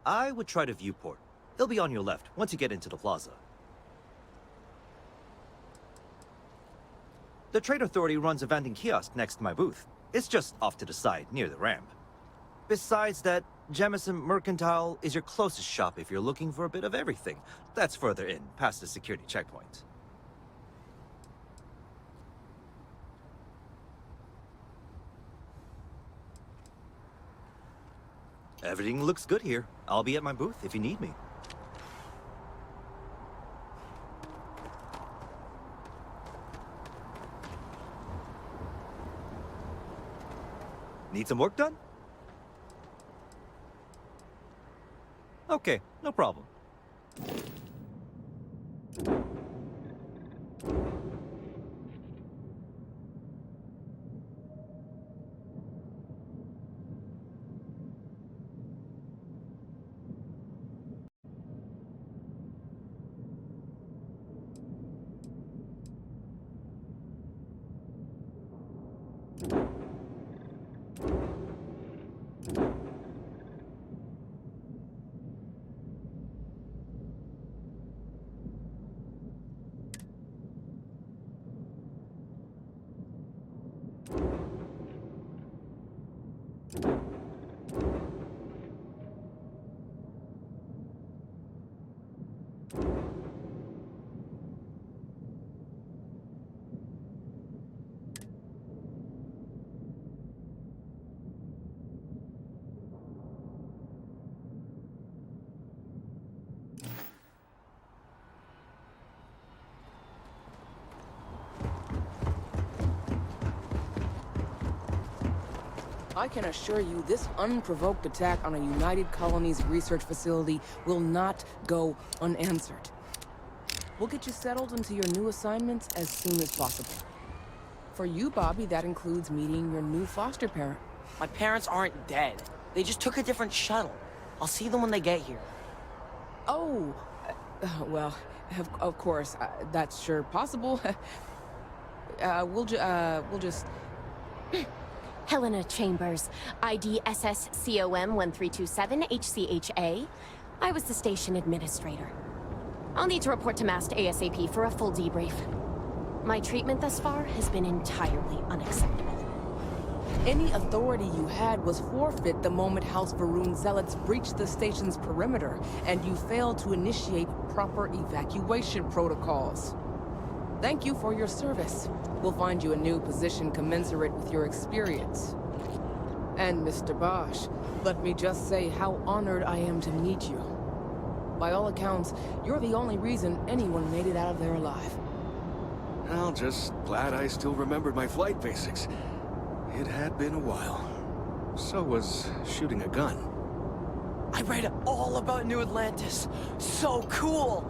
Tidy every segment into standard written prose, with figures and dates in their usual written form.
I would try the viewport. It'll be on your left once you get into the plaza. The Trade Authority runs a vending kiosk next to my booth. It's just off to the side, near the ramp. Besides that, Jemison Mercantile is your closest shop if you're looking for a bit of everything. That's further in, past the security checkpoint. Everything looks good here. I'll be at my booth if you need me. Need some work done? Okay, no problem. I can assure you this unprovoked attack on a United Colonies research facility will not go unanswered. We'll get you settled into your new assignments as soon as possible. For you, Bobby, that includes meeting your new foster parent. My parents aren't dead. They just took a different shuttle. I'll see them when they get here. Oh, well, of course, that's sure possible. We'll just... Helena Chambers, ID SSCOM1327 HCHA. I was the station administrator. I'll need to report to MAST ASAP for a full debrief. My treatment thus far has been entirely unacceptable. Any authority you had was forfeit the moment House Varun zealots breached the station's perimeter, and you failed to initiate proper evacuation protocols. Thank you for your service. We'll find you a new position commensurate with your experience. And Mr. Bosch, let me just say how honored I am to meet you. By all accounts, you're the only reason anyone made it out of there alive. Well, just glad I still remembered my flight basics. It had been a while. So was shooting a gun. I read all about New Atlantis. So cool!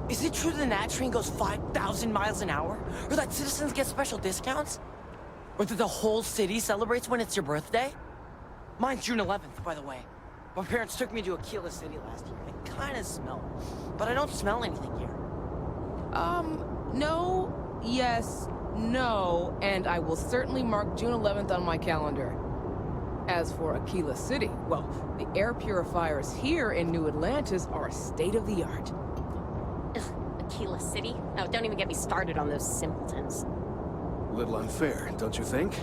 Is it true the Nat train goes 5,000 miles an hour? Or that citizens get special discounts? Or that the whole city celebrates when it's your birthday? Mine's June 11th, by the way. My parents took me to ENGLlSH last year, and it kinda smelled. But I don't smell anything here. No, yes, no, and I will certainly mark June 11th on my calendar. As for ENGLlSH, well, the air purifiers here in New Atlantis are state-of-the-art. ENGLlSH? Oh, don't even get me started on those simpletons. Little unfair, don't you think?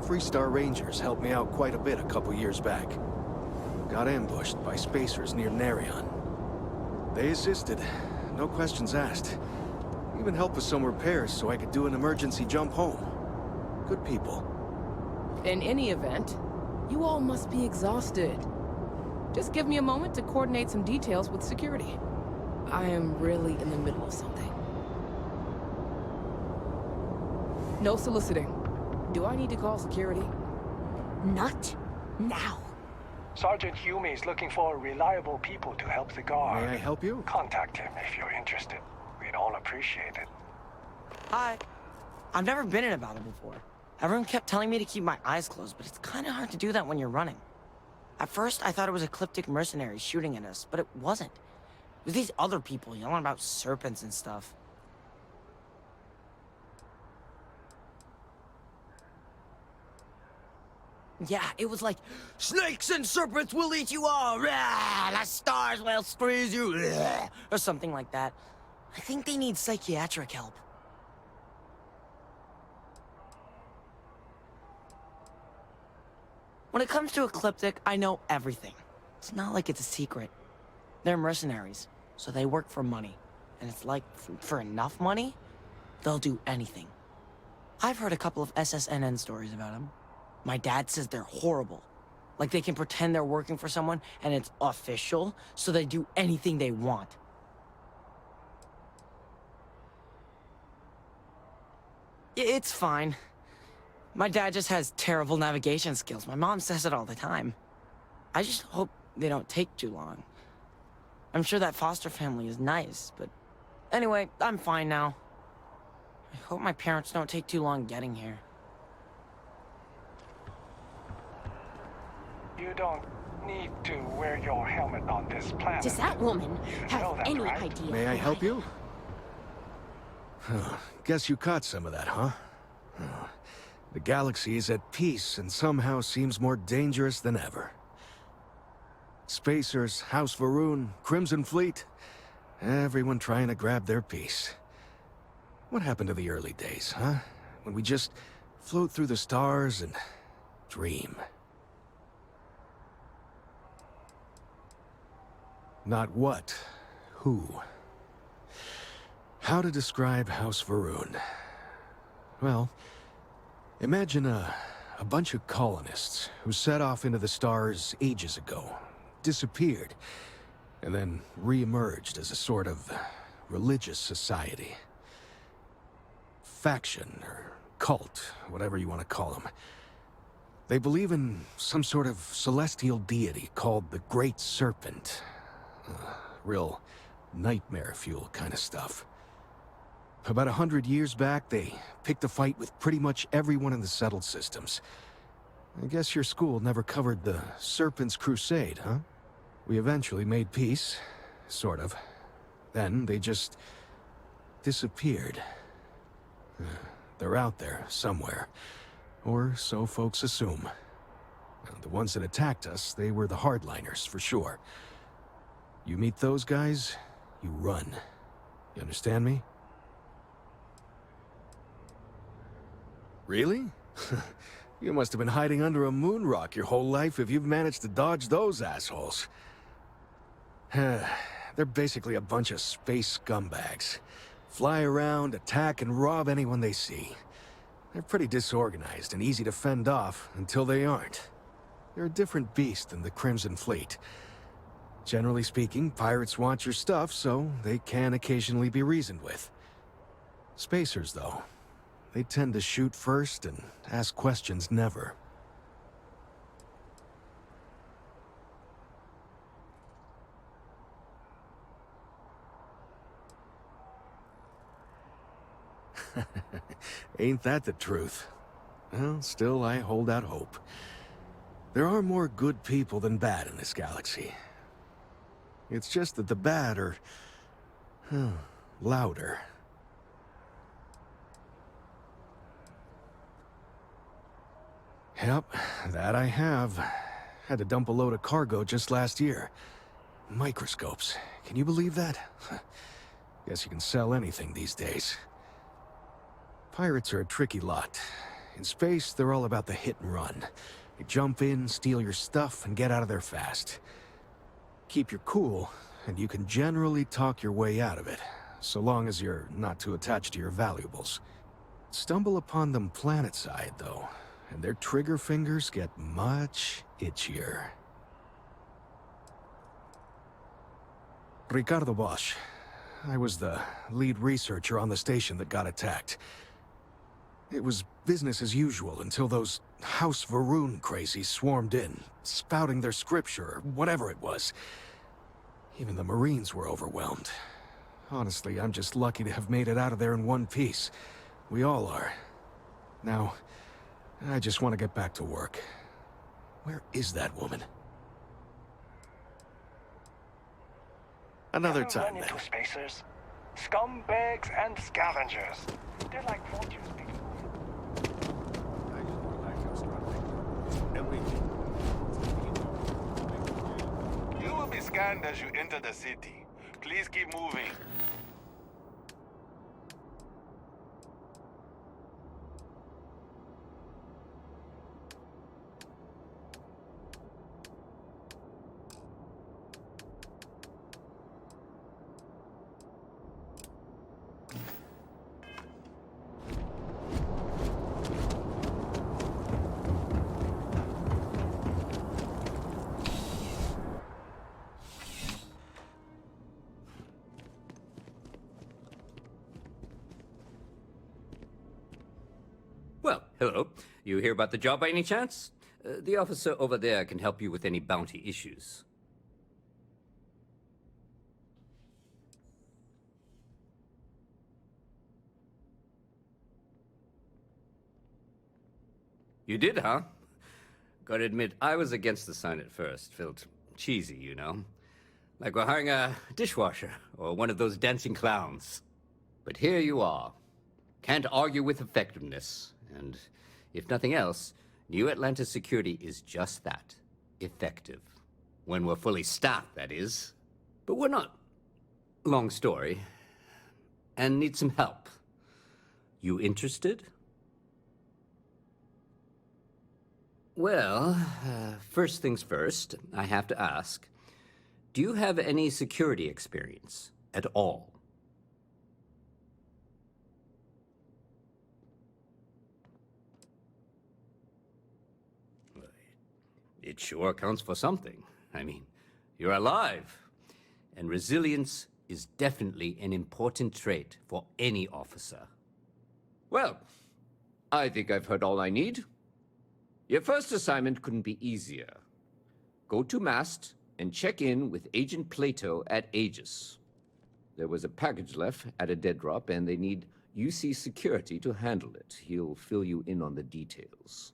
3-star Rangers helped me out quite a bit a couple years back. Got ambushed by spacers near Narion. They assisted, no questions asked. Even helped with some repairs so I could do an emergency jump home. Good people. In any event, you all must be exhausted. Just give me a moment to coordinate some details with security. I am really in the middle of something. No soliciting. Do I need to call security? Not now. Sergeant Yumi is looking for reliable people to help the guard. May I help you? Contact him if you're interested. We'd all appreciate it. Hi. I've never been in a battle before. Everyone kept telling me to keep my eyes closed, but it's kinda hard to do that when you're running. At first, I thought it was ecliptic mercenaries shooting at us, but it wasn't. It was these other people yelling about serpents and stuff. Yeah, it was like, snakes and serpents will eat you all, rah, the stars will squeeze you, rah, or something like that. I think they need psychiatric help. When it comes to Ecliptic, I know everything. It's not like it's a secret. They're mercenaries, so they work for money. And it's like, for enough money, they'll do anything. I've heard a couple of SSNN stories about them. My dad says they're horrible. Like they can pretend they're working for someone and it's official, so they do anything they want. It's fine. My dad just has terrible navigation skills. My mom says it all the time. I just hope they don't take too long. I'm sure that foster family is nice, but anyway, I'm fine now. I hope my parents don't take too long getting here. You don't need to wear your helmet on this planet. Does that woman You have know that, any right? idea? May I who help you? Guess you caught some of that, huh? The galaxy is at peace and somehow seems more dangerous than ever. Spacers, House Va'ruun, Crimson Fleet, everyone trying to grab their piece. What happened to the early days, huh? When we just float through the stars and dream. Not what, who. How to describe House Va'ruun? Well, imagine a bunch of colonists who set off into the stars ages ago, disappeared, and then re-emerged as a sort of religious society. Faction, or cult, whatever you want to call them. They believe in some sort of celestial deity called the Great Serpent. Real nightmare fuel kind of stuff. About 100 years back, they picked a fight with pretty much everyone in the settled systems. I guess your school never covered the Serpent's Crusade, huh? We eventually made peace, sort of. Then they just disappeared. They're out there, somewhere. Or so folks assume. The ones that attacked us, they were the hardliners, for sure. You meet those guys, you run. You understand me? Really? You must have been hiding under a moon rock your whole life if you've managed to dodge those assholes. They're basically a bunch of space scumbags. Fly around, attack, and rob anyone they see. They're pretty disorganized and easy to fend off until they aren't. They're a different beast than the Crimson Fleet. Generally speaking, pirates want your stuff, so they can occasionally be reasoned with. Spacers, though, they tend to shoot first and ask questions never. Ain't that the truth? Well, still, I hold out hope. There are more good people than bad in this galaxy. It's just that the bad are... louder. Yep, that I have. Had to dump a load of cargo just last year. Microscopes. Can you believe that? Guess you can sell anything these days. Pirates are a tricky lot. In space, they're all about the hit and run. You jump in, steal your stuff, and get out of there fast. Keep your cool, and you can generally talk your way out of it, so long as you're not too attached to your valuables. Stumble upon them planetside, though, and their trigger fingers get much itchier. Ricardo Bosch. I was the lead researcher on the station that got attacked. It was business as usual until those House Va'ruun crazies swarmed in, spouting their scripture or whatever it was. Even the Marines were overwhelmed. Honestly, I'm just lucky to have made it out of there in one piece. We all are. Now, I just want to get back to work. Where is that woman? Another time, then. Run into spacers. Scumbags and scavengers. They're like vultures picking You will be scanned as you enter the city. Please keep moving. Well, hello. You hear about the job by any chance? The officer over there can help you with any bounty issues. You did, huh? Gotta admit, I was against the sign at first. Felt cheesy, you know? Like we're hiring a dishwasher or one of those dancing clowns. But here you are. Can't argue with effectiveness. And if nothing else, New Atlantis security is just that. Effective. When we're fully staffed, that is. But we're not. Long story. And need some help. You interested? Well, first things first, I have to ask, do you have any security experience at all? It sure counts for something. I mean, you're alive. And resilience is definitely an important trait for any officer. Well, I think I've heard all I need. Your first assignment couldn't be easier. Go to Mast and check in with Agent Plato at Aegis. There was a package left at a dead drop, and they need UC security to handle it. He'll fill you in on the details.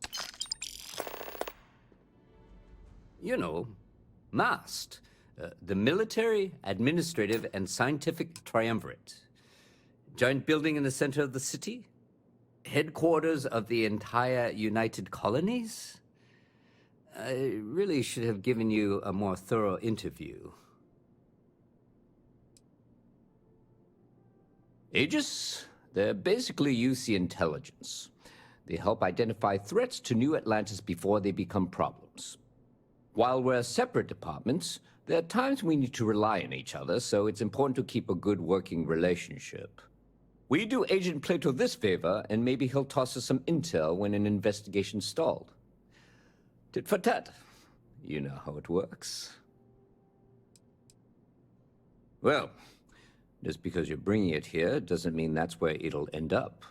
You know, MAST, the Military, Administrative, and Scientific Triumvirate. Giant building in the center of the city? Headquarters of the entire United Colonies? I really should have given you a more thorough interview. Aegis? They're basically UC intelligence. They help identify threats to New Atlantis before they become problems. While we're separate departments, there are times we need to rely on each other, so it's important to keep a good working relationship. We do Agent Plato this favor, and maybe he'll toss us some intel when an investigation stalled. Tit for tat. You know how it works. Well, just because you're bringing it here doesn't mean that's where it'll end up.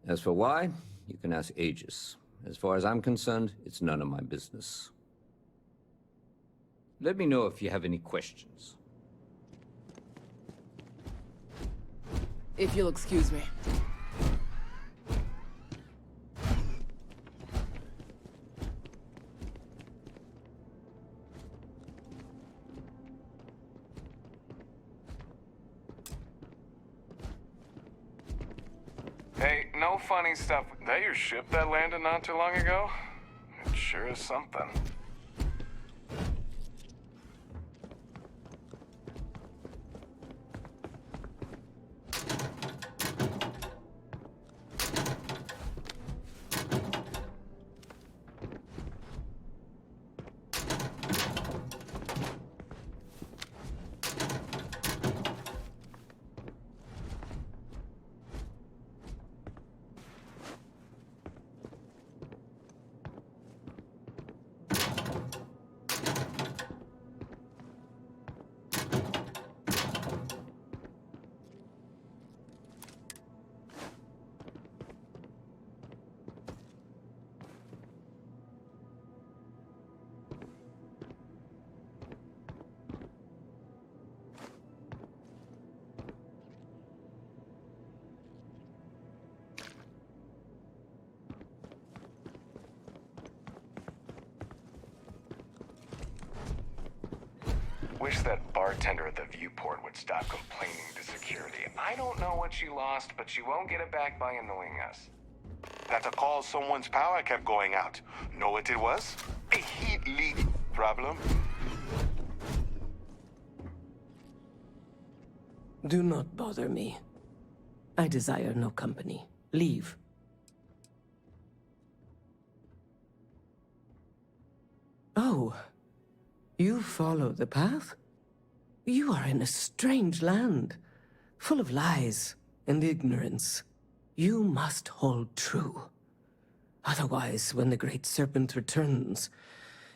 As for why, you can ask Aegis. As far as I'm concerned, it's none of my business. Let me know if you have any questions. If you'll excuse me. no funny stuff. That your ship that landed not too long ago? It sure is something. Wish that bartender at the viewport would stop complaining to security. I don't know what she lost, but she won't get it back by annoying us. That's a call someone's power kept going out. Know what it was? A heat leak problem. Do not bother me. I desire no company. Leave. Oh. You follow the path? You are in a strange land, full of lies and ignorance. You must hold true. Otherwise, when the Great Serpent returns,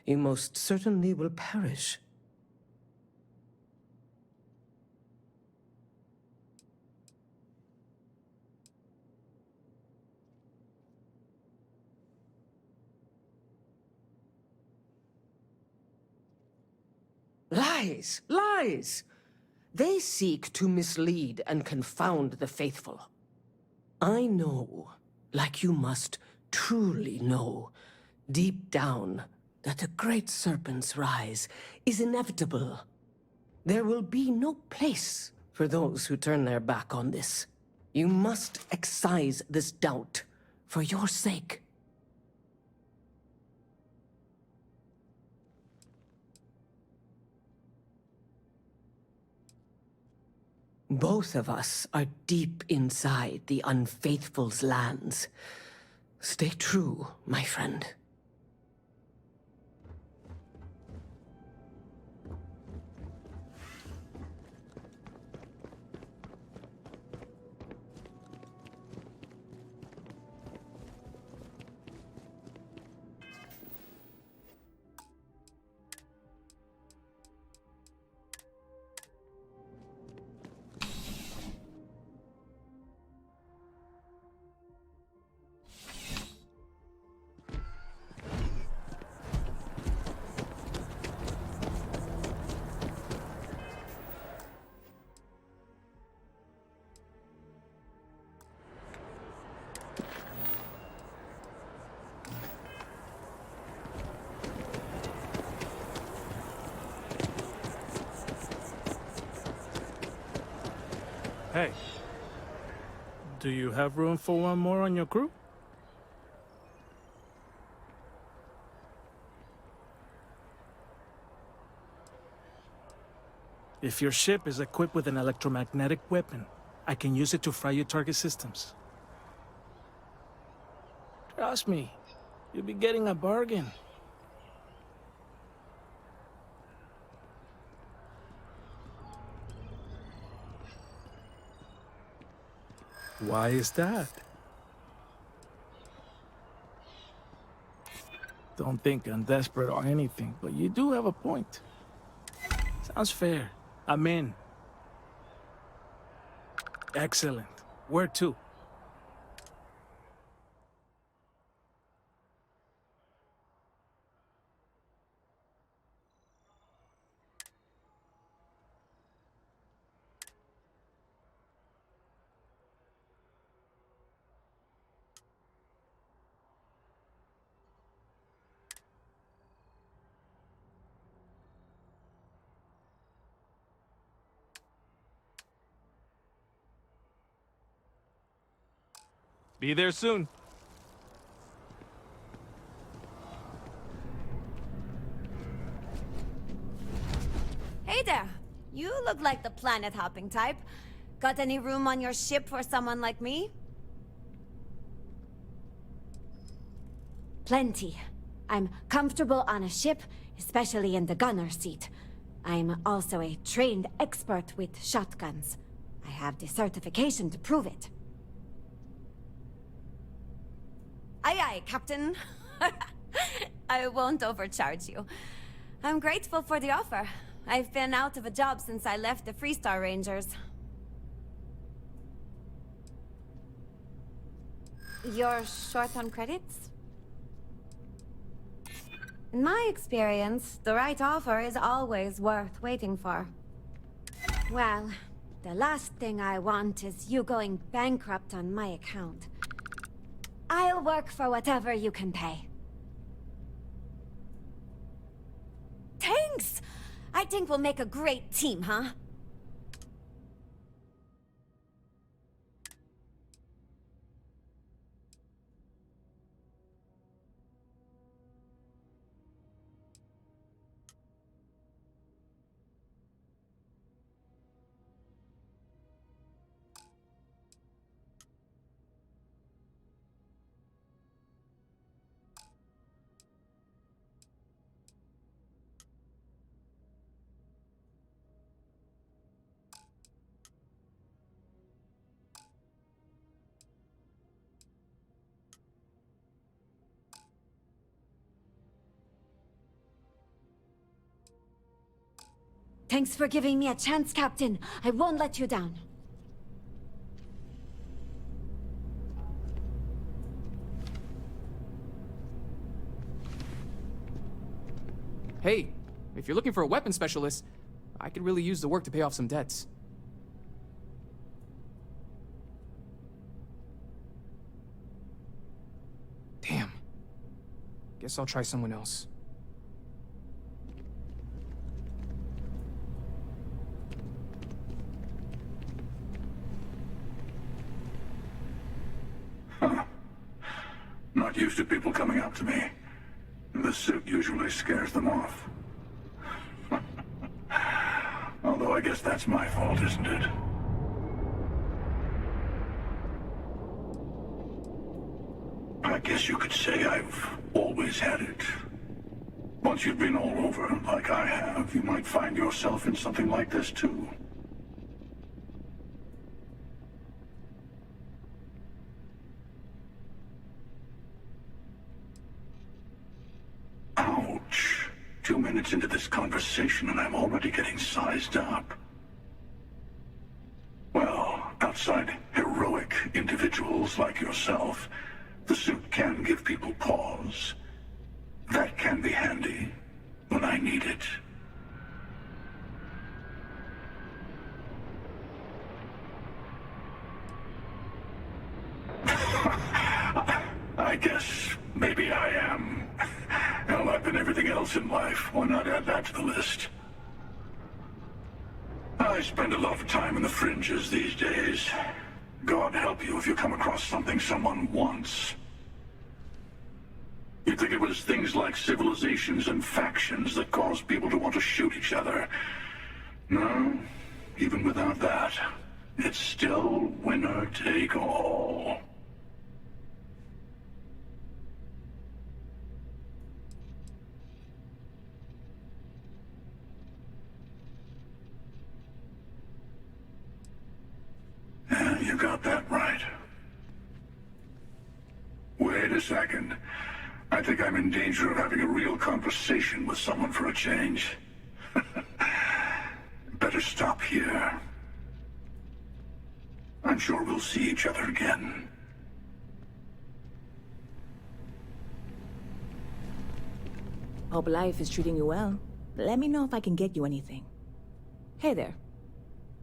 you most certainly will perish. Lies! Lies! They seek to mislead and confound the faithful. I know, like you must truly know, deep down, that the Great Serpent's rise is inevitable. There will be no place for those who turn their back on this. You must excise this doubt, for your sake. Both of us are deep inside the Unfaithful's lands. Stay true, my friend. Hey, do you have room for one more on your crew? If your ship is equipped with an electromagnetic weapon, I can use it to fry your target systems. Trust me, you'll be getting a bargain. Why is that? Don't think I'm desperate or anything, but you do have a point. Sounds fair. I'm in. Excellent. Where to? Be there soon. Hey there. You look like the planet-hopping type. Got any room on your ship for someone like me? Plenty. I'm comfortable on a ship, especially in the gunner seat. I'm also a trained expert with shotguns. I have the certification to prove it. Aye aye, Captain. I won't overcharge you. I'm grateful for the offer. I've been out of a job since I left the Freestar Rangers. You're short on credits? In my experience, the right offer is always worth waiting for. Well, the last thing I want is you going bankrupt on my account. I'll work for whatever you can pay. Thanks! I think we'll make a great team, huh? Thanks for giving me a chance, Captain. I won't let you down. Hey, if you're looking for a weapons specialist, I could really use the work to pay off some debts. Damn. Guess I'll try someone else. Not used to people coming up to me. The suit usually scares them off. Although I guess that's my fault, isn't it? I guess you could say I've always had it. Once you've been all over, like I have, you might find yourself in something like this too. Ouch. 2 minutes into this conversation and I'm already getting sized up. Well, outside heroic individuals like yourself, the suit can give people pause. That can be handy when I need it. I guess maybe I am. Hell, I've been everything else in life. Why not add that to the list? I spend a lot of time in the fringes these days. God help you if you come across something someone wants. You'd think it was things like civilizations and factions that cause people to want to shoot each other. No, even without that, it's still winner take all. Yeah, you got that right. Wait a second. I think I'm in danger of having a real conversation with someone for a change. Better stop here. I'm sure we'll see each other again. Hope life is treating you well. Let me know if I can get you anything. Hey there.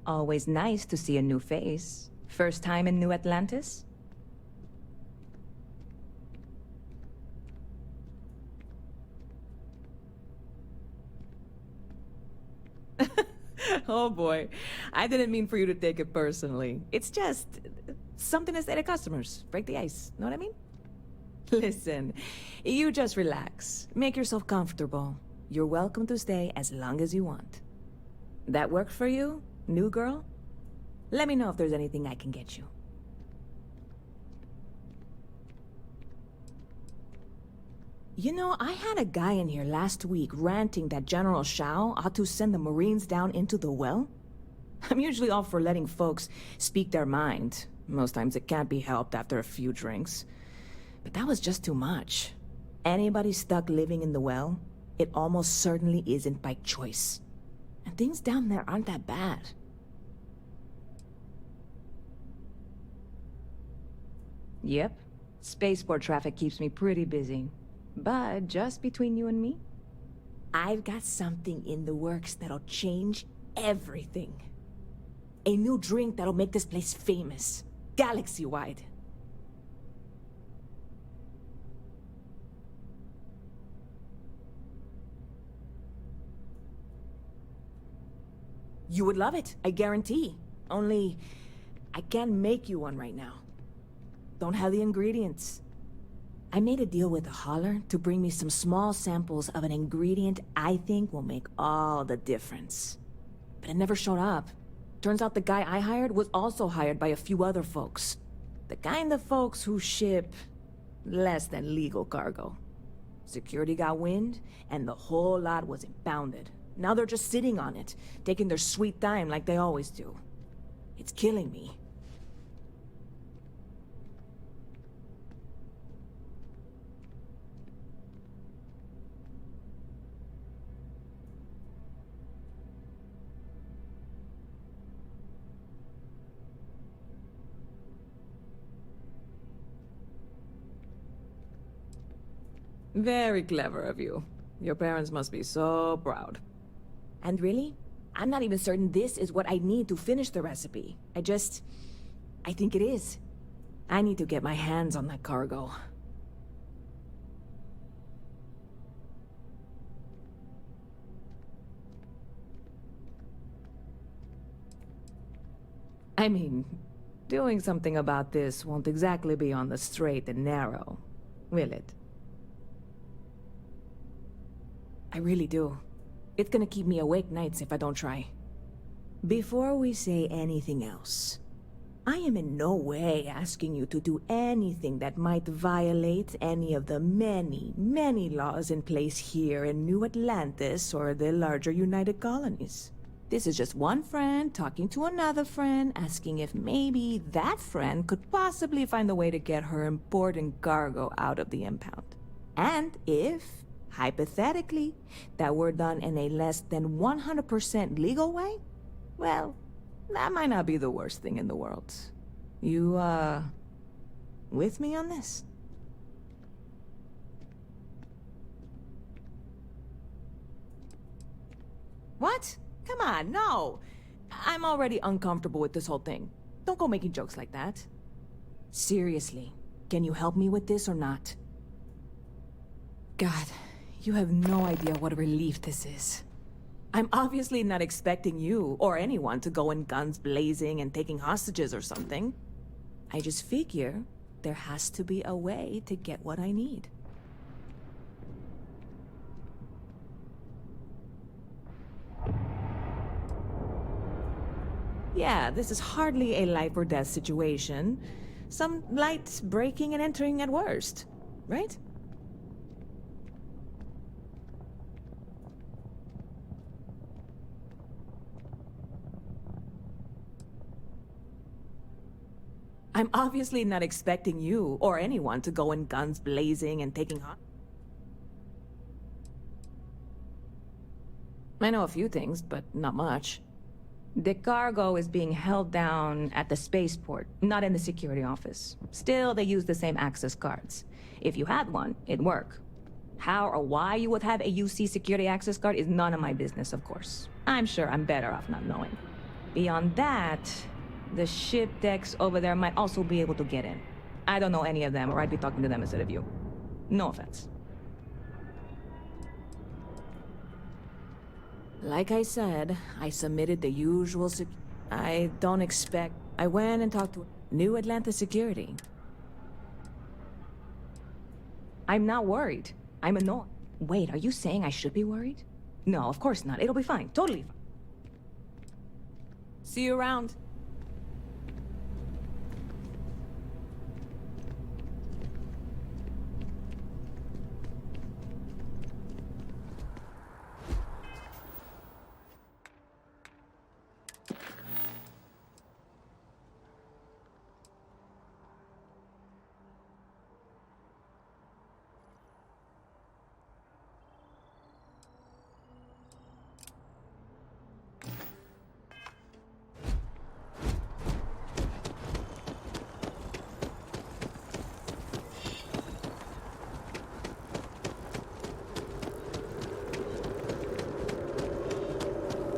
Always nice to see a new face. First time in New Atlantis? Oh boy, I didn't mean for you to take it personally. It's just Something to say to customers. Break the ice. Know what I mean? Listen, you just relax. Make yourself comfortable. You're welcome to stay as long as you want. That worked for you, new girl? Let me know if there's anything I can get you. You know, I had a guy in here last week ranting that General Shao ought to send the Marines down into the well. I'm usually all for letting folks speak their mind. Most times it can't be helped after a few drinks. But that was just too much. Anybody stuck living in the well, it almost certainly isn't by choice. And things down there aren't that bad. Yep. Spaceport traffic keeps me pretty busy. But just between you and me, I've got something in the works that'll change everything. A new drink that'll make this place famous, galaxy-wide. You would love it, I guarantee. Only, I can't make you one right now. Don't have the ingredients. I made a deal with a hauler to bring me some small samples of an ingredient I think will make all the difference. But it never showed up. Turns out the guy I hired was also hired by a few other folks. The kind of folks who ship less than legal cargo. Security got wind, and the whole lot was impounded. Now they're just sitting on it, taking their sweet time like they always do. It's killing me. Very clever of you. Your parents must be so proud. And really, I'm not even certain this is what I need to finish the recipe. I think it is. I need to get my hands on that cargo. I mean, doing something about this won't exactly be on the straight and narrow, will it? I really do. It's gonna keep me awake nights if I don't try. Before we say anything else, I am in no way asking you to do anything that might violate any of the many, many laws in place here in New Atlantis or the larger United Colonies. This is just one friend talking to another friend, asking if maybe that friend could possibly find a way to get her important cargo out of the impound. And if, hypothetically, that were done in a less than 100% legal way, well, that might not be the worst thing in the world. You, with me on this? What? Come on, no! I'm already uncomfortable with this whole thing. Don't go making jokes like that. Seriously, can you help me with this or not? God, you have no idea what a relief this is. I'm obviously not expecting you or anyone to go in guns blazing and taking hostages or something. I just figure there has to be a way to get what I need. Yeah, this is hardly a life or death situation. Some light breaking and entering at worst, right? I'm obviously not expecting you or anyone to go in guns blazing and taking I know a few things, but not much. The cargo is being held down at the spaceport, not in the security office. Still, they use the same access cards. If you had one, it'd work. How or why you would have a UC security access card is none of my business, of course. I'm sure I'm better off not knowing. Beyond that, the ship decks over there might also be able to get in. I don't know any of them, or I'd be talking to them instead of you. No offense. Like I said, I submitted the usual I don't expect... I went and talked to... New Atlanta security. I'm not worried. I'm annoyed. Wait, are you saying I should be worried? No, of course not. It'll be fine. Totally fine. See you around.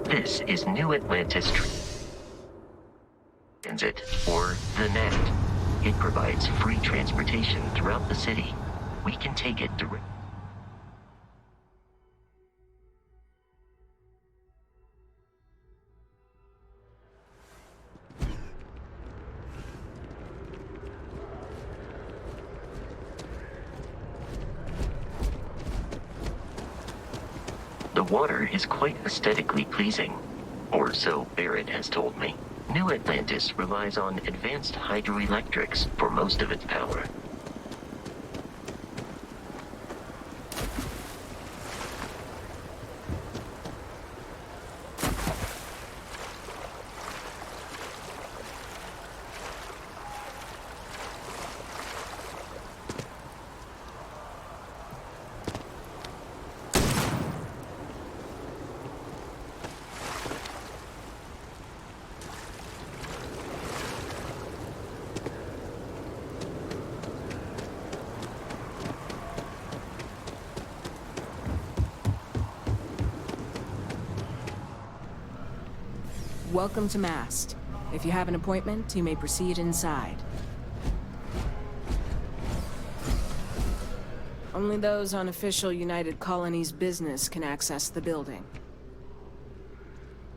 This is New Atlantis Transit, or the NET. It provides free transportation throughout the city. We can take it direct. The water is quite aesthetically pleasing, or so Barrett has told me. New Atlantis relies on advanced hydroelectrics for most of its power. Welcome to Mast. If you have an appointment, you may proceed inside. Only those on official United Colonies business can access the building.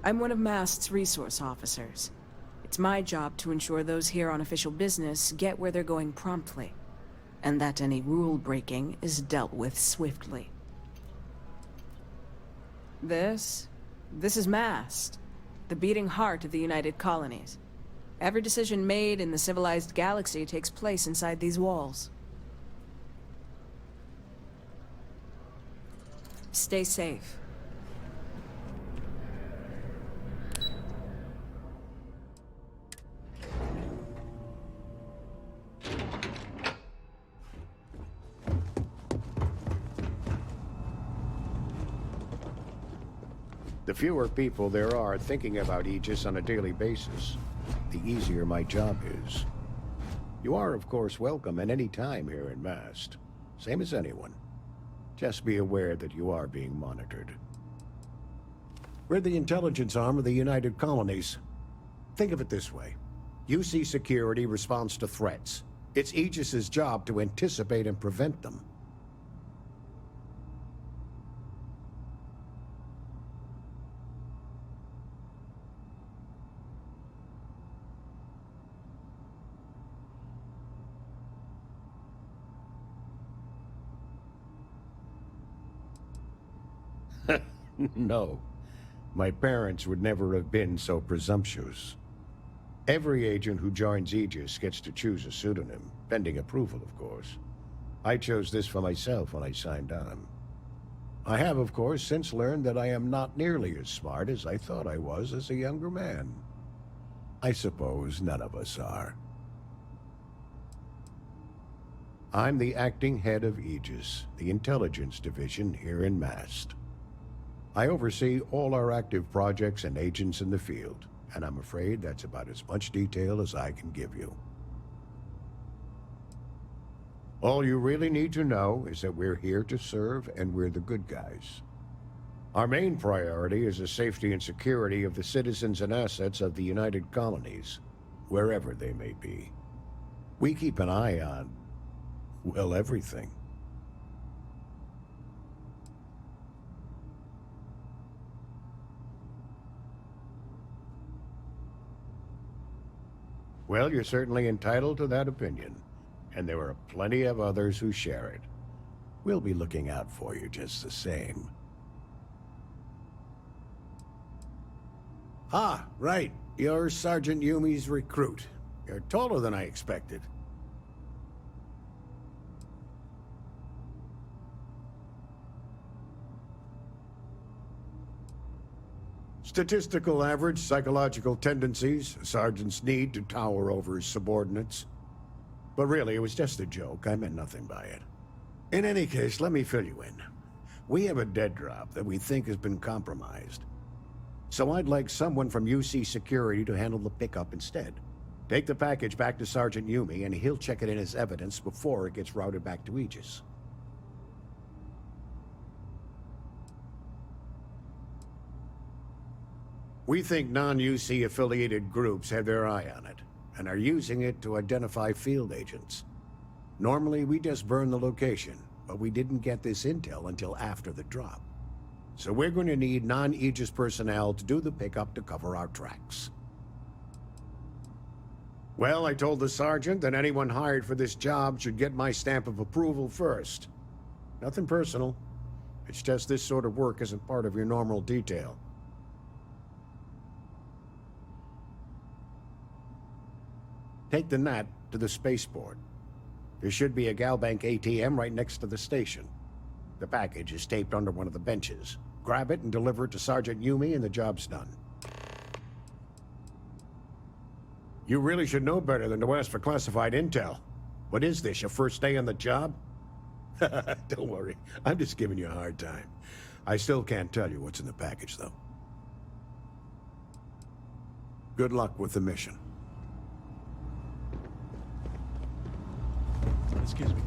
I'm one of Mast's resource officers. It's my job to ensure those here on official business get where they're going promptly, and that any rule breaking is dealt with swiftly. This is Mast. The beating heart of the United Colonies. Every decision made in the civilized galaxy takes place inside these walls. Stay safe. The fewer people there are thinking about Aegis on a daily basis, the easier my job is. You are, of course, welcome at any time here in Mast. Same as anyone. Just be aware that you are being monitored. We're the intelligence arm of the United Colonies. Think of it this way. UC security responds to threats. It's Aegis's job to anticipate and prevent them. No. My parents would never have been so presumptuous. Every agent who joins Aegis gets to choose a pseudonym, pending approval, of course. I chose this for myself when I signed on. I have, of course, since learned that I am not nearly as smart as I thought I was as a younger man. I suppose none of us are. I'm the acting head of Aegis, the intelligence division here in Mast. I oversee all our active projects and agents in the field, and I'm afraid that's about as much detail as I can give you. All you really need to know is that we're here to serve, and we're the good guys. Our main priority is the safety and security of the citizens and assets of the United Colonies, wherever they may be. We keep an eye on, well, everything. Well, you're certainly entitled to that opinion. And there are plenty of others who share it. We'll be looking out for you just the same. Ah, right. You're Sergeant Yumi's recruit. You're taller than I expected. Statistical average psychological tendencies, a sergeant's need to tower over his subordinates. But really, it was just a joke. I meant nothing by it. In any case, let me fill you in. We have a dead drop that we think has been compromised. So I'd like someone from UC Security to handle the pickup instead. Take the package back to Sergeant Yumi, and he'll check it in as evidence before it gets routed back to Aegis. We think non-UC affiliated groups have their eye on it, and are using it to identify field agents. Normally, we just burn the location, but we didn't get this intel until after the drop. So we're going to need non-Aegis personnel to do the pickup to cover our tracks. Well, I told the sergeant that anyone hired for this job should get my stamp of approval first. Nothing personal. It's just this sort of work isn't part of your normal detail. Take the NAT to the spaceport. There should be a Galbank ATM right next to the station. The package is taped under one of the benches. Grab it and deliver it to Sergeant Yumi and the job's done. You really should know better than to ask for classified intel. What is this, your first day on the job? Don't worry, I'm just giving you a hard time. I still can't tell you what's in the package, though. Good luck with the mission. Excuse me.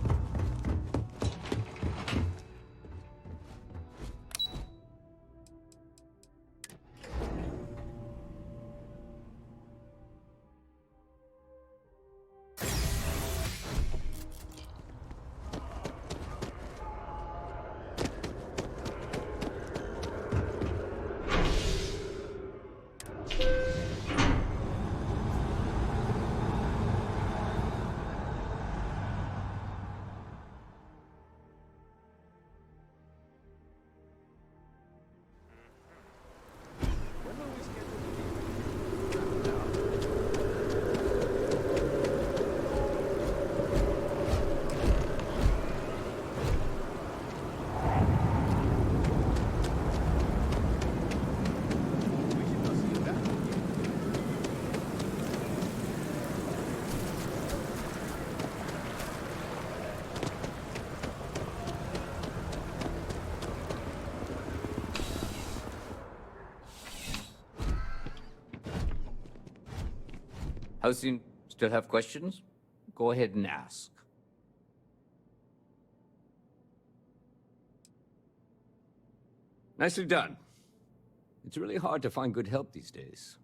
How's you still have questions? Go ahead and ask. Nicely done. It's really hard to find good help these days.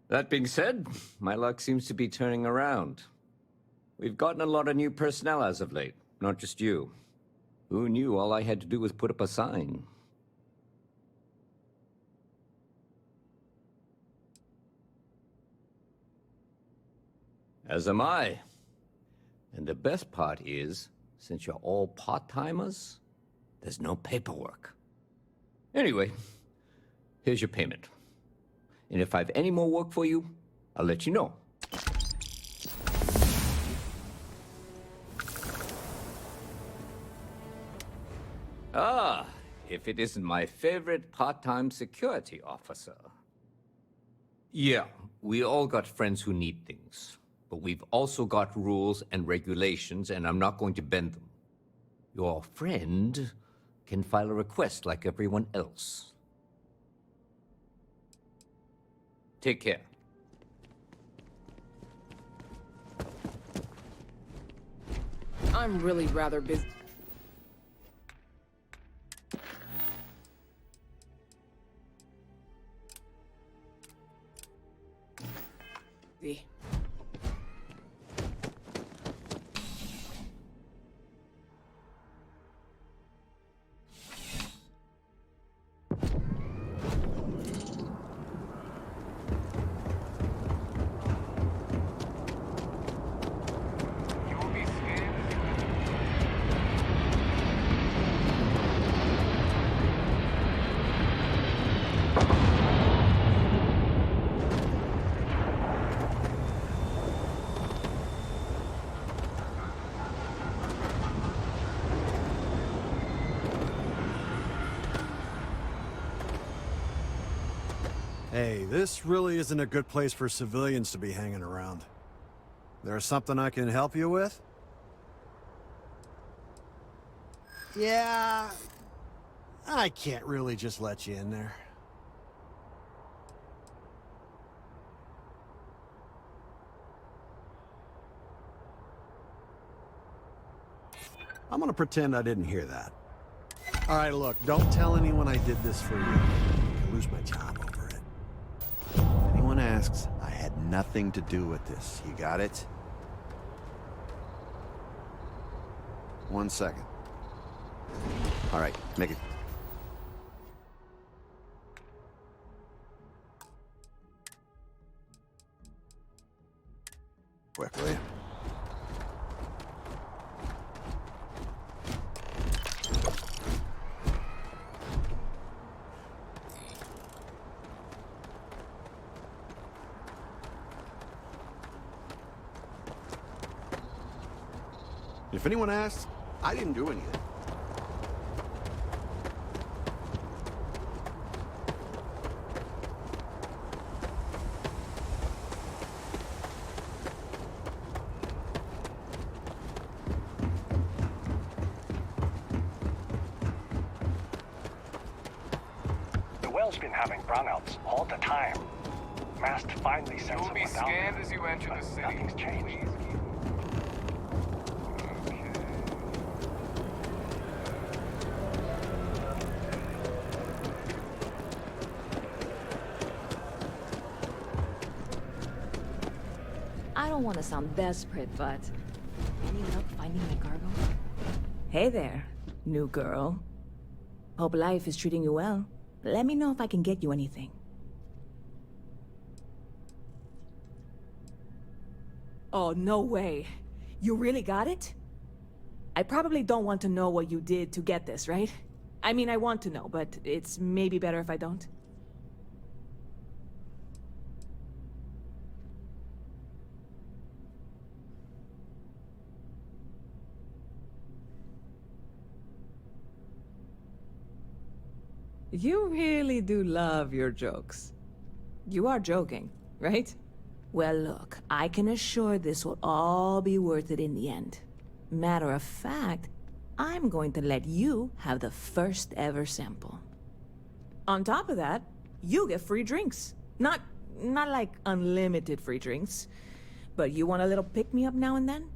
That being said, my luck seems to be turning around. We've gotten a lot of new personnel as of late, not just you. Who knew all I had to do was put up a sign? As am I. And the best part is, since you're all part-timers, there's no paperwork. Anyway, here's your payment. And if I have any more work for you, I'll let you know. Ah, if it isn't my favorite part-time security officer. Yeah, we all got friends who need things. But we've also got rules and regulations, and I'm not going to bend them. Your friend can file a request like everyone else. Take care. I'm really rather busy. Hey, this really isn't a good place for civilians to be hanging around. There's something I can help you with? Yeah... I can't really just let you in there. I'm gonna pretend I didn't hear that. All right, look, don't tell anyone I did this for you. I could lose my job over it. If anyone asks, I had nothing to do with this. You got it? 1 second. All right, make it... quick, will you? If anyone asks, I didn't do anything. The well's been having brownouts all the time. Mast finally sent someone down there. You'll be scanned as you enter the city. Nothing's changed. I don't want to sound desperate, but... any luck finding my cargo? Hey there, new girl. Hope life is treating you well. Let me know if I can get you anything. Oh, no way. You really got it? I probably don't want to know what you did to get this, right? I mean, I want to know, but it's maybe better if I don't. You really do love your jokes. You are joking, right? Well, look, I can assure this will all be worth it in the end. Matter of fact, I'm going to let you have the first ever sample. On top of that, you get free drinks. Not like unlimited free drinks, but you want a little pick-me-up now and then?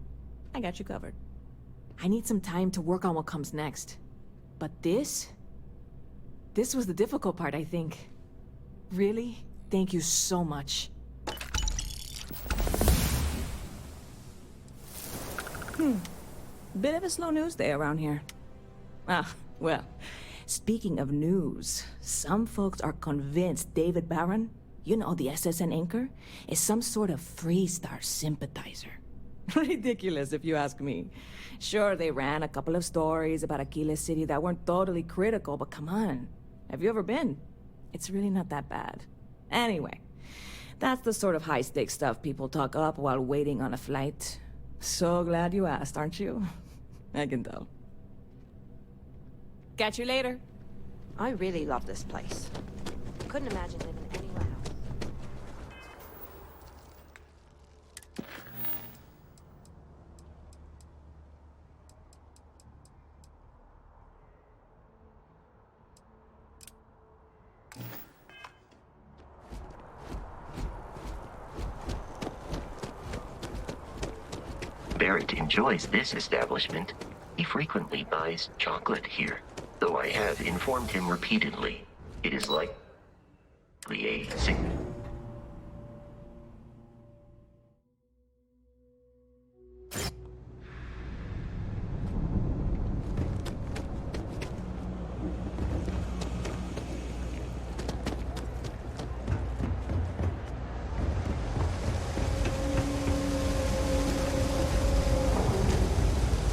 I got you covered. I need some time to work on what comes next. But this was the difficult part, I think. Really? Thank you so much. Bit of a slow news day around here. Ah, well, speaking of news, some folks are convinced David Barron, you know, the SSN anchor, is some sort of Freestar sympathizer. Ridiculous, if you ask me. Sure, they ran a couple of stories about Aquila City that weren't totally critical, but come on. Have you ever been? It's really not that bad. Anyway, that's the sort of high-stakes stuff people talk up while waiting on a flight. So glad you asked, aren't you? I can tell. Catch you later. I really love this place. Couldn't imagine living anywhere else. Barrett enjoys this establishment. He frequently buys chocolate here, though I have informed him repeatedly it is like a signal.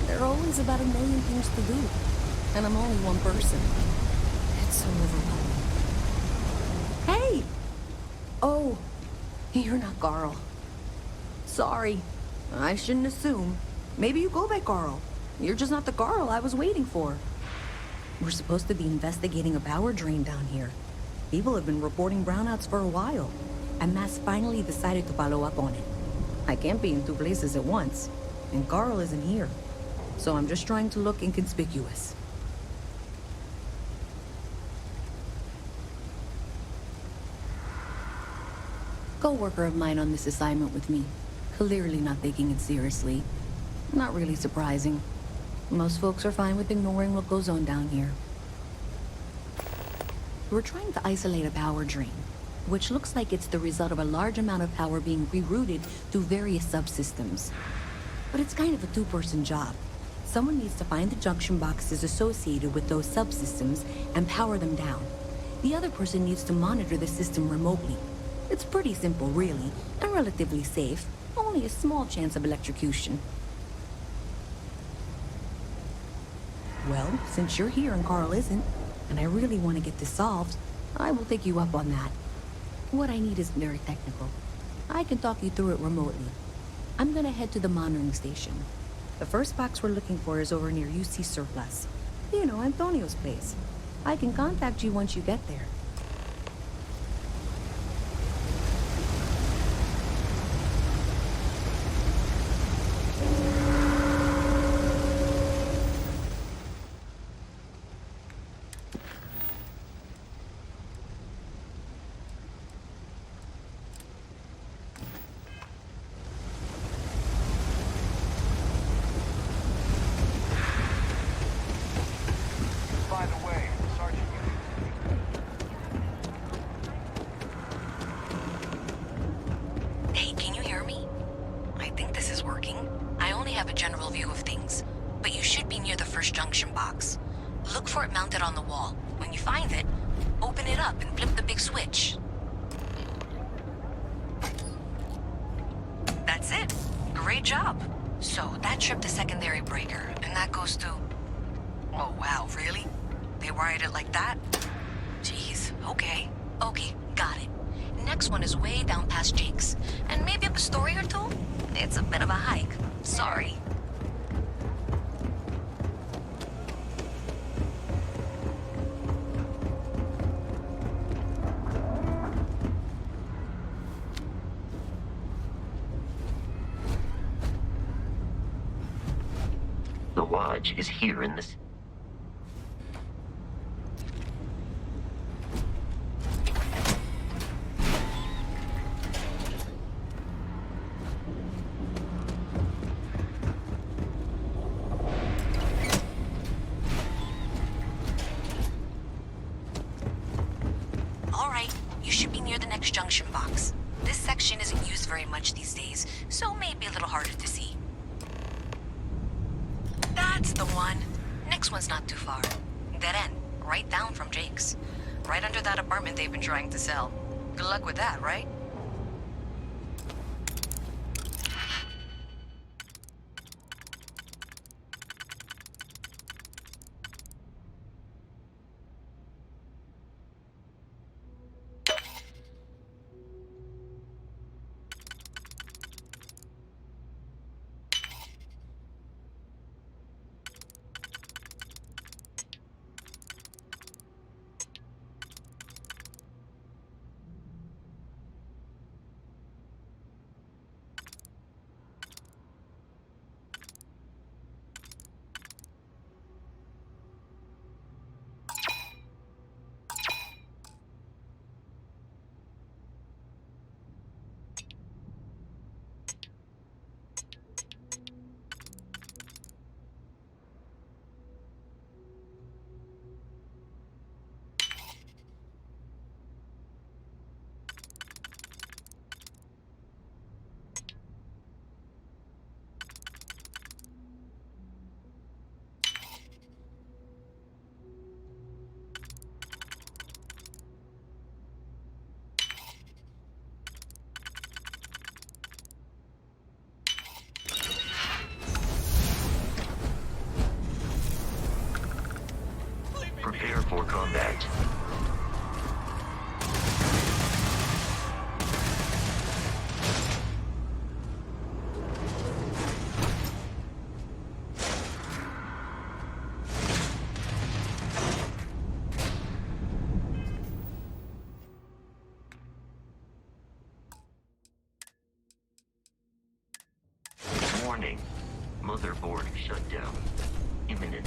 There are always about a million things to do, and I'm only one person. It's so overwhelming. Hey! Oh, you're not Garl. Sorry, I shouldn't assume. Maybe you go by Garl. You're just not the Garl I was waiting for. We're supposed to be investigating a power drain down here. People have been reporting brownouts for a while, and Mass finally decided to follow up on it. I can't be in two places at once, and Carl isn't here, so I'm just trying to look inconspicuous. Co-worker of mine on this assignment with me, clearly not taking it seriously. Not really surprising. Most folks are fine with ignoring what goes on down here. We're trying to isolate a power drain, which looks like it's the result of a large amount of power being rerouted through various subsystems. But it's kind of a two-person job. Someone needs to find the junction boxes associated with those subsystems and power them down. The other person needs to monitor the system remotely. It's pretty simple, really, and relatively safe. Only a small chance of electrocution. Well, since you're here and Carl isn't, and I really want to get this solved, I will take you up on that. What I need isn't very technical. I can talk you through it remotely. I'm gonna head to the monitoring station. The first box we're looking for is over near UC Surplus. You know, Antonio's place. I can contact you once you get there. The lodge is here in this. All right, you should be near the next junction box. This section isn't used very much these days, so maybe a little harder to see. That's the one. Next one's not too far. Dead end, right down from Jake's. Right under that apartment they've been trying to sell. Good luck with that, right? Prepare for combat. Warning. Motherboard shutdown. Imminent.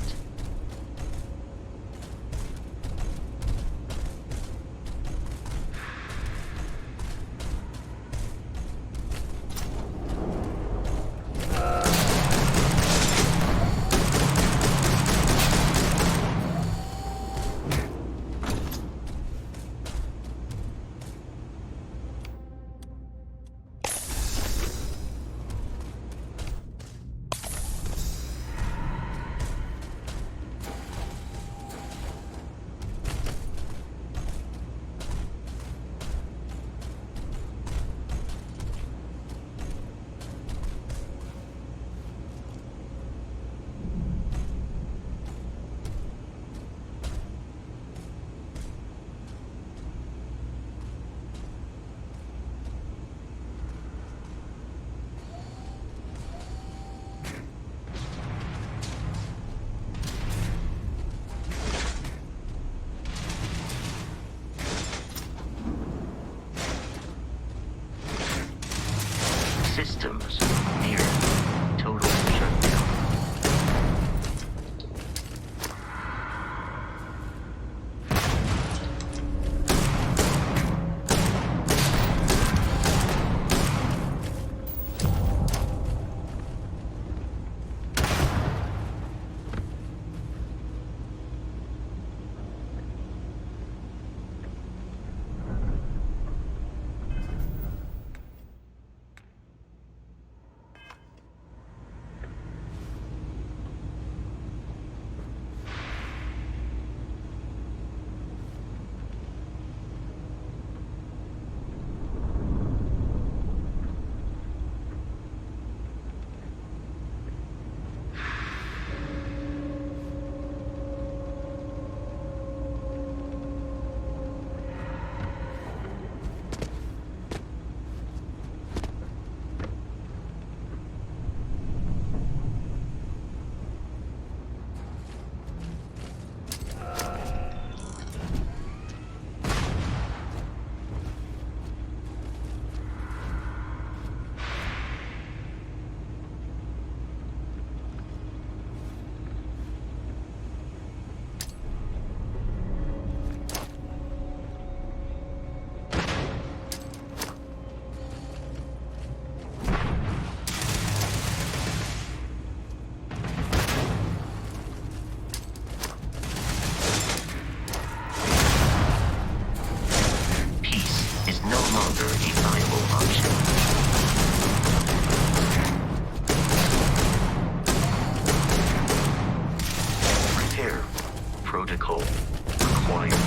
Systems near total shutdown. Protocol required.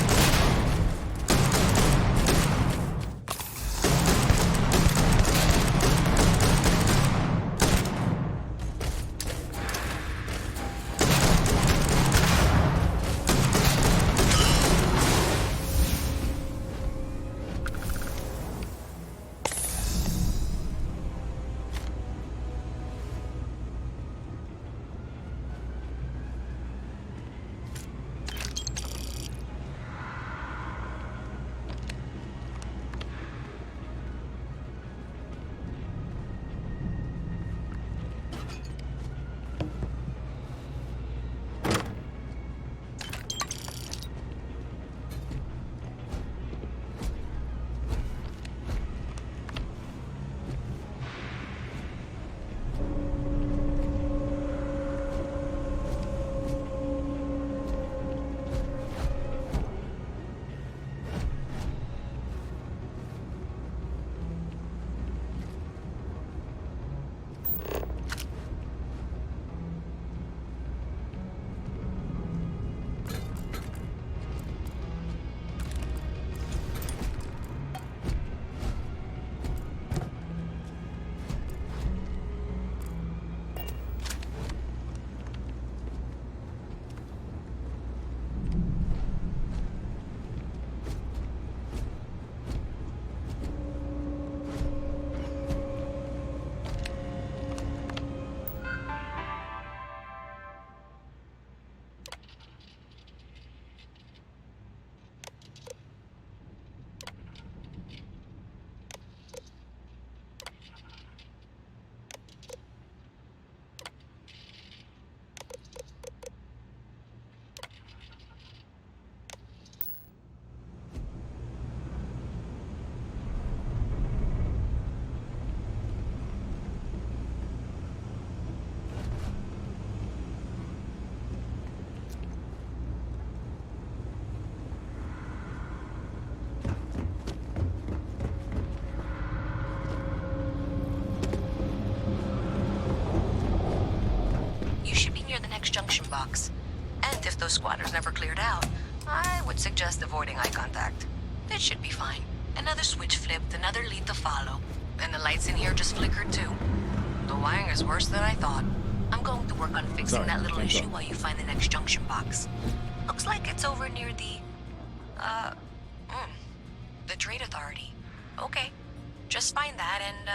those squatters never cleared out, I would suggest avoiding eye contact. That should be fine. Another switch flipped, another lead to follow. And the lights in here just flickered too. The wiring is worse than I thought. I'm going to work on fixing that little issue while you find the next junction box. Looks like it's over near the Trade Authority. Okay. Just find that and,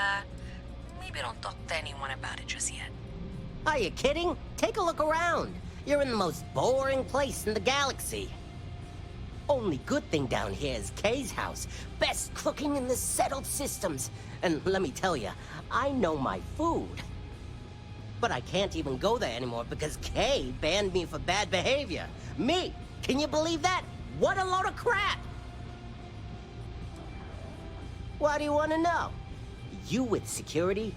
maybe don't talk to anyone about it just yet. Are you kidding? Take a look around. You're in the most boring place in the galaxy. Only good thing down here is Kay's house. Best cooking in the settled systems. And let me tell you, I know my food. But I can't even go there anymore because Kay banned me for bad behavior. Me! Can you believe that? What a load of crap! What do you want to know? You with security?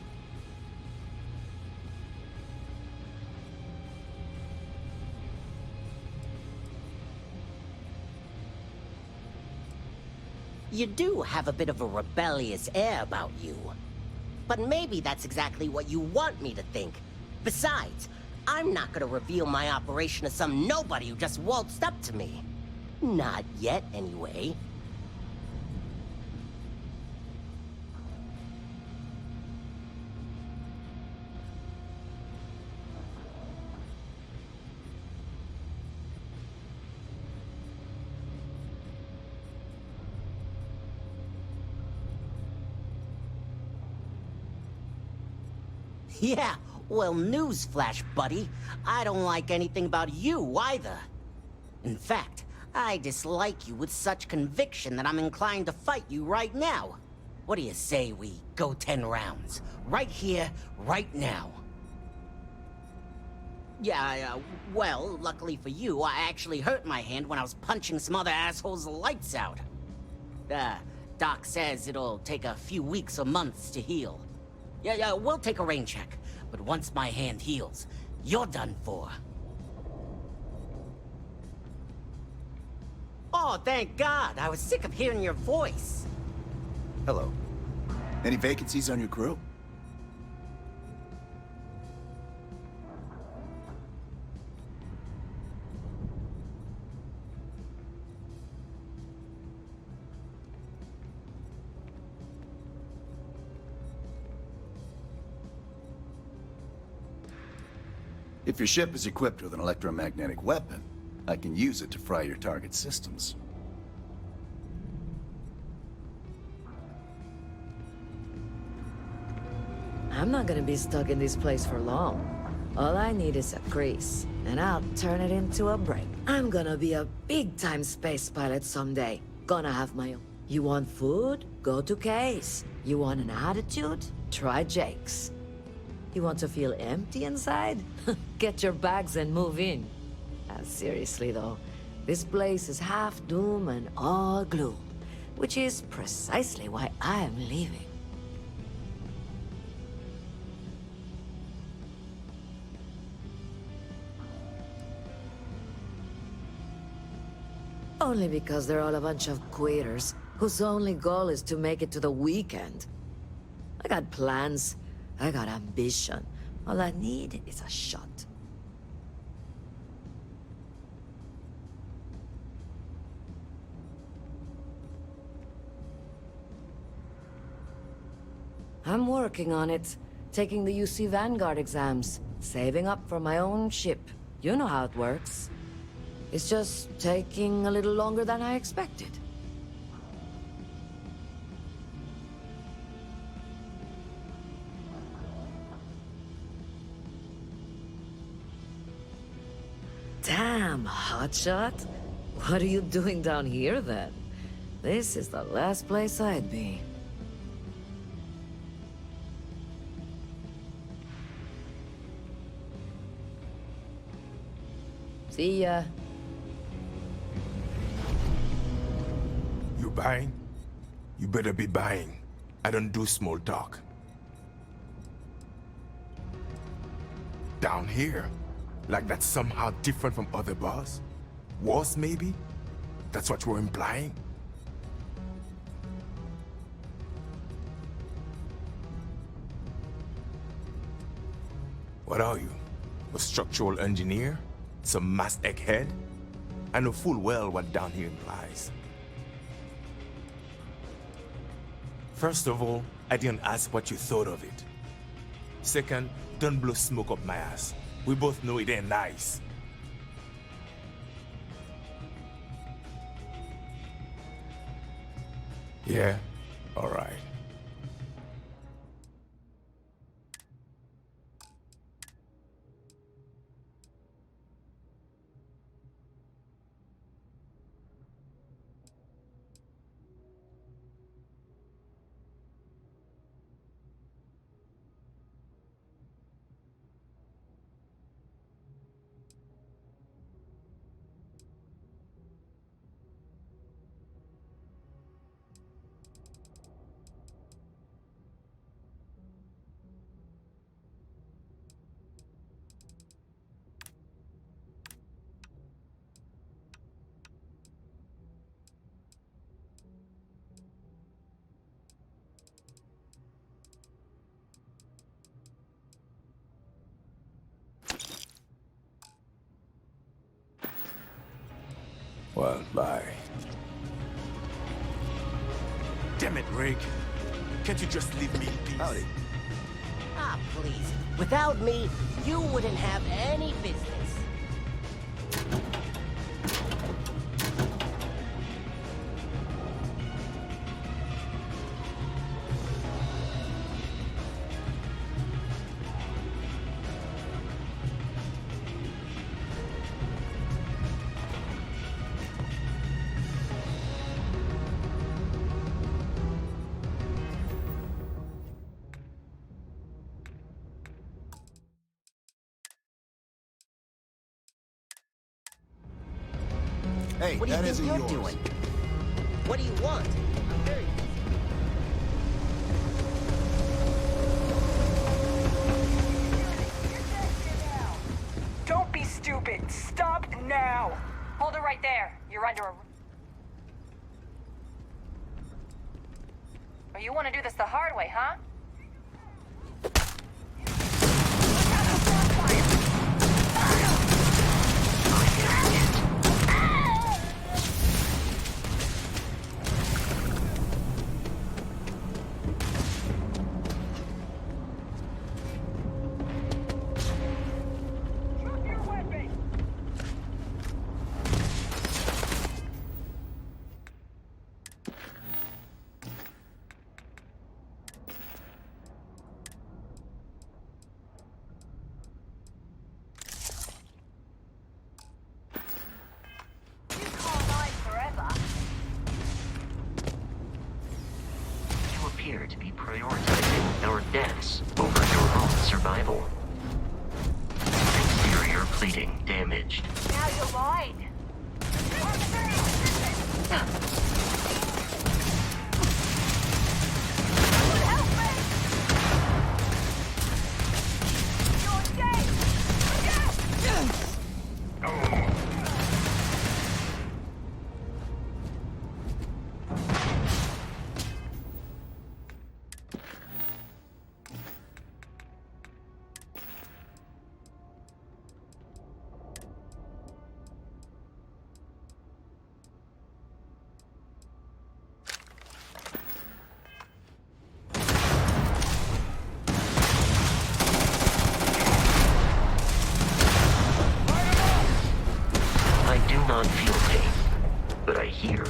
You do have a bit of a rebellious air about you. But maybe that's exactly what you want me to think. Besides, I'm not gonna reveal my operation to some nobody who just waltzed up to me. Not yet, anyway. Yeah, well, newsflash, buddy. I don't like anything about you either. In fact, I dislike you with such conviction that I'm inclined to fight you right now. What do you say we go 10 rounds? Right here, right now. Yeah, well, luckily for you, I actually hurt my hand when I was punching some other assholes' lights out. Doc says it'll take a few weeks or months to heal. Yeah, we'll take a rain check. But once my hand heals, you're done for. Oh, thank God. I was sick of hearing your voice. Hello. Any vacancies on your crew? If your ship is equipped with an electromagnetic weapon, I can use it to fry your target systems. I'm not gonna be stuck in this place for long. All I need is a grease, and I'll turn it into a brain. I'm gonna be a big-time space pilot someday. Gonna have my own. You want food? Go to Kay's. You want an attitude? Try Jake's. You want to feel empty inside? Get your bags and move in. Seriously though, this place is half doom and all gloom, which is precisely why I am leaving. Only because they're all a bunch of quitters whose only goal is to make it to the weekend. I got plans. I got ambition. All I need is a shot. I'm working on it. Taking the UC Vanguard exams. Saving up for my own ship. You know how it works. It's just taking a little longer than I expected. Damn, hotshot. What are you doing down here, then? This is the last place I'd be. See ya. You buying? You better be buying. I don't do small talk. Down here? Like that's somehow different from other bars? Worse, maybe? That's what you're implying? What are you? A structural engineer? Some mass egghead? I know full well what down here implies. First of all, I didn't ask what you thought of it. Second, don't blow smoke up my ass. We both know it ain't nice. Yeah? All right. Well, bye. Damn it, Rick. Can't you just leave me in peace? Howdy. Ah, please. Without me, you wouldn't have any business. Hey, What do you that think isn't you're yours. doing? What do you want? I'm very busy. Don't be stupid. Stop now. Hold it right there. You're under a... Oh, you want to do this the hard way, huh? To be prioritizing our deaths over your own survival. Exterior plating damaged. Now you're lying. Not feel pain, but I hear it.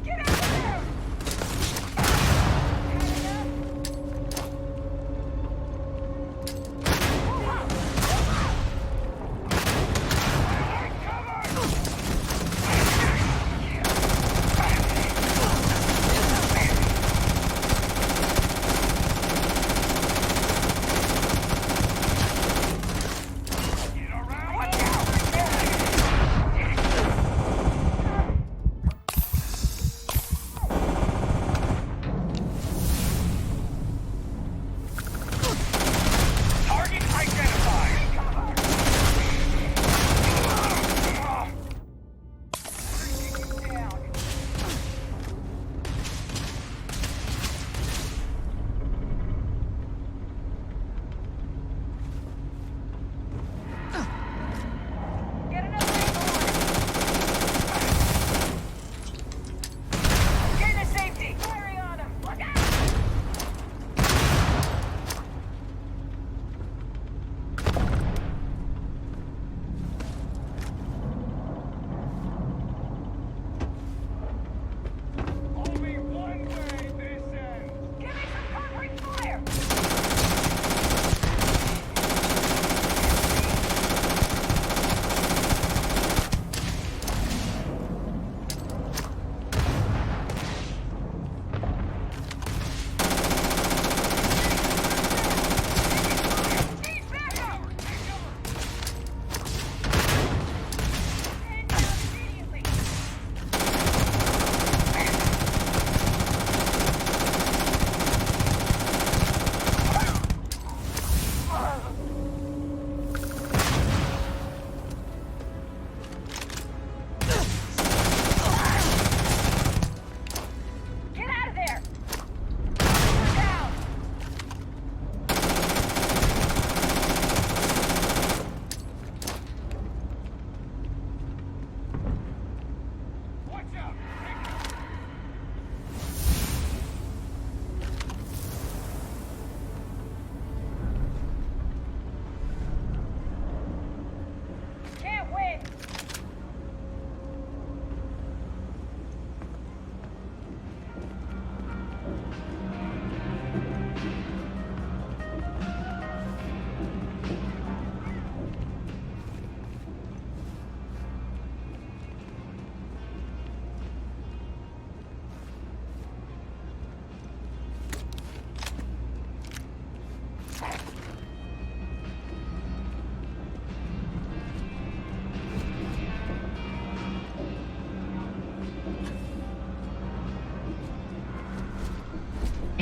Get out!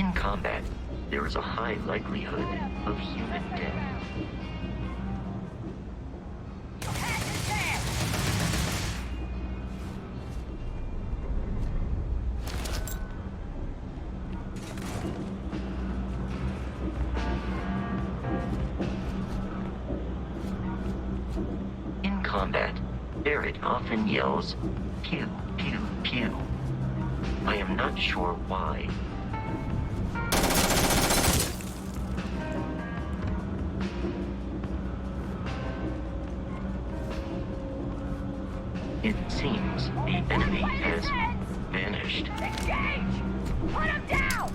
In combat, there is a high likelihood of human death. In combat, Barrett often yells, pew, pew, pew. I am not sure why. It seems the enemy has vanished. Engage! Put him down!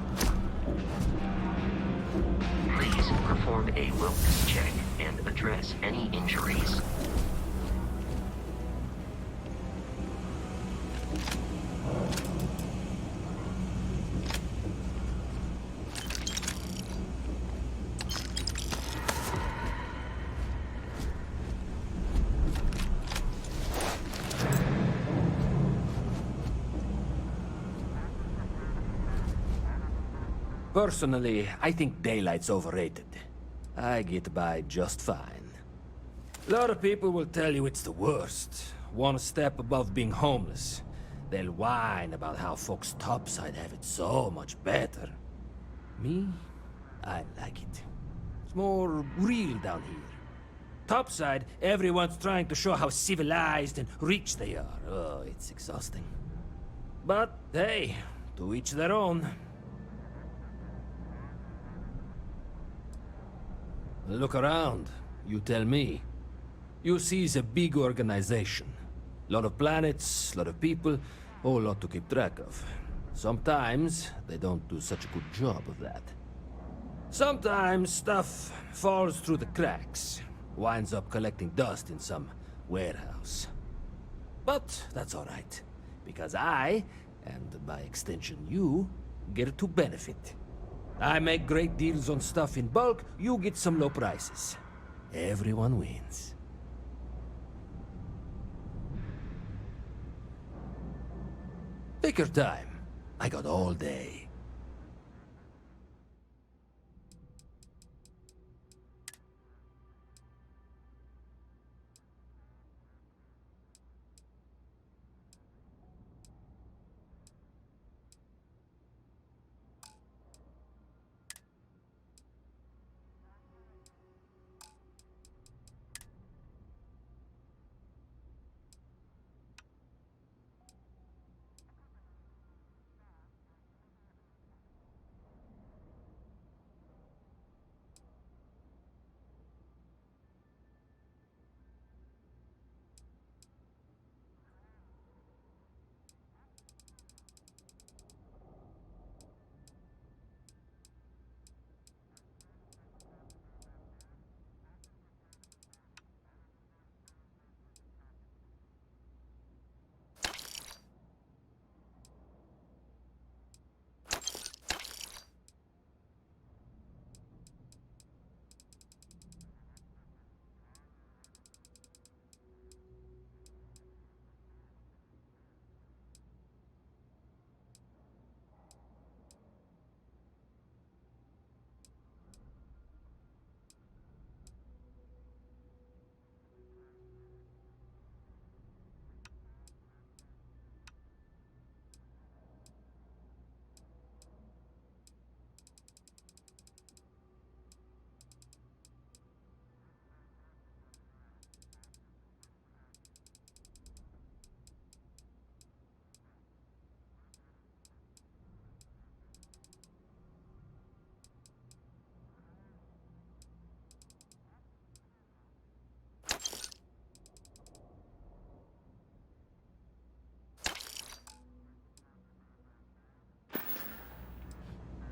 Please perform a wellness check and address any injuries. Personally, I think daylight's overrated. I get by just fine. A lot of people will tell you it's the worst. One step above being homeless. They'll whine about how folks topside have it so much better. Me? I like it. It's more real down here. Topside, everyone's trying to show how civilized and rich they are. Oh, it's exhausting. But hey, to each their own. Look around. You tell me. You see it's a big organization. Lot of planets, lot of people, whole lot to keep track of. Sometimes they don't do such a good job of that. Sometimes stuff falls through the cracks, winds up collecting dust in some warehouse. But that's all right, because I, and by extension you, get to benefit. I make great deals on stuff in bulk, you get some low prices. Everyone wins. Take your time. I got all day.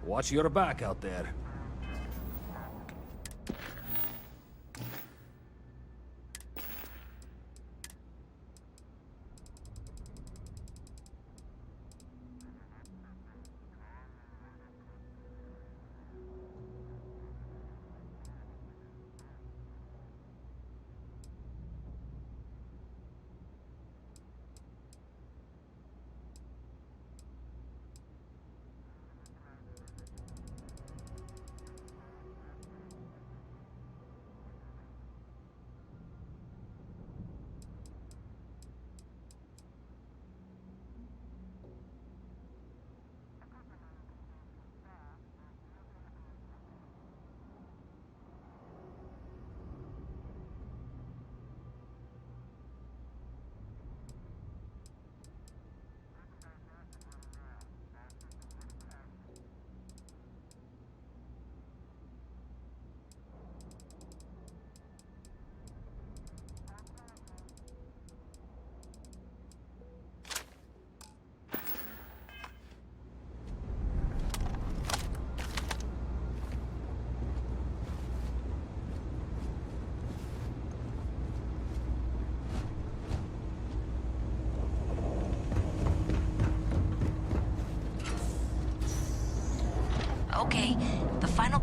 Watch your back out there.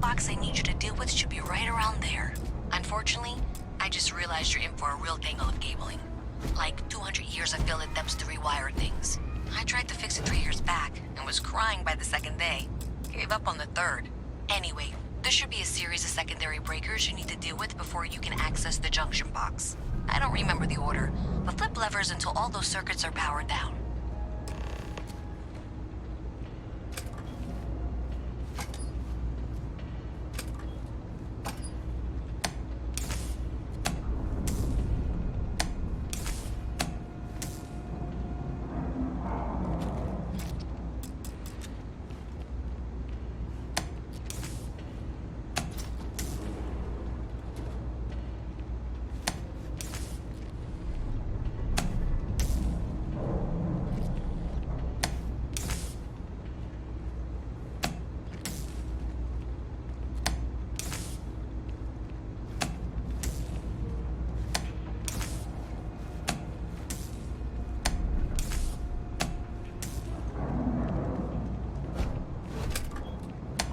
box I need you to deal with should be right around there. Unfortunately, I just realized you're in for a real tangle of cabling. Like 200 years of failed attempts to rewire things. I tried to fix it 3 years back and was crying by the second day. Gave up on the third. Anyway, there should be a series of secondary breakers you need to deal with before you can access the junction box. I don't remember the order, but flip levers until all those circuits are powered down.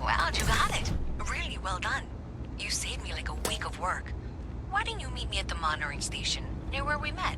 Wow, you got it. Really well done. You saved me like a week of work. Why didn't you meet me at the monitoring station, near where we met?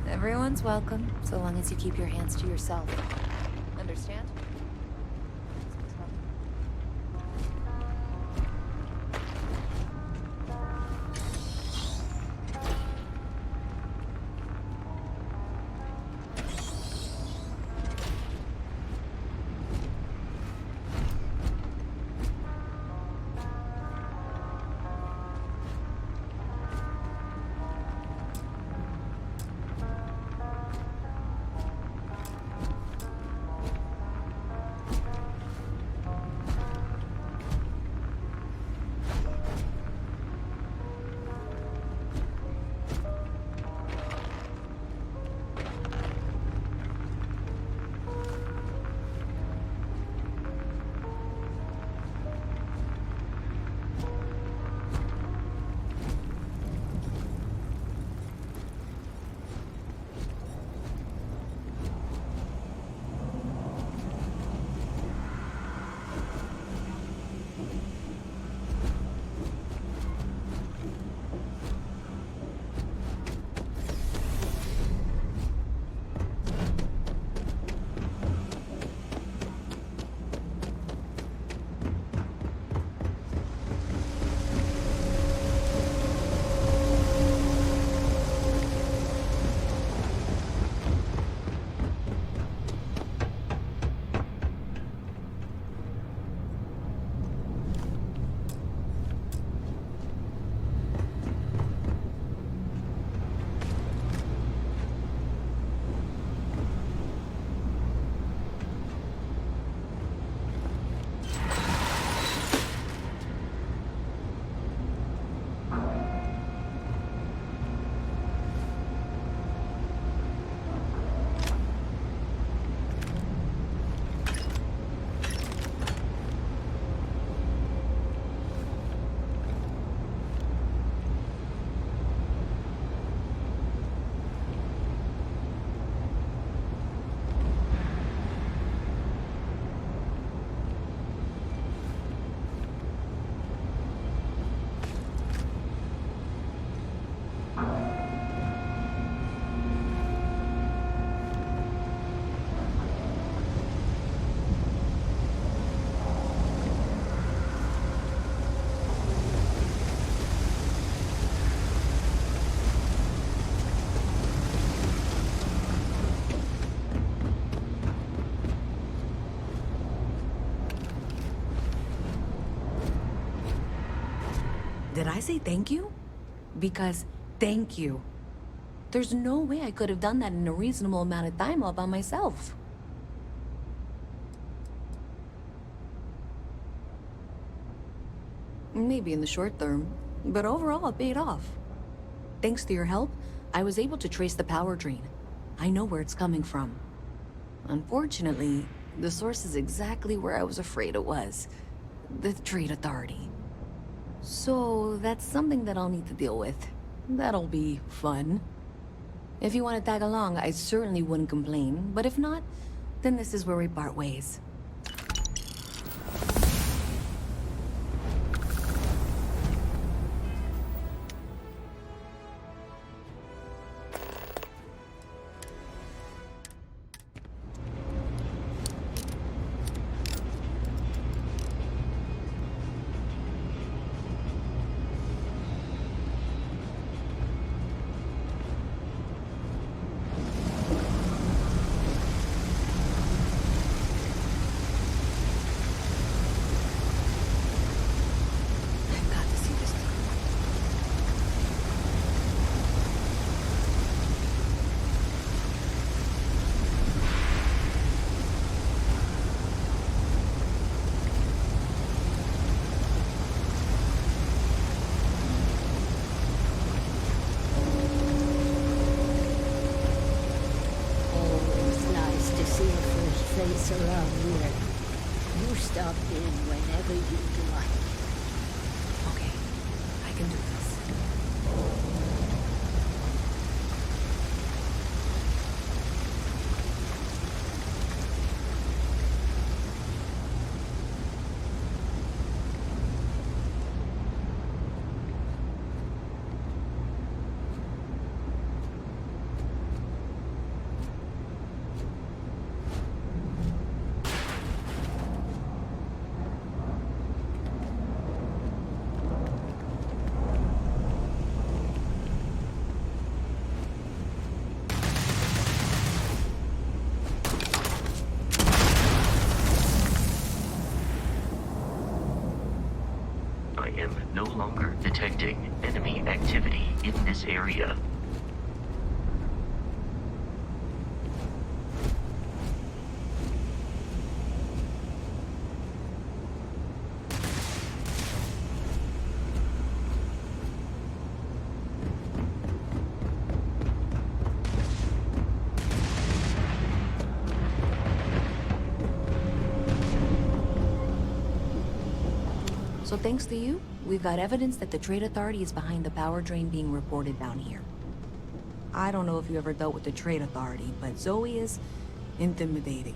Everyone's welcome, so long as you keep your hands to yourself. Understand? Did I say thank you? Because thank you. There's no way I could have done that in a reasonable amount of time all by myself. Maybe in the short term, but overall it paid off. Thanks to your help, I was able to trace the power drain. I know where it's coming from. Unfortunately, the source is exactly where I was afraid it was. The Trade Authority. So that's something that I'll need to deal with. That'll be fun. If you want to tag along, I certainly wouldn't complain, but if not, then this is where we part ways. Around here. You stop in whenever you like. Okay, I can do this. No longer detecting enemy activity in this area. So thanks to you, we've got evidence that the Trade Authority is behind the power drain being reported down here. I don't know if you ever dealt with the Trade Authority, but Zoe is intimidating.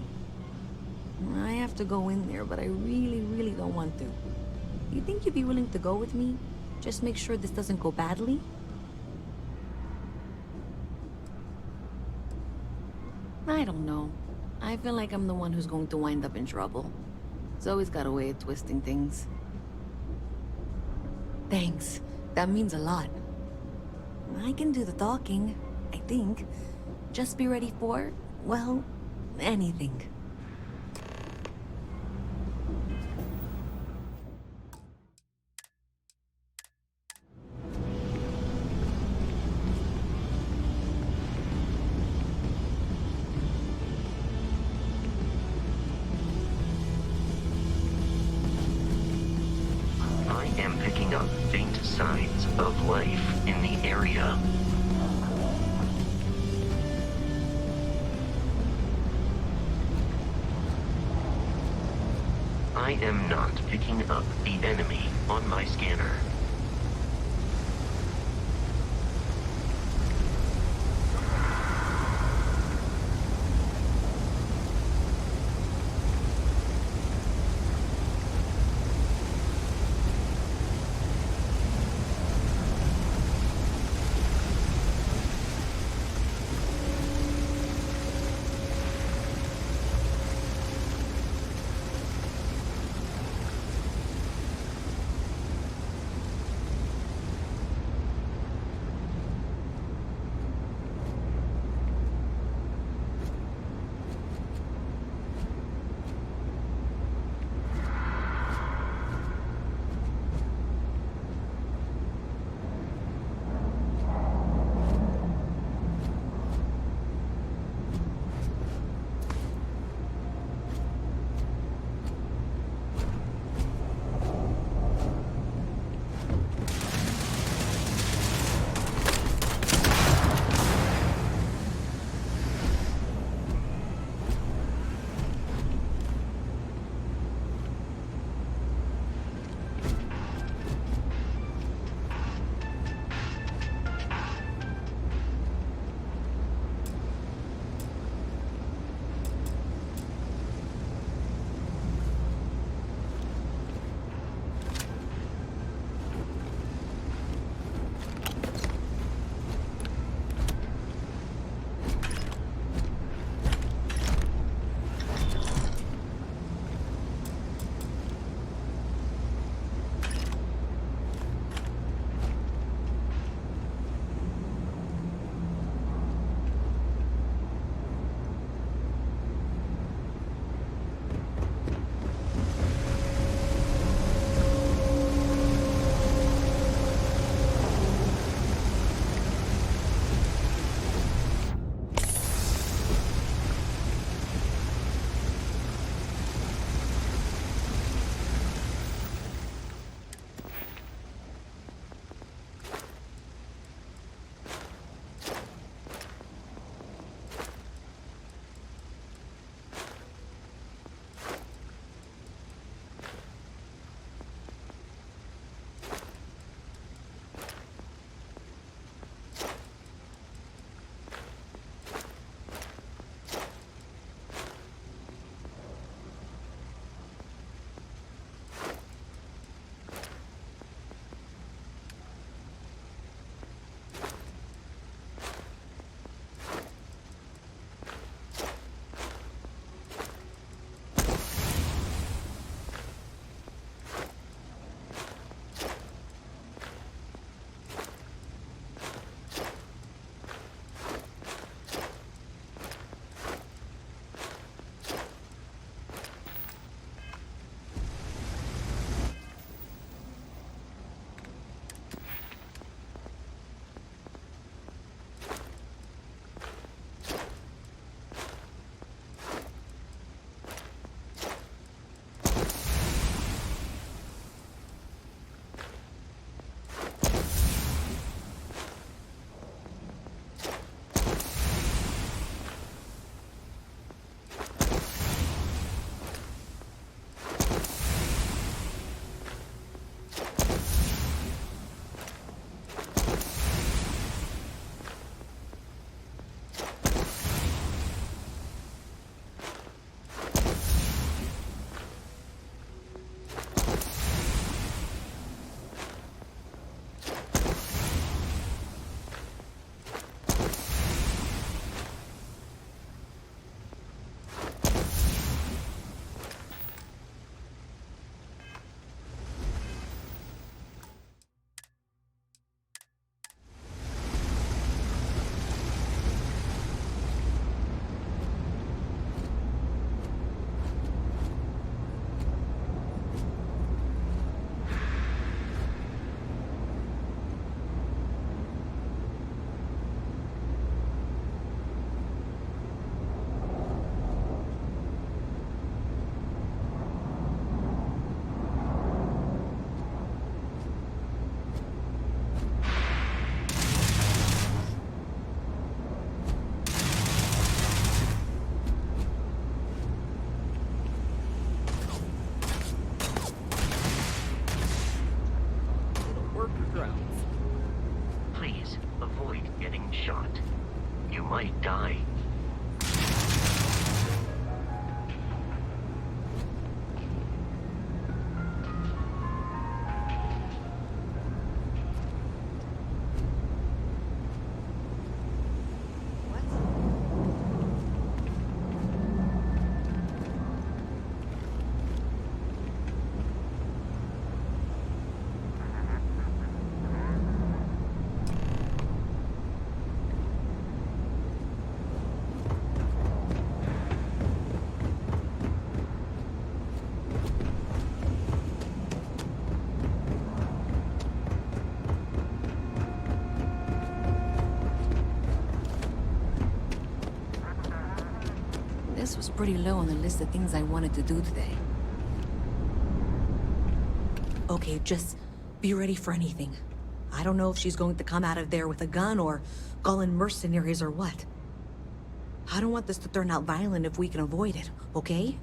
I have to go in there, but I really don't want to. You think you'd be willing to go with me? Just make sure this doesn't go badly? I don't know. I feel like I'm the one who's going to wind up in trouble. Zoe's got a way of twisting things. Thanks. That means a lot. I can do the talking, I think. Just be ready for, well, anything. Faint signs of life in the area. I am not picking up the enemy on my scanner. grounds. Please, avoid getting shot. You might die. This was pretty low on the list of things I wanted to do today. Okay, just be ready for anything. I don't know if she's going to come out of there with a gun or call in mercenaries or what. I don't want this to turn out violent if we can avoid it, okay?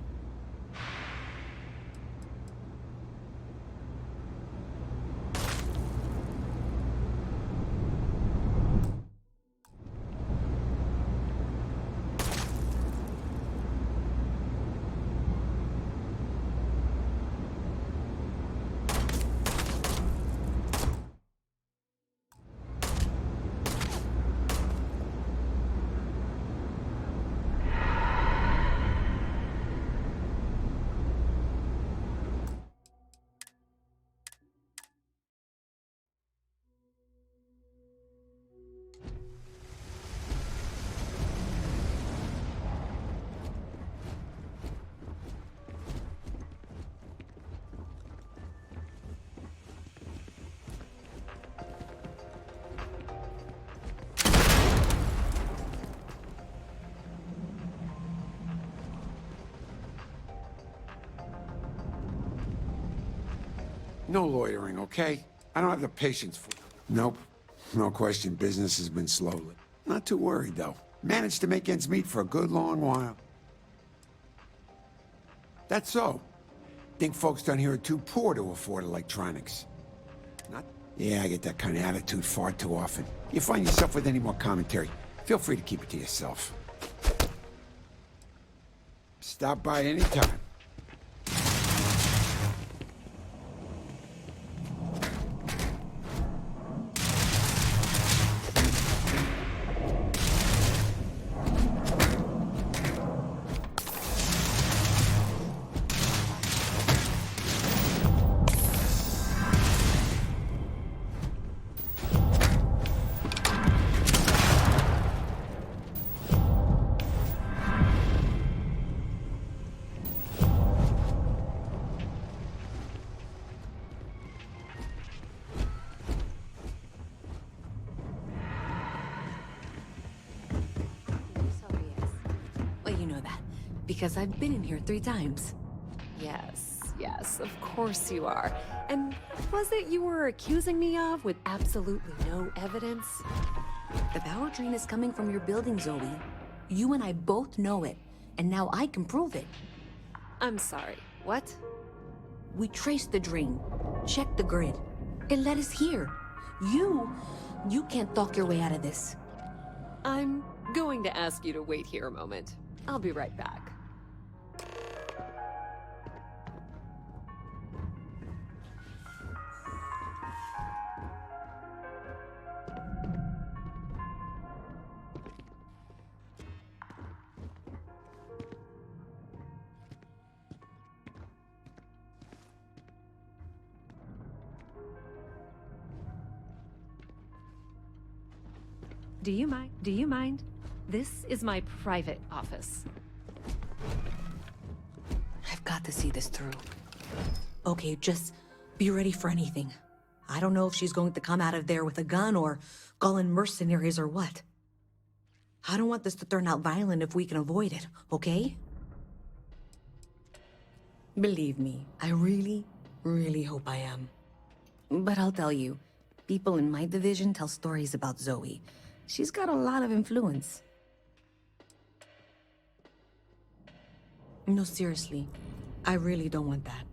No loitering, okay? I don't have the patience for it. Nope. No question, business has been slow. Not too worried, though. Managed to make ends meet for a good long while. That's so. Think folks down here are too poor to afford electronics. Not? Yeah, I get that kind of attitude far too often. You find yourself with any more commentary, feel free to keep it to yourself. Stop by any time. Because I've been in here 3 times. Yes, of course you are. And what was it you were accusing me of with absolutely no evidence? The power drain is coming from your building, Zoe. You and I both know it, and now I can prove it. I'm sorry, what? We traced the drain, checked the grid. It led us here. You can't talk your way out of this. I'm going to ask you to wait here a moment. I'll be right back. Do you mind? This is my private office. I've got to see this through. Okay, just be ready for anything. I don't know if she's going to come out of there with a gun or call in mercenaries or what. I don't want this to turn out violent if we can avoid it, okay? Believe me, I really, really hope I am. But I'll tell you, people in my division tell stories about Zoe. She's got a lot of influence. No, seriously, I really don't want that.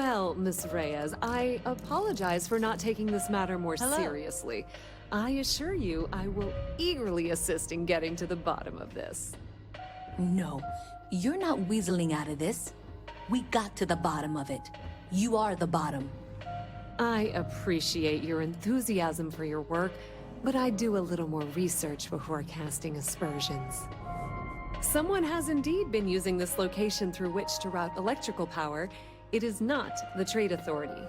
Well, Miss Reyes, I apologize for not taking this matter more seriously. I assure you, I will eagerly assist in getting to the bottom of this. No, you're not weaseling out of this. We got to the bottom of it. You are the bottom. I appreciate your enthusiasm for your work, but I do a little more research before casting aspersions. Someone has indeed been using this location through which to route electrical power. It is not the Trade Authority.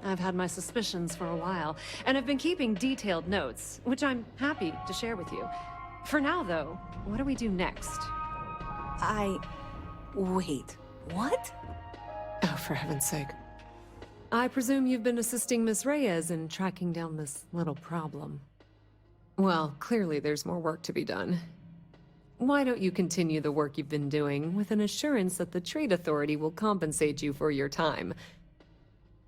I've had my suspicions for a while, and I've been keeping detailed notes, which I'm happy to share with you. For now, though, what do we do next? Wait, what? Oh, for heaven's sake. I presume you've been assisting Miss Reyes in tracking down this little problem. Well, clearly there's more work to be done. Why don't you continue the work you've been doing with an assurance that the Trade Authority will compensate you for your time?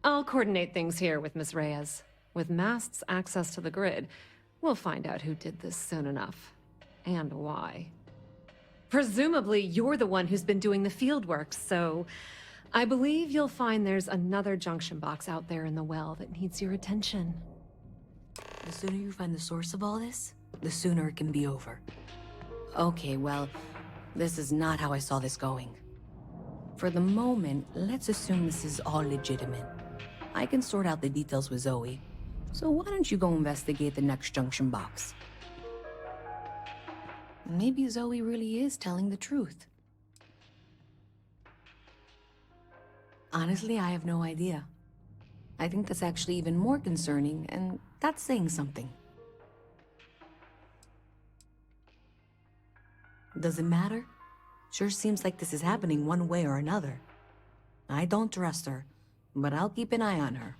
I'll coordinate things here with Miss Reyes. With Mast's access to the grid, we'll find out who did this soon enough. And why. Presumably, you're the one who's been doing the field work, so I believe you'll find there's another junction box out there in the well that needs your attention. The sooner you find the source of all this, the sooner it can be over. Okay, well, this is not how I saw this going. For the moment, let's assume this is all legitimate. I can sort out the details with Zoe. So why don't you go investigate the next junction box? Maybe Zoe really is telling the truth. Honestly, I have no idea. I think that's actually even more concerning, and that's saying something. Does it matter? Sure seems like this is happening one way or another. I don't trust her, but I'll keep an eye on her.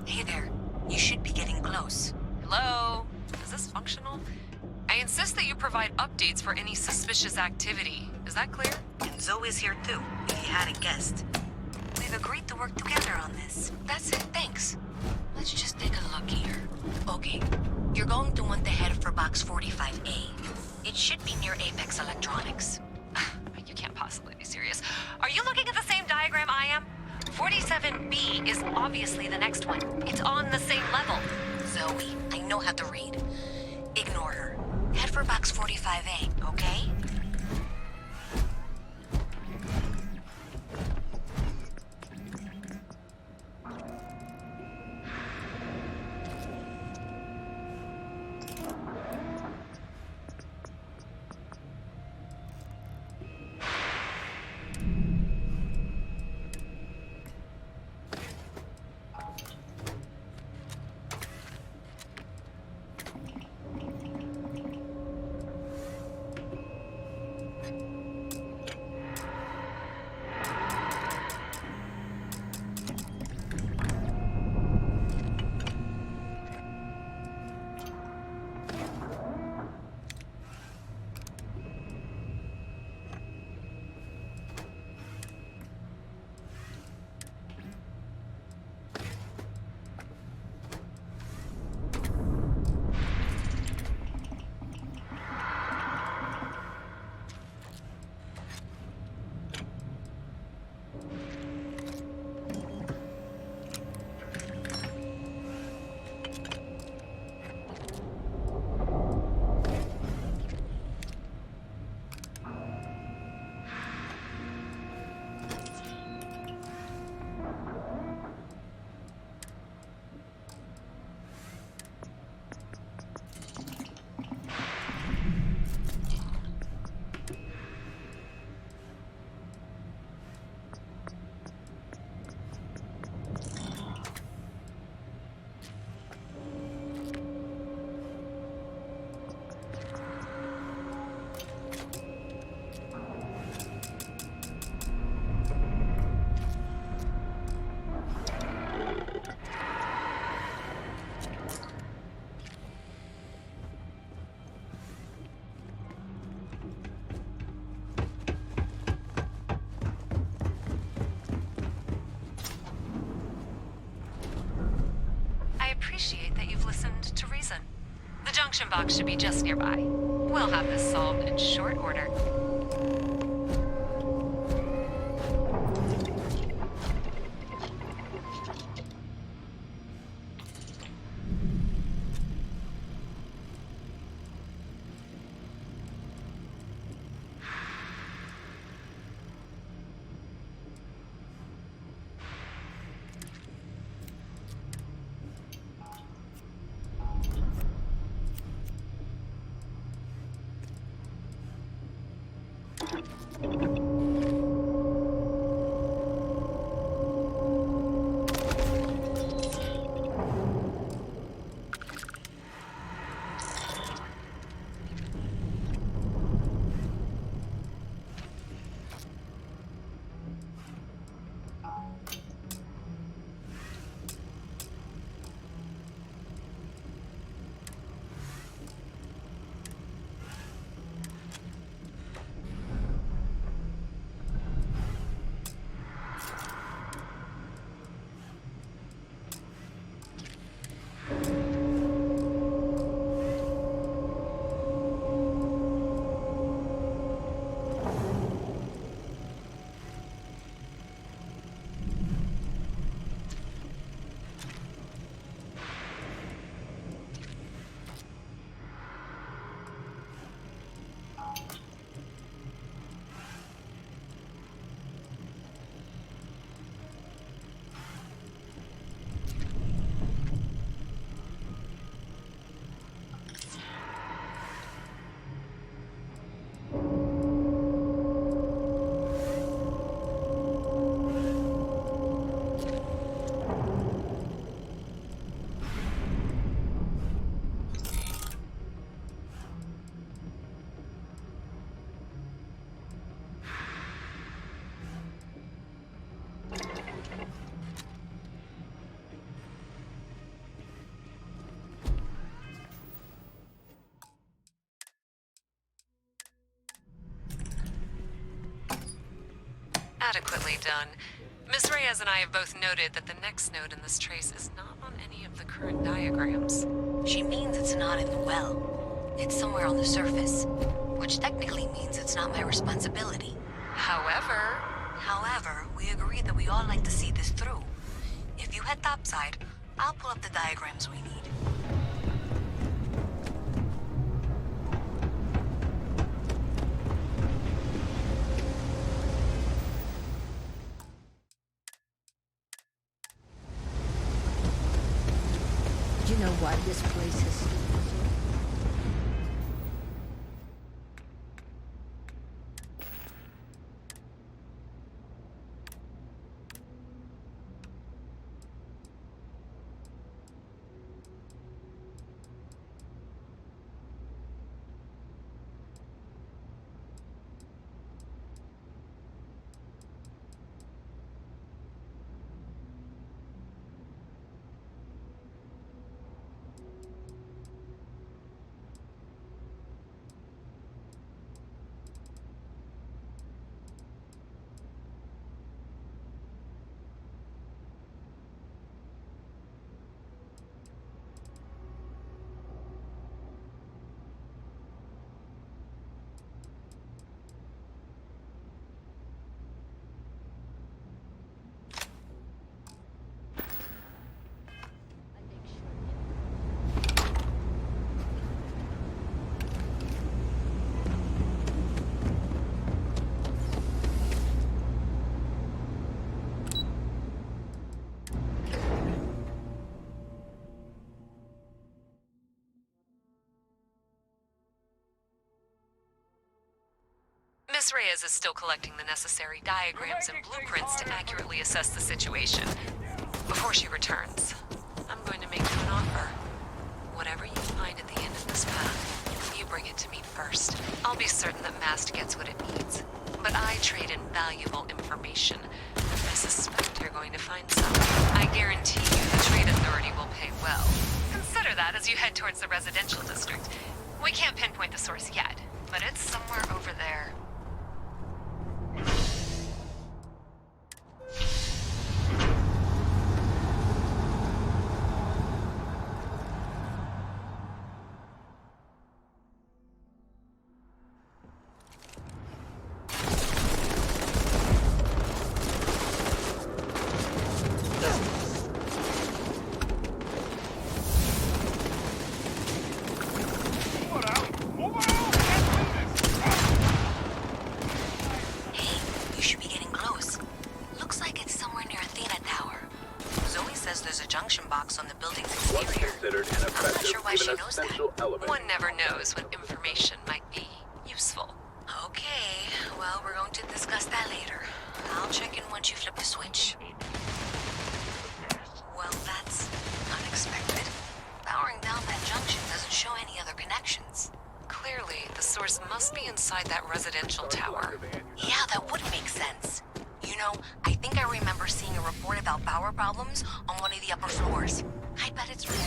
Hey there. You should be getting close. Hello? Is this functional? I insist that you provide updates for any suspicious activity. Is that clear? And Zoe's here too, if you hadn't guessed. We've agreed to work together on this. That's it, thanks. Let's just take a look here. Okay, you're going to want to head for box 45A. It should be near Apex Electronics. You can't possibly be serious. Are you looking at the same diagram I am? 47B is obviously the next one. It's on the same level. Zoe, I know how to read. Ignore her. Head for box 45A, okay? Listen, the junction box should be just nearby. We'll have this solved in short order. Adequately done. Ms. Reyes and I have both noted that the next node in this trace is not on any of the current diagrams. She means it's not in the well. It's somewhere on the surface, which technically means it's not my responsibility. However, we agreed that we all like to see this through. If you head topside, I'll pull up the diagrams we need. Do you know why this place is... Ms. Reyes is still collecting the necessary diagrams and blueprints to accurately assess the situation. Before she returns, I'm going to make you an offer. Whatever you find at the end of this path, you bring it to me first. I'll be certain that MAST gets what it needs. But I trade in valuable information. I suspect you're going to find some. I guarantee you the Trade Authority will pay well. Consider that as you head towards the residential district. We can't pinpoint the source yet, but it's somewhere over there. knows that. One never knows what information might be useful. Okay, well, we're going to discuss that later. I'll check in once you flip the switch. Well, that's unexpected. Powering down that junction doesn't show any other connections. Clearly, the source must be inside that residential tower. Yeah, that would make sense. You know, I think I remember seeing a report about power problems on one of the upper floors. I bet it's real.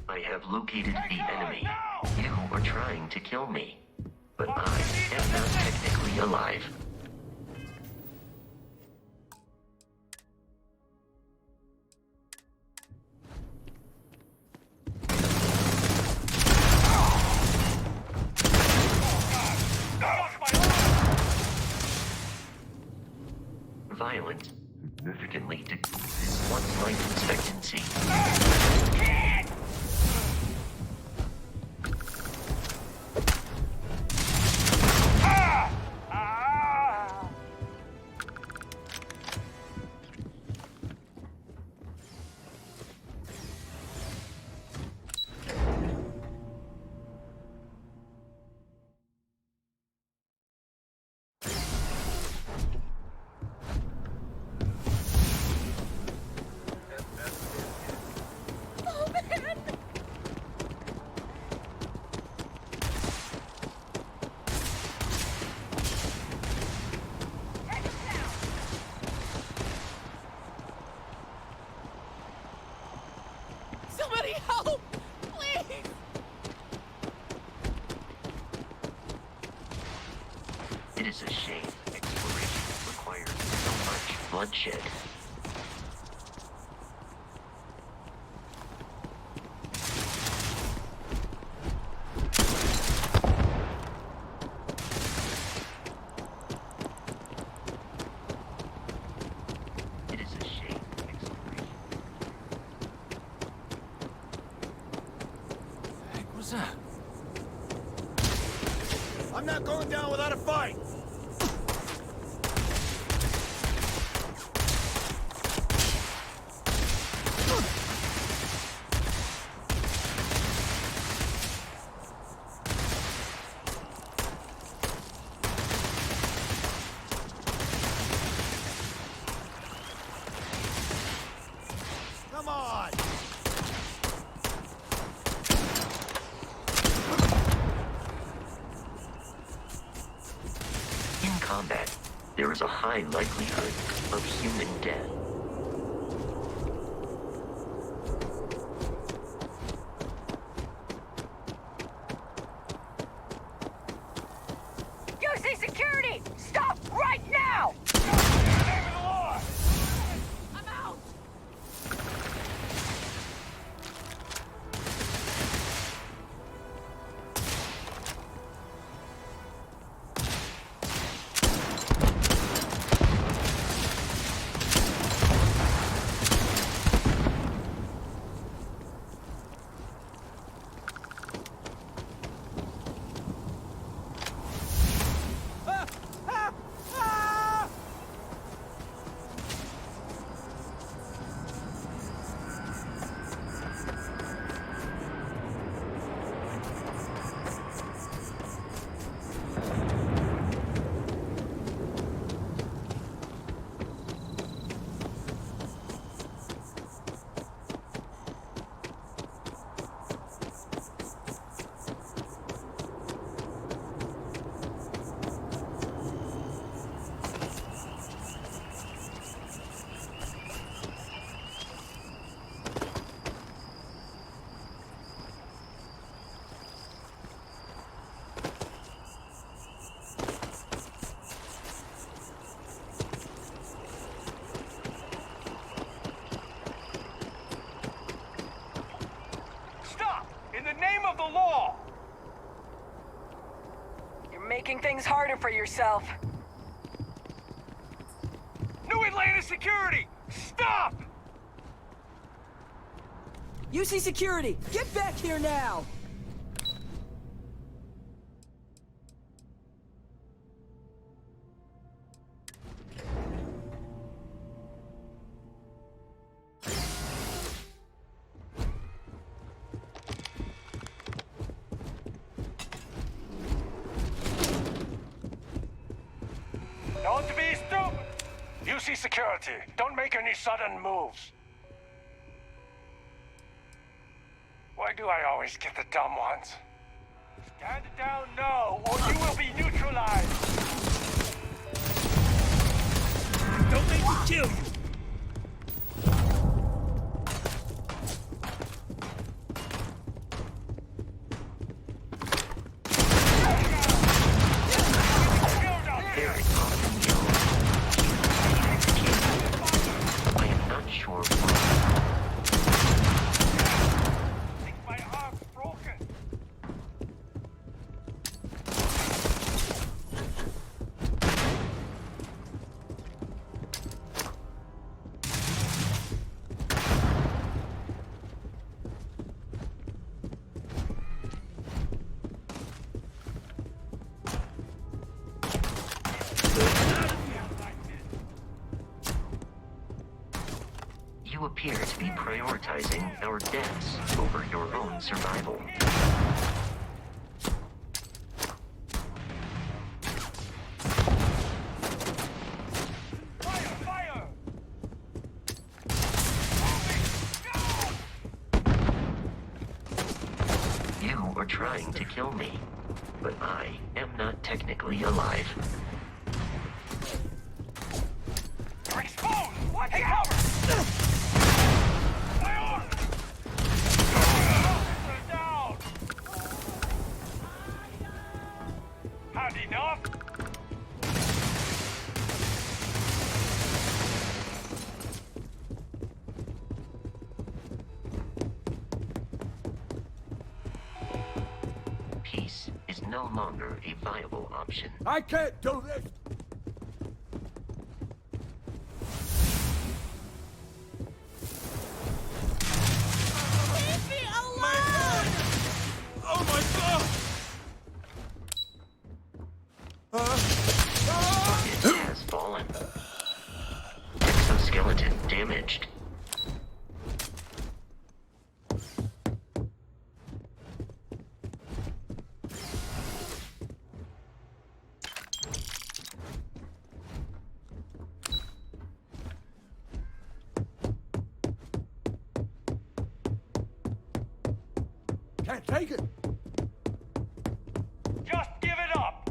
I have located the enemy. You are trying to kill me, but I am not technically alive. Violence significantly decreases one's life expectancy. Somebody help! Please! It is a shame exploration requires so much bloodshed. I'm not going down without a fight! Come on! In combat, there is a high likelihood of human death. UC security! Stop right now! I'm out! making things harder for yourself. New Atlanta security! Stop! UC security, get back here now! Don't be stupid! UC security, don't make any sudden moves. Why do I always get the dumb ones? Stand down now, or you will be neutralized! Don't make me kill you! You appear to be prioritizing our deaths over your own survival. You are trying to kill me, but I am not technically alive. You're exposed! What? Hey, cover! Had enough? Peace is no longer a viable option. I can't do this! Leave me alone! Oh my god! It has fallen. Exoskeleton damaged. Can't take it! Just give it up!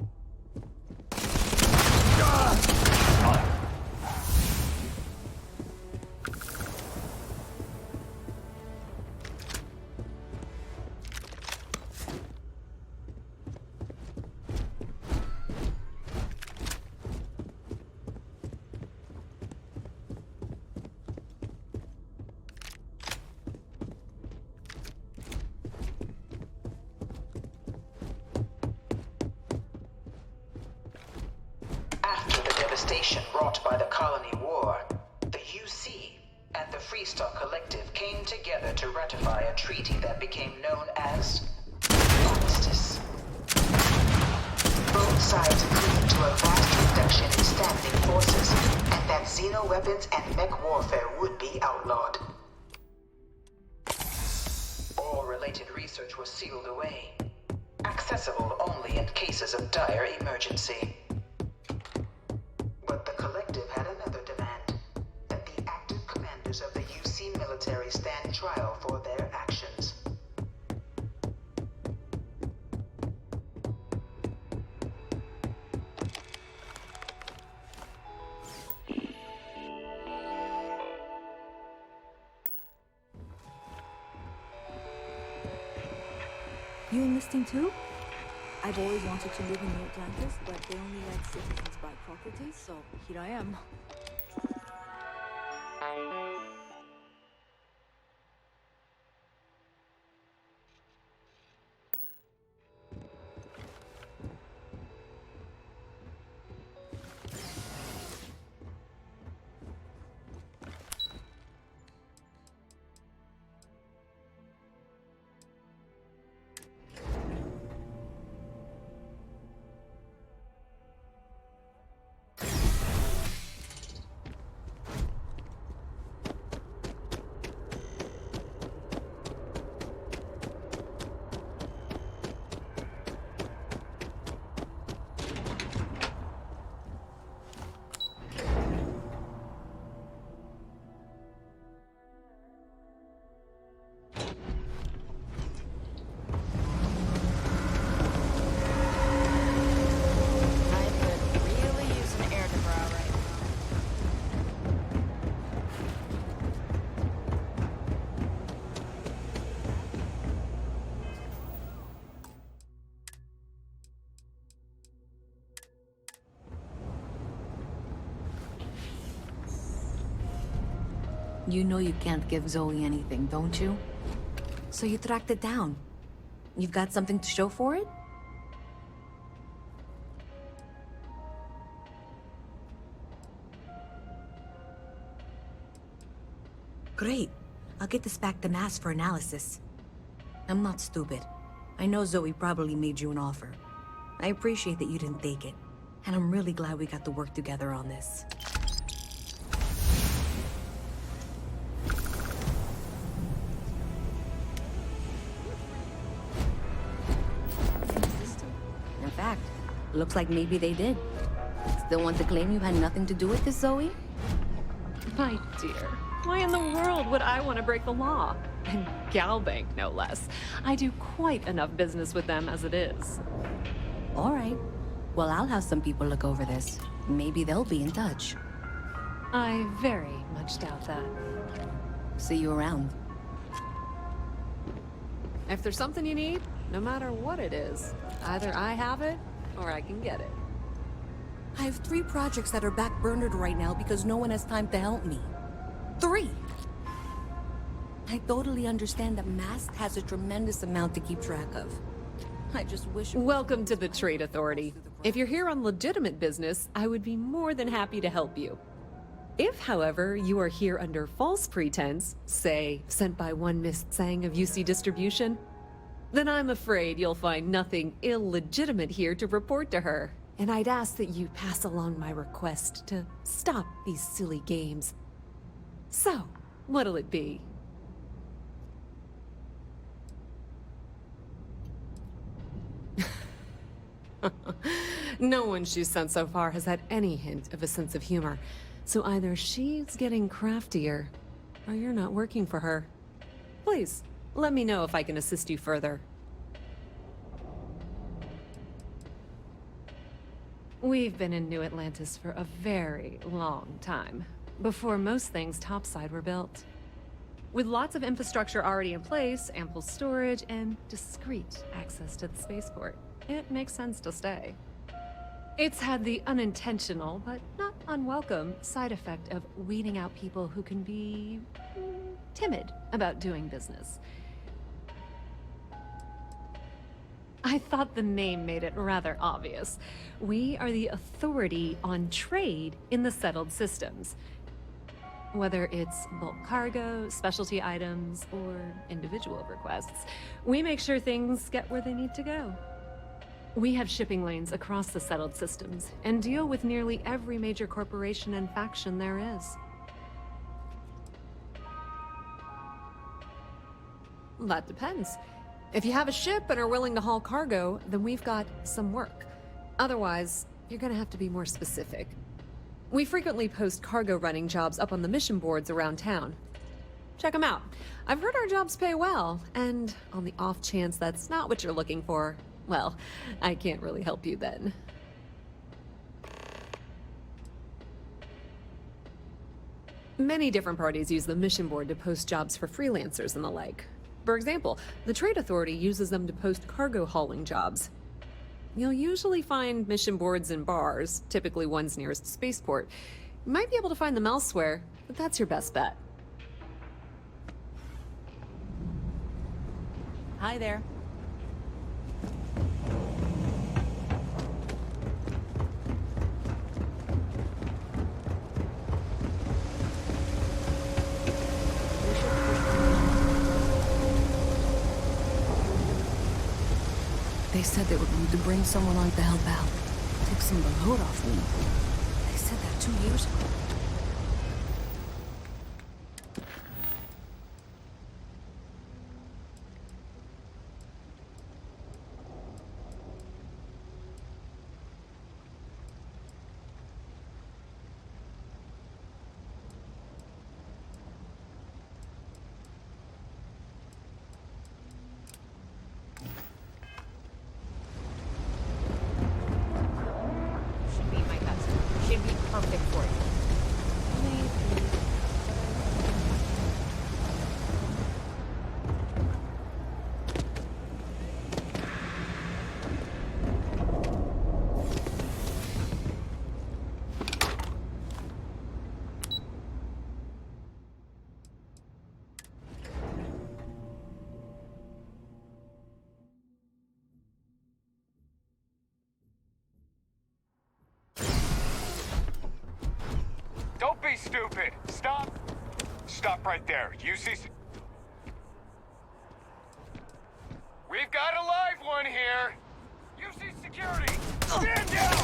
After the devastation wrought by the Colony War, the UC and the Freestar Collective came together to ratify a treaty that became known as Armistice. Both sides agreed to a vast reduction in standing forces, and that xeno-weapons and mech warfare would be outlawed. All related research was sealed away, accessible only in cases of dire emergency. But the Collective had another demand, that the active commanders of the UC military stand trial for their actions. You enlisting too? I've always wanted to live in New Atlantis, but they only let citizens buy property, so here I am. You know you can't give Zoe anything, don't you? So you tracked it down. You've got something to show for it? Great. I'll get this back to Mass for analysis. I'm not stupid. I know Zoe probably made you an offer. I appreciate that you didn't take it. And I'm really glad we got to work together on this. In fact, looks like maybe they did. Still want to claim you had nothing to do with this, Zoe? My dear, why in the world would I want to break the law? And Galbank, no less. I do quite enough business with them as it is. All right. Well, I'll have some people look over this. Maybe they'll be in touch. I very much doubt that. See you around. If there's something you need, no matter what it is, either I have it or I can get it. I have 3 projects that are backburnered right now because no one has time to help me. 3! I totally understand that Mask has a tremendous amount to keep track of. I just wish... Welcome to the Trade Authority. If you're here on legitimate business, I would be more than happy to help you. If, however, you are here under false pretense, say, sent by one Miss Tsang of UC Distribution, then I'm afraid you'll find nothing illegitimate here to report to her. And I'd ask that you pass along my request to stop these silly games. So, what'll it be? No one she's sent so far has had any hint of a sense of humor. So either she's getting craftier, or you're not working for her. Please, let me know if I can assist you further. We've been in New Atlantis for a very long time, before most things topside were built. With lots of infrastructure already in place, ample storage, and discreet access to the spaceport, it makes sense to stay. It's had the unintentional, but not unwelcome, side effect of weeding out people who can be timid about doing business. I thought the name made it rather obvious. We are the authority on trade in the settled systems. Whether it's bulk cargo, specialty items, or individual requests, we make sure things get where they need to go. We have shipping lanes across the settled systems and deal with nearly every major corporation and faction there is. That depends. If you have a ship and are willing to haul cargo, then we've got some work. Otherwise, you're gonna have to be more specific. We frequently post cargo running jobs up on the mission boards around town. Check them out. I've heard our jobs pay well, and on the off chance that's not what you're looking for, well, I can't really help you then. Many different parties use the mission board to post jobs for freelancers and the like. For example, the Trade Authority uses them to post cargo hauling jobs. You'll usually find mission boards in bars, typically ones nearest the spaceport. You might be able to find them elsewhere, but that's your best bet. Hi there. They said they were going to bring someone on to help out. Take some of the load off me. They said that 2 years ago. Should be perfect for you. right there. You see... We've got a live one here! You see security! Stand down!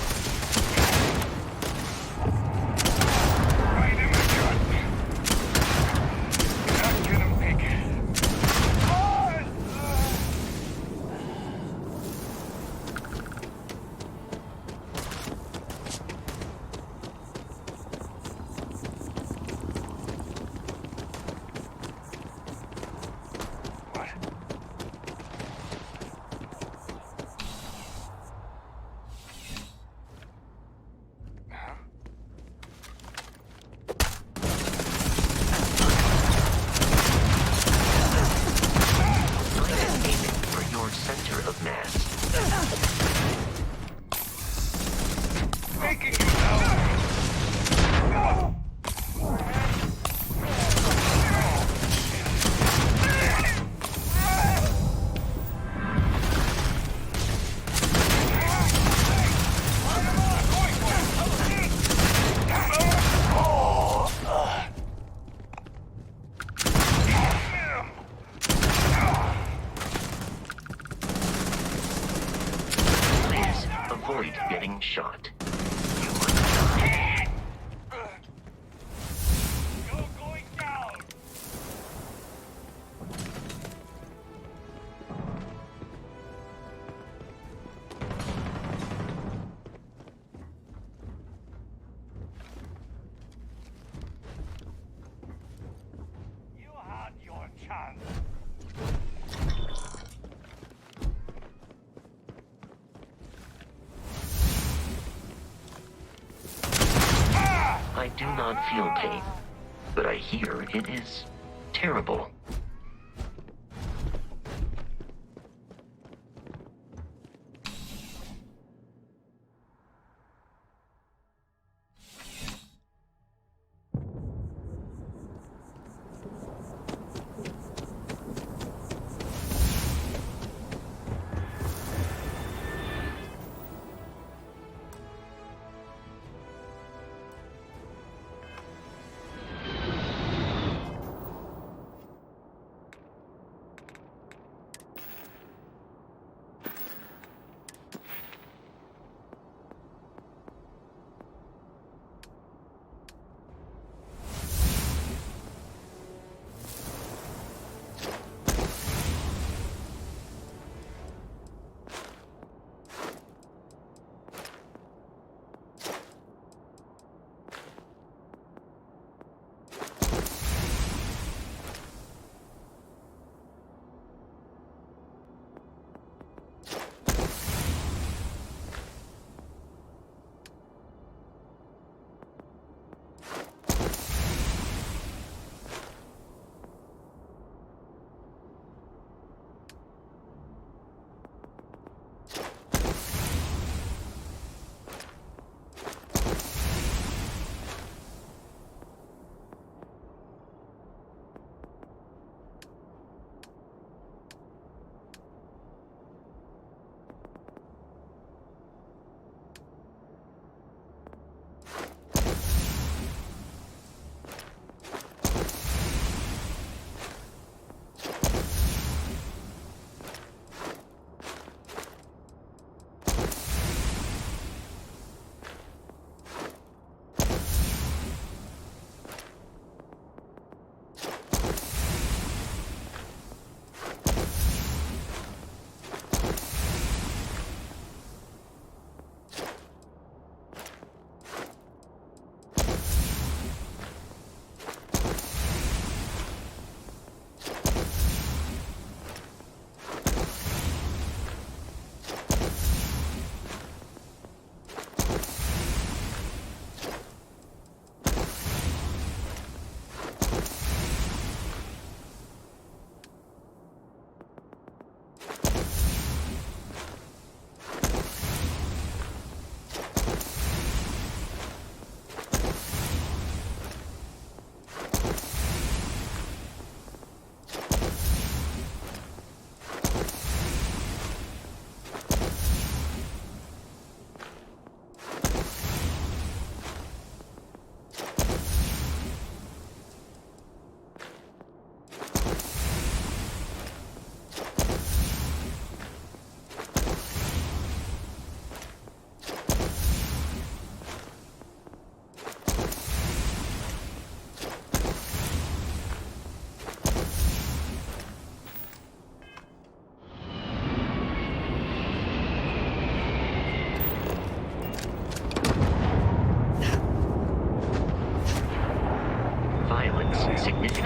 Right in the gut! Not gonna make it. Avoid getting shot. Going down! You had your chance. I do not feel pain, but I hear it is terrible.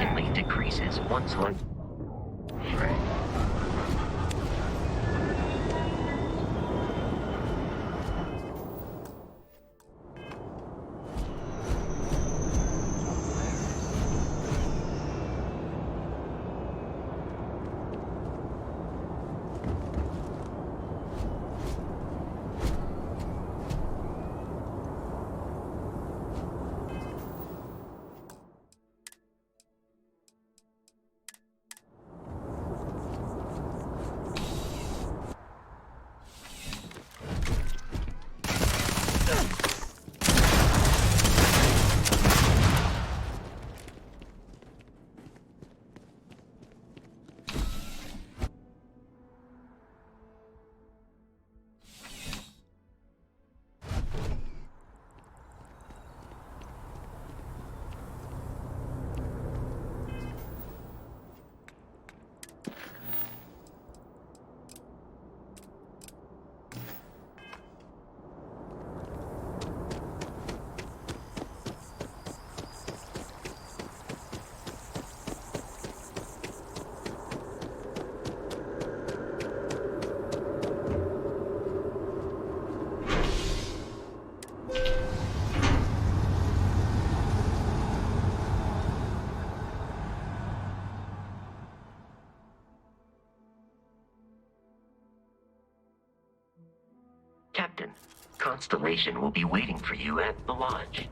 significantly decreases once light. Captain, Constellation will be waiting for you at the lodge.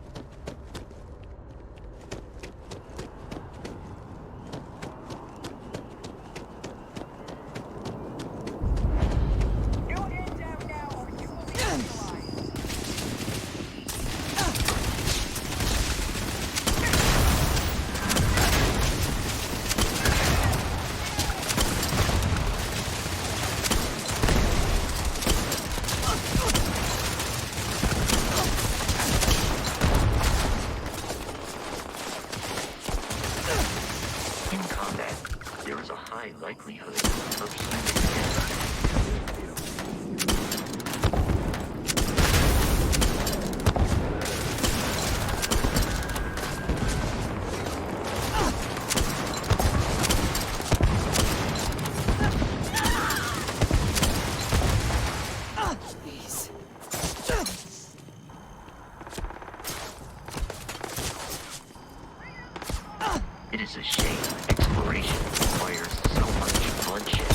It is a shame exploration requires so much bloodshed.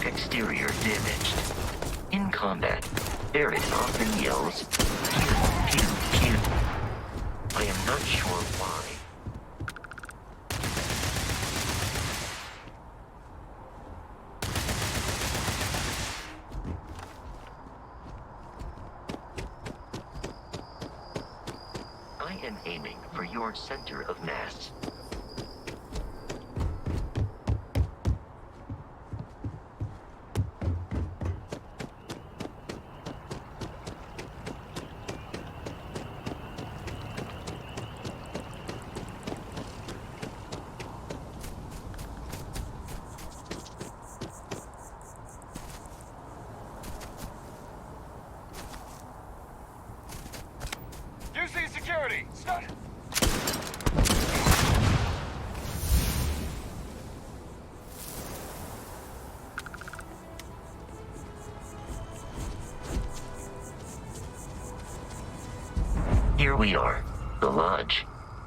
Exterior damaged. In combat, Barrett often yells, pew, pew, pew. I am not sure why. I am aiming for your center of mass. Security! Start! Here we are, the lodge.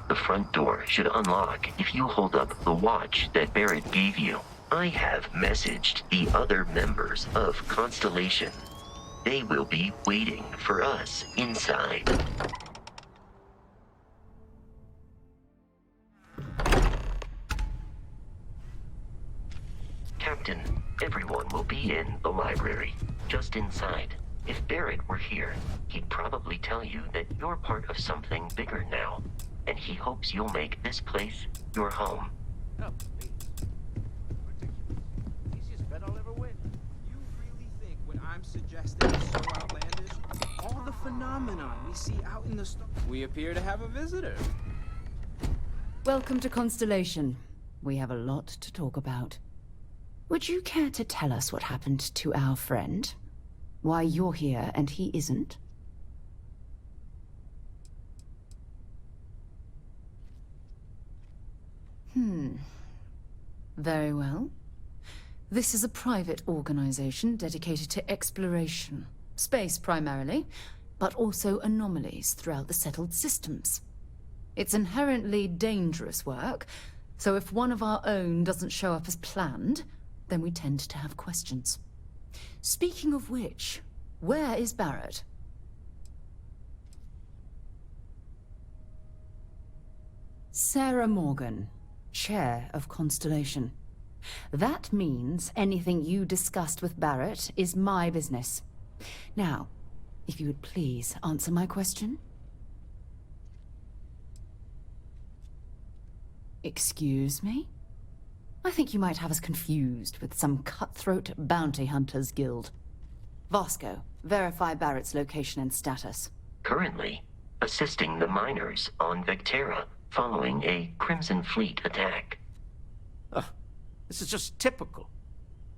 The front door should unlock if you hold up the watch that Barrett gave you. I have messaged the other members of Constellation. They will be waiting for us inside. Captain, everyone will be in the library, just inside. If Barrett were here, he'd probably tell you that you're part of something bigger now, and he hopes you'll make this place your home. Oh, please. Ridiculous. Easiest bet I'll ever win. You really think what I'm suggesting is so outlandish? All the phenomenon we see out in the stars. We appear to have a visitor. Welcome to Constellation. We have a lot to talk about. Would you care to tell us what happened to our friend? Why you're here and he isn't? Very well. This is a private organization dedicated to exploration. Space primarily, but also anomalies throughout the settled systems. It's inherently dangerous work, so if one of our own doesn't show up as planned, then we tend to have questions. Speaking of which, where is Barrett? Sarah Morgan, Chair of Constellation. That means anything you discussed with Barrett is my business. Now, if you would please answer my question. Excuse me? I think you might have us confused with some cutthroat bounty hunters guild. Vasco, verify Barrett's location and status. Currently, assisting the miners on Vectera following a Crimson Fleet attack. This is just typical.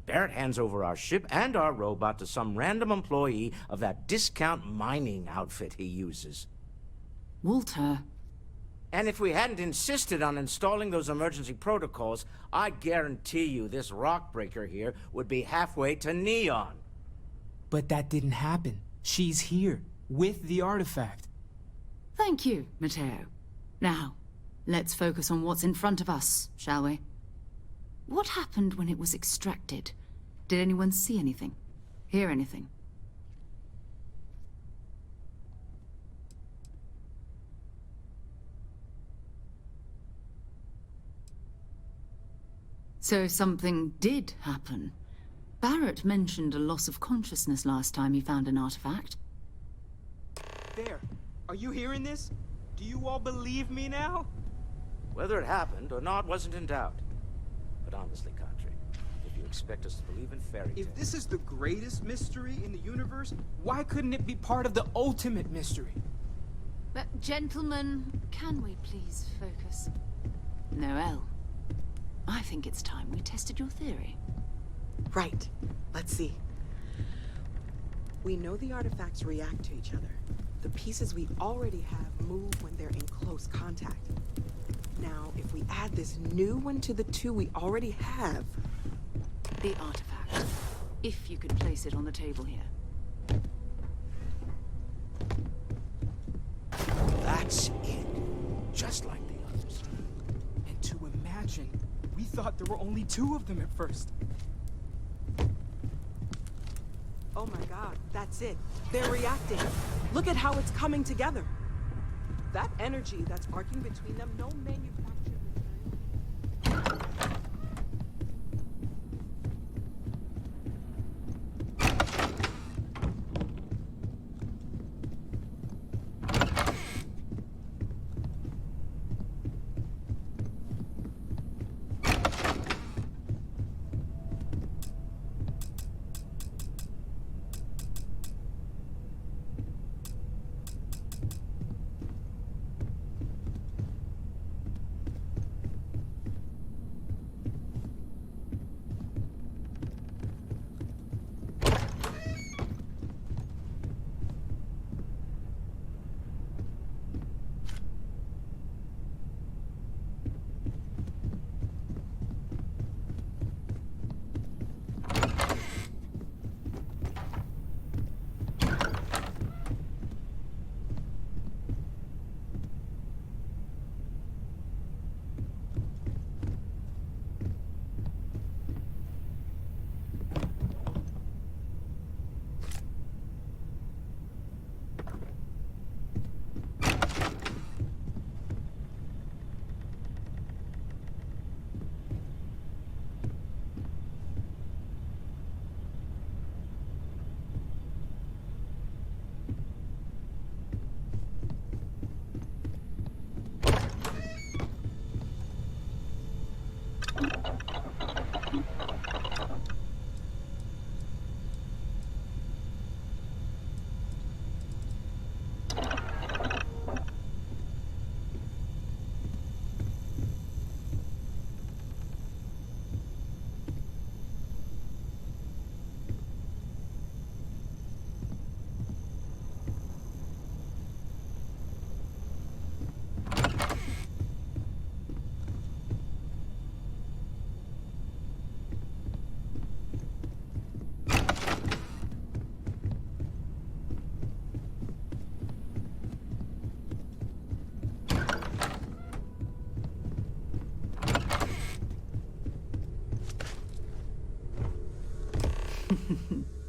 Barrett hands over our ship and our robot to some random employee of that discount mining outfit he uses. Walter. And if we hadn't insisted on installing those emergency protocols, I guarantee you this rock breaker here would be halfway to Neon. But that didn't happen. She's here, with the artifact. Thank you, Matteo. Now, let's focus on what's in front of us, shall we? What happened when it was extracted? Did anyone see anything? Hear anything? So something did happen. Barrett mentioned a loss of consciousness last time he found an artifact. There. Are you hearing this? Do you all believe me now? Whether it happened or not wasn't in doubt. But honestly, Country, if you expect us to believe in fairy tales... If this is the greatest mystery in the universe, why couldn't it be part of the ultimate mystery? But, gentlemen, can we please focus? Noel, I think it's time we tested your theory. Right. Let's see. We know the artifacts react to each other. The pieces we already have move when they're in close contact. Now, if we add this new one to the two we already have... The artifact. If you could place it on the table here. That's it. Just like the others. And to imagine, we thought there were only two of them at first. Oh my god, that's it. They're reacting. Look at how it's coming together. That energy that's arcing between them, no manufactured material.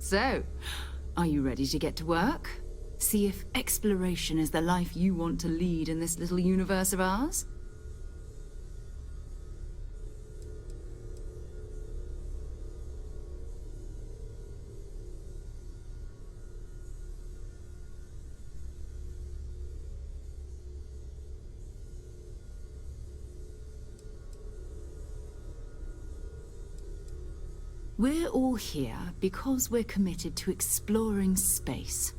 So, are you ready to get to work? See if exploration is the life you want to lead in this little universe of ours? We're all here because we're committed to exploring space.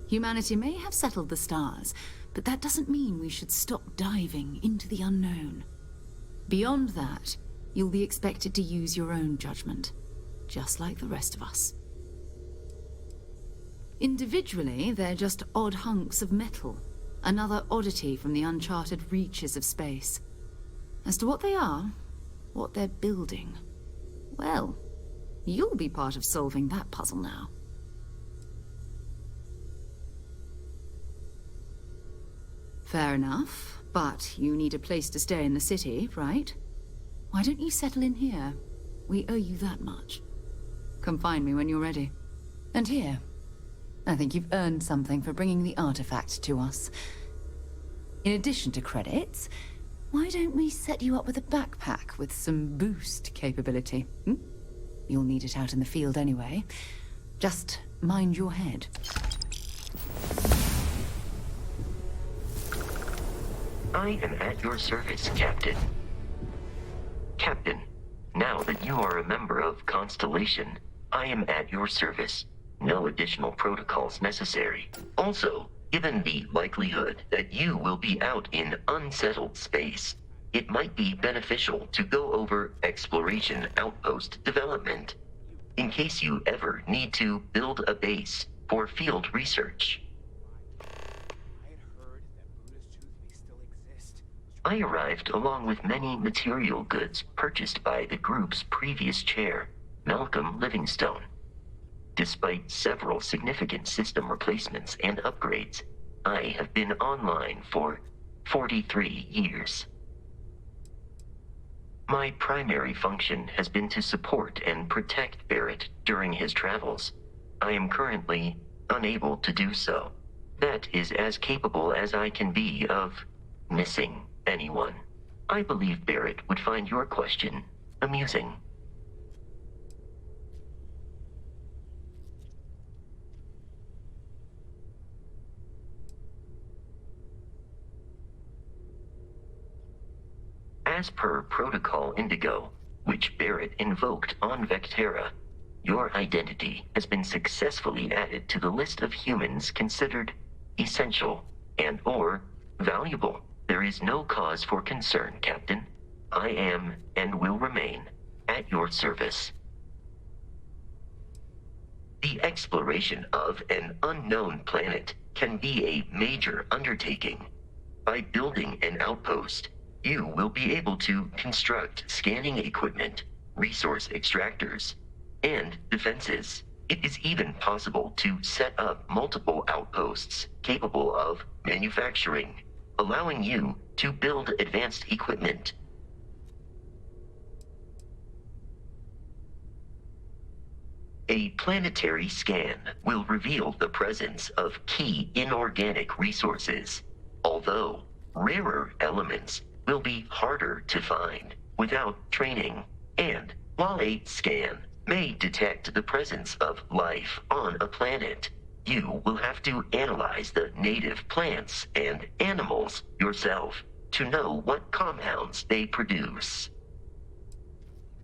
Humanity may have settled the stars, but that doesn't mean we should stop diving into the unknown. Beyond that, you'll be expected to use your own judgment, just like the rest of us. Individually, they're just odd hunks of metal, another oddity from the uncharted reaches of space. As to what they are, what they're building, well, you'll be part of solving that puzzle now. Fair enough, but you need a place to stay in the city, right? Why don't you settle in here? We owe you that much. Come find me when you're ready. And here, I think you've earned something for bringing the artifact to us. In addition to credits, why don't we set you up with a backpack with some boost capability? You'll need it out in the field anyway. Just mind your head. I am at your service, Captain. Captain, now that you are a member of Constellation, I am at your service. No additional protocols necessary. Also, given the likelihood that you will be out in unsettled space, it might be beneficial to go over exploration outpost development, in case you ever need to build a base for field research. I arrived along with many material goods purchased by the group's previous chair, Malcolm Livingstone. Despite several significant system replacements and upgrades, I have been online for 43 years. My primary function has been to support and protect Barrett during his travels. I am currently unable to do so. That is as capable as I can be of missing anyone. I believe Barrett would find your question amusing. As per Protocol Indigo, which Barrett invoked on Vectera, your identity has been successfully added to the list of humans considered essential and/or valuable. There is no cause for concern, Captain. I am and will remain at your service. The exploration of an unknown planet can be a major undertaking. By building an outpost, you will be able to construct scanning equipment, resource extractors, and defenses. It is even possible to set up multiple outposts capable of manufacturing, allowing you to build advanced equipment. A planetary scan will reveal the presence of key inorganic resources, although rarer elements will be harder to find without training. And while a scan may detect the presence of life on a planet, you will have to analyze the native plants and animals yourself to know what compounds they produce.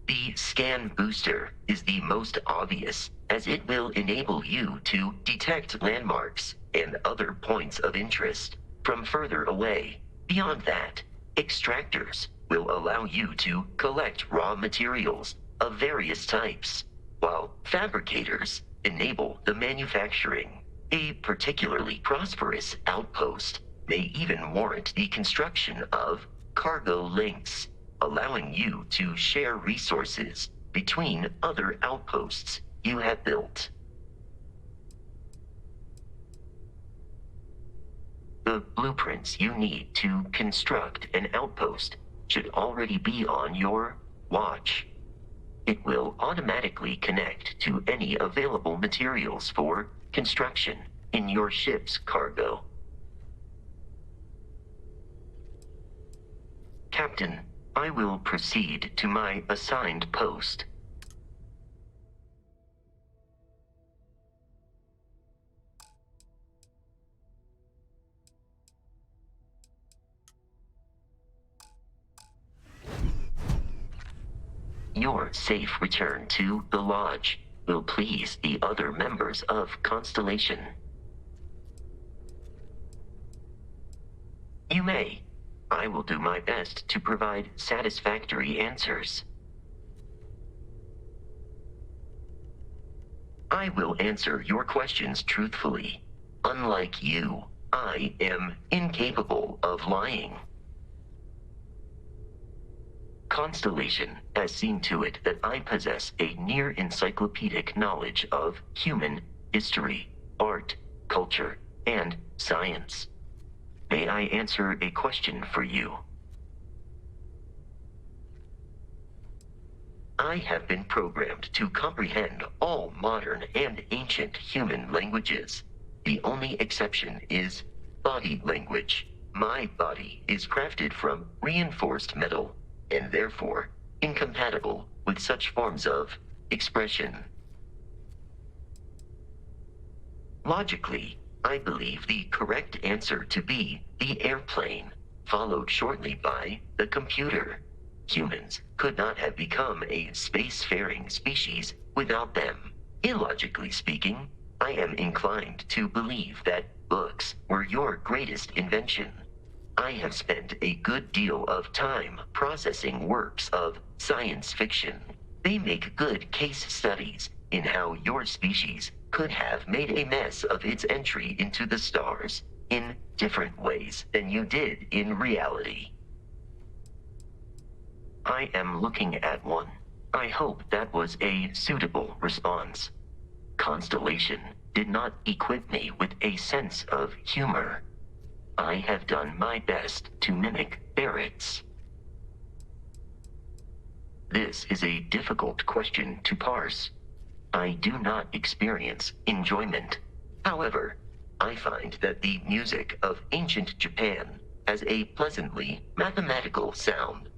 The scan booster is the most obvious, as it will enable you to detect landmarks and other points of interest from further away. Beyond that, extractors will allow you to collect raw materials of various types, while fabricators enable the manufacturing. A particularly prosperous outpost may even warrant the construction of cargo links, allowing you to share resources between other outposts you have built. The blueprints you need to construct an outpost should already be on your watch. It will automatically connect to any available materials for construction in your ship's cargo. Captain, I will proceed to my assigned post. Your safe return to the lodge will please the other members of Constellation. You may. I will do my best to provide satisfactory answers. I will answer your questions truthfully. Unlike you, I am incapable of lying. Constellation has seen to it that I possess a near-encyclopedic knowledge of human history, art, culture, and science. May I answer a question for you? I have been programmed to comprehend all modern and ancient human languages. The only exception is body language. My body is crafted from reinforced metal, and therefore incompatible with such forms of expression. Logically, I believe the correct answer to be the airplane, followed shortly by the computer. Humans could not have become a spacefaring species without them. Illogically speaking, I am inclined to believe that books were your greatest invention. I have spent a good deal of time processing works of science fiction. They make good case studies in how your species could have made a mess of its entry into the stars in different ways than you did in reality. I am looking at one. I hope that was a suitable response. Constellation did not equip me with a sense of humor. I have done my best to mimic Barrett's. This is a difficult question to parse. I do not experience enjoyment. However, I find that the music of ancient Japan has a pleasantly mathematical sound.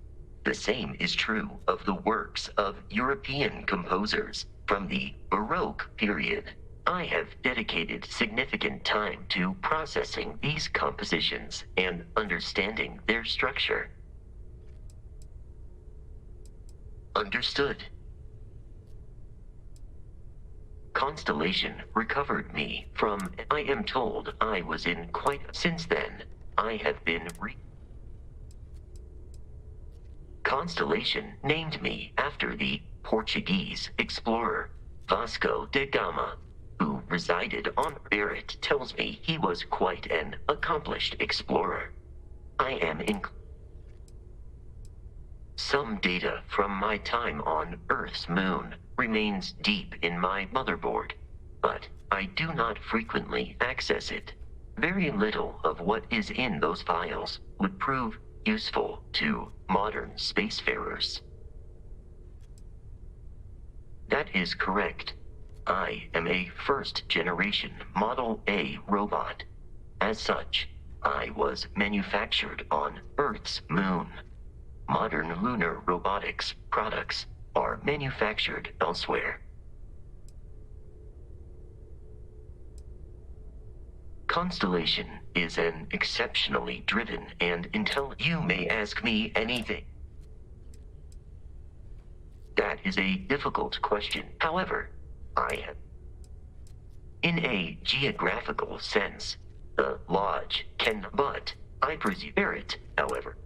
The same is true of the works of European composers from the Baroque period. I have dedicated significant time to processing these compositions and understanding their structure. Understood. Constellation recovered me from, I am told I was in quite, since then, I have been Constellation named me after the Portuguese explorer, Vasco da Gama, who resided on Barrett tells me he was quite an accomplished explorer. I am in some data from my time on Earth's moon remains deep in my motherboard, but I do not frequently access it. Very little of what is in those files would prove useful to modern spacefarers. That is correct. I am a first-generation Model A robot. As such, I was manufactured on Earth's moon. Modern lunar robotics products are manufactured elsewhere. Constellation is an exceptionally driven and intelligent. You may ask me anything. That is a difficult question. However, I have. In a geographical sense, the lodge can, but I presume it, however.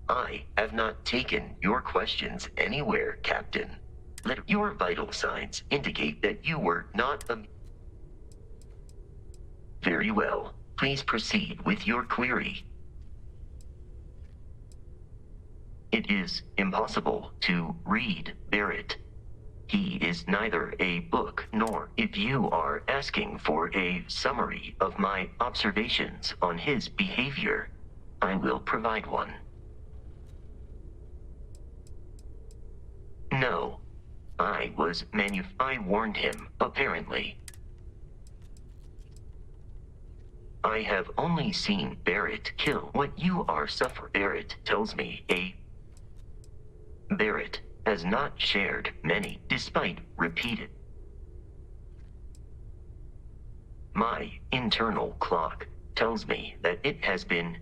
I have not taken your questions anywhere, Captain. Your vital signs indicate that you were not a... Very well. Please proceed with your query. It is impossible to read Barrett. He is neither a book nor. If you are asking for a summary of my observations on his behavior, I will provide one. No. I warned him, apparently. I have only seen Barrett kill what you are suffering. Barrett tells me Barrett has not shared many, despite repeated. My internal clock tells me that it has been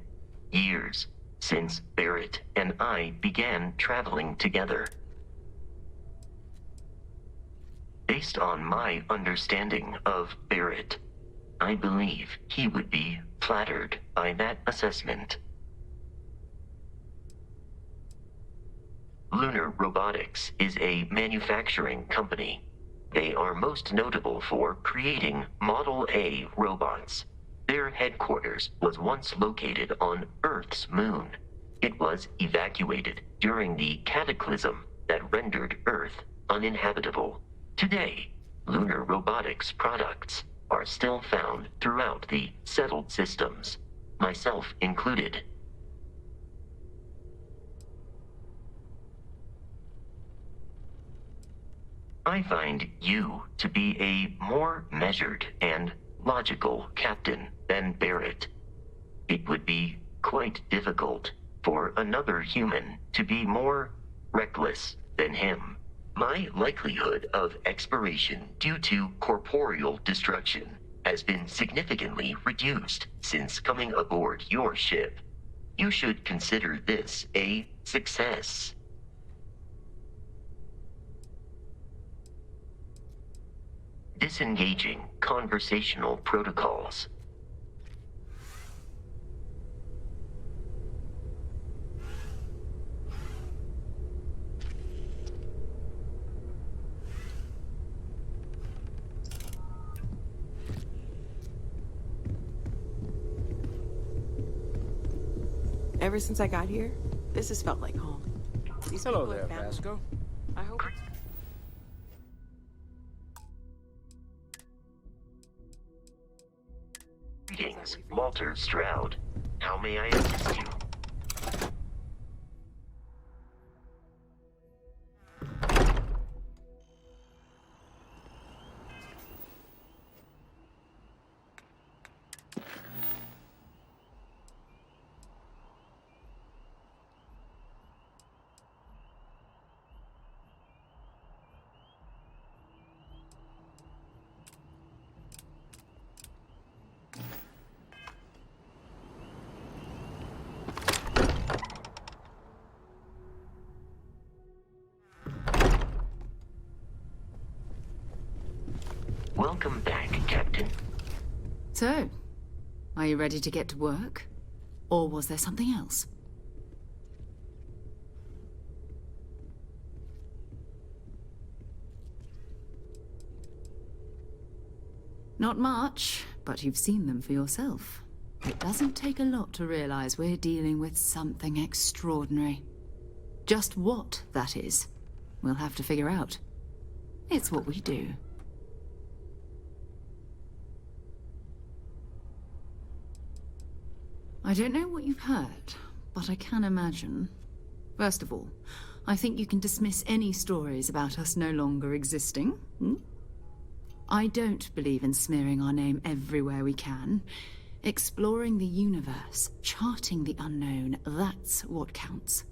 years since Barrett and I began traveling together. Based on my understanding of Barrett, I believe he would be flattered by that assessment. Lunar Robotics is a manufacturing company. They are most notable for creating Model A robots. Their headquarters was once located on Earth's moon. It was evacuated during the cataclysm that rendered Earth uninhabitable. Today, Lunar Robotics products are still found throughout the settled systems, myself included. I find you to be a more measured and logical captain than Barrett. It would be quite difficult for another human to be more reckless than him. My likelihood of expiration due to corporeal destruction has been significantly reduced since coming aboard your ship. You should consider this a success. Disengaging conversational protocols. Ever since I got here, this has felt like home. These Hello people are there, family. Vasco. I hope. Greetings, Walter Stroud. How may I assist you? Welcome back, Captain. So, are you ready to get to work? Or was there something else? Not much, but you've seen them for yourself. It doesn't take a lot to realize we're dealing with something extraordinary. Just what that is, we'll have to figure out. It's what we do. I don't know what you've heard, but I can imagine. First of all, I think you can dismiss any stories about us no longer existing. I don't believe in smearing our name everywhere we can. Exploring the universe, charting the unknown, that's what counts.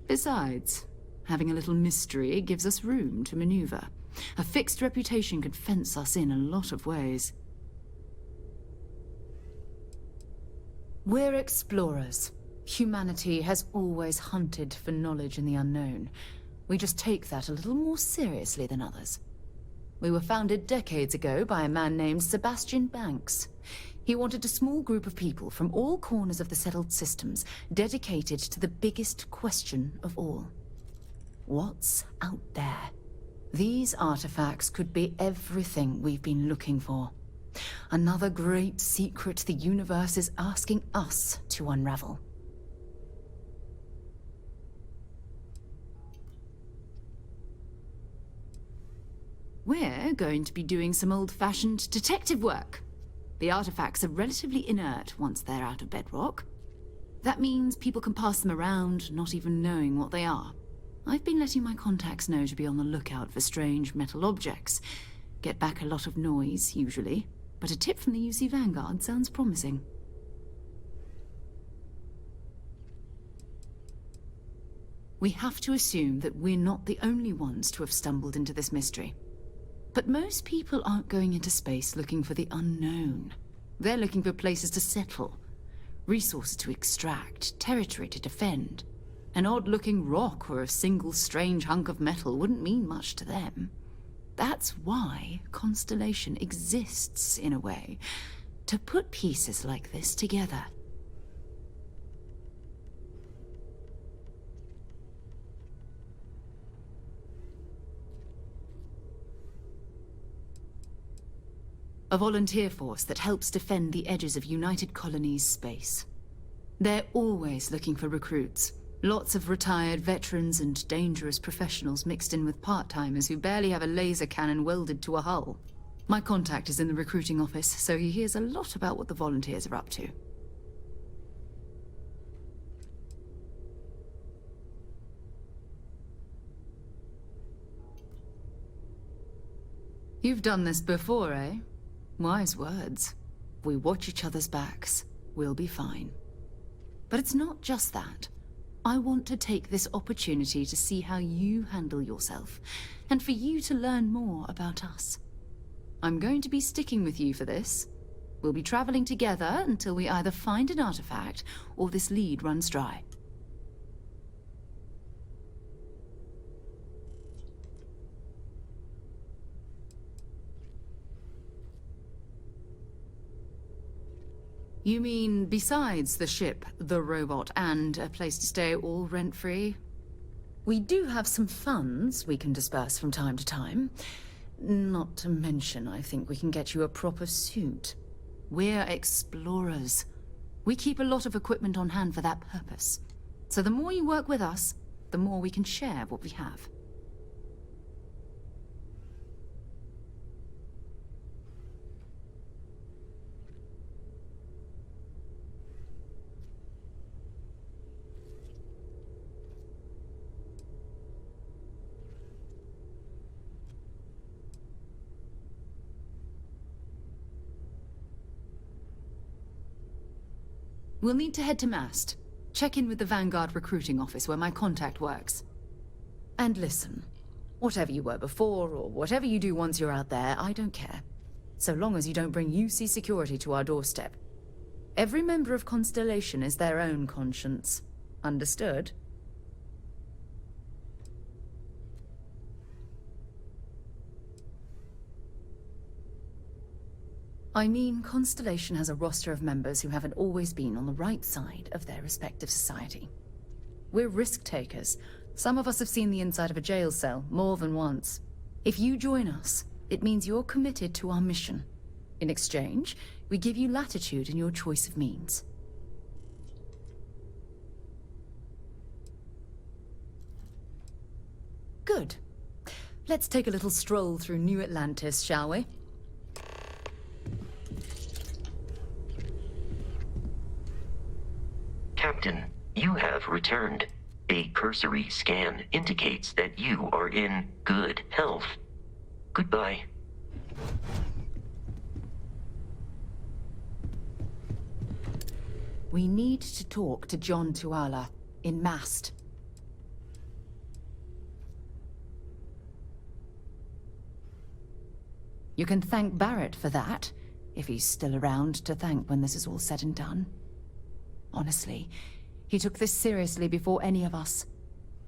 Besides, having a little mystery gives us room to maneuver. A fixed reputation could fence us in a lot of ways. We're explorers. Humanity has always hunted for knowledge in the unknown. We just take that a little more seriously than others. We were founded decades ago by a man named Sebastian Banks. He wanted a small group of people from all corners of the settled systems dedicated to the biggest question of all. What's out there? These artifacts could be everything we've been looking for. Another great secret the universe is asking us to unravel. We're going to be doing some old-fashioned detective work. The artifacts are relatively inert once they're out of bedrock. That means people can pass them around, not even knowing what they are. I've been letting my contacts know to be on the lookout for strange metal objects. Get back a lot of noise, usually, but a tip from the UC Vanguard sounds promising. We have to assume that we're not the only ones to have stumbled into this mystery. But most people aren't going into space looking for the unknown. They're looking for places to settle, resources to extract, territory to defend. An odd-looking rock or a single strange hunk of metal wouldn't mean much to them. That's why Constellation exists, in a way, to put pieces like this together. A volunteer force that helps defend the edges of United Colonies space. They're always looking for recruits. Lots of retired veterans and dangerous professionals mixed in with part-timers who barely have a laser cannon welded to a hull. My contact is in the recruiting office, so he hears a lot about what the volunteers are up to. You've done this before, eh? Wise words. We watch each other's backs. We'll be fine. But it's not just that. I want to take this opportunity to see how you handle yourself, and for you to learn more about us. I'm going to be sticking with you for this. We'll be traveling together until we either find an artifact or this lead runs dry. You mean besides the ship, the robot, and a place to stay all rent-free? We do have some funds we can disperse from time to time. Not to mention, I think we can get you a proper suit. We're explorers. We keep a lot of equipment on hand for that purpose. So the more you work with us, the more we can share what we have. We'll need to head to Mast. Check in with the Vanguard recruiting office where my contact works. And listen, whatever you were before, or whatever you do once you're out there, I don't care. So long as you don't bring UC security to our doorstep. Every member of Constellation is their own conscience. Understood? I mean, Constellation has a roster of members who haven't always been on the right side of their respective society. We're risk-takers. Some of us have seen the inside of a jail cell more than once. If you join us, it means you're committed to our mission. In exchange, we give you latitude in your choice of means. Good. Let's take a little stroll through New Atlantis, shall we? Captain, you have returned. A cursory scan indicates that you are in good health. Goodbye. We need to talk to John Tuala in Mast. You can thank Barrett for that, if he's still around to thank when this is all said and done. Honestly, he took this seriously before any of us.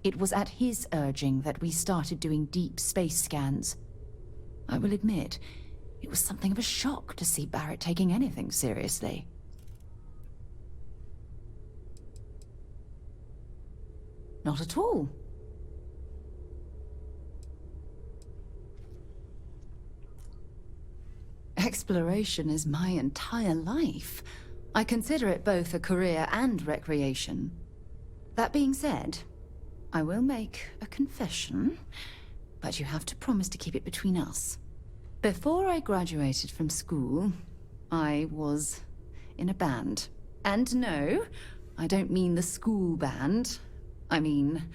It was at his urging that we started doing deep space scans. I will admit, it was something of a shock to see Barrett taking anything seriously. Not at all. Exploration is my entire life. I consider it both a career and recreation. That being said, I will make a confession. but you have to promise to keep it between us. Before I graduated from school, I was in a band. And no, I don't mean the school band. I mean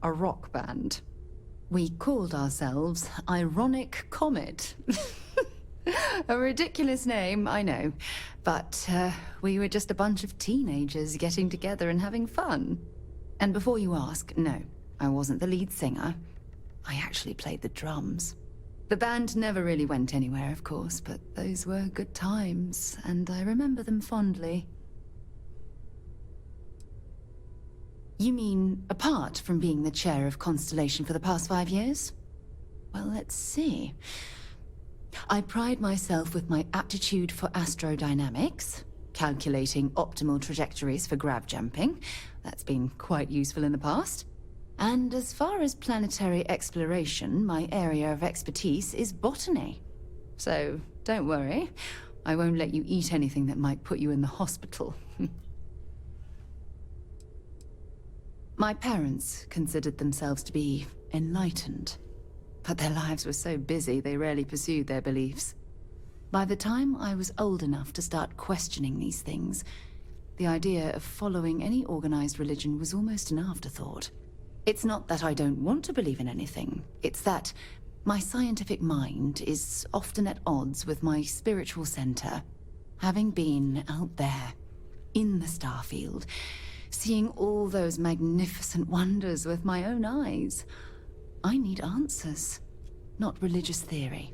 a rock band. We called ourselves Ironic Comet. A ridiculous name, I know. But we were just a bunch of teenagers getting together and having fun. And before you ask, no, I wasn't the lead singer. I actually played the drums. The band never really went anywhere, of course, but those were good times, and I remember them fondly. You mean apart from being the chair of Constellation for the past 5 years? Well, let's see. I pride myself with my aptitude for astrodynamics, calculating optimal trajectories for grav jumping. That's been quite useful in the past. And as far as planetary exploration, my area of expertise is botany. So don't worry, I won't let you eat anything that might put you in the hospital. My parents considered themselves to be enlightened, but their lives were so busy they rarely pursued their beliefs. By the time I was old enough to start questioning these things, the idea of following any organized religion was almost an afterthought. It's not that I don't want to believe in anything, it's that my scientific mind is often at odds with my spiritual center. Having been out there, in the starfield, seeing all those magnificent wonders with my own eyes, I need answers, not religious theory.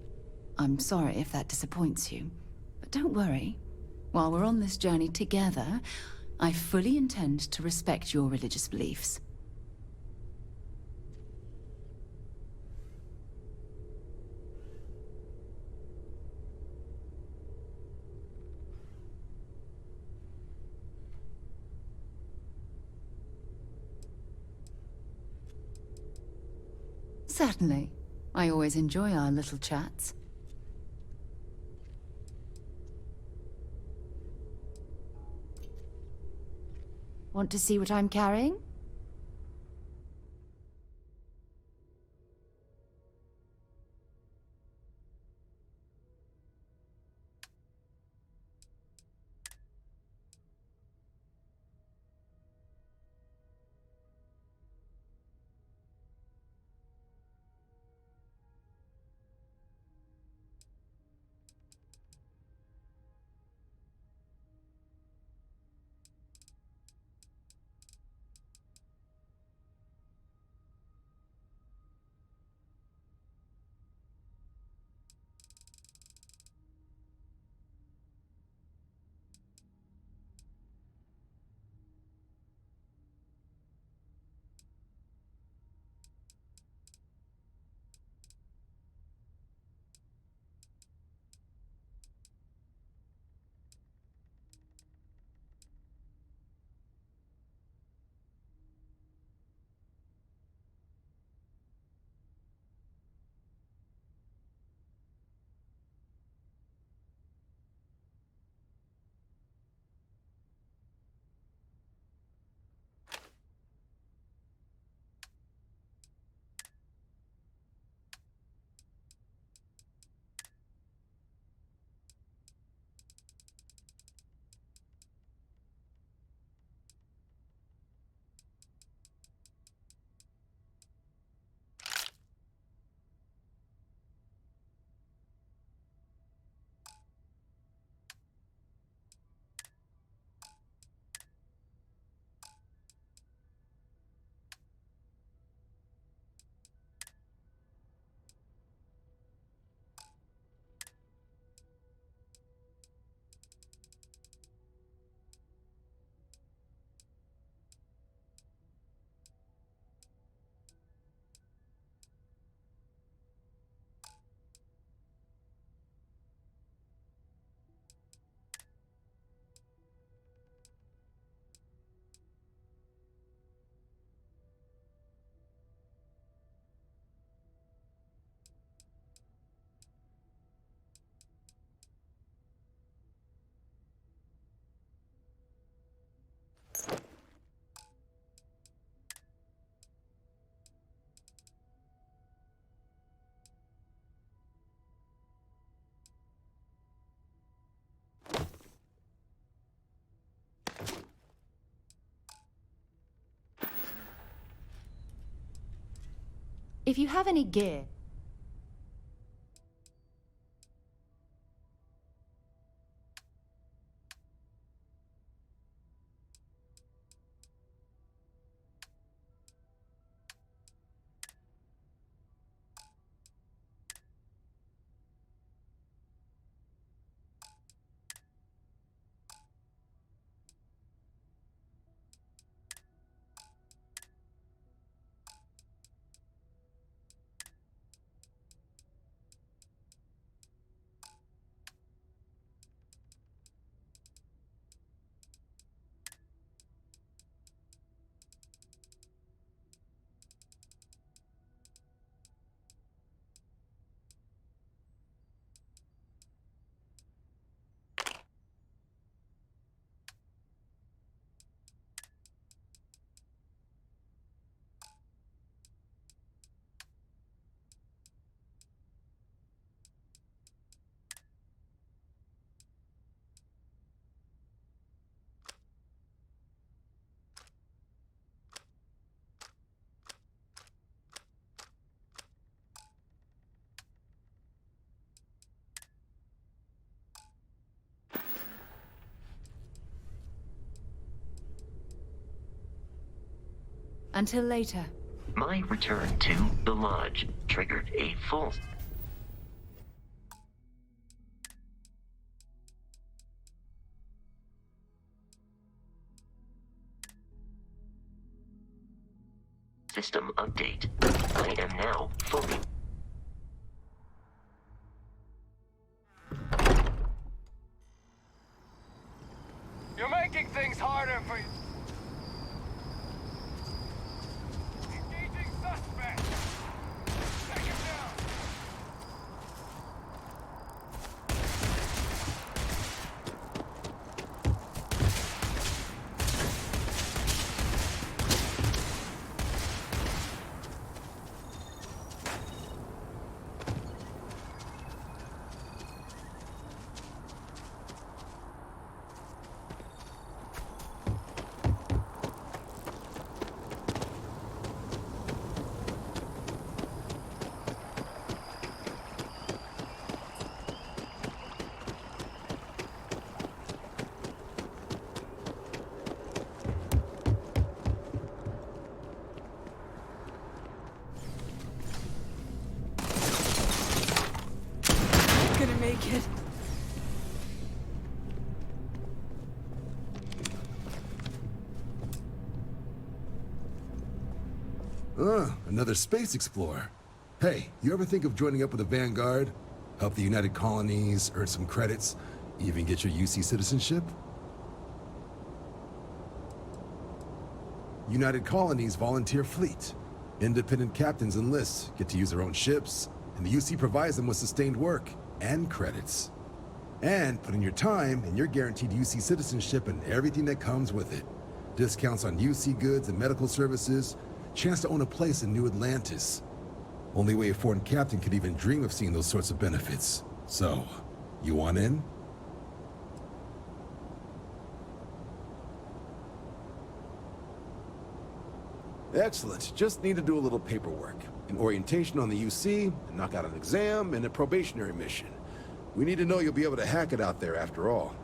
I'm sorry if that disappoints you, but don't worry. While we're on this journey together, I fully intend to respect your religious beliefs. Certainly. I always enjoy our little chats. Want to see what I'm carrying? If you have any gear... Until later. My return to the lodge triggered a full system update. I am now fully... You're making things harder for you. Engaging suspect. Take him down. Make it. Another space explorer. Hey, you ever think of joining up with the Vanguard? Help the United Colonies, earn some credits, even get your UC citizenship? United Colonies volunteer fleet. Independent captains enlist, get to use their own ships, and the UC provides them with sustained work and credits. And put in your time, and you're guaranteed UC citizenship and everything that comes with it. Discounts on UC goods and medical services, chance to own a place in New Atlantis. Only way a foreign captain could even dream of seeing those sorts of benefits. So, you want in? Excellent. Just need to do a little paperwork. An orientation on the UC, knock out an exam, and a probationary mission. We need to know you'll be able to hack it out there after all.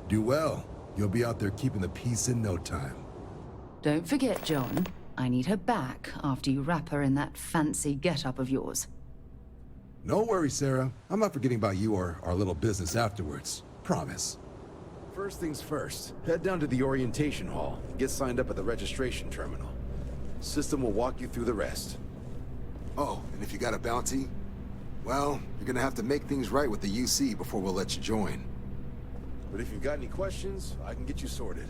Do well. You'll be out there keeping the peace in no time. Don't forget, John. I need her back after you wrap her in that fancy get-up of yours. No worries, Sarah. I'm not forgetting about you or our little business afterwards. Promise. First things first, head down to the orientation hall and get signed up at the registration terminal. System will walk you through the rest. Oh, and if you got a bounty, well, you're gonna have to make things right with the UC before we'll let you join. But if you've got any questions, I can get you sorted.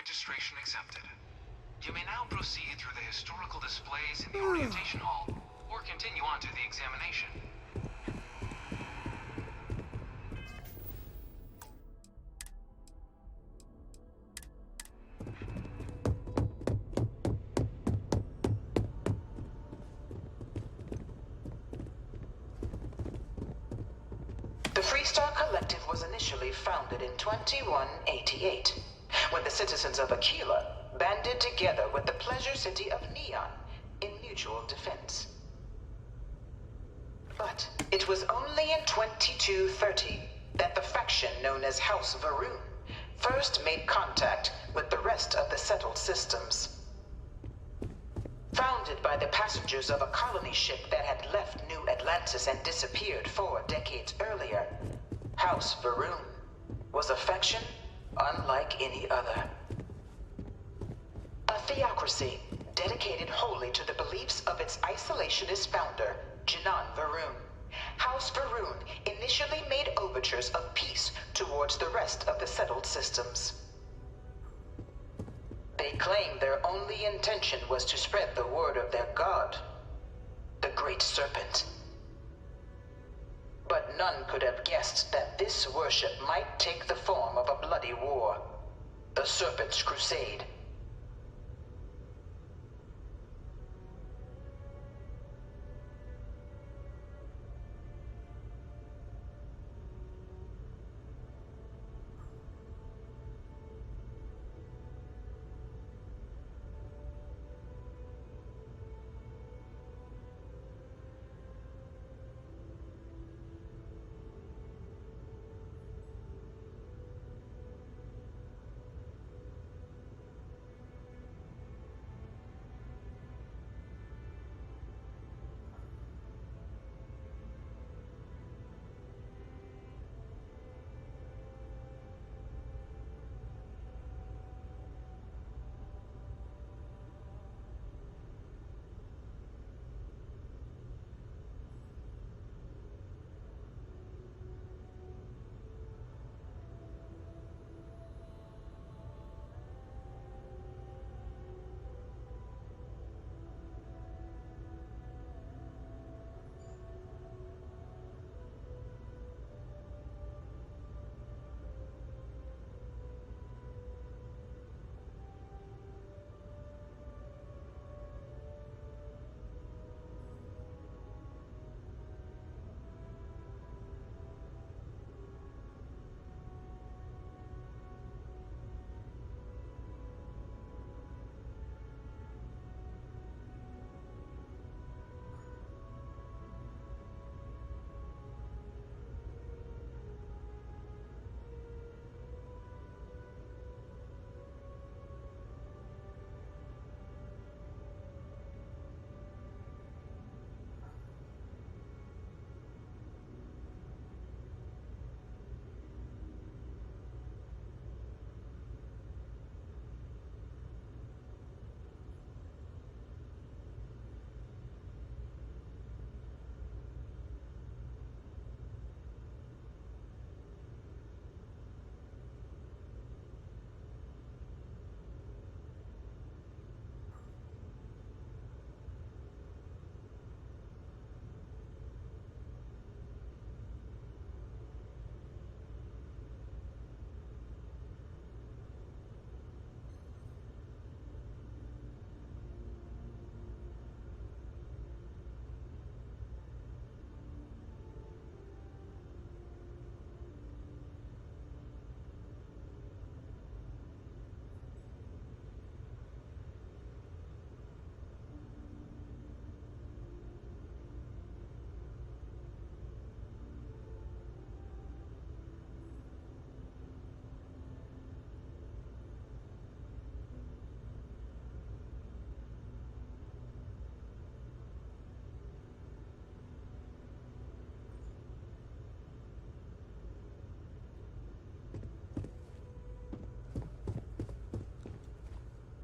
registration accepted. You may now proceed through the historical displays in the orientation hall, or continue on to the examination. The Freestar Collective was initially founded in 2188, when the citizens of Aquila banded together with the pleasure city of Neon in mutual defense. But it was only in 2230 that the faction known as House Va'ruun first made contact with the rest of the settled systems. Founded by the passengers of a colony ship that had left New Atlantis and disappeared 4 decades earlier, House Va'ruun was a faction unlike any other. A theocracy dedicated wholly to the beliefs of its isolationist founder, Janan Va'ruun. House Va'ruun initially made overtures of peace towards the rest of the settled systems. They claimed their only intention was to spread the word of their god, the Great Serpent. But none could have guessed that this worship might take the form of a bloody war, the Serpent's Crusade.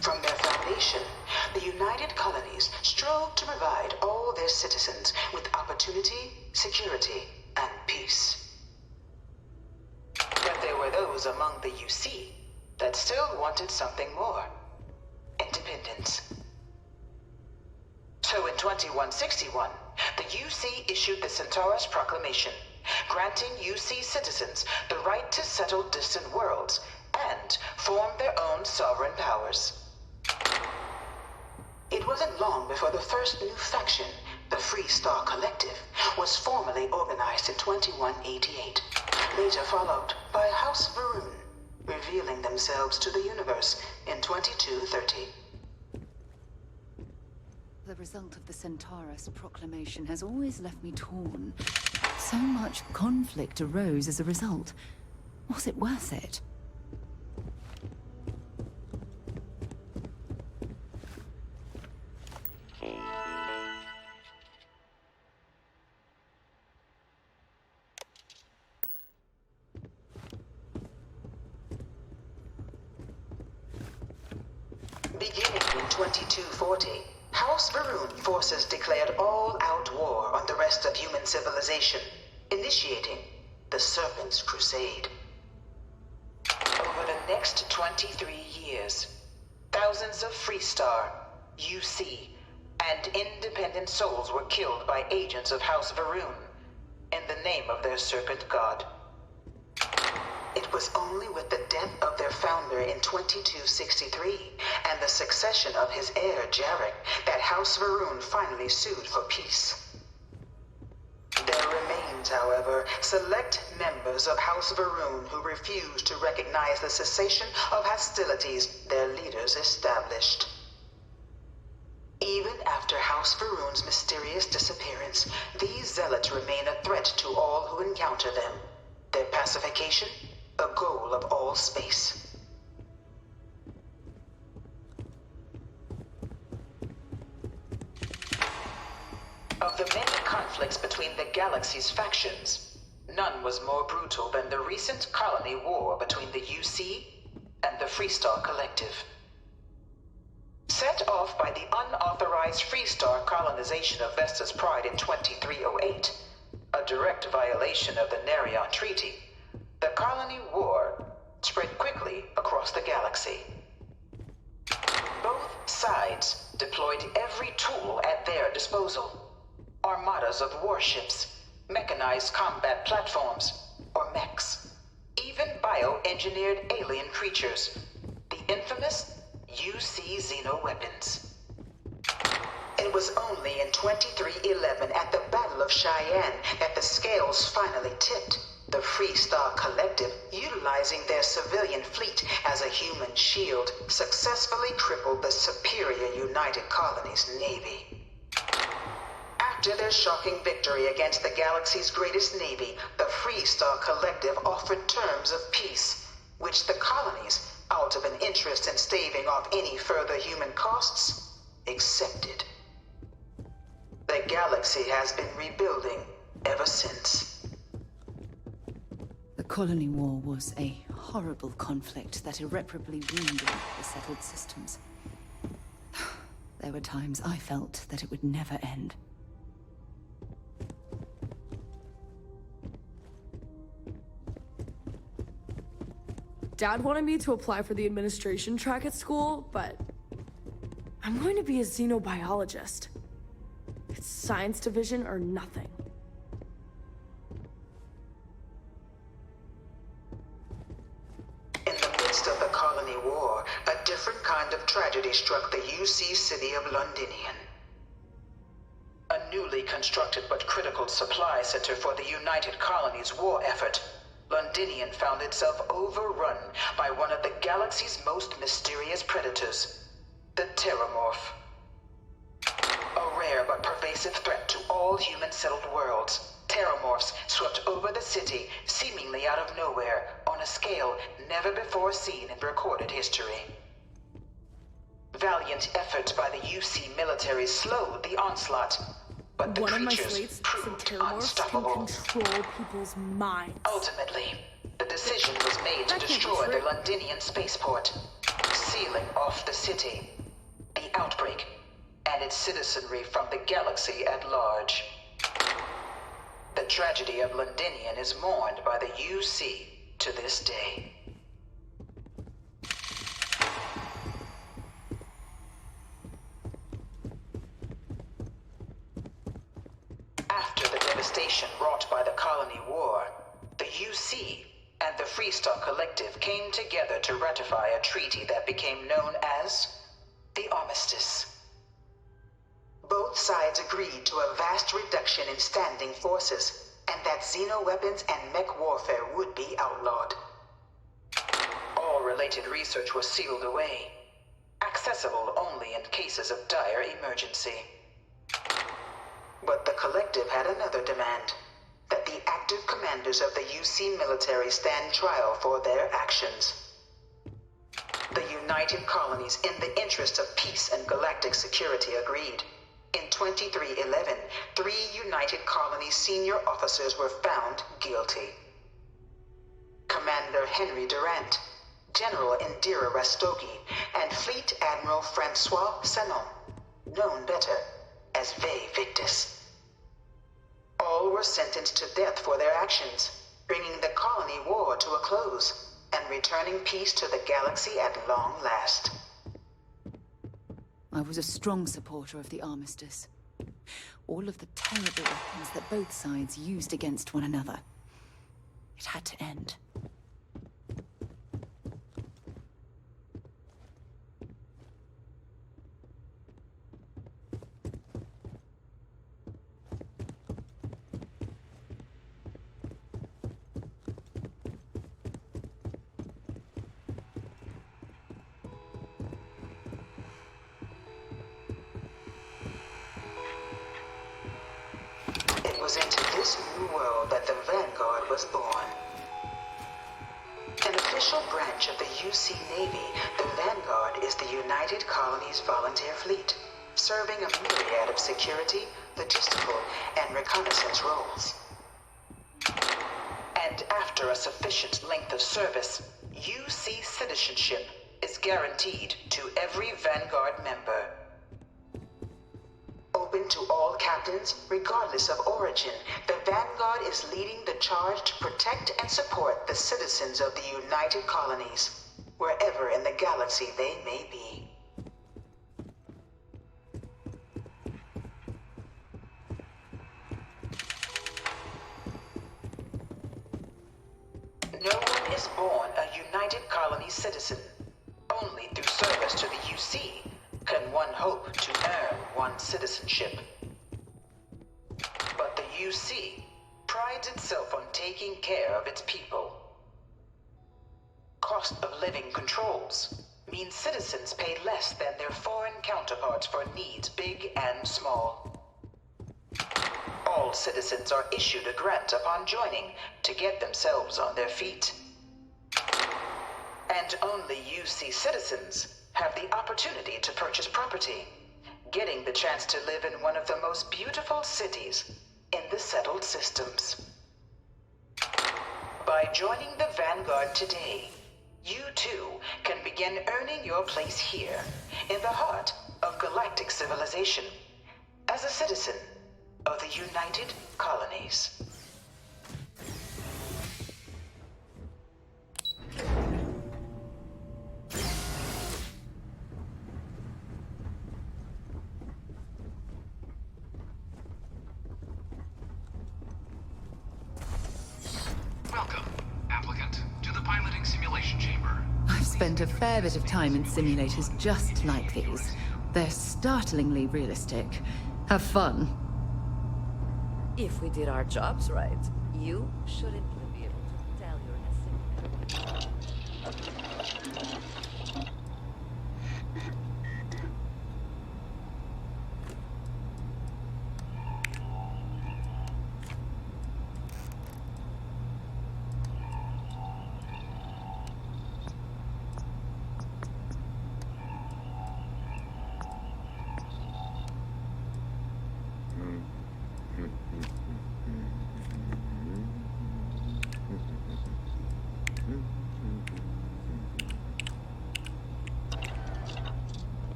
From their foundation, the United Colonies strove to provide all their citizens with opportunity, security, and peace. Yet there were those among the UC that still wanted something more. Independence. So in 2161, the UC issued the Centaurus Proclamation, granting UC citizens the right to settle distant worlds and form their own sovereign powers. It wasn't long before the first new faction, the Free Star Collective, was formally organized in 2188, later followed by House Varun, revealing themselves to the universe in 2230. The result of the Centaurus Proclamation has always left me torn. So much conflict arose as a result. Was it worth it? Beginning in 2240, House Varun forces declared all-out war on the rest of human civilization, initiating the Serpent's Crusade. Over the next 23 years, thousands of Freestar, UC, and independent souls were killed by agents of House Varun in the name of their serpent god. It was only with the death of their founder in 2263 and the succession of his heir, Jarek, that House Varun finally sued for peace. There remains, however, select members of House Varun who refuse to recognize the cessation of hostilities their leaders established. Even after House Varun's mysterious disappearance, these zealots remain a threat to all who encounter them. Their pacification, a goal of all space. Of the many conflicts between the galaxy's factions, none was more brutal than the recent colony war between the UC and the Freestar Collective. Set off by the unauthorized Freestar colonization of Vesta's Pride in 2308, a direct violation of the Nerion Treaty, the colony war spread quickly across the galaxy. Both sides deployed every tool at their disposal. Armadas of warships, mechanized combat platforms, or mechs, even bioengineered alien creatures, the infamous UC xeno-weapons. It was only in 2311 at the Battle of Cheyenne that the scales finally tipped. The Freestar Collective, utilizing their civilian fleet as a human shield, successfully crippled the superior United Colonies Navy. After their shocking victory against the galaxy's greatest navy, the Freestar Collective offered terms of peace, which the colonies, out of an interest in staving off any further human costs, accepted. The galaxy has been rebuilding ever since. The colony war was a horrible conflict that irreparably wounded the settled systems. There were times I felt that it would never end. Dad wanted me to apply for the administration track at school, but I'm going to be a xenobiologist. It's science division or nothing. In the midst of the colony war, a different kind of tragedy struck the UC city of Londinian. A newly constructed but critical supply center for the United Colonies' war effort, Londinian found itself overrun by one of the galaxy's most mysterious predators, the Terramorph. A rare but pervasive threat to all human-settled worlds, Terramorphs swept over the city, seemingly out of nowhere, on a scale never before seen in recorded history. Valiant efforts by the UC military slowed the onslaught, but the one of my creatures slates proved said Terramorphs unstoppable. can control people's minds. Ultimately, the decision was made to destroy the Londinian spaceport, sealing off the city, the outbreak, and its citizenry from the galaxy at large. The tragedy of Londinian is mourned by the UC to this day. devastation wrought by the Colony War, the UC and the Freestar Collective came together to ratify a treaty that became known as the Armistice. Both sides agreed to a vast reduction in standing forces, and that xeno-weapons and mech warfare would be outlawed. All related research was sealed away, accessible only in cases of dire emergency. But the Collective had another demand, that the active commanders of the UC military stand trial for their actions. The United Colonies, in the interest of peace and galactic security, agreed. In 2311, 3 United Colonies senior officers were found guilty. Commander Henry Durant, General Indira Rastogi, and Fleet Admiral Francois Sanon, known better as Ve Victus. All were sentenced to death for their actions, bringing the colony war to a close and returning peace to the galaxy at long last. I was a strong supporter of the armistice. All of the terrible weapons that both sides used against one another. It had to end. It was into this new world that the Vanguard was born. An official branch of the UC Navy, the Vanguard is the United Colonies Volunteer Fleet, serving a myriad of security, logistical, and reconnaissance roles. And after a sufficient length of service, UC citizenship is guaranteed to every Vanguard member. Open to all captains, regardless of origin, the Vanguard is leading the charge to protect and support the citizens of the United Colonies, wherever in the galaxy they may be. No one is born a United Colony citizen. Only through service to the UC can one hope to earn one's citizenship. But the UC prides itself on taking care of its people. Cost of living controls mean citizens pay less than their foreign counterparts for needs big and small. All citizens are issued a grant upon joining to get themselves on their feet. And only UC citizens have the opportunity to purchase property, getting the chance to live in one of the most beautiful cities in the settled systems. By joining the Vanguard today, you too can begin earning your place here, in the heart of galactic civilization, as a citizen of the United Colonies. Welcome, applicant, to the piloting simulation chamber. I've spent a fair bit of time in simulators just like these. They're startlingly realistic. Have fun. If we did our jobs right, you shouldn't be able to tell you're in a simulator.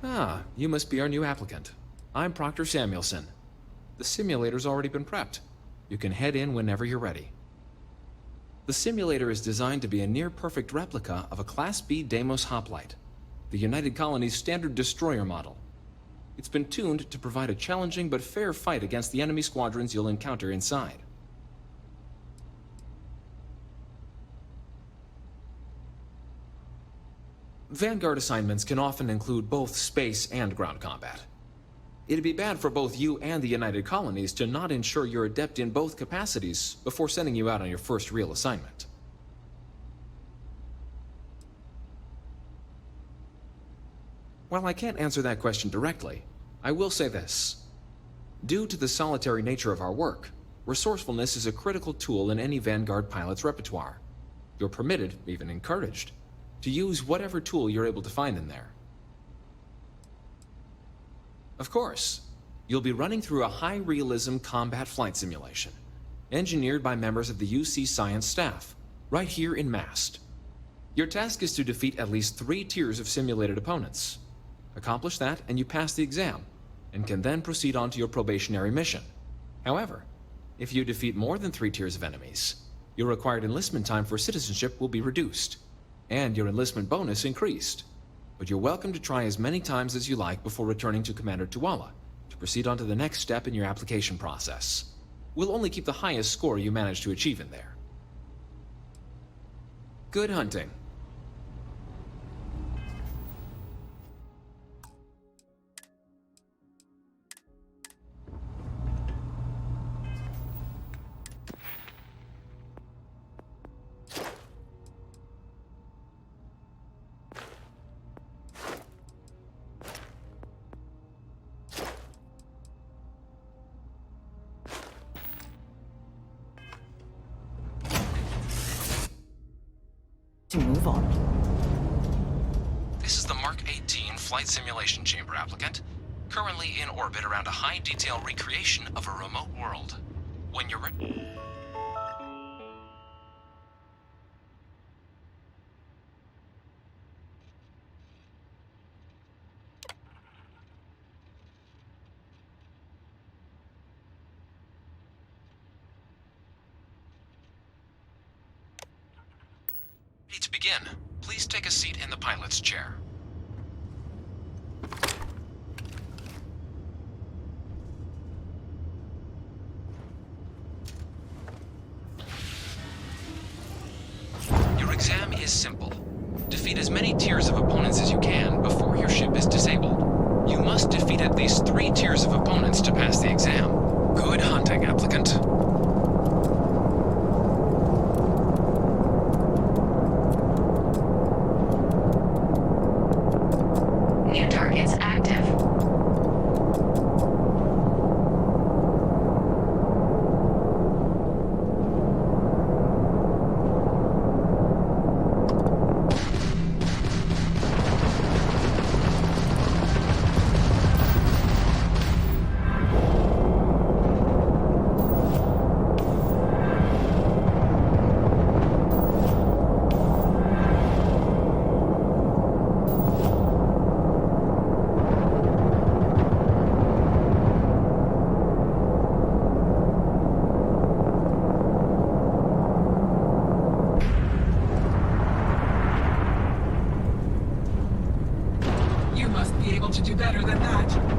Ah, you must be our new applicant. I'm Proctor Samuelson. The simulator's already been prepped. You can head in whenever you're ready. The simulator is designed to be a near-perfect replica of a Class B Deimos hoplite. the United Colony's standard destroyer model. It's been tuned to provide a challenging but fair fight against the enemy squadrons you'll encounter inside. Vanguard assignments can often include both space and ground combat. It'd be bad for both you and the United Colonies to not ensure you're adept in both capacities before sending you out on your first real assignment. While I can't answer that question directly, I will say this. Due to the solitary nature of our work, resourcefulness is a critical tool in any Vanguard pilot's repertoire. You're permitted, even encouraged, to use whatever tool you're able to find in there. Of course, you'll be running through a high-realism combat flight simulation, engineered by members of the UC Science staff, right here in MAST. Your task is to defeat at least 3 tiers of simulated opponents. Accomplish that, and you pass the exam, and can then proceed on to your probationary mission. However, if you defeat more than 3 tiers of enemies, your required enlistment time for citizenship will be reduced, and your enlistment bonus increased. But you're welcome to try as many times as you like before returning to Commander Tuala to proceed on to the next step in your application process. We'll only keep the highest score you manage to achieve in there. Good hunting. To move on. This is the Mark 18 Flight Simulation Chamber applicant, currently in orbit around a high-detail recreation of a remote world. When you're ready... To begin, please take a seat in the pilot's chair. Your exam is simple. Defeat as many tiers of opponents as you can before your ship is disabled. You must defeat at least 3 tiers of opponents to pass the exam. Good hunting, applicant. To do better than that.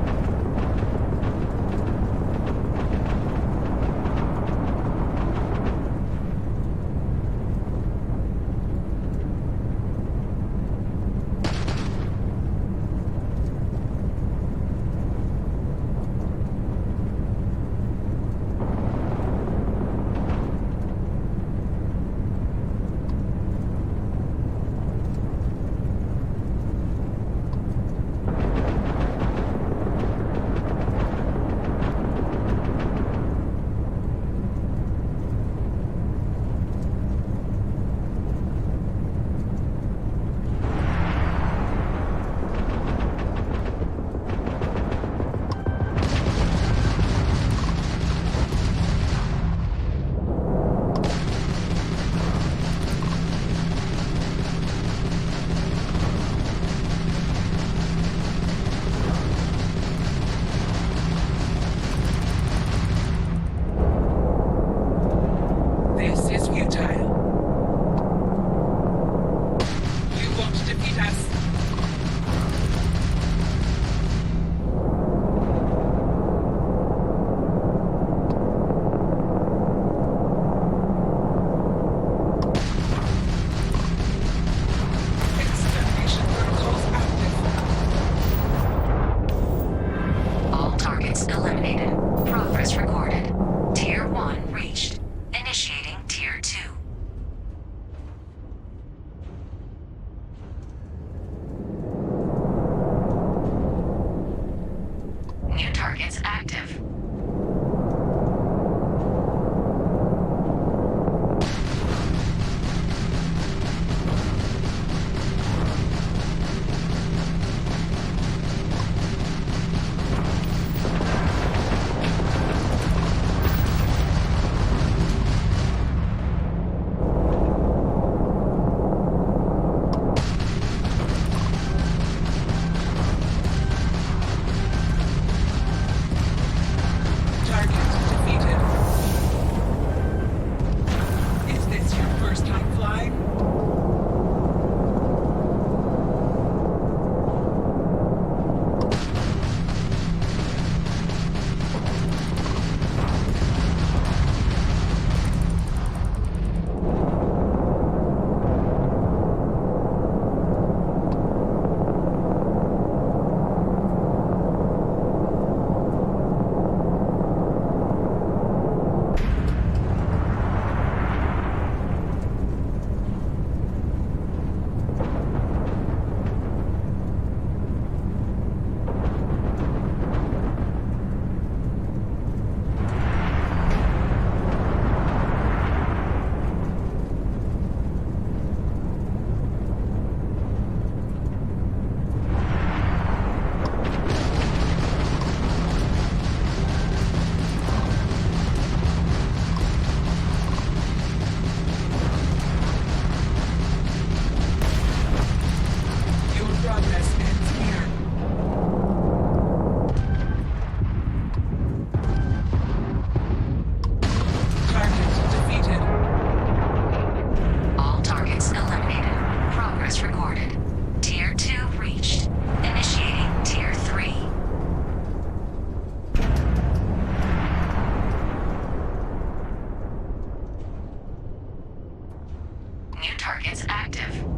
targets active.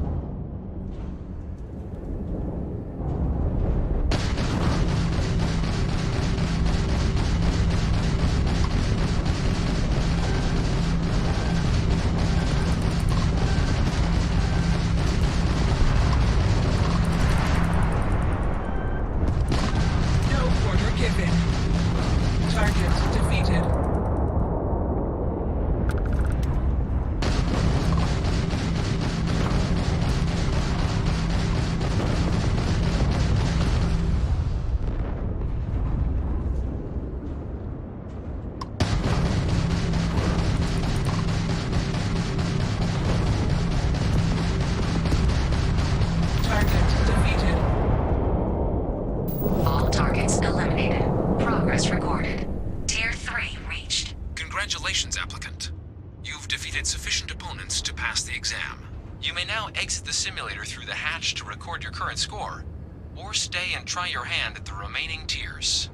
Congratulations, applicant. You've defeated sufficient opponents to pass the exam. You may now exit the simulator through the hatch to record your current score, or stay and try your hand at the remaining tiers.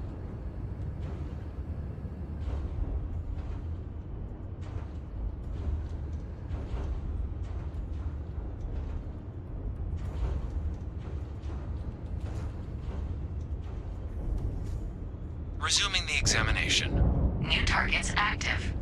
Resuming the examination. New targets active.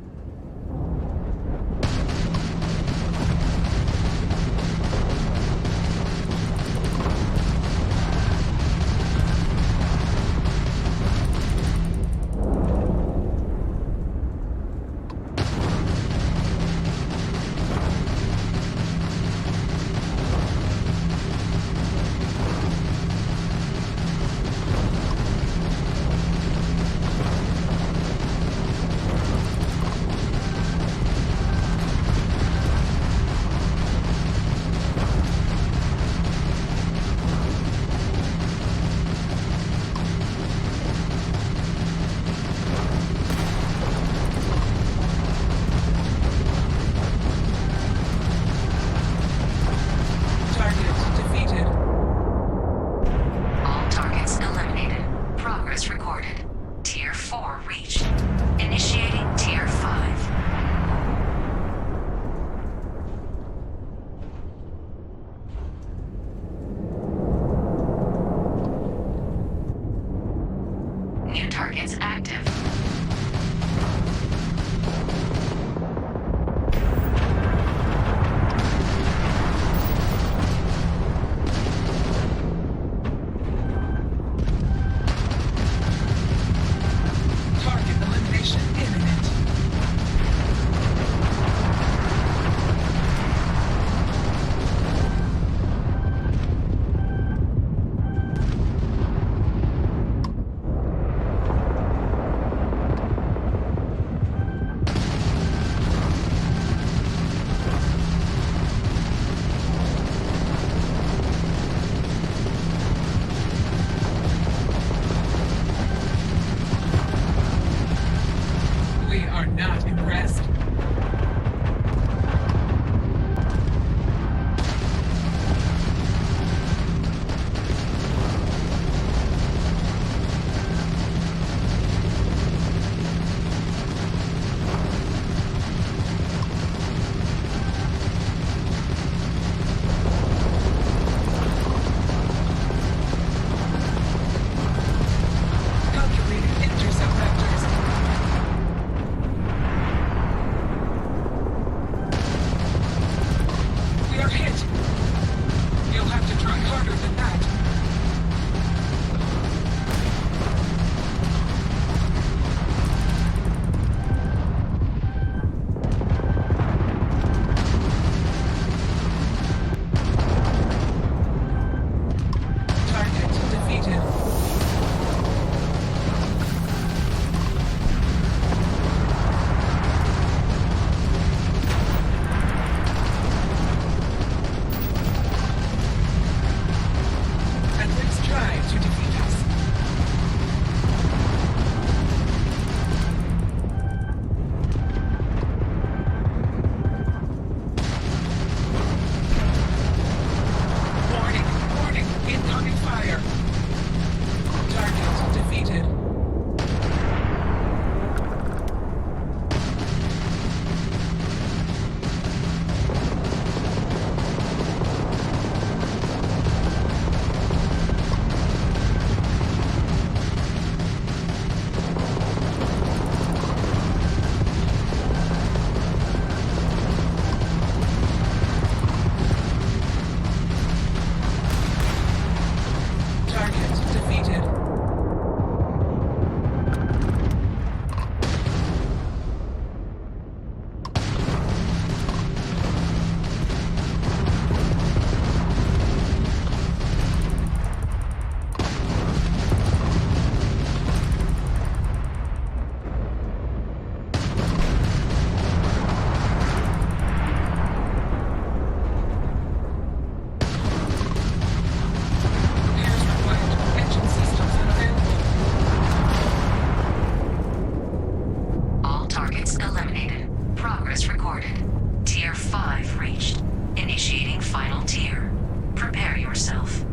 5 reached. Initiating final tier. Prepare yourself.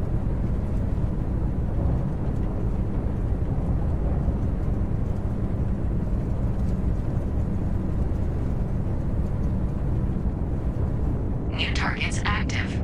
New targets active.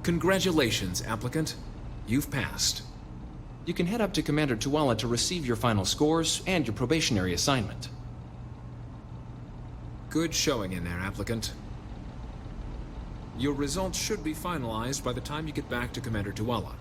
Congratulations, applicant. You've passed. You can head up to Commander Tuala to receive your final scores and your probationary assignment. Good showing in there, applicant. Your results should be finalized by the time you get back to Commander Tuala.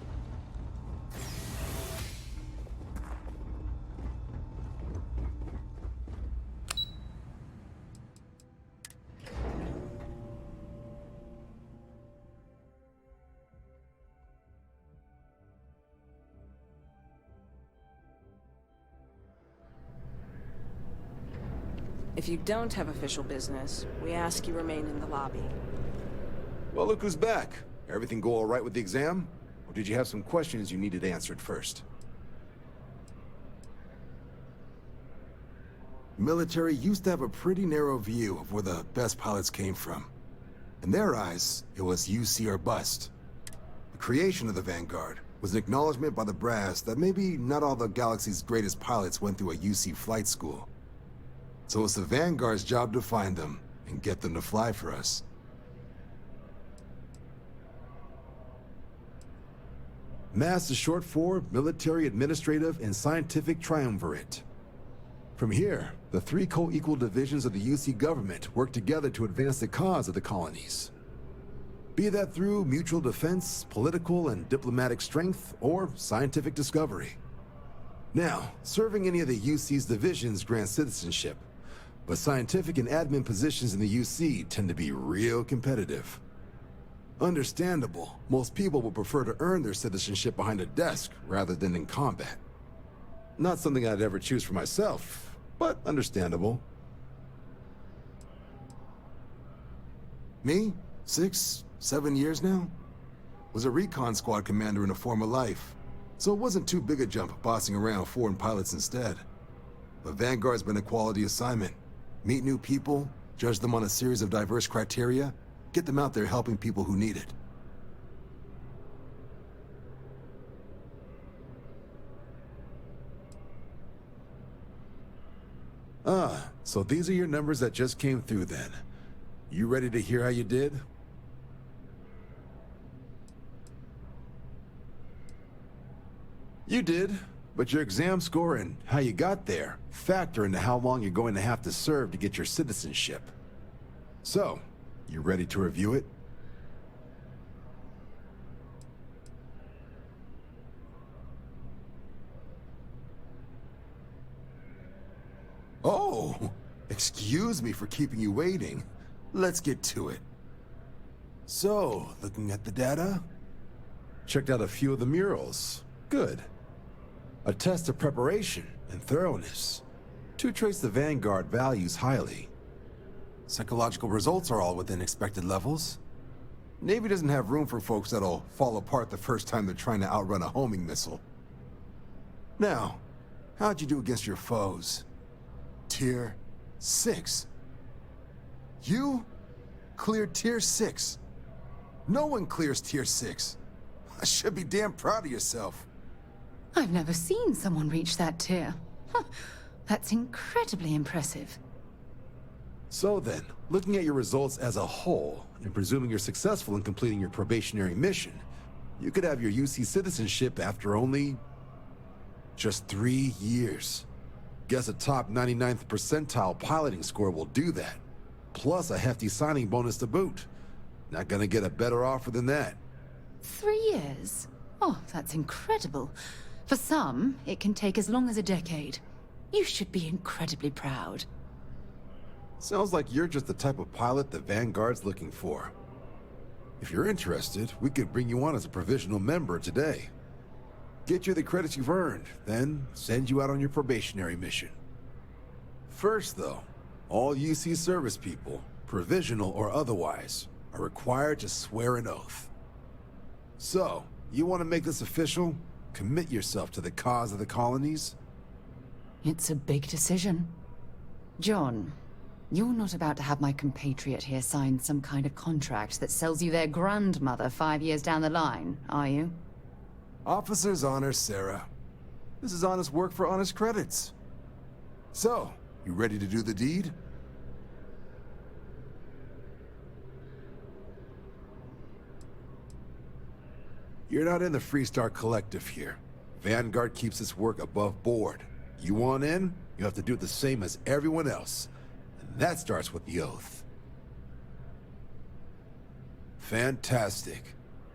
If you don't have official business, we ask you remain in the lobby. Well, look who's back. Everything go all right with the exam? Or did you have some questions you needed answered first? Military used to have a pretty narrow view of where the best pilots came from. In their eyes, it was UC or bust. The creation of the Vanguard was an acknowledgement by the brass that maybe not all the galaxy's greatest pilots went through a UC flight school. So it's the Vanguard's job to find them and get them to fly for us. MAST is short for Military, Administrative, and Scientific Triumvirate. From here, the three co-equal divisions of the UC government work together to advance the cause of the colonies. Be that through mutual defense, political and diplomatic strength, or scientific discovery. Now, serving any of the UC's divisions grants citizenship, but scientific and admin positions in the UC tend to be real competitive. Understandable, most people would prefer to earn their citizenship behind a desk rather than in combat. Not something I'd ever choose for myself, but understandable. Me? 6, 7 years now? Was a recon squad commander in a former life, so it wasn't too big a jump bossing around foreign pilots instead. But Vanguard's been a quality assignment. Meet new people, judge them on a series of diverse criteria, get them out there helping people who need it. Ah, so these are your numbers that just came through then. You ready to hear how you did? You did, but your exam score and how you got there factor into how long you're going to have to serve to get your citizenship. So, you ready to review it? Oh, excuse me for keeping you waiting. Let's get to it. So, looking at the data? Checked out a few of the murals. Good. A test of preparation and thoroughness. Two traits the Vanguard values highly. Psychological results are all within expected levels. Navy doesn't have room for folks that'll fall apart the first time they're trying to outrun a homing missile. Now, how'd you do against your foes? Tier 6. You cleared Tier 6. No one clears Tier 6. I should be damn proud of yourself. I've never seen someone reach that tier. Huh, that's incredibly impressive. So then, looking at your results as a whole, and presuming you're successful in completing your probationary mission, you could have your UC citizenship after only just 3 years. Guess a top 99th percentile piloting score will do that. Plus a hefty signing bonus to boot. Not gonna get a better offer than that. 3 years? Oh, that's incredible. For some, it can take as long as a decade. You should be incredibly proud. Sounds like you're just the type of pilot the Vanguard's looking for. If you're interested, we could bring you on as a provisional member today. Get you the credits you've earned, then send you out on your probationary mission. First, though, all UC service people, provisional or otherwise, are required to swear an oath. So, you want to make this official? Commit yourself to the cause of the colonies? It's a big decision. John, you're not about to have my compatriot here sign some kind of contract that sells you their grandmother 5 years down the line, are you? Officer's honor, Sarah. This is honest work for honest credits. So, you ready to do the deed? You're not in the Freestar Collective here. Vanguard keeps its work above board. You want in, you have to do it the same as everyone else. And that starts with the oath. Fantastic.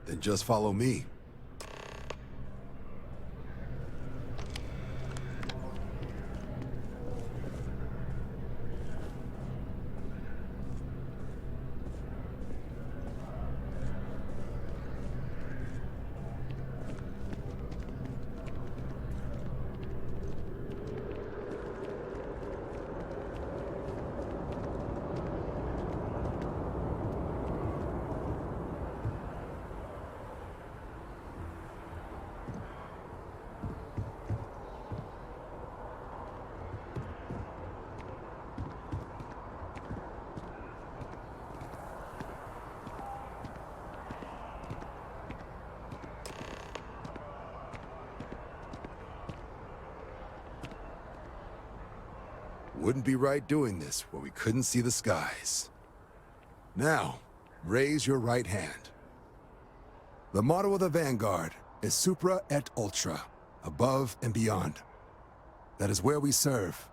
Then just follow me. Wouldn't be right doing this where we couldn't see the skies. Now, raise your right hand. The motto of the Vanguard is Supra et Ultra, above and beyond. That is where we serve,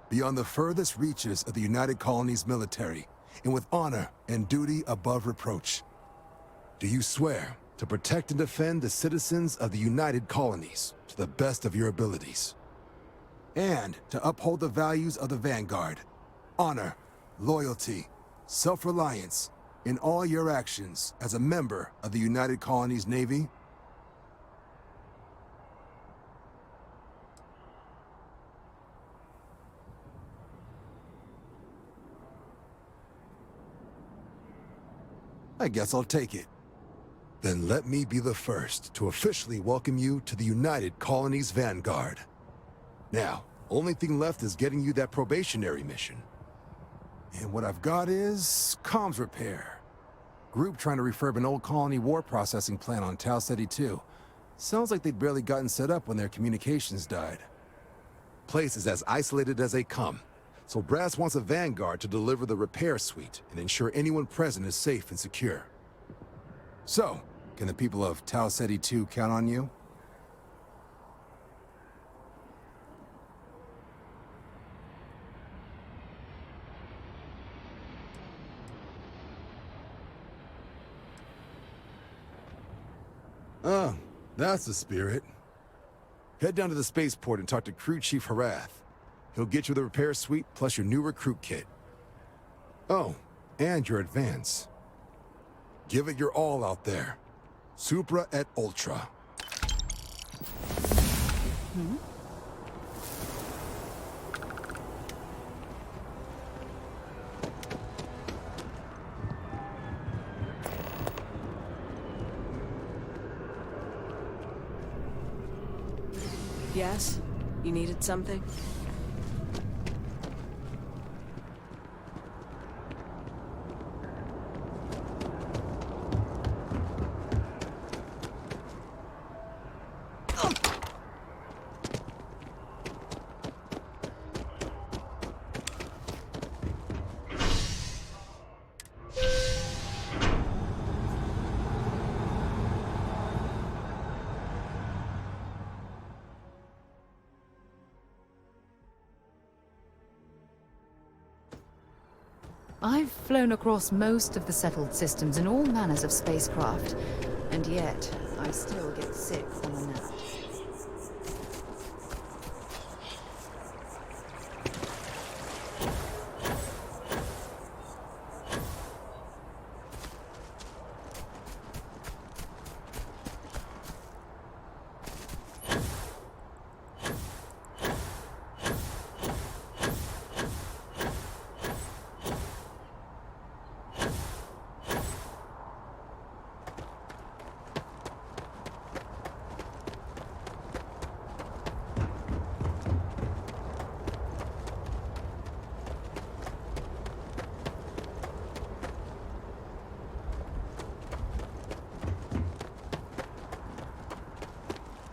beyond the furthest reaches of the United Colonies military, and with honor and duty above reproach. Do you swear to protect and defend the citizens of the United Colonies to the best of your abilities? And to uphold the values of the Vanguard, honor, loyalty, self-reliance, in all your actions as a member of the United Colonies Navy? I guess I'll take it. Then let me be the first to officially welcome you to the United Colonies Vanguard. Now, only thing left is getting you that probationary mission. And what I've got is comms repair. Group trying to refurb an old colony war processing plant on Tau Ceti 2. Sounds like they'd barely gotten set up when their communications died. Place is as isolated as they come, so Brass wants a Vanguard to deliver the repair suite and ensure anyone present is safe and secure. So, can the people of Tau Ceti 2 count on you? Oh, that's the spirit. Head down to the spaceport and talk to Crew Chief Harath. He'll get you the repair suite plus your new recruit kit. Oh, and your advance. Give it your all out there. Supra et Ultra. Yes? You needed something? I've flown across most of the settled systems in all manners of spacecraft, and yet I still get sick on a nap.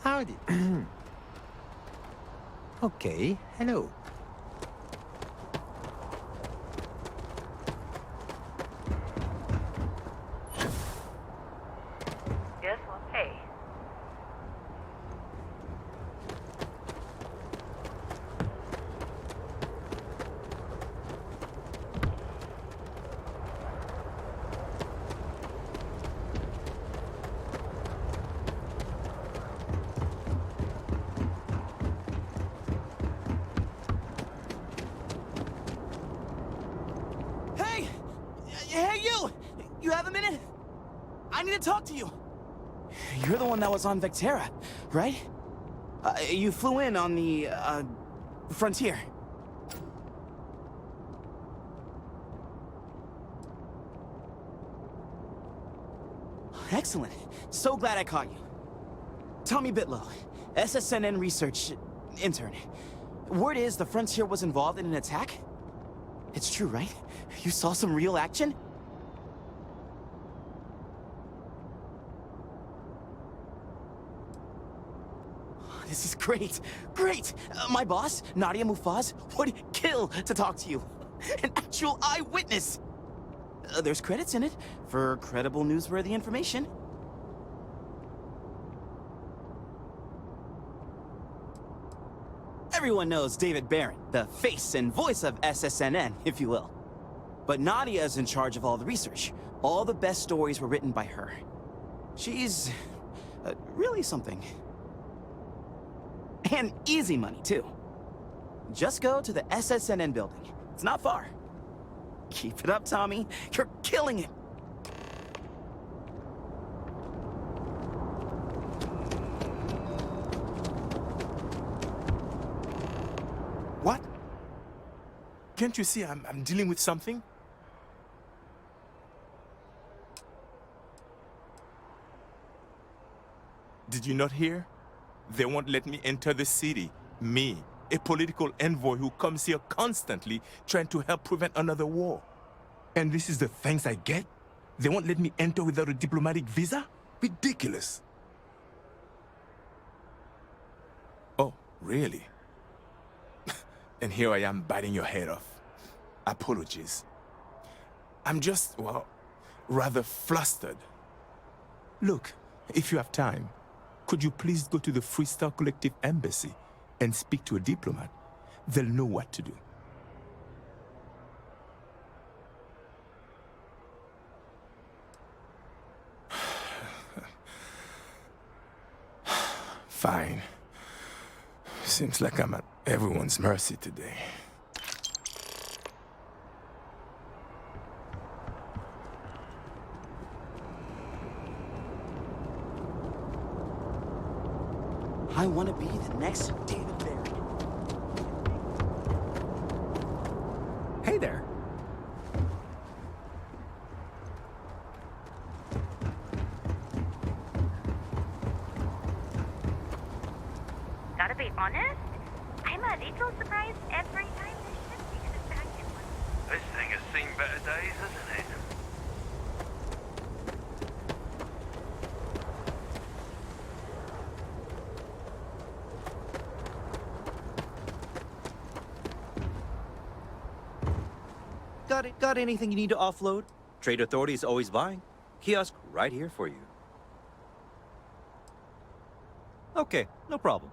Howdy. Okay, hello. Yes, well, hey. to talk to you. You're the one that was on Vectera, right? You flew in on the, Frontier. Excellent. So glad I caught you. Tommy Bitlow, SSNN research intern. Word is the Frontier was involved in an attack? It's true, right? You saw some real action? This is great. Great! My boss, Nadia Mufaz, would kill to talk to you. An actual eyewitness! There's credits in it for credible, newsworthy information. Everyone knows David Barron, the face and voice of SSNN, if you will. But Nadia is in charge of all the research. All the best stories were written by her. She's really something. And easy money, too. Just go to the SSNN building. It's not far. Keep it up, Tommy. You're killing it. What? Can't you see I'm dealing with something? Did you not hear? They won't let me enter the city. Me, a political envoy who comes here constantly trying to help prevent another war. And this is the thanks I get? They won't let me enter without a diplomatic visa? Ridiculous. Oh, really? And here I am biting your head off. Apologies. I'm just, well, rather flustered. Look, if you have time, could you please go to the Freestar Collective Embassy and speak to a diplomat? They'll know what to do. Fine. Seems like I'm at everyone's mercy today. I want to be the next David Barron. Hey there. Gotta be honest, I'm a little surprised every time this ship makes it back in one. This thing has seen better days, hasn't it? Got anything you need to offload? Trade Authority is always buying. Kiosk right here for you. Okay, no problem.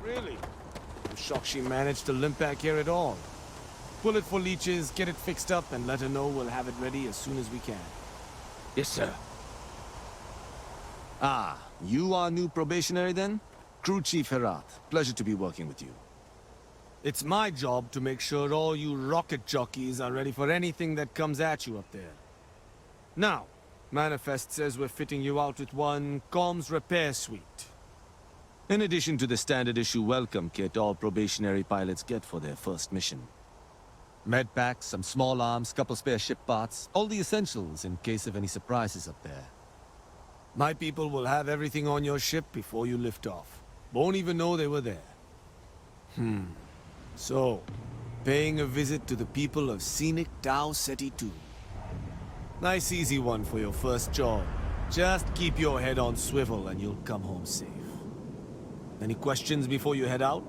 Really? I'm shocked she managed to limp back here at all. Pull it for leeches, get it fixed up, and let her know we'll have it ready as soon as we can. Yes, sir. Ah, you are new probationary then? Crew Chief Herat. Pleasure to be working with you. It's my job to make sure all you rocket jockeys are ready for anything that comes at you up there. Now, Manifest says we're fitting you out with one comms repair suite. In addition to the standard issue welcome kit all probationary pilots get for their first mission. Med packs, some small arms, couple spare ship parts, all the essentials in case of any surprises up there. My people will have everything on your ship before you lift off. Won't even know they were there. So, paying a visit to the people of scenic Tau Ceti 2. Nice easy one for your first job. Just keep your head on swivel and you'll come home safe. Any questions before you head out?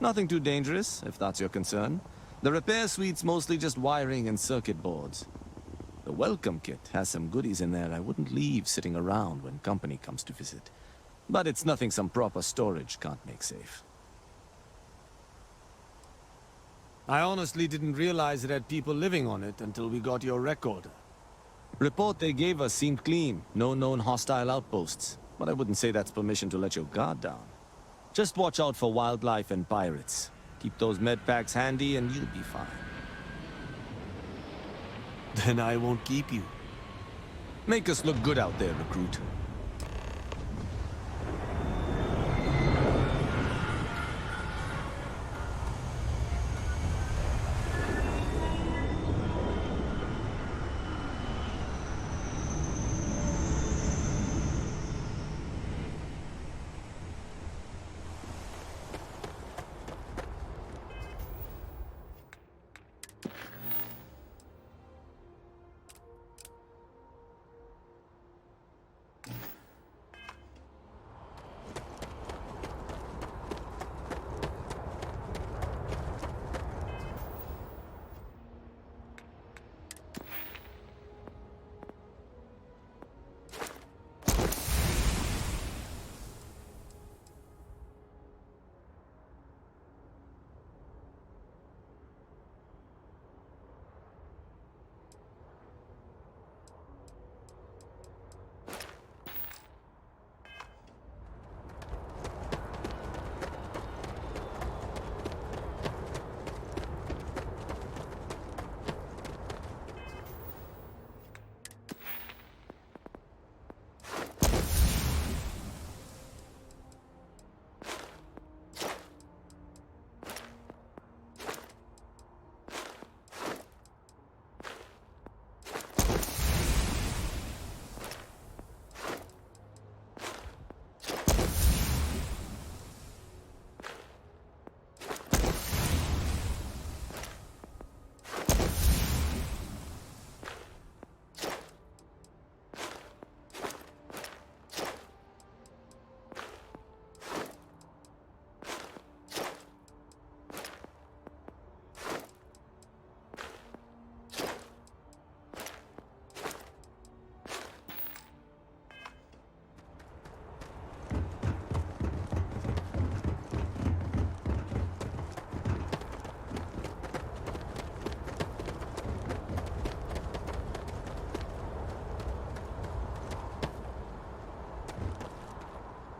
Nothing too dangerous, if that's your concern. The repair suite's mostly just wiring and circuit boards. The welcome kit has some goodies in there I wouldn't leave sitting around when company comes to visit. But it's nothing some proper storage can't make safe. I honestly didn't realize it had people living on it until we got your recorder. Report they gave us seemed clean, no known hostile outposts. But I wouldn't say that's permission to let your guard down. Just watch out for wildlife and pirates. Keep those med packs handy and you'll be fine. Then I won't keep you. Make us look good out there, recruit.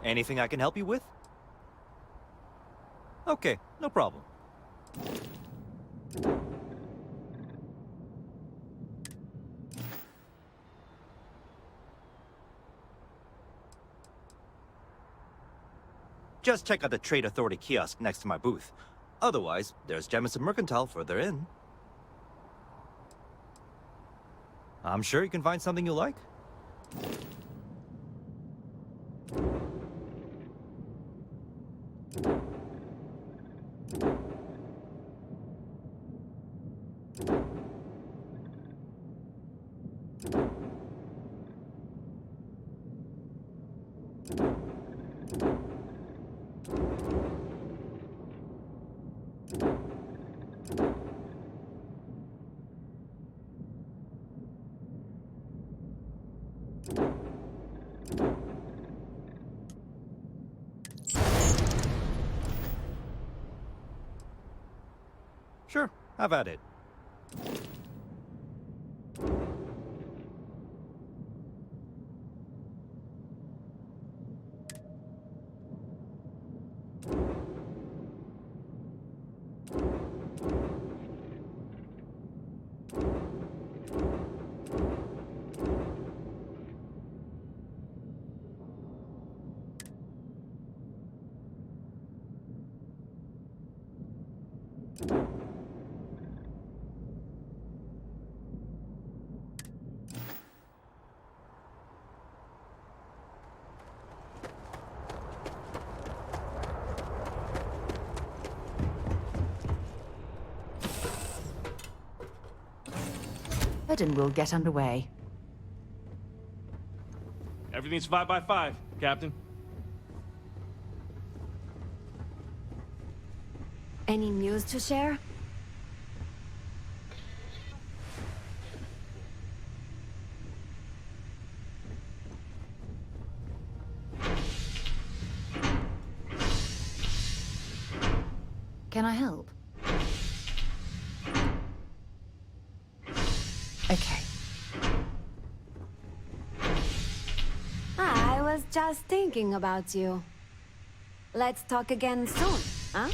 Anything I can help you with? Okay, no problem. Just check out the Trade Authority kiosk next to my booth. Otherwise, there's Jemison Mercantile further in. I'm sure you can find something you like. Sure, have at it. And we'll get underway. Everything's 5 by 5, Captain. Any news to share? Can I help? Okay. I was just thinking about you. Let's talk again soon, huh?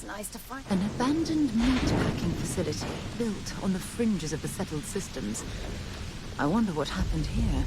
It's nice to find an abandoned meat-packing facility built on the fringes of the settled systems. I wonder what happened here.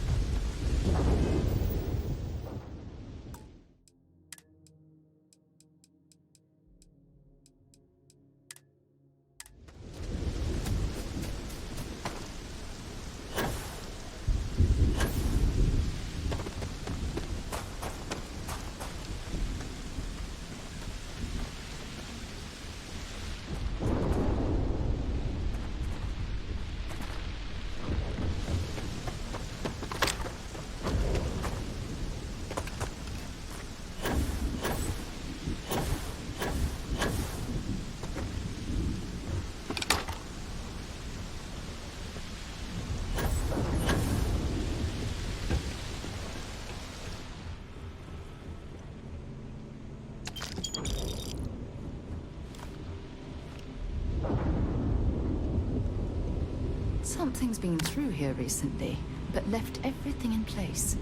Something's been through here recently, but left everything in place.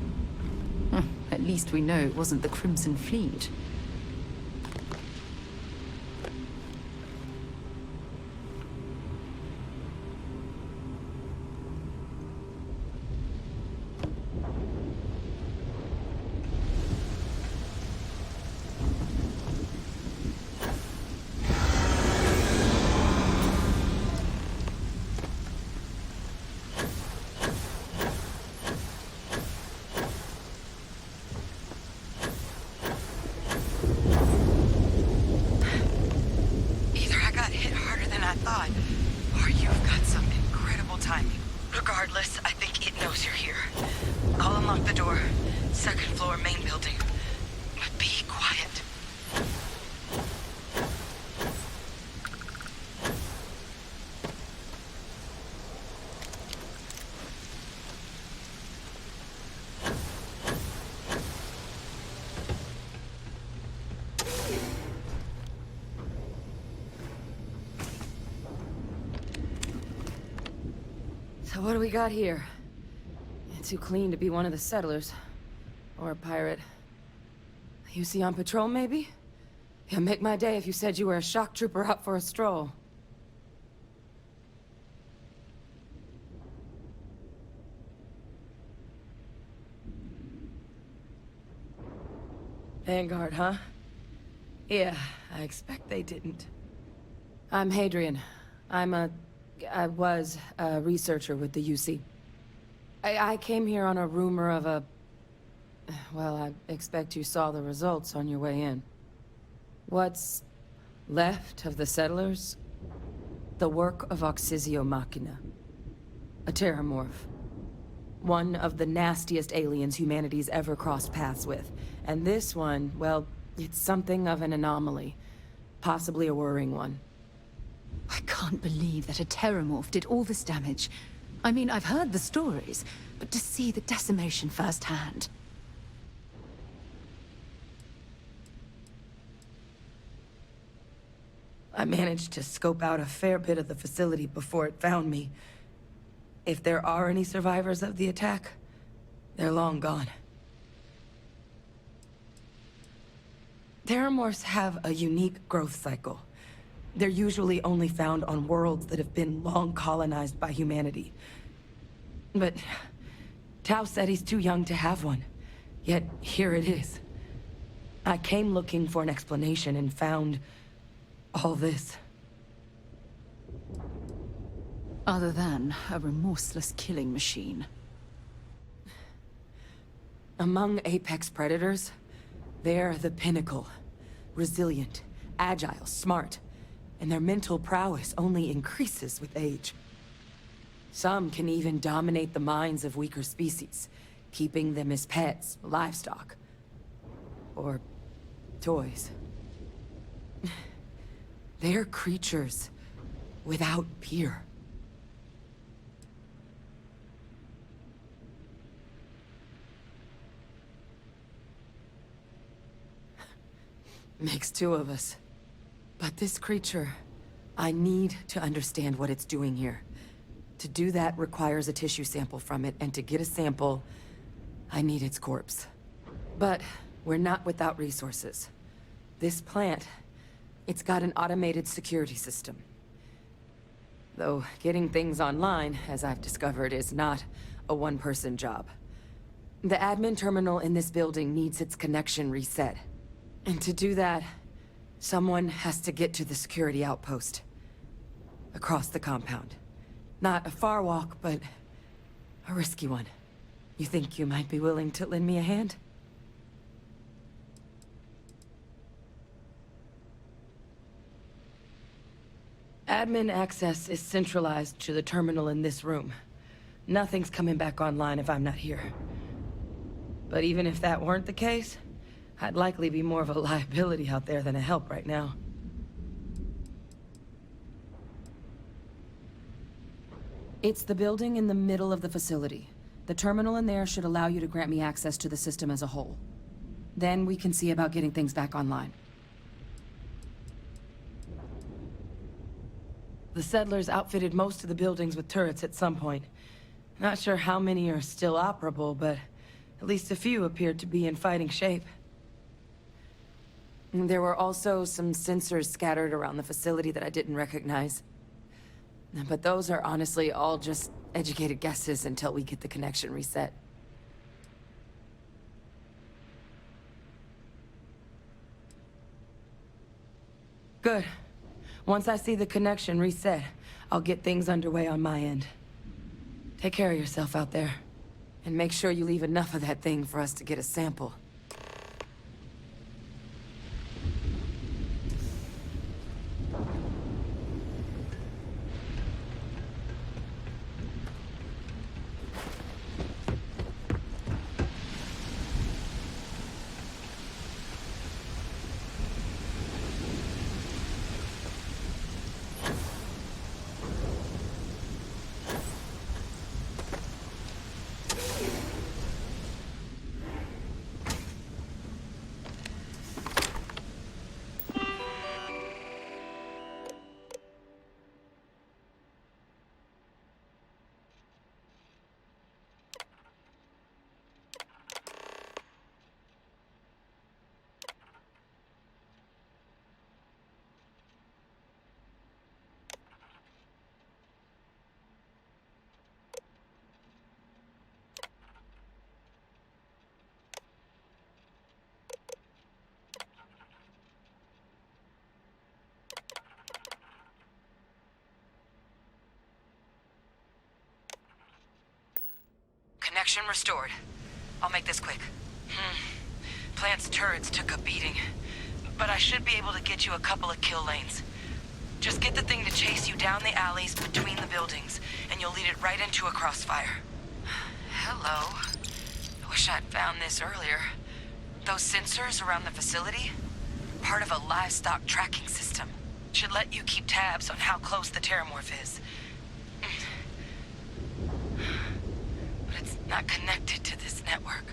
At least we know it wasn't the Crimson Fleet. Regardless, I think it knows you're here. I'll unlock the door. Second floor, main building. But be quiet. So what do we got here? Too clean to be one of the settlers. Or a pirate. UC on patrol, maybe? Yeah, make my day if you said you were a shock trooper out for a stroll. Vanguard, huh? Yeah, I expect they didn't. I'm Hadrian. I was a researcher with the UC. I came here on a rumor of a... Well, I expect you saw the results on your way in. What's left of the settlers? The work of Oxysio Machina. A terramorph. One of the nastiest aliens humanity's ever crossed paths with. And this one, well, it's something of an anomaly. Possibly a worrying one. I can't believe that a terramorph did all this damage. I mean, I've heard the stories, but to see the decimation firsthand... I managed to scope out a fair bit of the facility before it found me. If there are any survivors of the attack, they're long gone. Terramorphs have a unique growth cycle. They're usually only found on worlds that have been long colonized by humanity. But Tao said he's too young to have one. Yet here it is. I came looking for an explanation and found all this. Other than a remorseless killing machine. Among apex predators, they're the pinnacle. Resilient, agile, smart. And their mental prowess only increases with age. Some can even dominate the minds of weaker species, keeping them as pets, livestock, or toys. They're creatures without peer. Makes two of us. But this creature, I need to understand what it's doing here. To do that requires a tissue sample from it, and to get a sample, I need its corpse. But we're not without resources. This plant, It's got an automated security system. Though getting things online, as I've discovered, is not a one-person job. The admin terminal in this building needs its connection reset. And to do that, someone has to get to the security outpost. Across the compound. Not a far walk, but a risky one. You think you might be willing to lend me a hand? Admin access is centralized to the terminal in this room. Nothing's coming back online if I'm not here. But even if that weren't the case, I'd likely be more of a liability out there than a help right now. It's the building in the middle of the facility. The terminal in there should allow you to grant me access to the system as a whole. Then we can see about getting things back online. The settlers outfitted most of the buildings with turrets at some point. Not sure how many are still operable, but at least a few appeared to be in fighting shape. And there were also some sensors scattered around the facility that I didn't recognize. But those are honestly all just educated guesses until we get the connection reset. Good. Once I see the connection reset, I'll get things underway on my end. Take care of yourself out there. And make sure you leave enough of that thing for us to get a sample. Connection restored. I'll make this quick. Plant's turrets took a beating, but I should be able to get you a couple of kill lanes. Just get the thing to chase you down the alleys between the buildings, and you'll lead it right into a crossfire. Hello. I wish I'd found this earlier. Those sensors around the facility? Part of a livestock tracking system. Should let you keep tabs on how close the terramorph is. But it's not connected to this network.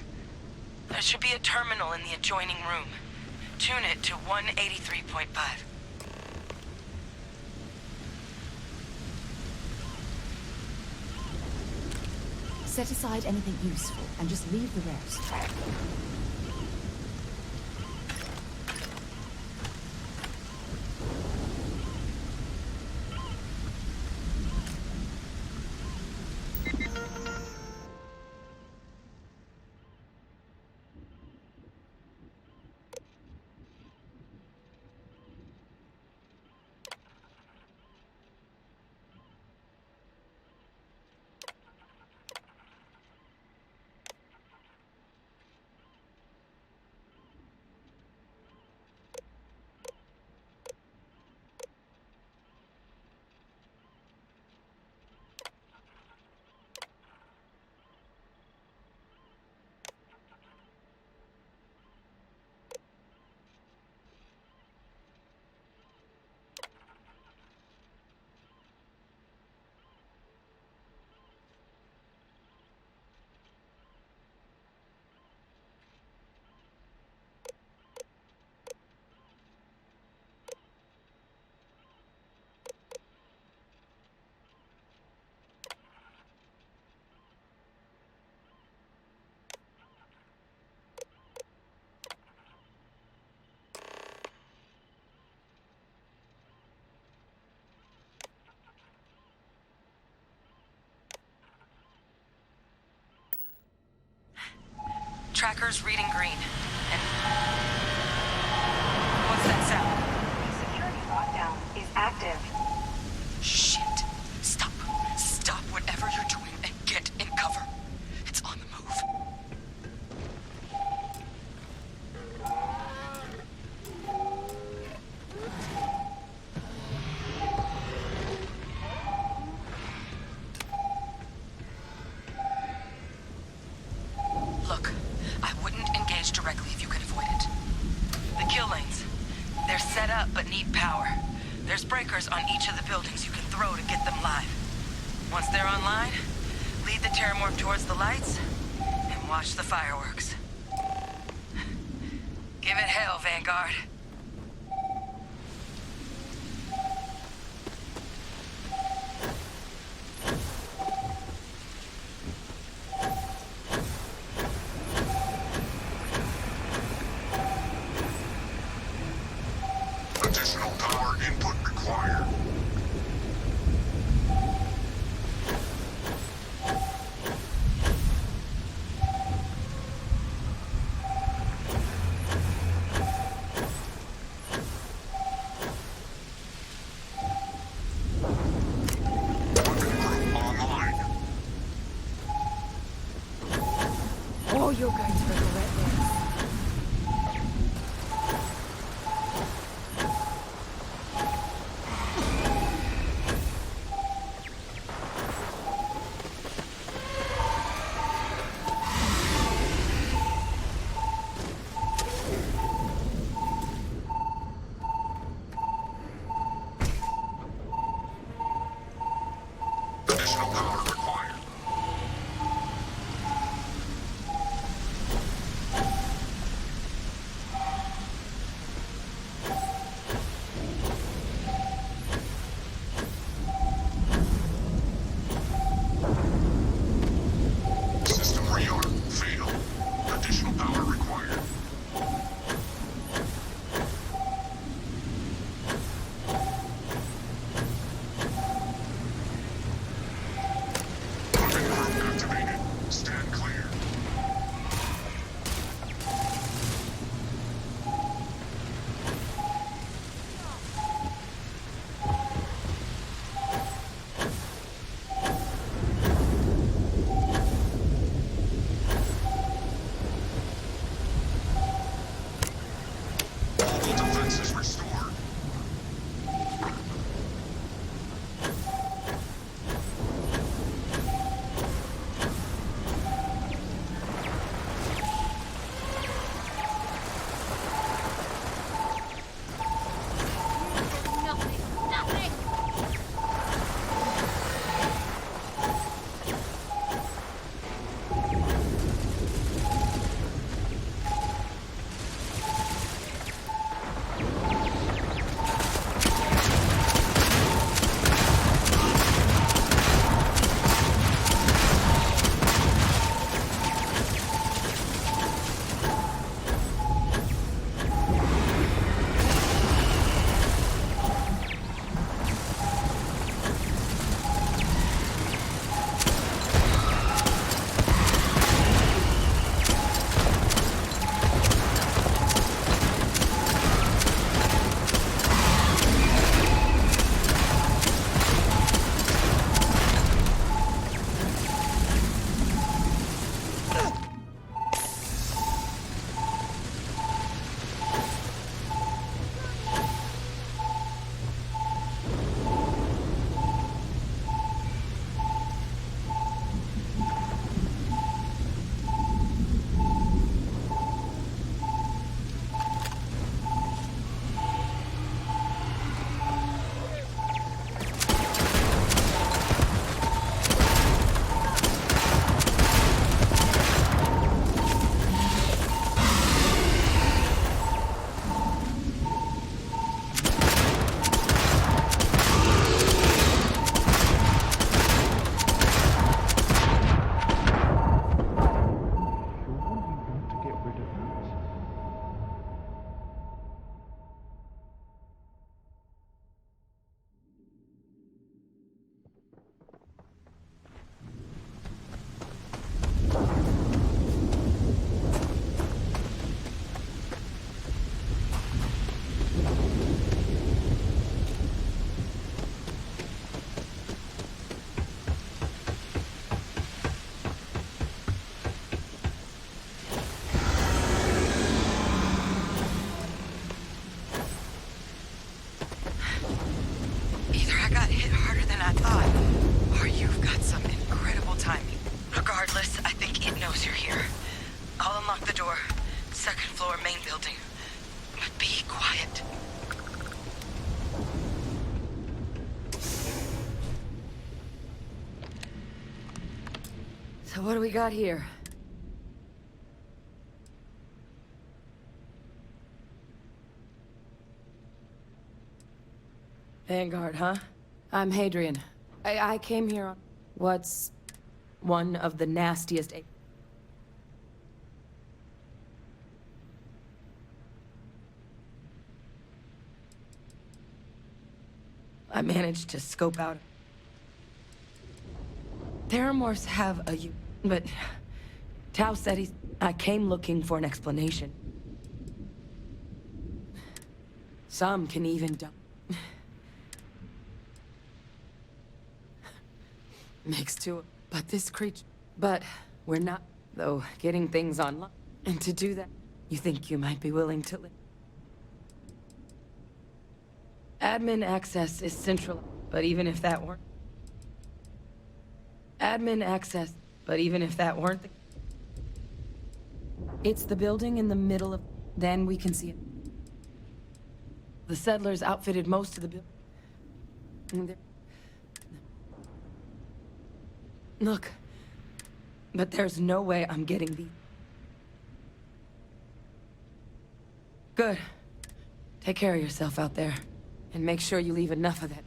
There should be a terminal in the adjoining room. Tune it to 183.5. Set aside anything useful and just leave the rest. tracker's reading green. And... what's that sound? The security lockdown is active. Shit. Stop. Stop whatever you're doing and get in cover. It's on the move. Look, I wouldn't engage directly if you could avoid it. The kill lanes, they're set up but need power. There's breakers on each of the buildings you can throw to get them live. Once they're online, lead the terramorph towards the lights and watch the fireworks. Give it hell, Vanguard. Additional power input required. Oh, you're going to regret this. Additional power required. System rearm failed. Additional power required. hit harder than I thought. Or you've got some incredible timing. Regardless, I think it knows you're here. I'll unlock the door. Second floor, main building. But be quiet. So what do we got here? Vanguard, huh? I'm Hadrian. I came here on what's one of the nastiest... I managed to scope out... Theramorphs have a... But... Tau said I came looking for an explanation. Some can even... Makes two... But this creature... But we're not... Though, getting things online. And to do that, you think you might be willing to... Admin access is central, but even if that weren't... Admin access, but even if that weren't the... It's the building in the middle of... Then we can see it. The settlers outfitted most of the building. Look. But there's no way I'm getting these. Good. Take care of yourself out there. And make sure you leave enough of that.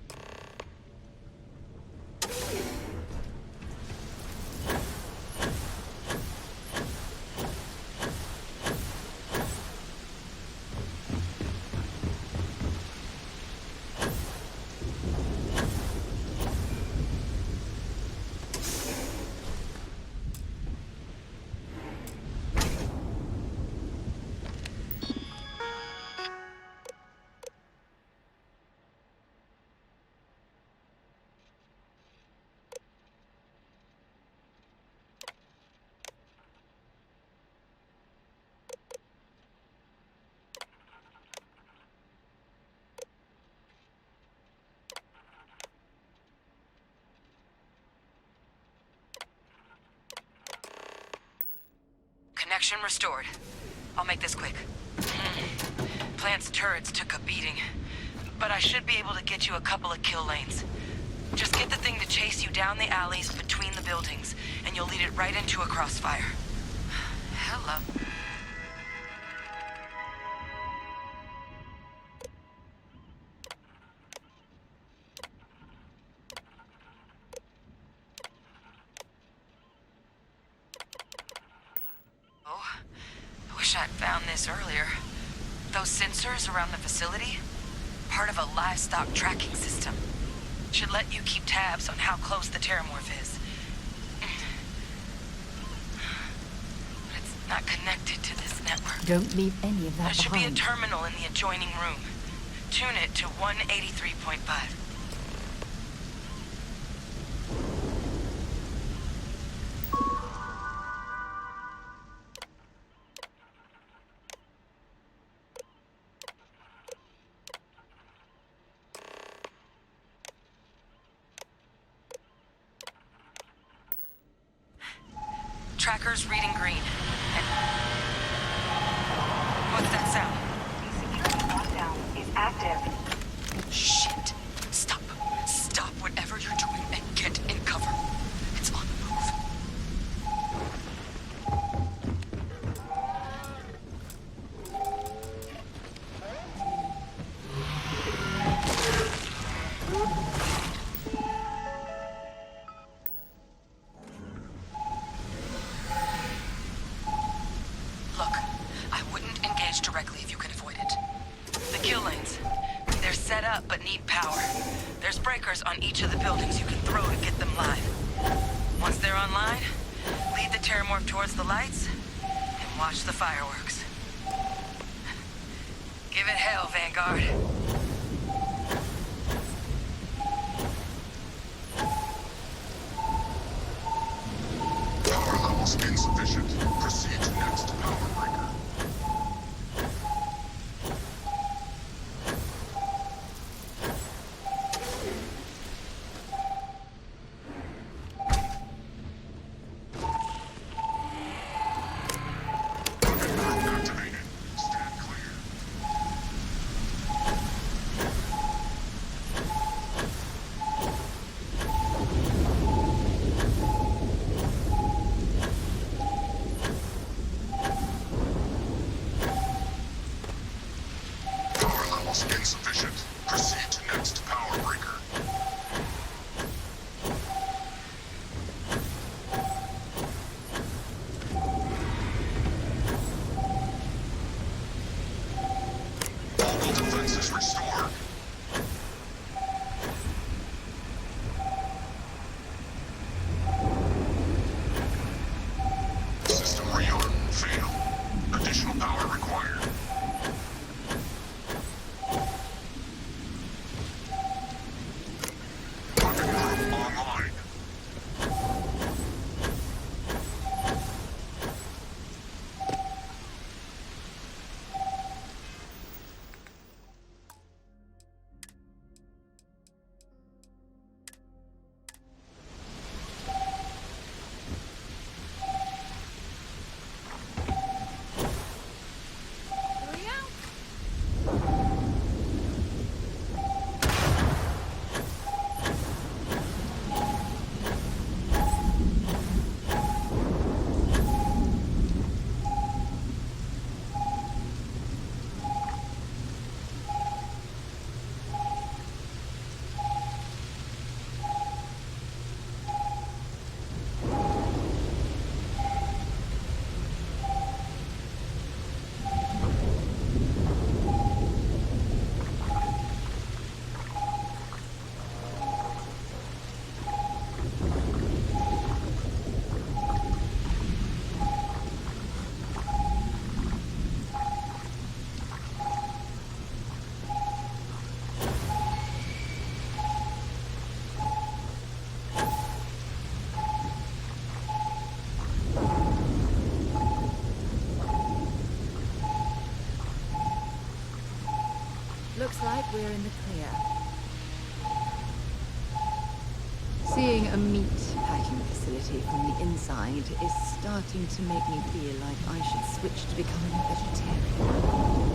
Connection restored. I'll make this quick. Plant's turrets took a beating, but I should be able to get you a couple of kill lanes. Just get the thing to chase you down the alleys between the buildings, and you'll lead it right into a crossfire. Hello. I'd found this earlier. Those sensors around the facility, part of a livestock tracking system. Should let you keep tabs on how close the Terramorph is. But it's not connected to this network. Don't leave any of that There should be a behind. terminal in the adjoining room. Tune it to 183.5. Tracker's reading green. And... What's that sound? Lockdown is active. Shit. Stop. Stop whatever you're doing and get in cover. It's on the move. Look, I wouldn't engage directly if you can avoid it. The kill lanes. They're set up but need power. There's breakers on each of the buildings you can throw to get them live. Once they're online, lead the Terramorph towards the lights and watch the fireworks. Give it hell, Vanguard. Power levels insufficient. Proceed to next power breaker. we're in the clear. Seeing a meat packing facility from the inside is starting to make me feel like I should switch to becoming a vegetarian.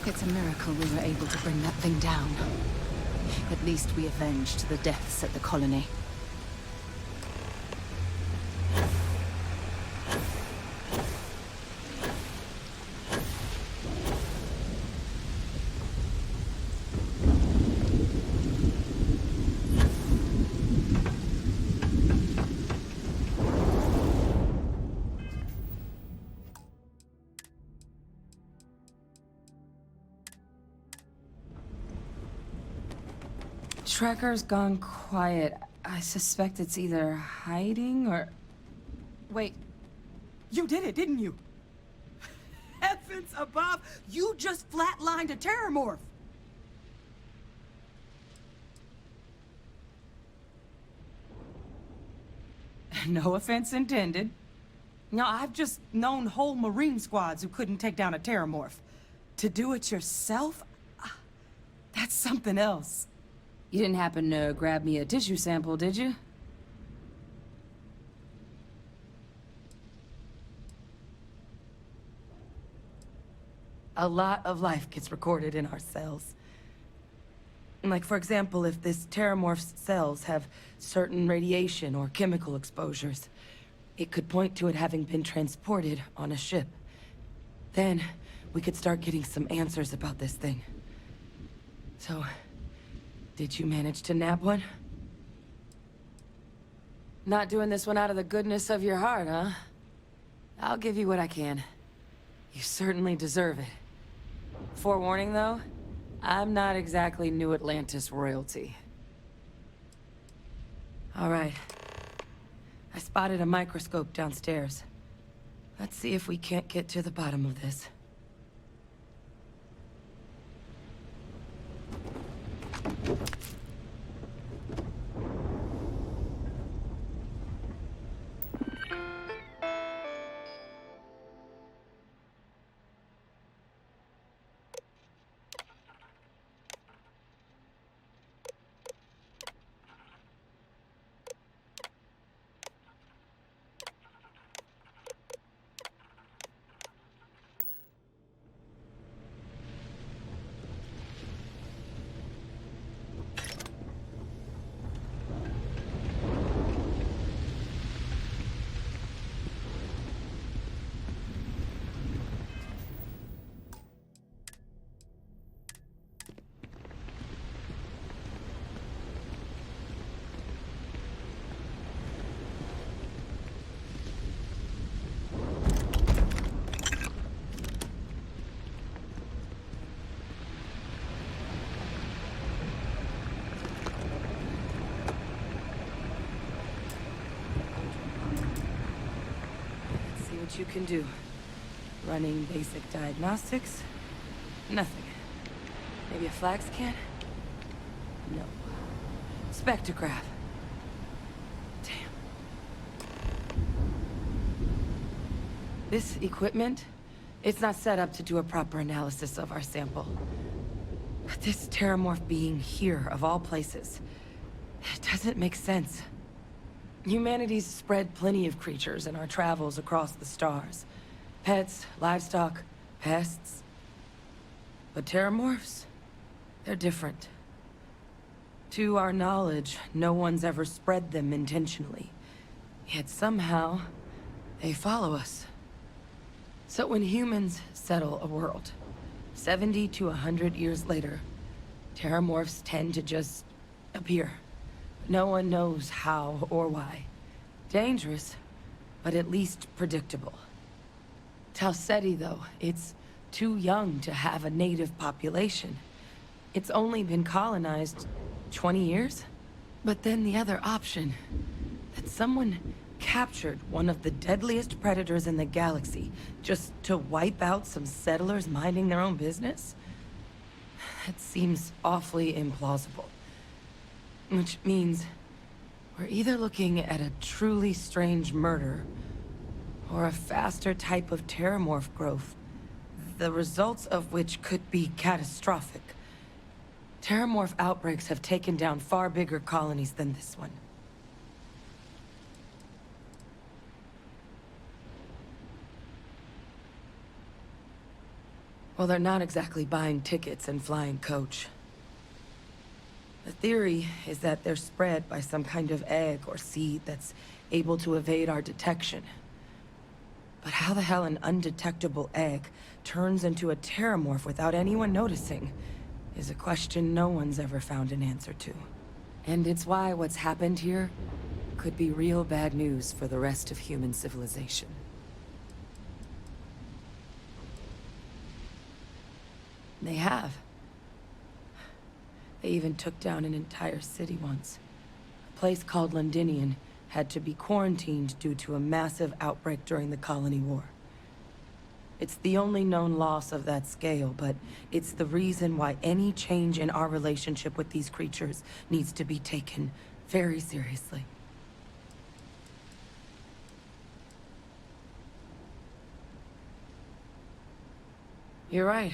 It's a miracle we were able to bring that thing down. At least we avenged the deaths at the colony. Tracker's gone quiet. I suspect it's either hiding or... Wait. You did it, didn't you? Heavens above, you just flatlined a terrormorph! No offense intended. Now, I've just known whole Marine squads who couldn't take down a terrormorph. To do it yourself? That's something else. You didn't happen to grab me a tissue sample, did you? a lot of life gets recorded in our cells. Like, for example, if this terramorph's cells have certain radiation or chemical exposures, it could point to it having been transported on a ship. Then, we could start getting some answers about this thing. So, did you manage to nab one? Not doing this one out of the goodness of your heart, huh? I'll give you what I can. You certainly deserve it. Forewarning, though, I'm not exactly New Atlantis royalty. All right. I spotted a microscope downstairs. Let's see if we can't get to the bottom of this. You can do. Running basic diagnostics? Nothing. Maybe a flag scan? No. Spectrograph. Damn. This equipment, it's not set up to do a proper analysis of our sample. But this terramorph being here, of all places, it doesn't make sense. Humanity's spread plenty of creatures in our travels across the stars. Pets, livestock, pests. But terramorphs? They're different. To our knowledge, no one's ever spread them intentionally. Yet somehow, they follow us. So when humans settle a world, 70 to 100 years later, terramorphs tend to just appear. No one knows how or why. Dangerous, but at least predictable. Talseti, though, it's too young to have a native population. It's only been colonized 20 years? But then the other option, that someone captured one of the deadliest predators in the galaxy just to wipe out some settlers minding their own business? That seems awfully implausible. Which means we're either looking at a truly strange murder or a faster type of terramorph growth, the results of which could be catastrophic. Terramorph outbreaks have taken down far bigger colonies than this one. Well, they're not exactly buying tickets and flying coach. The theory is that they're spread by some kind of egg or seed that's able to evade our detection. But how the hell an undetectable egg turns into a terramorph without anyone noticing is a question no one's ever found an answer to. And it's why what's happened here could be real bad news for the rest of human civilization. They have. They even took down an entire city once. A place called Londinium had to be quarantined due to a massive outbreak during the Colony War. It's the only known loss of that scale, but it's the reason why any change in our relationship with these creatures needs to be taken very seriously. You're right.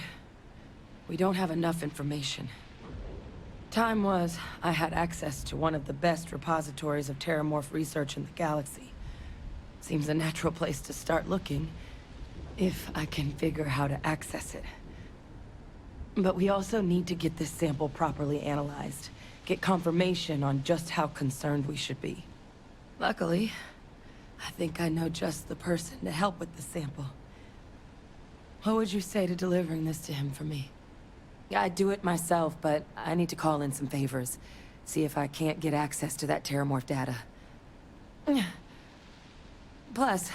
We don't have enough information. Time was, I had access to one of the best repositories of terramorph research in the galaxy. Seems a natural place to start looking, if I can figure how to access it. But we also need to get this sample properly analyzed. Get confirmation on just how concerned we should be. Luckily, I think I know just the person to help with the sample. What would you say to delivering this to him for me? I'd do it myself, but I need to call in some favors. See if I can't get access to that Terramorph data. Plus,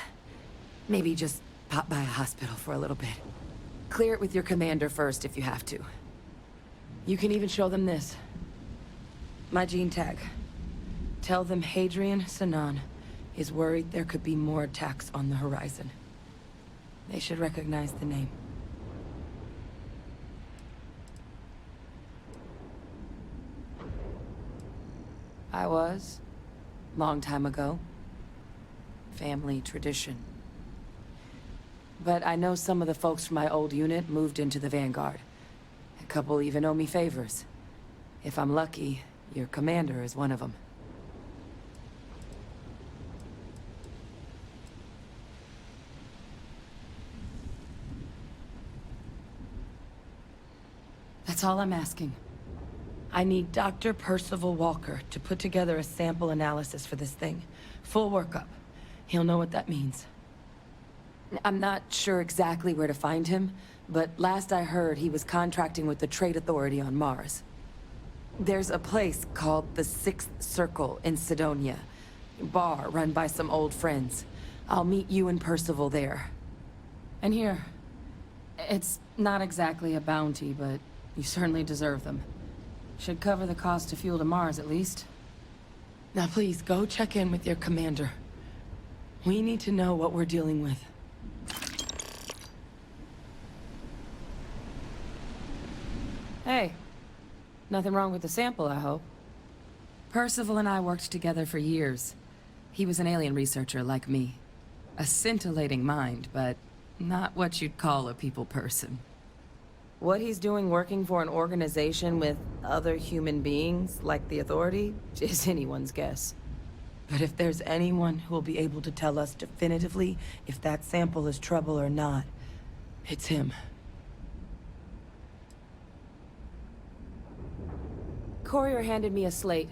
maybe just pop by a hospital for a little bit. Clear it with your commander first if you have to. You can even show them this. My gene tag. Tell them Hadrian Sanan is worried there could be more attacks on the horizon. They should recognize the name. I was. Long time ago. Family tradition. But I know some of the folks from my old unit moved into the Vanguard. A couple even owe me favors. If I'm lucky, your commander is one of them. That's all I'm asking. I need Dr. Percival Walker to put together a sample analysis for this thing. Full workup. He'll know what that means. I'm not sure exactly where to find him, but last I heard he was contracting with the Trade Authority on Mars. There's a place called the Sixth Circle in Sidonia. Bar run by some old friends. I'll meet you and Percival there. And here, it's not exactly a bounty, but you certainly deserve them. Should cover the cost to fuel to Mars, at least. Now please, go check in with your commander. We need to know what we're dealing with. Hey. Nothing wrong with the sample, I hope. Percival and I worked together for years. He was an alien researcher like me. A scintillating mind, but not what you'd call a people person. What he's doing working for an organization with other human beings, like the Authority, is anyone's guess. But if there's anyone who will be able to tell us definitively if that sample is trouble or not, it's him. Courier handed me a slate.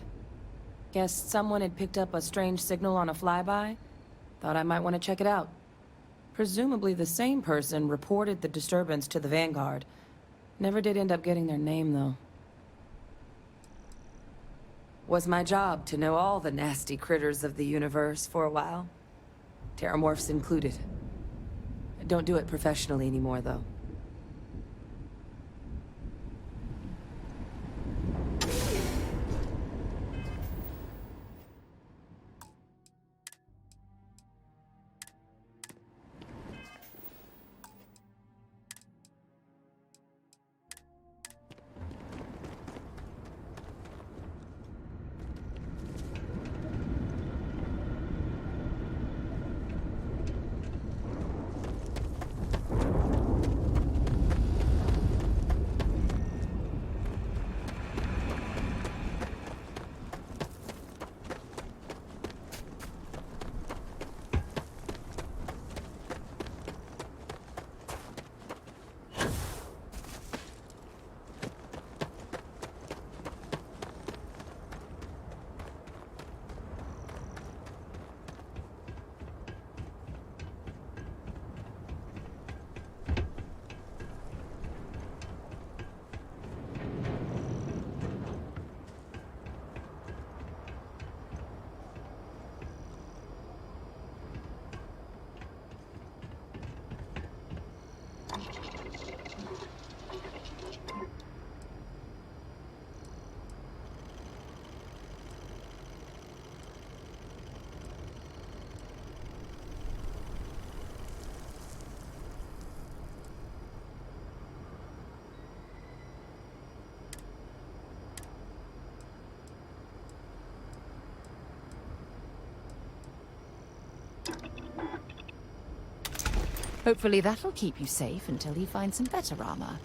Guess someone had picked up a strange signal on a flyby. Thought I might want to check it out. Presumably the same person reported the disturbance to the Vanguard. Never did end up getting their name, though. Was my job to know all the nasty critters of the universe for a while. Terramorphs included. I don't do it professionally anymore, though. Hopefully that'll keep you safe until he finds some better armor.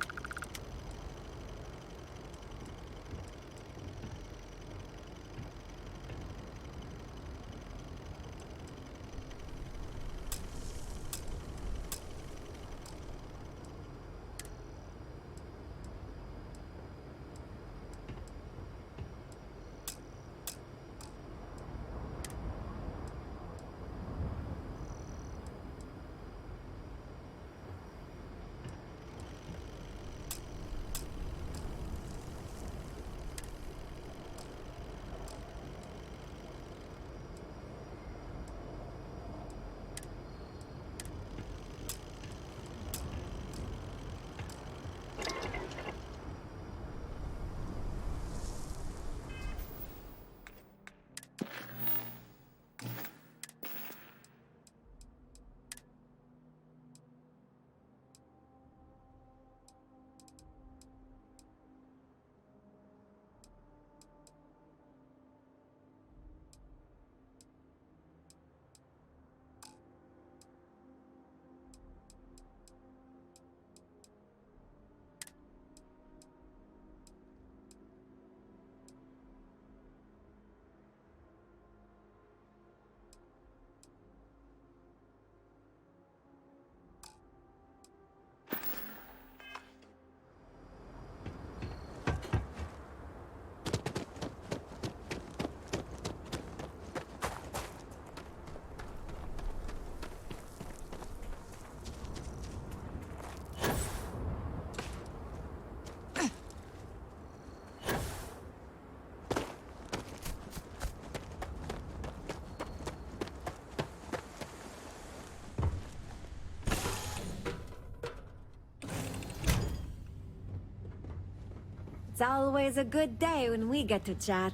It's always a good day when we get to chat.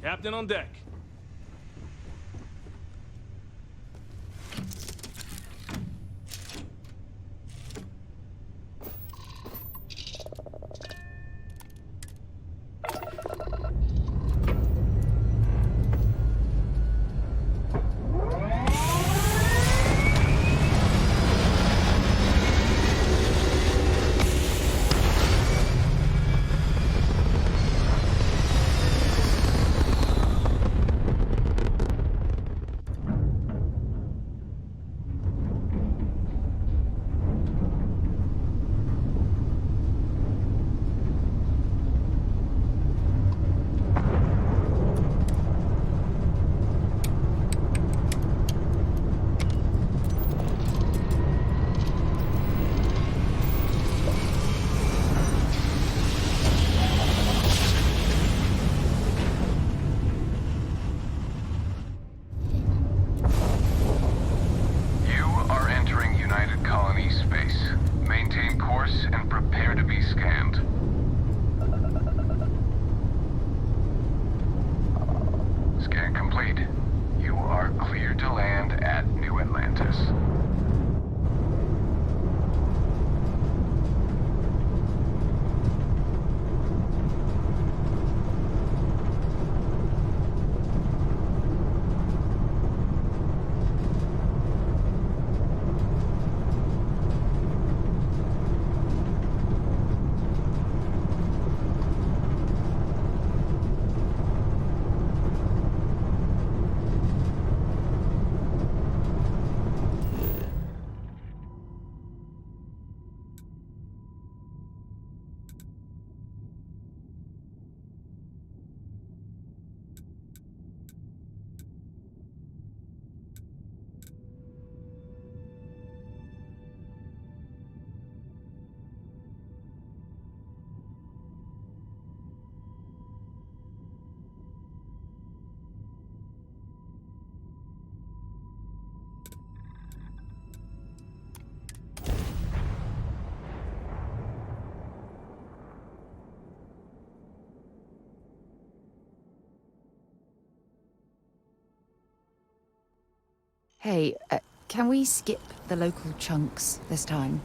Captain on deck. Hey, can we skip the local chunks this time?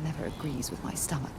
Never agrees with my stomach.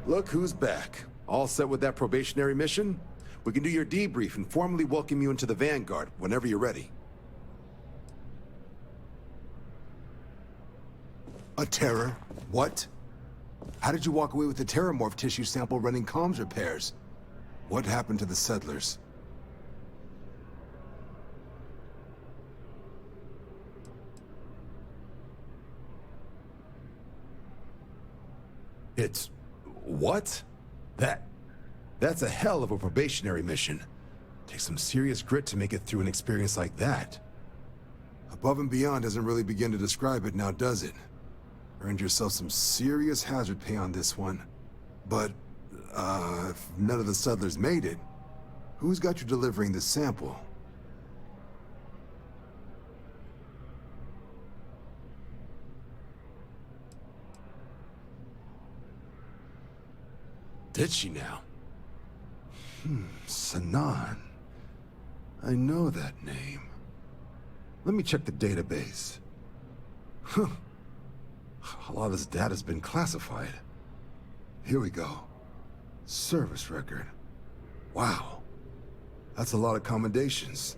Look who's back. All set with that probationary mission? We can do your debrief and formally welcome you into the Vanguard whenever you're ready. A terror? What? How did you walk away with the terramorph tissue sample running comms repairs? What happened to the settlers? It's... what? That's a hell of a probationary mission. Takes some serious grit to make it through an experience like that. Above and beyond doesn't really begin to describe it now, does it? Earned yourself some serious hazard pay on this one. But, if none of the settlers made it, who's got you delivering the sample? Did she now? Sanan. I know that name. Let me check the database. A lot of this data's been classified. Here we go. Service record. Wow. That's a lot of commendations.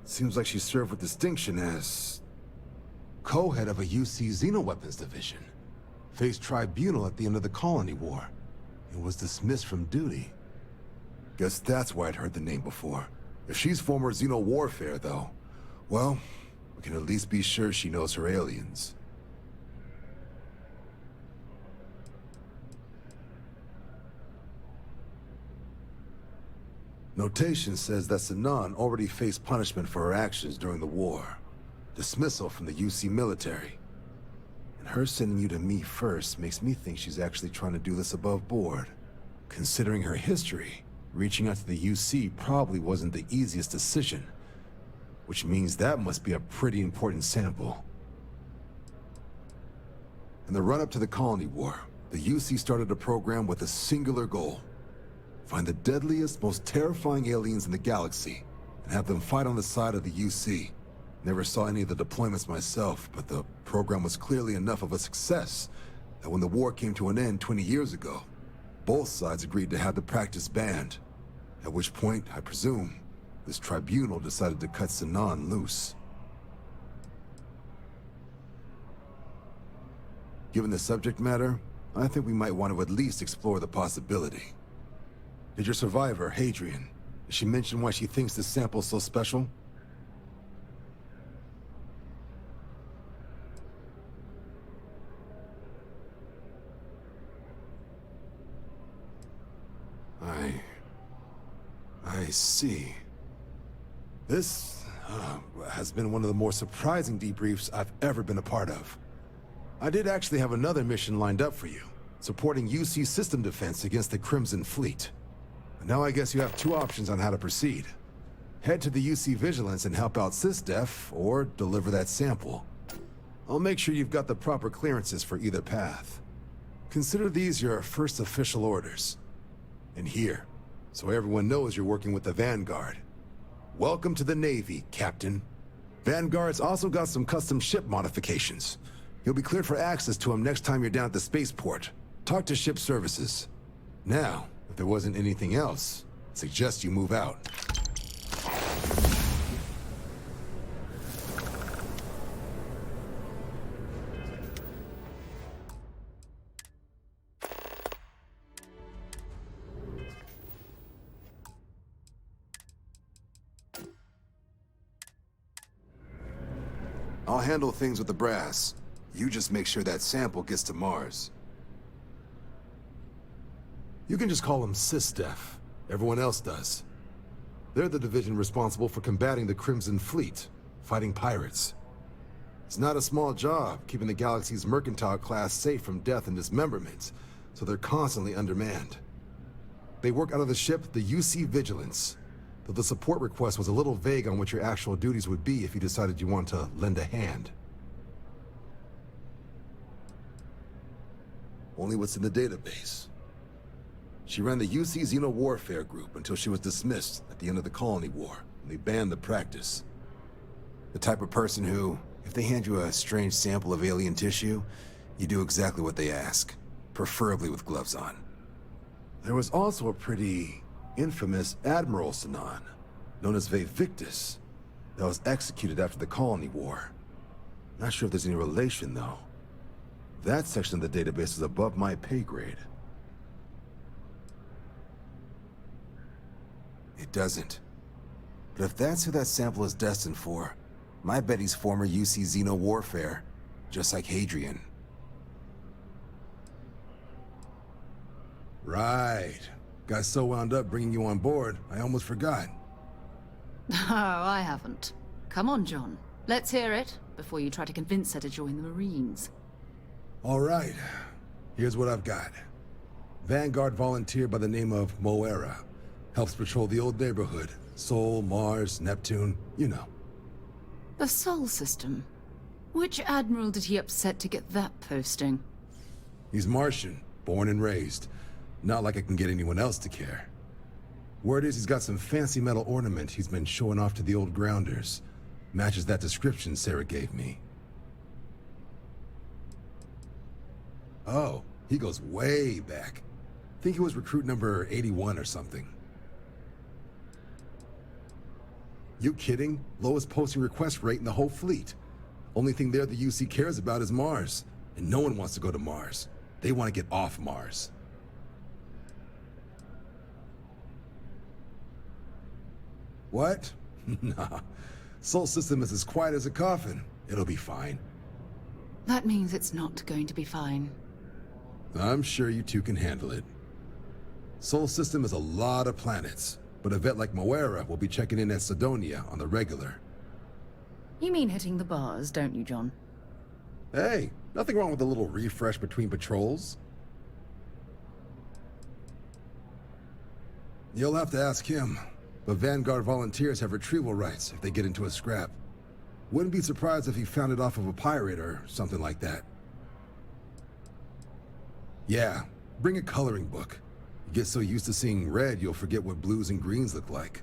Seems like she served with distinction as co-head of a UC Xenoweapons division. Faced tribunal at the end of the Colony War. And was dismissed from duty. Guess that's why I'd heard the name before. If she's former Xeno warfare, though, well, we can at least be sure she knows her aliens. Notation says that Sinan already faced punishment for her actions during the war. Dismissal from the UC military. And her sending you to me first makes me think she's actually trying to do this above board. Considering her history, reaching out to the UC probably wasn't the easiest decision. Which means that must be a pretty important sample. In the run-up to the Colony War, the UC started a program with a singular goal. Find the deadliest, most terrifying aliens in the galaxy, and have them fight on the side of the UC. Never saw any of the deployments myself, but the program was clearly enough of a success that when the war came to an end 20 years ago, both sides agreed to have the practice banned. At which point, I presume, this tribunal decided to cut Sinan loose. Given the subject matter, I think we might want to at least explore the possibility. Did your survivor, Hadrian, did she mention why she thinks this sample's so special? I see. This has been one of the more surprising debriefs I've ever been a part of. I did actually have another mission lined up for you, supporting UC system defense against the Crimson Fleet. Now I guess you have two options on how to proceed. Head to the UC Vigilance and help out SysDef, or deliver that sample. I'll make sure you've got the proper clearances for either path. Consider these your first official orders. And here, so everyone knows you're working with the Vanguard. Welcome to the Navy, Captain. Vanguard's also got some custom ship modifications. You'll be cleared for access to them next time you're down at the spaceport. Talk to ship services. Now, if there wasn't anything else, I suggest you move out. I'll handle things with the brass. You just make sure that sample gets to Mars. You can just call them SysDef. Everyone else does. They're the division responsible for combating the Crimson Fleet, fighting pirates. It's not a small job, keeping the galaxy's mercantile class safe from death and dismemberment, so they're constantly undermanned. They work out of the ship, the UC Vigilance, though the support request was a little vague on what your actual duties would be if you decided you want to lend a hand. Only what's in the database. She ran the UC Xeno Warfare Group until she was dismissed at the end of the Colony War, and they banned the practice. The type of person who, if they hand you a strange sample of alien tissue, you do exactly what they ask, preferably with gloves on. There was also a pretty infamous Admiral Sinan, known as Victus, that was executed after the Colony War. Not sure if there's any relation, though. That section of the database is above my pay grade. It doesn't. But if that's who that sample is destined for, my bet he's former UC Xeno Warfare, just like Hadrian. Right. Got so wound up bringing you on board, I almost forgot. Oh, I haven't. Come on, John. Let's hear it, before you try to convince her to join the Marines. All right. Here's what I've got. Vanguard volunteer by the name of MEM0RlA. Helps patrol the old neighborhood. Sol, Mars, Neptune, you know. The Sol system? Which admiral did he upset to get that posting? He's Martian, born and raised. Not like I can get anyone else to care. Word is he's got some fancy metal ornament he's been showing off to the old grounders. Matches that description Sarah gave me. Oh, he goes way back. Think he was recruit number 81 or something. You kidding? Lowest posting request rate in the whole fleet. Only thing there the UC cares about is Mars. And no one wants to go to Mars. They want to get off Mars. What? Nah. Sol system is as quiet as a coffin. It'll be fine. That means it's not going to be fine. I'm sure you two can handle it. Sol system is a lot of planets, but a vet like Moira will be checking in at Sidonia on the regular. You mean hitting the bars, don't you, John? Hey, nothing wrong with a little refresh between patrols. You'll have to ask him, but Vanguard volunteers have retrieval rights if they get into a scrap. Wouldn't be surprised if he found it off of a pirate or something like that. Yeah, bring a coloring book. You get so used to seeing red, you'll forget what blues and greens look like.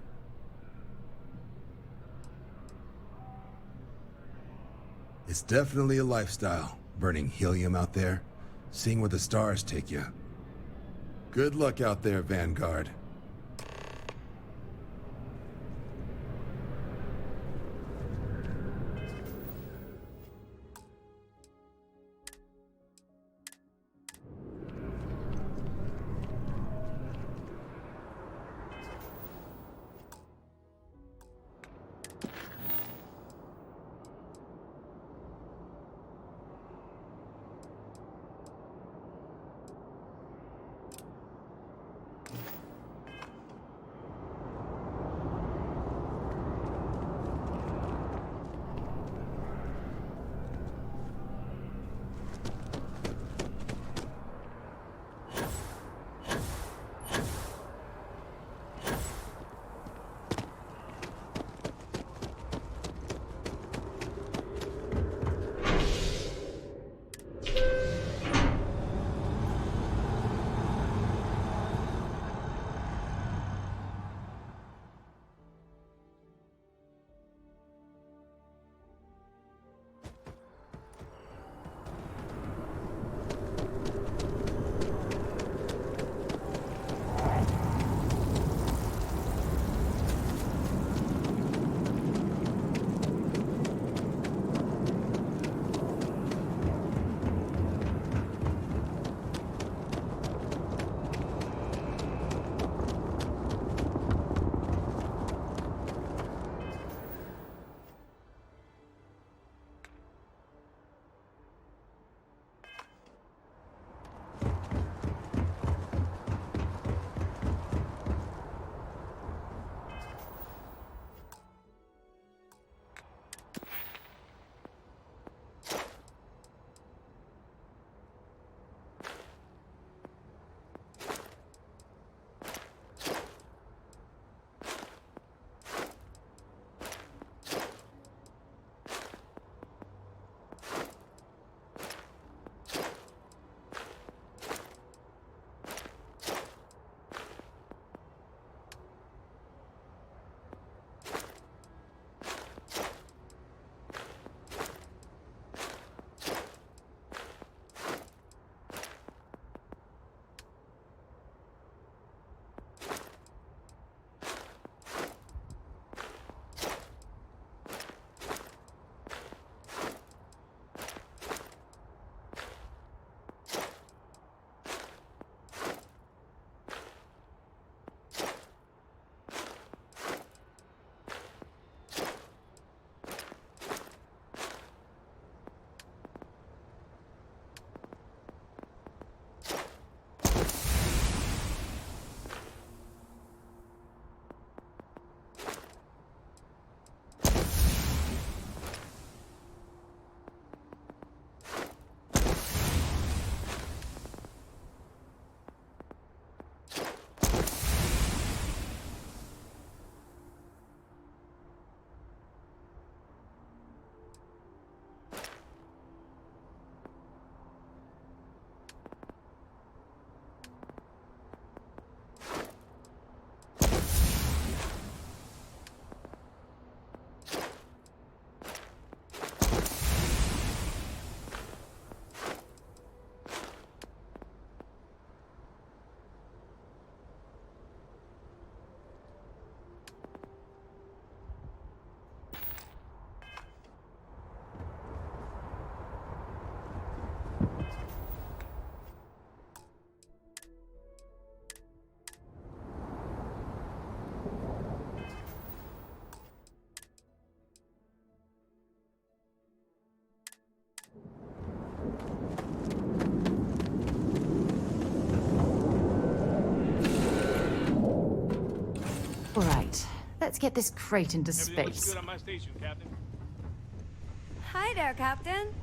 It's definitely a lifestyle, burning helium out there, seeing where the stars take you. Good luck out there, Vanguard. Let's get this crate into Everything looks space. good on my station, Captain. Hi there, Captain.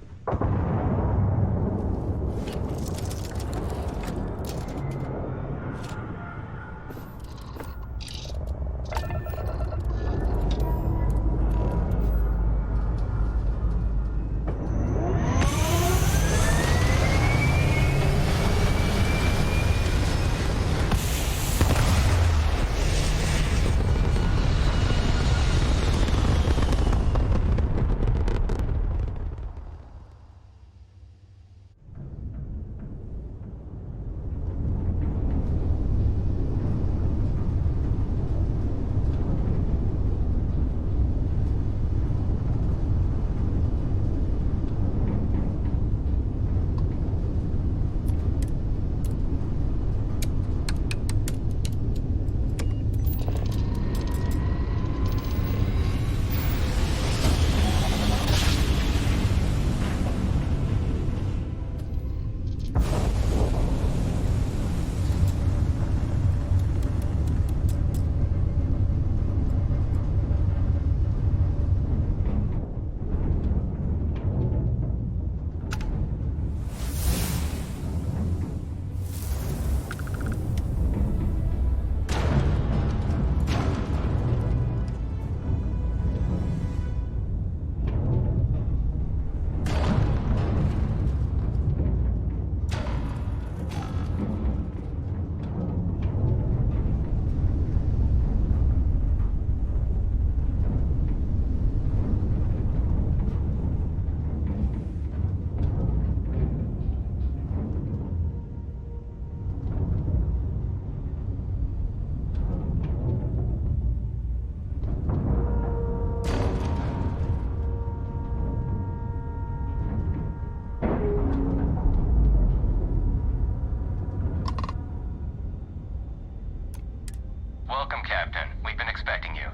Welcome, Captain. We've been expecting you.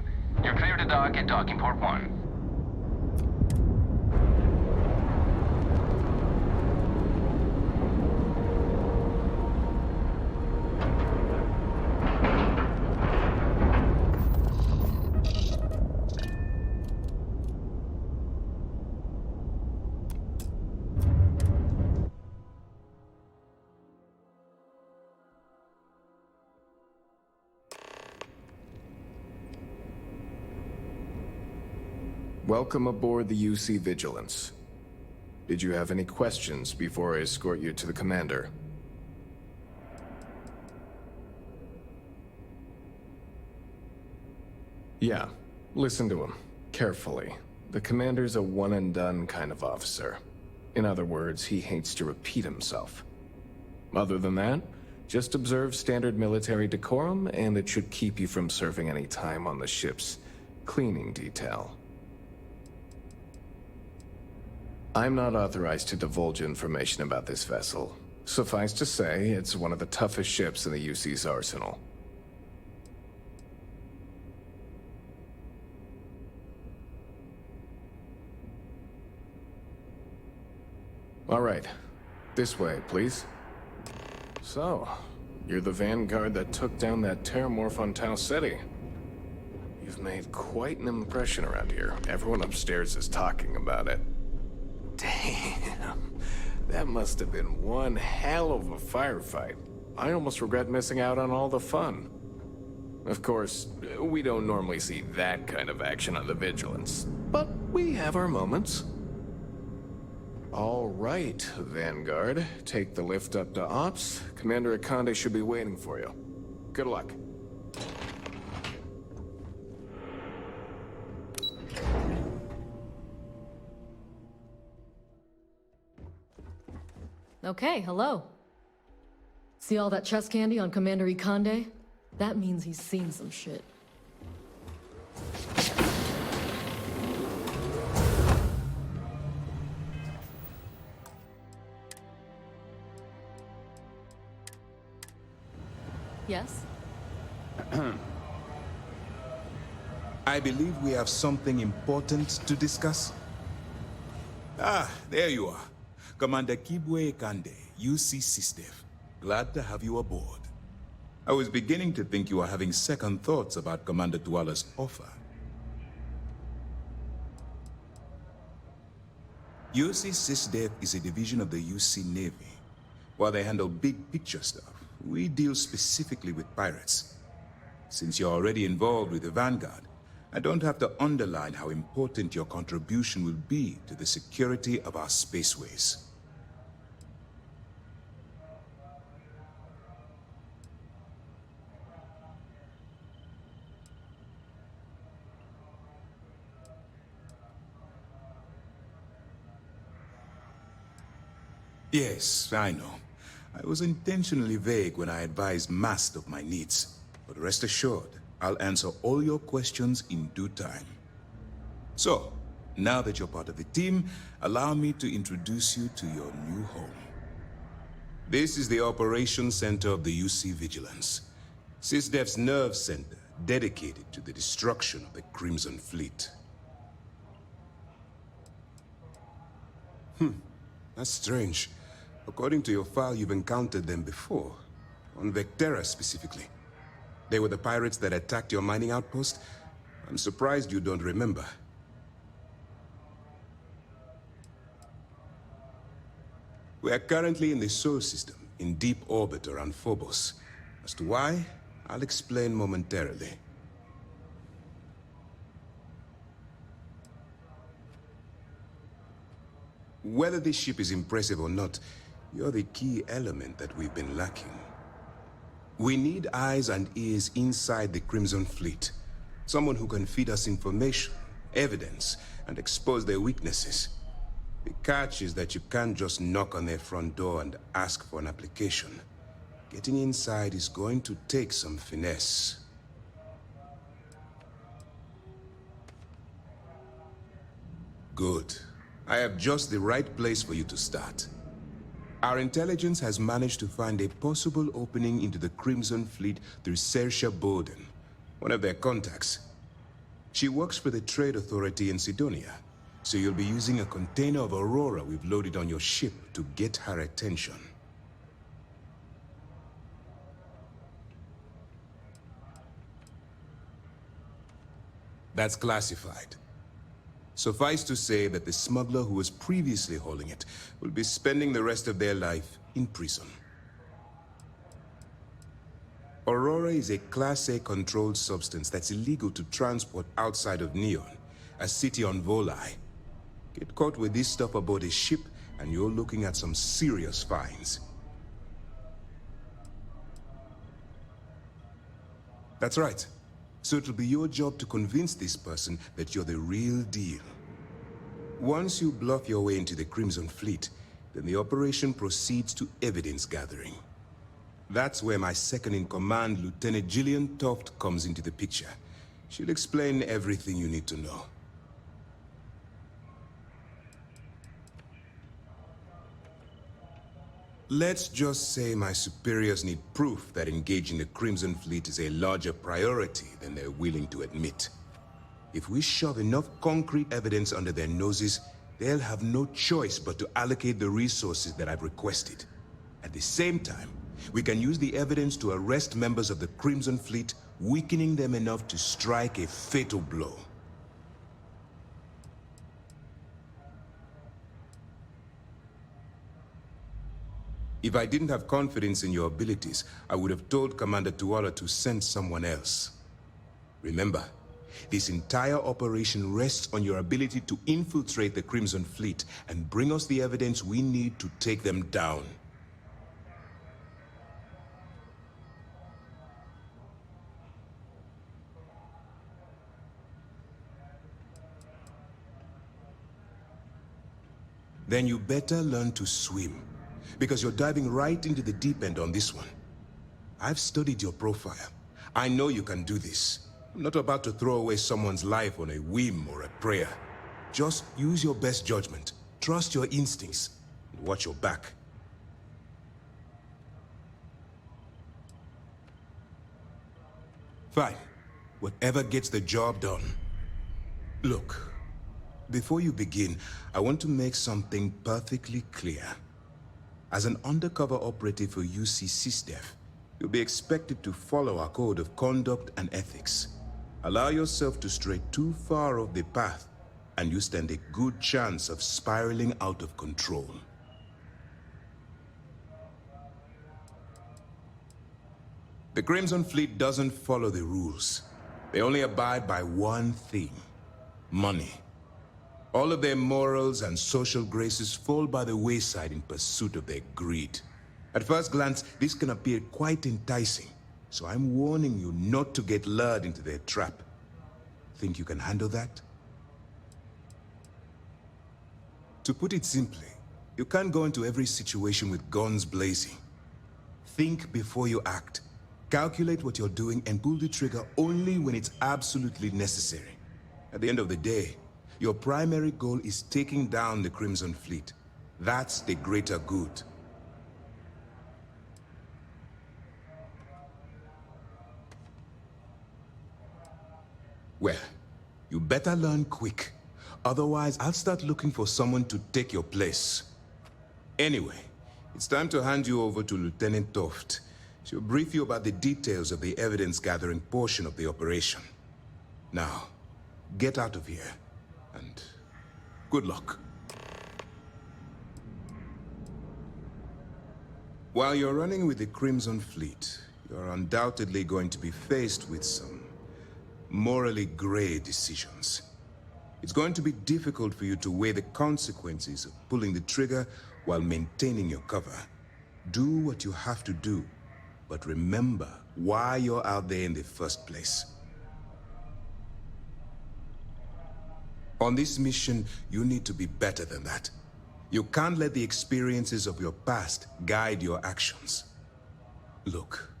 You're clear to dock at docking port 1. Welcome aboard the UC Vigilance. Did you have any questions before I escort you to the commander? Yeah, listen to him, carefully. The commander's a one-and-done kind of officer. In other words, he hates to repeat himself. Other than that, just observe standard military decorum, and it should keep you from serving any time on the ship's cleaning detail. I'm not authorized to divulge information about this vessel. Suffice to say, it's one of the toughest ships in the UC's arsenal. All right. This way, please. So, you're the vanguard that took down that terramorph on Tau Ceti. You've made quite an impression around here. Everyone upstairs is talking about it. Damn. That must have been one hell of a firefight. I almost regret missing out on all the fun. Of course, we don't normally see that kind of action on the Vigilance, but we have our moments. All right, Vanguard. Take the lift up to Ops. Commander Akande should be waiting for you. Good luck. Okay, hello. See all that chest candy on Commander Akande? That means he's seen some shit. Yes? I believe we have something important to discuss. Ah, there you are. Commander Kibwe Akande, UC SysDev. Glad to have you aboard. I was beginning to think you were having second thoughts about Commander Tuala's offer. UC SysDev is a division of the UC Navy. While they handle big picture stuff, we deal specifically with pirates. Since you're already involved with the Vanguard, I don't have to underline how important your contribution will be to the security of our spaceways. Yes, I know. I was intentionally vague when I advised Mast of my needs. But rest assured, I'll answer all your questions in due time. So, now that you're part of the team, allow me to introduce you to your new home. This is the Operations Center of the UC Vigilance, SysDev's nerve center dedicated to the destruction of the Crimson Fleet. That's strange. According to your file, you've encountered them before. On Vectera specifically. They were the pirates that attacked your mining outpost? I'm surprised you don't remember. We are currently in the Sol system, in deep orbit around Phobos. As to why, I'll explain momentarily. Whether this ship is impressive or not, you're the key element that we've been lacking. We need eyes and ears inside the Crimson Fleet. Someone who can feed us information, evidence, and expose their weaknesses. The catch is that you can't just knock on their front door and ask for an application. Getting inside is going to take some finesse. Good. I have just the right place for you to start. Our intelligence has managed to find a possible opening into the Crimson Fleet through Saoirse Bowden, one of their contacts. She works for the Trade Authority in Sidonia, so you'll be using a container of Aurora we've loaded on your ship to get her attention. That's classified. Suffice to say that the smuggler who was previously holding it will be spending the rest of their life in prison. Aurora is a Class A controlled substance that's illegal to transport outside of Neon, a city on Volai. Get caught with this stuff aboard a ship, and you're looking at some serious fines. That's right. So it'll be your job to convince this person that you're the real deal. Once you bluff your way into the Crimson Fleet, then the operation proceeds to evidence gathering. That's where my second-in-command, Lieutenant Gillian Toft, comes into the picture. She'll explain everything you need to know. Let's just say my superiors need proof that engaging the Crimson Fleet is a larger priority than they're willing to admit. If we shove enough concrete evidence under their noses, they'll have no choice but to allocate the resources that I've requested. At the same time, we can use the evidence to arrest members of the Crimson Fleet, weakening them enough to strike a fatal blow. If I didn't have confidence in your abilities, I would have told Commander Tuala to send someone else. Remember, this entire operation rests on your ability to infiltrate the Crimson Fleet and bring us the evidence we need to take them down. Then you better learn to swim, because you're diving right into the deep end on this one. I've studied your profile. I know you can do this. I'm not about to throw away someone's life on a whim or a prayer. Just use your best judgment, trust your instincts, and watch your back. Fine. Whatever gets the job done. Look, before you begin, I want to make something perfectly clear. As an undercover operative for UC SysDev, You'll be expected to follow our code of conduct and ethics. Allow yourself to stray too far off the path, and you stand a good chance of spiraling out of control. The Crimson Fleet doesn't follow the rules. They only abide by one thing: money. All of their morals and social graces fall by the wayside in pursuit of their greed. At first glance, this can appear quite enticing, so I'm warning you not to get lured into their trap. Think you can handle that? To put it simply, you can't go into every situation with guns blazing. Think before you act. Calculate what you're doing and pull the trigger only when it's absolutely necessary. At the end of the day, your primary goal is taking down the Crimson Fleet. That's the greater good. Well, you better learn quick. Otherwise, I'll start looking for someone to take your place. Anyway, it's time to hand you over to Lieutenant Toft. She'll brief you about the details of the evidence-gathering portion of the operation. Now, get out of here, and good luck. While you're running with the Crimson Fleet, you're undoubtedly going to be faced with some morally gray decisions. It's going to be difficult for you to weigh the consequences of pulling the trigger while maintaining your cover. Do what you have to do, but remember why you're out there in the first place. On this mission, you need to be better than that. You can't let the experiences of your past guide your actions. Look,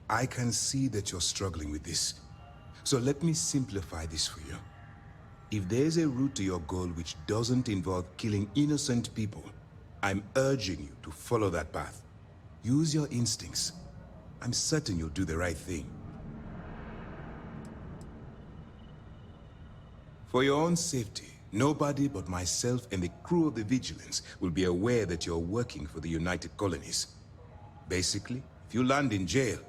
I can see that you're struggling with this. So let me simplify this for you. If there's a route to your goal which doesn't involve killing innocent people, I'm urging you to follow that path. Use your instincts. I'm certain you'll do the right thing. For your own safety, nobody but myself and the crew of the Vigilance will be aware that you're working for the United Colonies. Basically, if you land in jail,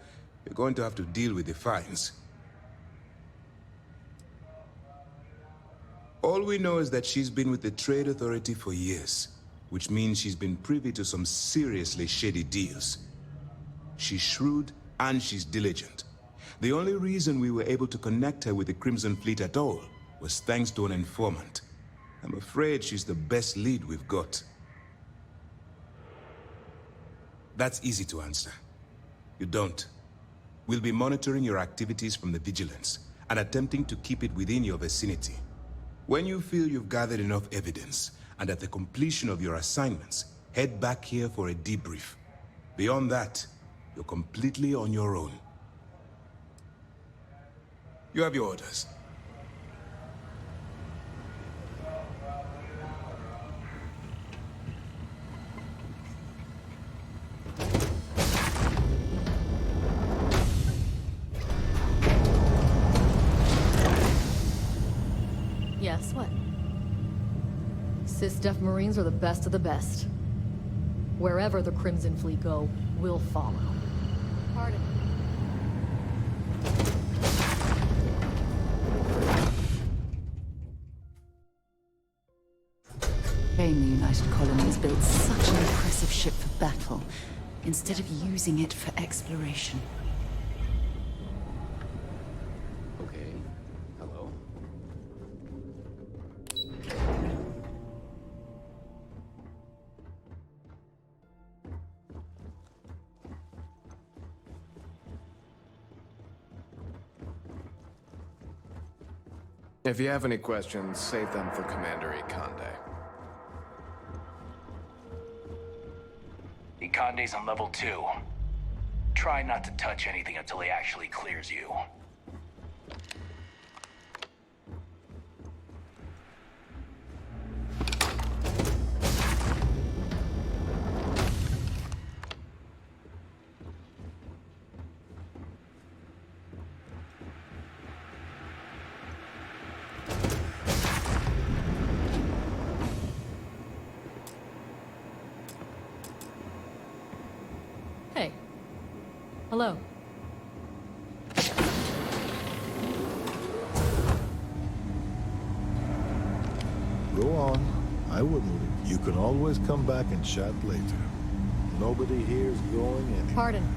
you're going to have to deal with the fines. All we know is that she's been with the Trade Authority for years, which means she's been privy to some seriously shady deals. She's shrewd and she's diligent. The only reason we were able to connect her with the Crimson Fleet at all was thanks to an informant. I'm afraid she's the best lead we've got. That's easy to answer. You don't. We'll be monitoring your activities from the Vigilance and attempting to keep it within your vicinity. When you feel you've gathered enough evidence, and at the completion of your assignments, head back here for a debrief. Beyond that, you're completely on your own. You have your orders. Yes, what? SysDef Marines are the best of the best. Wherever the Crimson Fleet go, we'll follow. Pardon me. Shame the United Colonies built such an impressive ship for battle, instead of using it for exploration. Okay. Hello. If you have any questions, save them for Commander Conde. Conde's on level 2. Try not to touch anything until he actually clears you. Hey, Hello. Go on. I wouldn't leave. You can always come back and chat later. Nobody here's going anywhere. Pardon.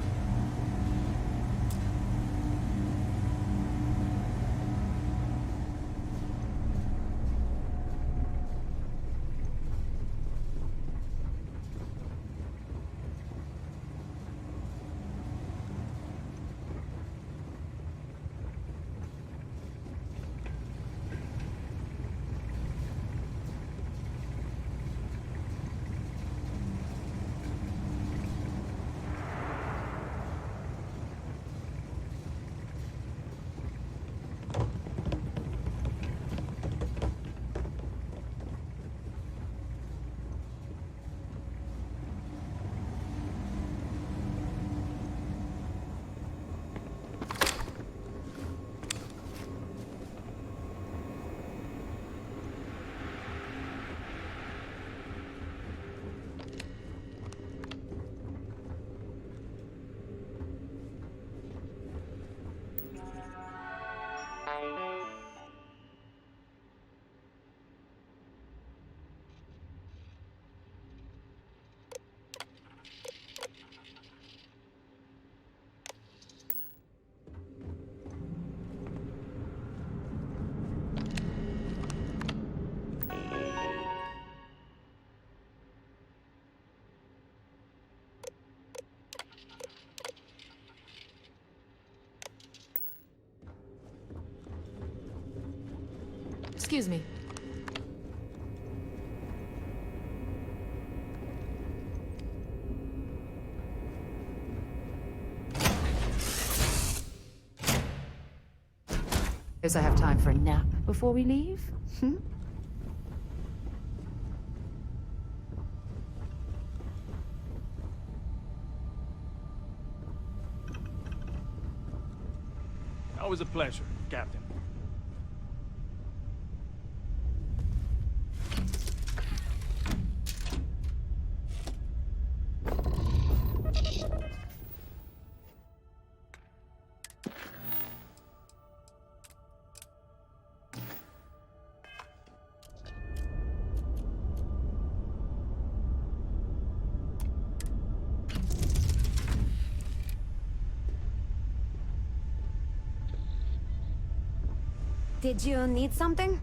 Excuse me. Guess I have time for a nap before we leave? Always a pleasure, Captain. Did you need something?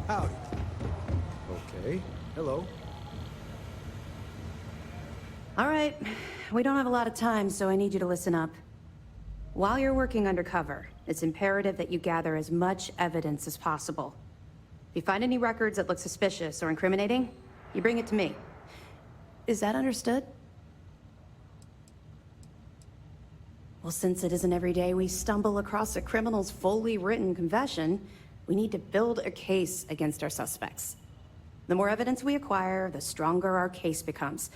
Howdy. Okay, hello. All right, we don't have a lot of time, so I need you to listen up. While you're working undercover, it's imperative that you gather as much evidence as possible. If you find any records that look suspicious or incriminating, you bring it to me. Is that understood? Well, since it isn't every day we stumble across a criminal's fully written confession, we need to build a case against our suspects. The more evidence we acquire, the stronger our case becomes.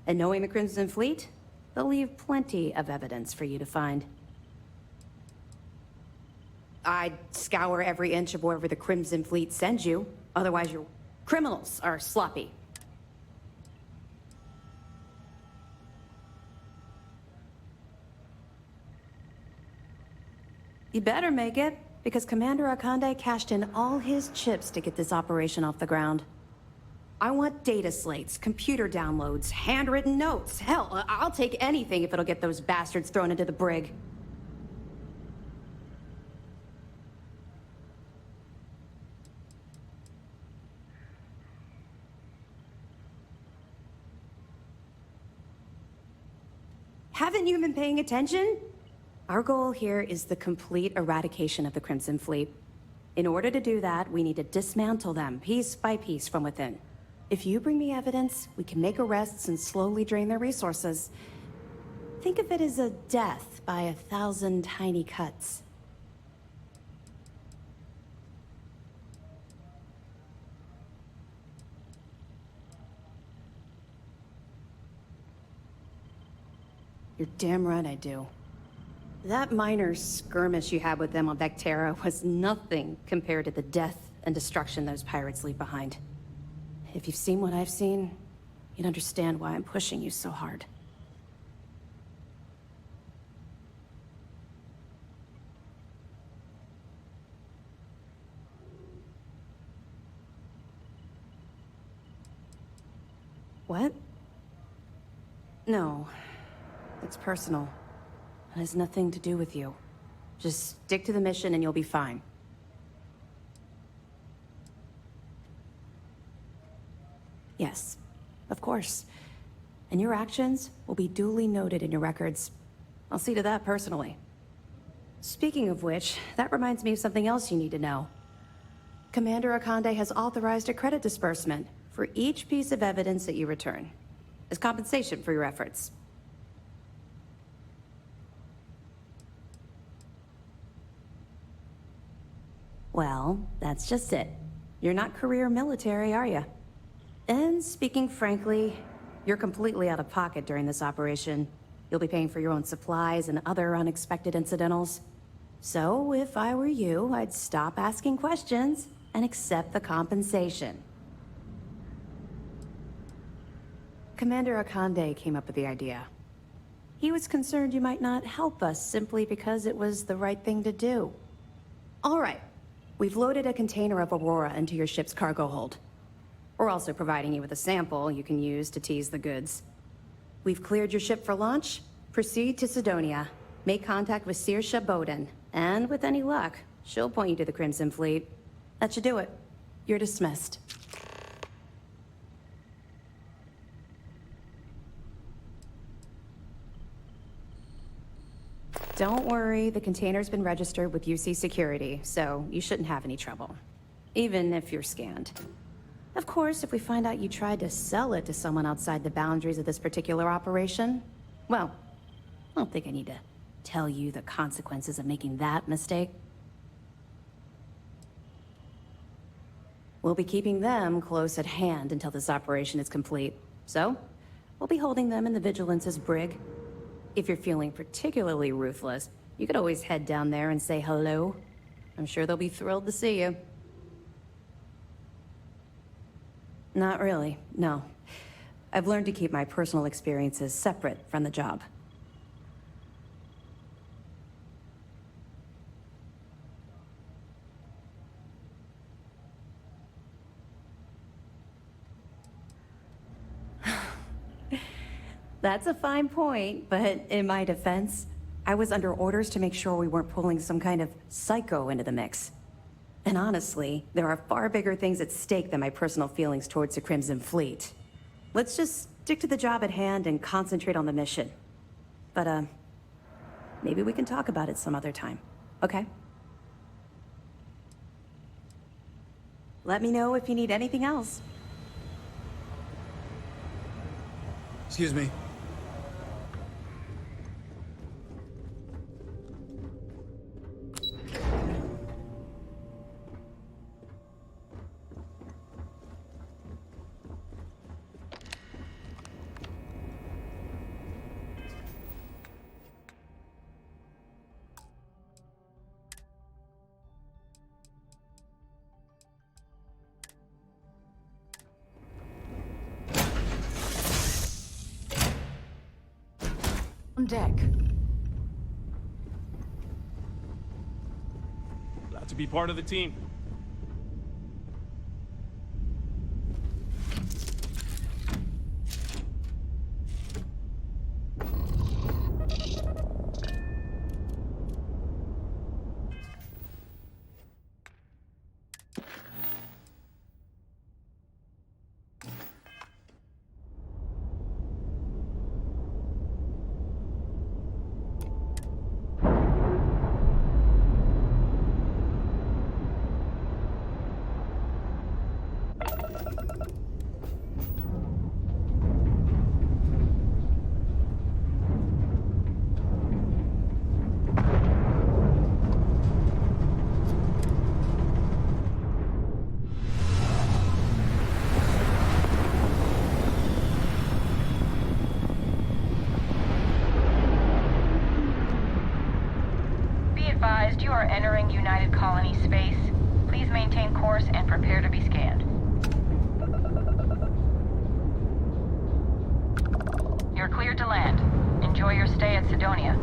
And knowing the Crimson Fleet, they'll leave plenty of evidence for you to find. I'd scour every inch of wherever the Crimson Fleet sends you, otherwise your criminals are sloppy. You better make it, because Commander Akande cashed in all his chips to get this operation off the ground. I want data slates, computer downloads, handwritten notes. Hell, I'll take anything if it'll get those bastards thrown into the brig. Haven't you been paying attention? Our goal here is the complete eradication of the Crimson Fleet. In order to do that, we need to dismantle them piece by piece from within. If you bring me evidence, we can make arrests and slowly drain their resources. Think of it as a death by 1,000 tiny cuts. You're damn right I do. That minor skirmish you had with them on Vectera was nothing compared to the death and destruction those pirates leave behind. If you've seen what I've seen, you'd understand why I'm pushing you so hard. What? No. It's personal. It has nothing to do with you. Just stick to the mission and you'll be fine. Yes, of course. And your actions will be duly noted in your records. I'll see to that personally. Speaking of which, that reminds me of something else you need to know. Commander Akande has authorized a credit disbursement for each piece of evidence that you return, as compensation for your efforts. Well, that's just it. You're not career military, are you? And speaking frankly, you're completely out of pocket during this operation. You'll be paying for your own supplies and other unexpected incidentals. So, if I were you, I'd stop asking questions and accept the compensation. Commander Akande came up with the idea. He was concerned you might not help us simply because it was the right thing to do. All right. We've loaded a container of Aurora into your ship's cargo hold. We're also providing you with a sample you can use to tease the goods. We've cleared your ship for launch. Proceed to Sidonia. Make contact with Saoirse Bowden. And with any luck, she'll point you to the Crimson Fleet. That should do it. You're dismissed. Don't worry, the container's been registered with UC Security, so you shouldn't have any trouble. Even if you're scanned. Of course, if we find out you tried to sell it to someone outside the boundaries of this particular operation, well, I don't think I need to tell you the consequences of making that mistake. We'll be keeping them close at hand until this operation is complete. So, we'll be holding them in the Vigilance's brig. If you're feeling particularly ruthless, you could always head down there and say hello. I'm sure they'll be thrilled to see you. Not really, no. I've learned to keep my personal experiences separate from the job. That's a fine point, but in my defense, I was under orders to make sure we weren't pulling some kind of psycho into the mix. And honestly, there are far bigger things at stake than my personal feelings towards the Crimson Fleet. Let's just stick to the job at hand and concentrate on the mission. But, maybe we can talk about it some other time, okay? Let me know if you need anything else. Excuse me. On deck. Glad to be part of the team. advised, you are entering United Colony space. Please maintain course and prepare to be scanned. You're cleared to land. Enjoy your stay at Sidonia.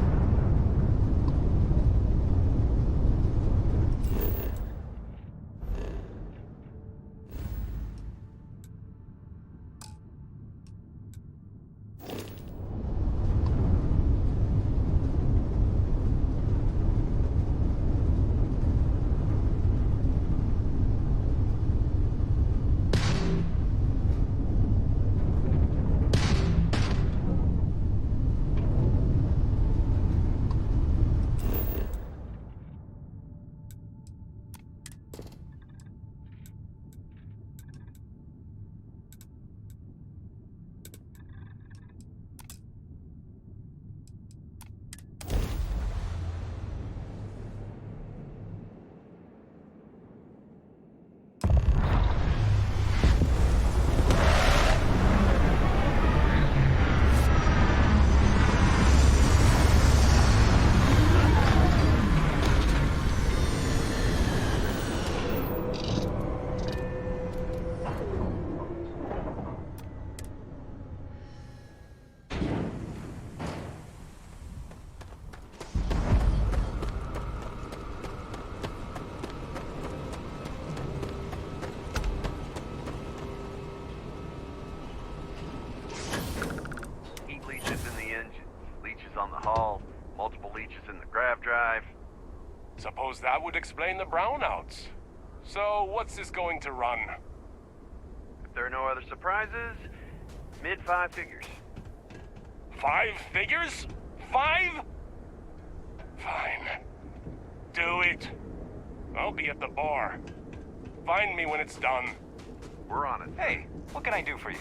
on the hull, multiple leeches in the grav drive. Suppose that would explain the brownouts. So, what's this going to run? If there are no other surprises, mid-5 figures. 5 figures? 5? Fine. Do it. I'll be at the bar. Find me when it's done. We're on it. Hey, what can I do for you?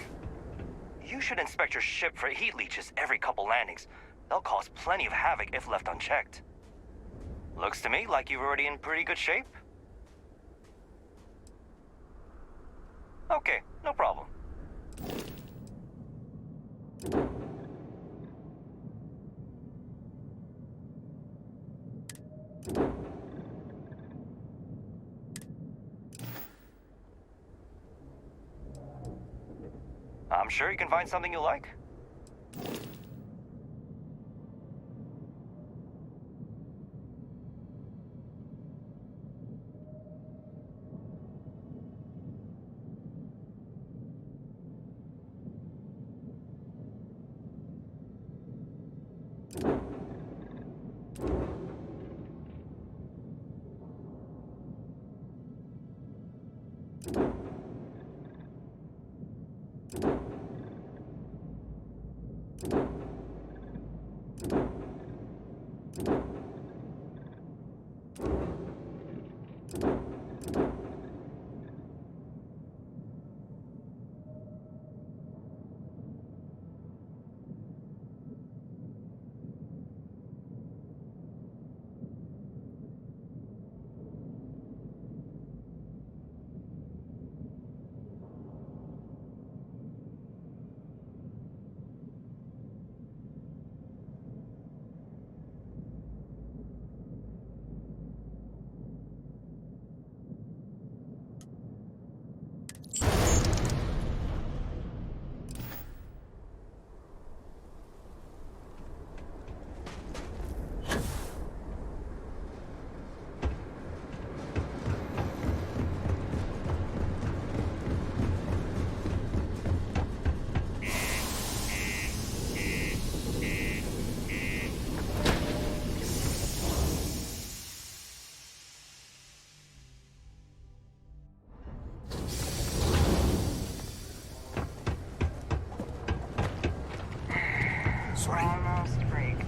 You should inspect your ship for heat leeches every couple landings. They'll cause plenty of havoc if left unchecked. Looks to me like you're already in pretty good shape. Okay, no problem. I'm sure you can find something you like.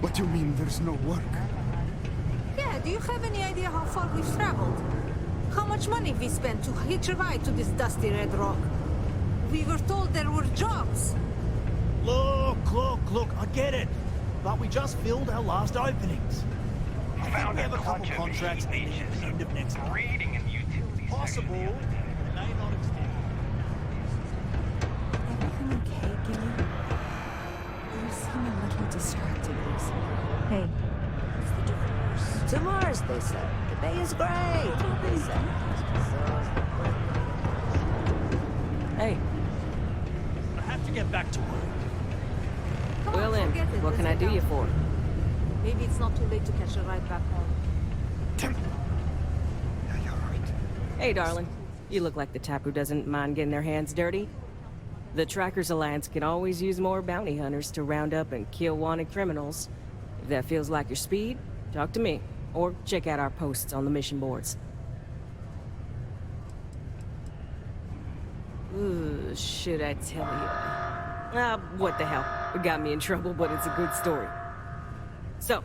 What do you mean there's no work? Yeah, do you have any idea how far we've traveled? How much money we spent to hitch a ride to this dusty red rock? We were told there were jobs. Look, I get it. But we just filled our last openings. I think we have a couple contracts ending at the end of next month. Reading and utility Possible, but may not extend. Everything okay, Gilly? You seem a little distracted recently. Hey. To To Mars, they said. The bay is great, they said. Hey. I have to get back to work. Well, in. What can I do you for? Maybe it's not too late to catch a ride back home. Hey, darling. You look like the type who doesn't mind getting their hands dirty. The Trackers Alliance can always use more bounty hunters to round up and kill wanted criminals. If that feels like your speed, talk to me. Or check out our posts on the mission boards. Ooh, should I tell you? What the hell? It got me in trouble, but it's a good story. So,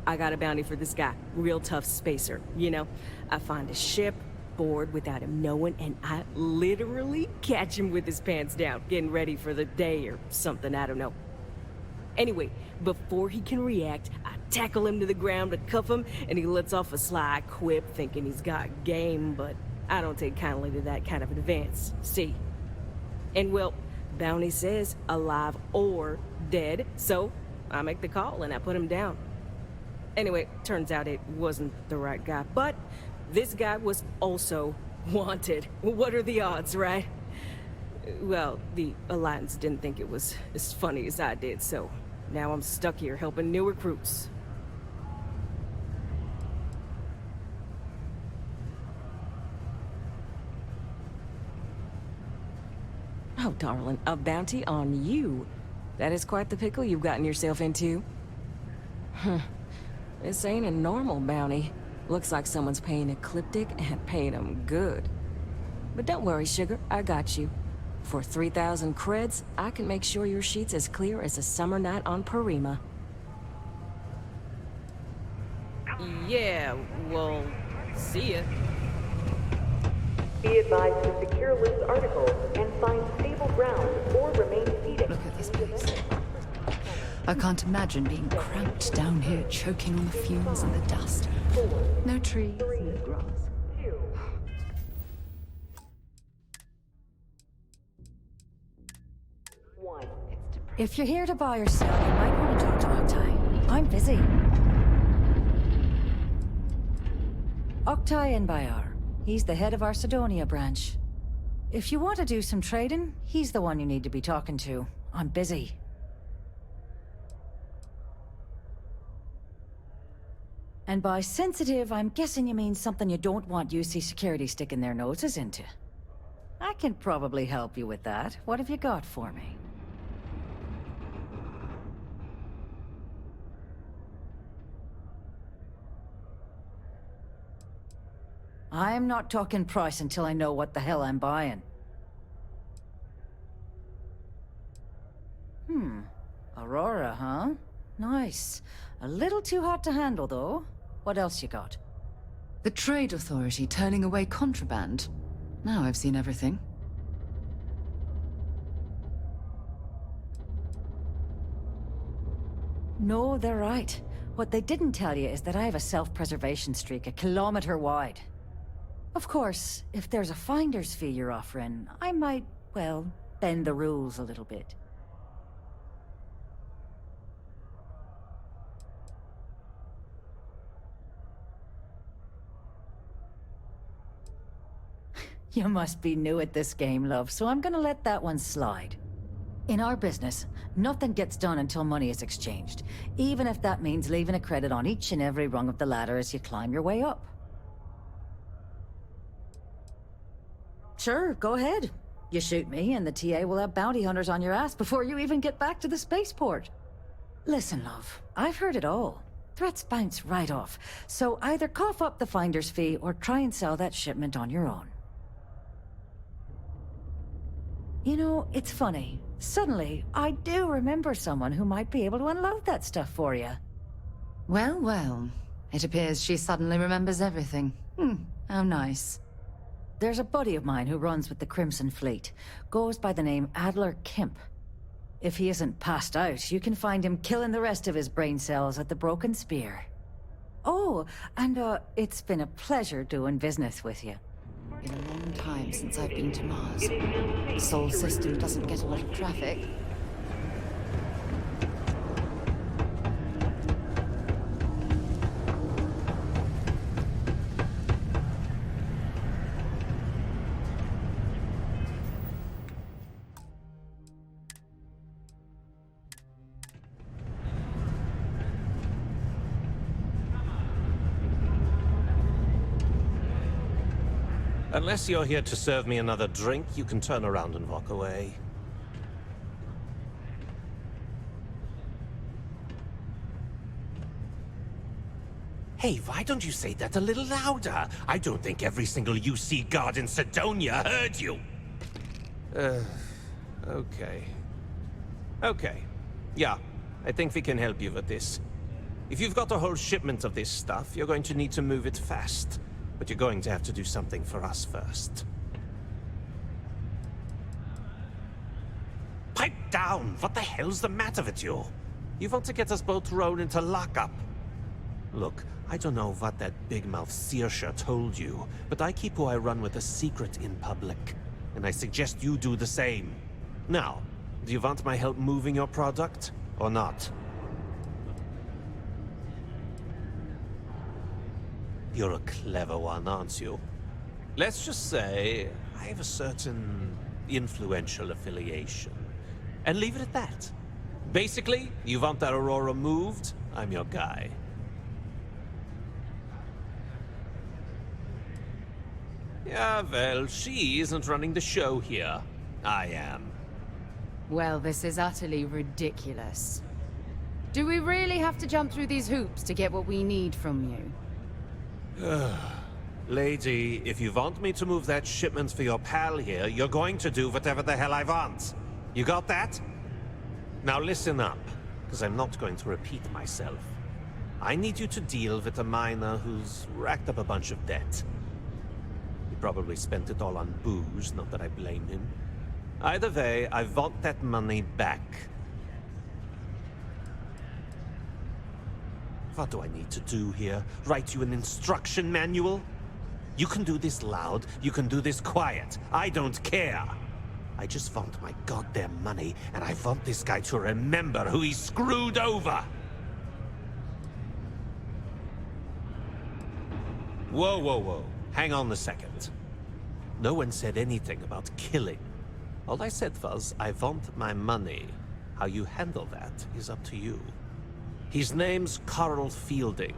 I got a bounty for this guy. Real tough spacer, you know? I find a ship, board without him knowing, and I literally catch him with his pants down, getting ready for the day or something, I don't know. Anyway, before he can react, I tackle him to the ground to cuff him, and he lets off a sly quip thinking he's got game, but I don't take kindly to that kind of advance, see? And well, bounty says alive or dead, so I make the call and I put him down. Anyway, turns out it wasn't the right guy, but this guy was also wanted. What are the odds, right? Well, the Alliance didn't think it was as funny as I did, so now I'm stuck here helping new recruits. Oh, darling, a bounty on you. That is quite the pickle you've gotten yourself into. This ain't a normal bounty. Looks like someone's paying Ecliptic and paying them good. But don't worry, sugar, I got you. For 3,000 creds, I can make sure your sheet's as clear as a summer night on Parima. Yeah, well, see ya. Be advised to secure list articles and find stable ground or remain seated. Look at this place. I can't imagine being cramped down here, choking on the fumes and the dust. No trees, no grass. If you're here to buy or sell, you might want to talk to Octai. I'm busy. Octai and Bayar. He's the head of our Sidonia branch. If you want to do some trading, he's the one you need to be talking to. I'm busy. And by sensitive, I'm guessing you mean something you don't want UC security sticking their noses into. I can probably help you with that. What have you got for me? I'm not talking price until I know what the hell I'm buying. Aurora, huh? Nice. A little too hot to handle, though. What else you got? The Trade Authority turning away contraband. Now I've seen everything. No, they're right. What they didn't tell you is that I have a self-preservation streak 1 kilometer wide. Of course, if there's a finder's fee you're offering, I might, well, bend the rules a little bit. You must be new at this game, love, so I'm gonna let that one slide. In our business, nothing gets done until money is exchanged, even if that means leaving a credit on each and every rung of the ladder as you climb your way up. Sure, go ahead. You shoot me, and the TA will have bounty hunters on your ass before you even get back to the spaceport. Listen, love, I've heard it all. Threats bounce right off, so either cough up the finder's fee or try and sell that shipment on your own. You know, it's funny. Suddenly, I do remember someone who might be able to unload that stuff for you. Well, well. It appears she suddenly remembers everything. How nice. There's a buddy of mine who runs with the Crimson Fleet. Goes by the name Adler Kemp. If he isn't passed out, you can find him killing the rest of his brain cells at the Broken Spear. Oh, and it's been a pleasure doing business with you. Been a long time since I've been to Mars. The Sol system doesn't get a lot of traffic. Unless you're here to serve me another drink, you can turn around and walk away. Hey, why don't you say that a little louder? I don't think every single UC guard in Sidonia heard you. Okay. Okay. Yeah, I think we can help you with this. If you've got a whole shipment of this stuff, you're going to need to move it fast. But you're going to have to do something for us first. Pipe down! What the hell's the matter with you? You want to get us both thrown into lockup? Look, I don't know what that big-mouth Saoirse told you, but I keep who I run with a secret in public. And I suggest you do the same. Now, do you want my help moving your product, or not? You're a clever one, aren't you? Let's just say I have a certain influential affiliation. And leave it at that. Basically, you want that Aurora moved, I'm your guy. Yeah, well, she isn't running the show here. I am. Well, this is utterly ridiculous. Do we really have to jump through these hoops to get what we need from you? Lady, if you want me to move that shipment for your pal here, you're going to do whatever the hell I want. You got that? Now listen up, because I'm not going to repeat myself. I need you to deal with a miner who's racked up a bunch of debt. He probably spent it all on booze, not that I blame him. Either way, I want that money back. What do I need to do here? Write you an instruction manual? You can do this loud, you can do this quiet. I don't care. I just want my goddamn money, and I want this guy to remember who he screwed over. Whoa, whoa, whoa. Hang on a second. No one said anything about killing. All I said was, I want my money. How you handle that is up to you. His name's Carl Fielding.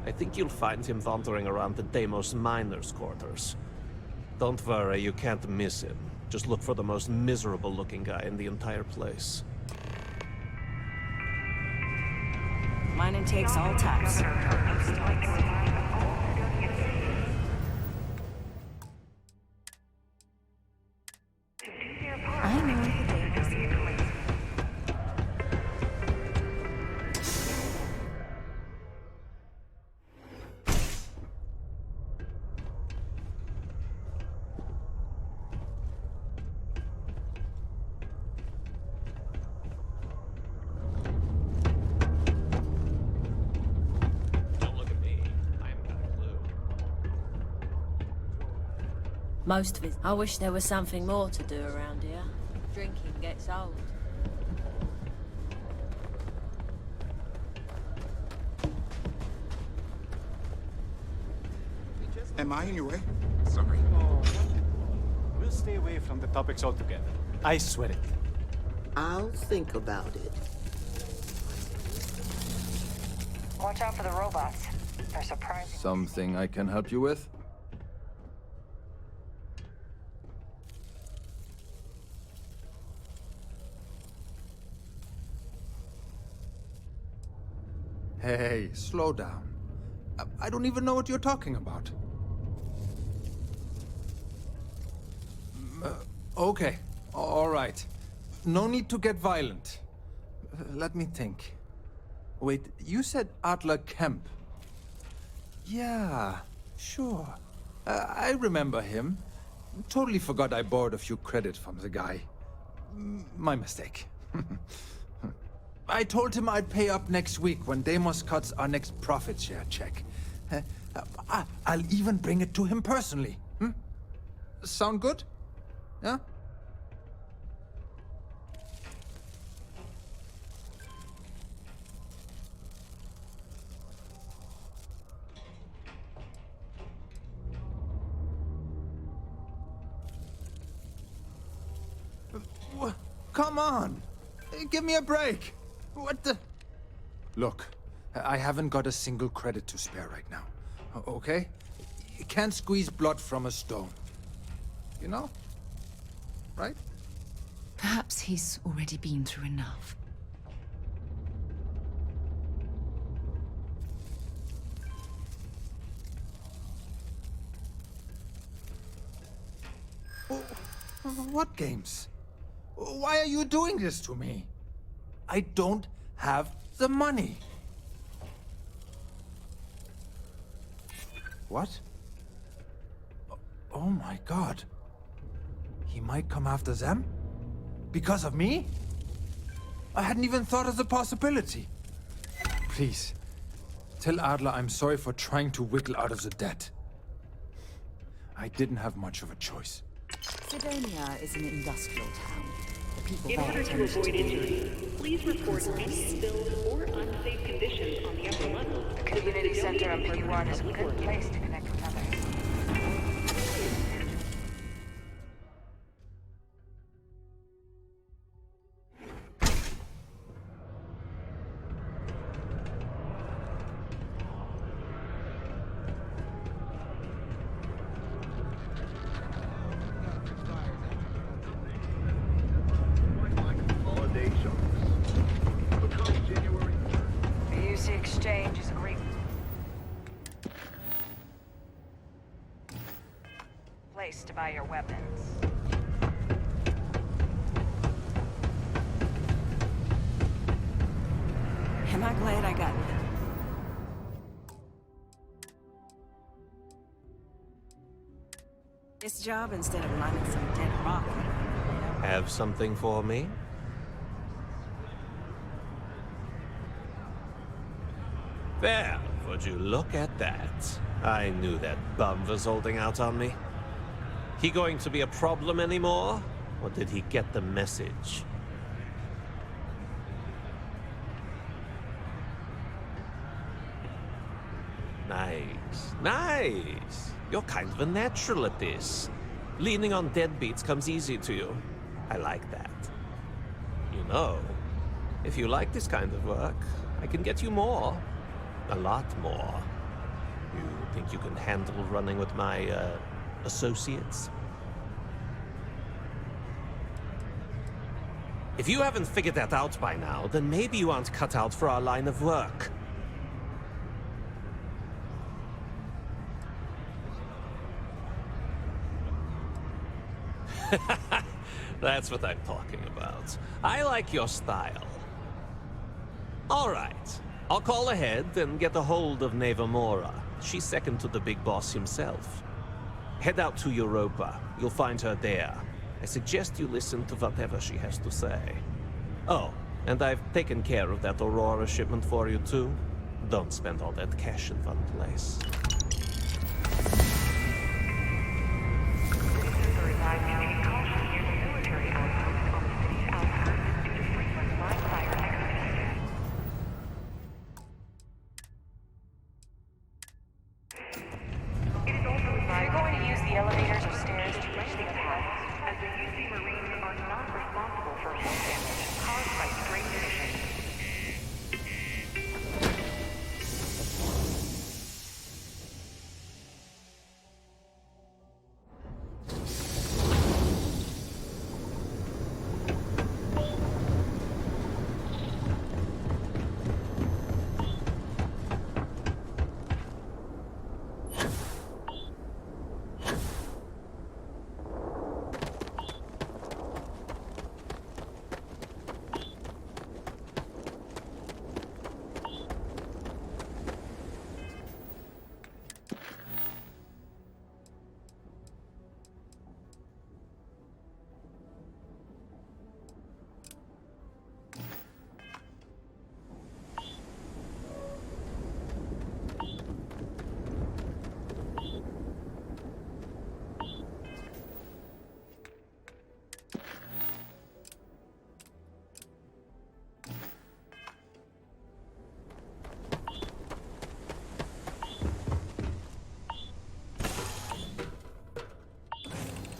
I think you'll find him wandering around the Deimos miners' quarters. Don't worry, you can't miss him. Just look for the most miserable-looking guy in the entire place. Mining takes all types. I know. Most of it. I wish there was something more to do around here. Drinking gets old. Am I in your way? Sorry. We'll stay away from the topics altogether. I swear it. I'll think about it. Watch out for the robots. They're surprising. Something I can help you with? Hey, slow down. I don't even know what you're talking about. Okay, all right. No need to get violent. Let me think. Wait, you said Adler Kemp. Yeah, sure. I remember him. Totally forgot I borrowed a few credits from the guy. My mistake. I told him I'd pay up next week when Deimos cuts our next profit share check. I'll even bring it to him personally. Sound good? Yeah? Come on! Give me a break! What the... Look, I haven't got a single credit to spare right now. Okay? You can't squeeze blood from a stone. you know? Right? Perhaps he's already been through enough. What games? Why are you doing this to me? I don't have the money. What? Oh my God. He might come after them? Because of me? I hadn't even thought of the possibility. Please, tell Adler I'm sorry for trying to wiggle out of the debt. I didn't have much of a choice. Sidonia is an industrial town. The people In there order to tend avoid be injury, please report any spilled or unsafe conditions on the upper level. The community center on P1 is a good place to connect with others. The UC Exchange is a great place to buy your weapons. Am I glad I got this job instead of mining some dead rock? Have something for me? There, would you look at that? I knew that bum was holding out on me. He going to be a problem anymore? Or did he get the message? Nice, nice. You're kind of a natural at this. Leaning on deadbeats comes easy to you. I like that. You know, if you like this kind of work, I can get you more. A lot more. You think you can handle running with my, associates? If you haven't figured that out by now, then maybe you aren't cut out for our line of work. That's what I'm talking about. I like your style. All right. I'll call ahead and get a hold of MEM0RlA. She's second to the big boss himself. Head out to Europa. You'll find her there. I suggest you listen to whatever she has to say. Oh, and I've taken care of that Aurora shipment for you too. Don't spend all that cash in one place.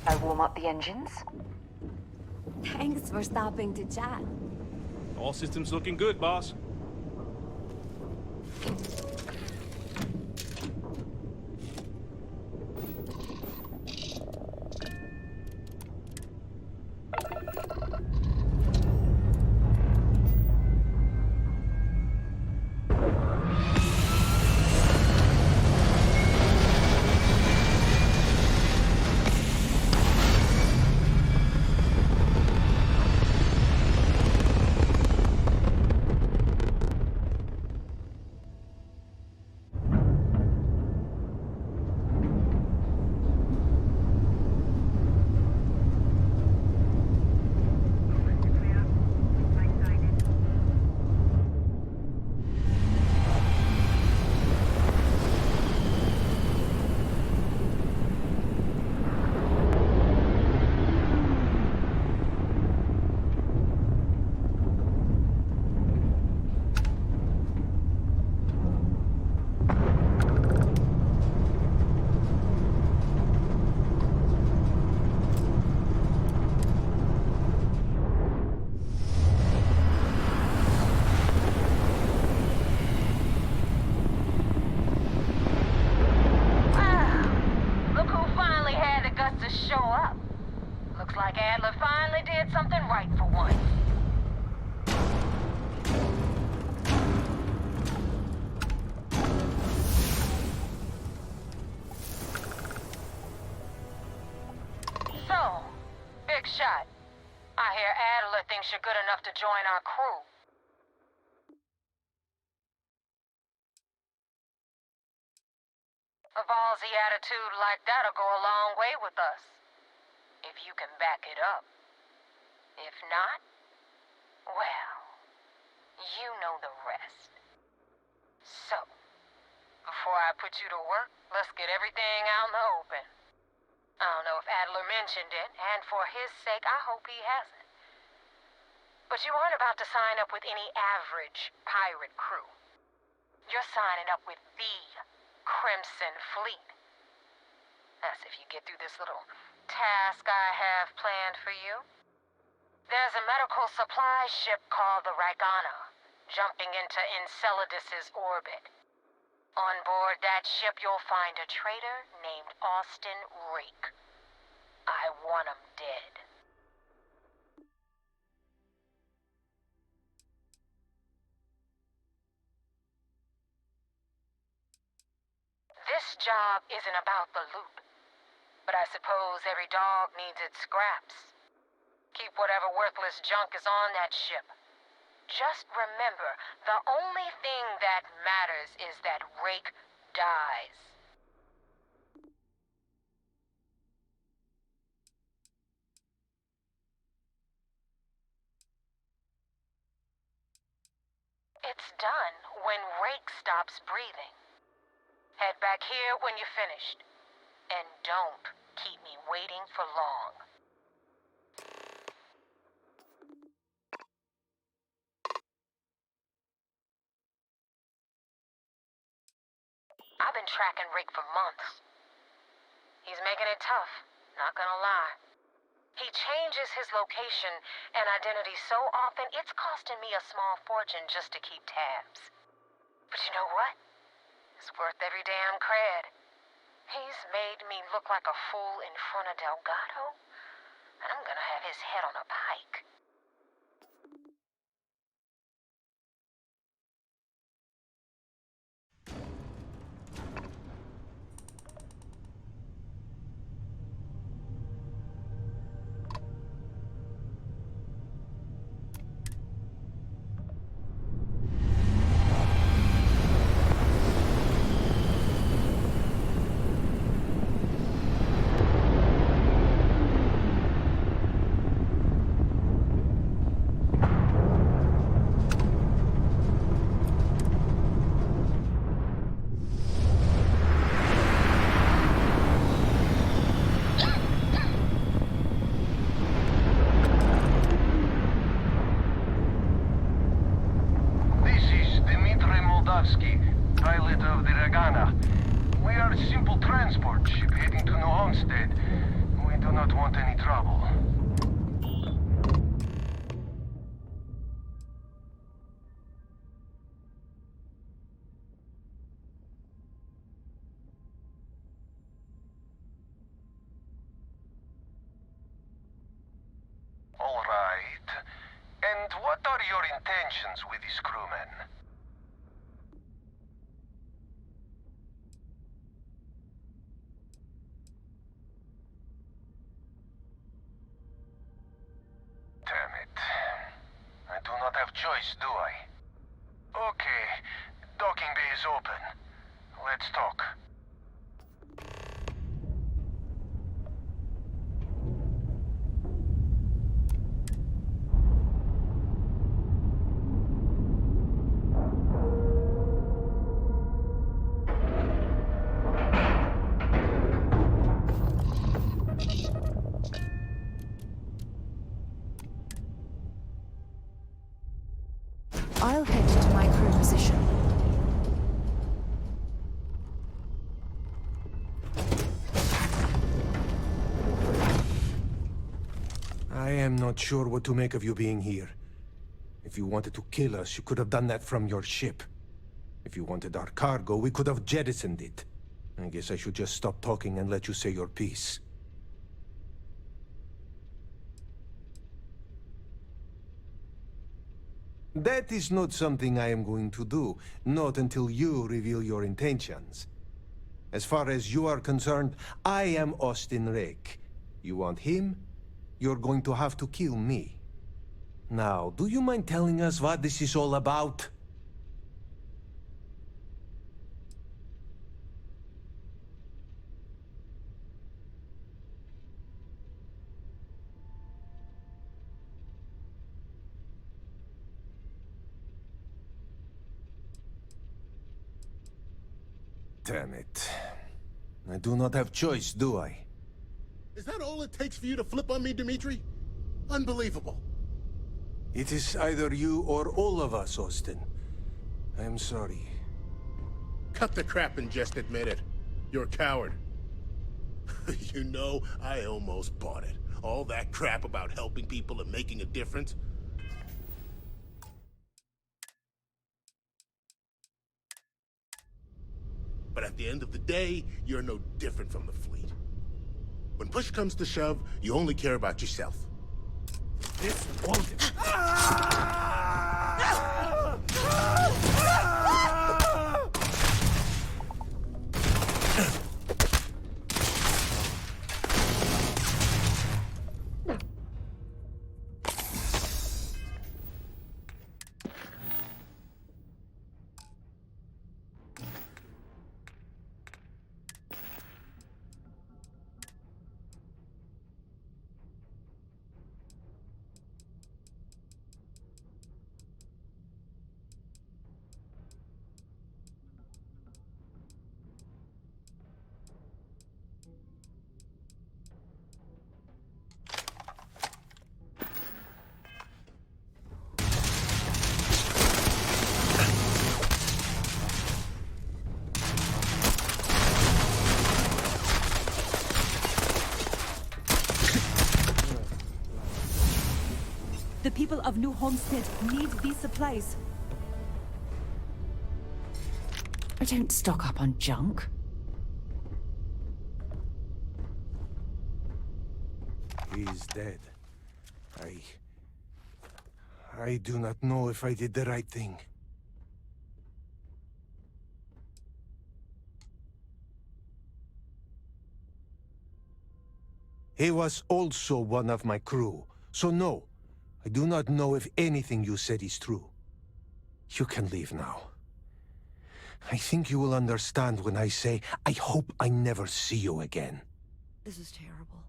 I warm up the engines. Thanks for stopping to chat. All systems looking good, boss. like Adler finally did something right for once. So, big shot. I hear Adler thinks you're good enough to join our crew. A ballsy attitude like that'll go a long way with us. If you can back it up. If not, well, you know the rest. So, before I put you to work, let's get everything out in the open. I don't know if Adler mentioned it, and for his sake, I hope he hasn't. But you aren't about to sign up with any average pirate crew. You're signing up with the Crimson Fleet. That's if you get through this little task I have planned for you. There's a medical supply ship called the Ragana, jumping into Enceladus's orbit. On board that ship, you'll find a traitor named Austin Rake. I want him dead. This job isn't about the loot, but I suppose every dog needs its scraps. Keep whatever worthless junk is on that ship. Just remember, the only thing that matters is that Rake dies. It's done when Rake stops breathing. Head back here when you're finished. And don't keep me waiting for long. I've been tracking Rake for months. He's making it tough, not gonna lie. He changes his location and identity so often, it's costing me a small fortune just to keep tabs. But you know what? It's worth every damn cred. He's made me look like a fool in front of Delgado, and I'm gonna have his head on a pike. Pilot of the Ragana. We are a simple transport ship heading to New Homestead. We do not want any trouble. All right. And what are your intentions with these crewmen? Damn it. I do not have choice, do I? Okay, docking bay is open. Let's talk. I'll head to my crew position. I am not sure what to make of you being here. If you wanted to kill us, you could have done that from your ship. If you wanted our cargo, we could have jettisoned it. I guess I should just stop talking and let you say your piece. That is not something I am going to do, not until you reveal your intentions. As far as you are concerned, I am Austin Rick. You want him? You're going to have to kill me. Now, do you mind telling us what this is all about? Damn it. I do not have choice, do I? Is that all it takes for you to flip on me, Dimitri? Unbelievable. It is either you or all of us, Austin. I am sorry. Cut the crap and just admit it. You're a coward. You know, I almost bought it. All that crap about helping people and making a difference. But at the end of the day, you're no different from the fleet. When push comes to shove, you only care about yourself. This won't... The people of New Homestead need these supplies. I don't stock up on junk. He's dead. I do not know if I did the right thing. He was also one of my crew, so no, I do not know if anything you said is true. You can leave now. I think you will understand when I say, I hope I never see you again. This is terrible.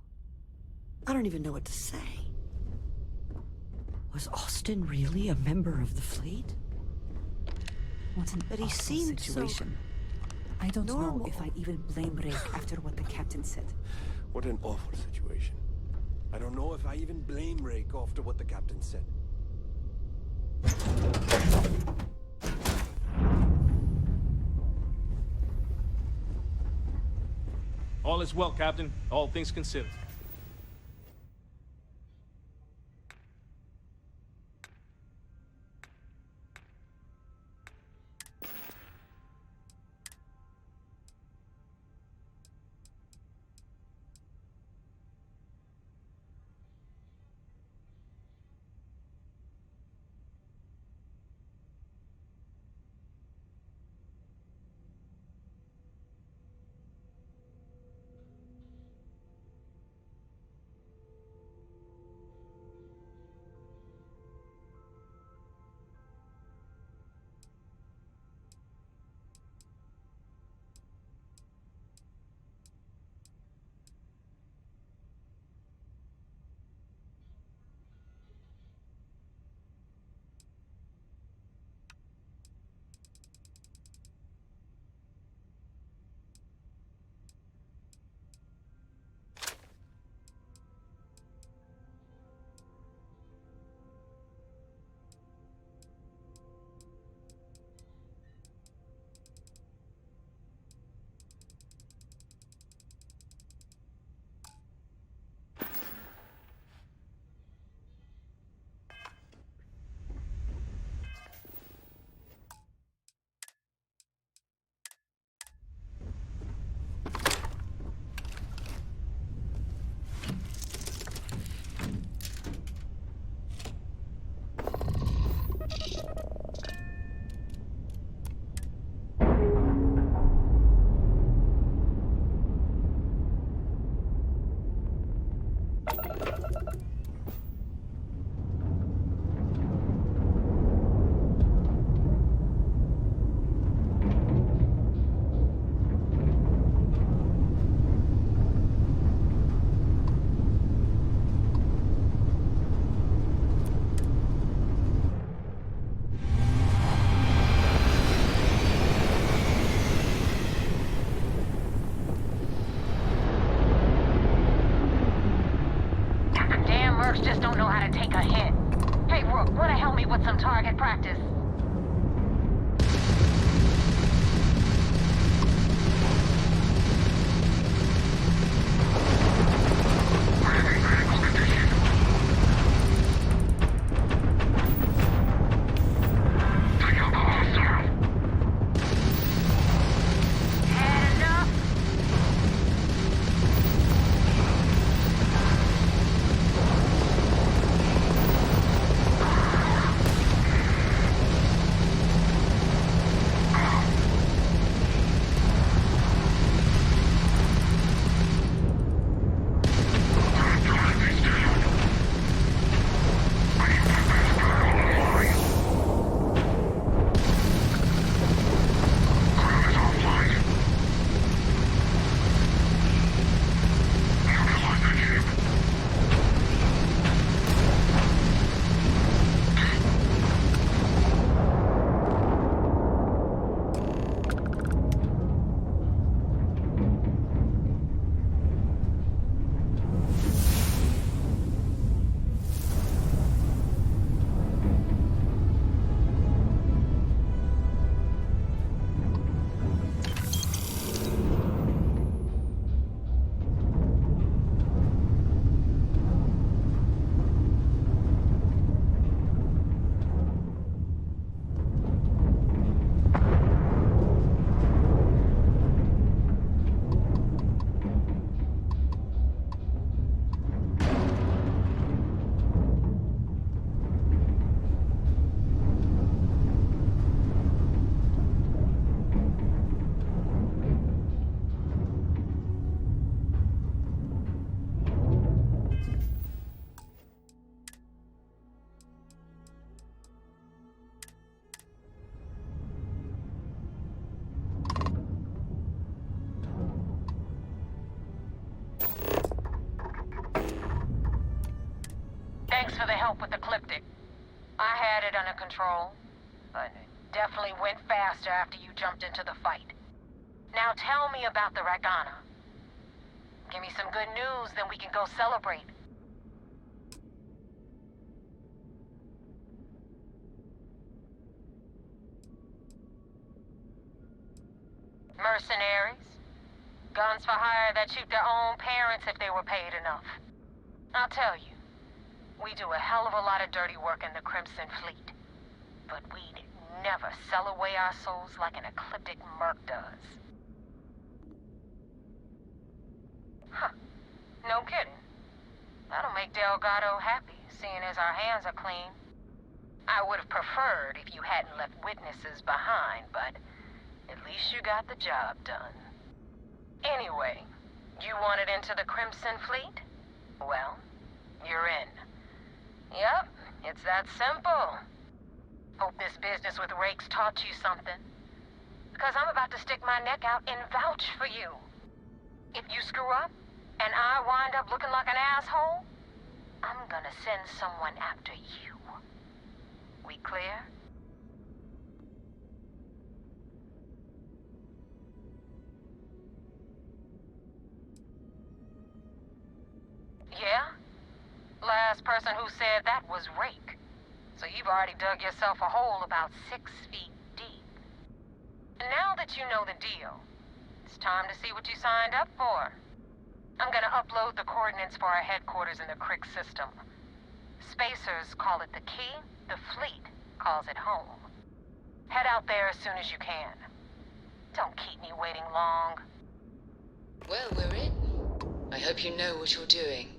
I don't even know what to say. Was Austin really a member of the fleet? What an But he awful seemed situation. I don't know if I even blame Rick after what the captain said. What an awful situation. I don't know if I even blame Rick after what the captain said. All is well, Captain. All things considered. gotta take a hit. Hey, Rook, wanna help me with some target practice? Thanks for the help with the Ecliptic. I had it under control, but it definitely went faster after you jumped into the fight. Now tell me about the Ragana. Give me some good news, then we can go celebrate. Mercenaries? Guns for hire that shoot their own parents if they were paid enough. I'll tell you, we do a hell of a lot of dirty work in the Crimson Fleet. But we'd never sell away our souls like an ecliptic merc does. Huh. No kidding. That'll make Delgado happy, seeing as our hands are clean. I would have preferred if you hadn't left witnesses behind, but at least you got the job done. Anyway, you wanted into the Crimson Fleet? Well, you're in. Yep, it's that simple. Hope this business with Rakes taught you something. Because I'm about to stick my neck out and vouch for you. If you screw up, and I wind up looking like an asshole, I'm gonna send someone after you. We clear? Yeah? Last person who said that was Rake. So you've already dug yourself a hole about 6 feet deep. And now that you know the deal, it's time to see what you signed up for. I'm gonna upload the coordinates for our headquarters in the Crick system. Spacers call it the key, the fleet calls it home. Head out there as soon as you can. Don't keep me waiting long. Well, we're in. I hope you know what you're doing.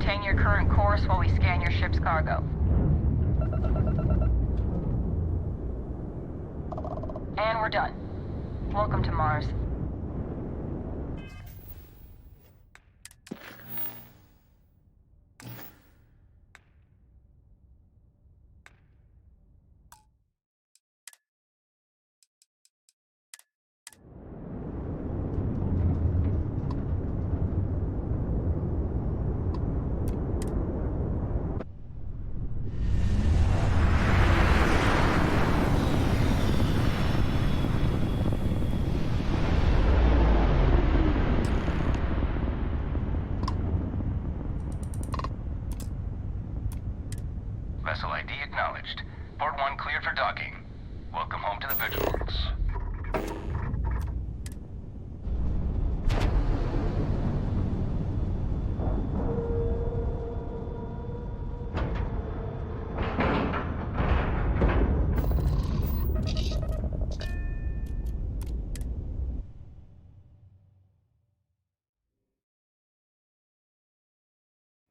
Maintain your current course while we scan your ship's cargo. And we're done. Welcome to Mars. Vessel ID acknowledged. Port 1 cleared for docking. Welcome home to the Vigilance.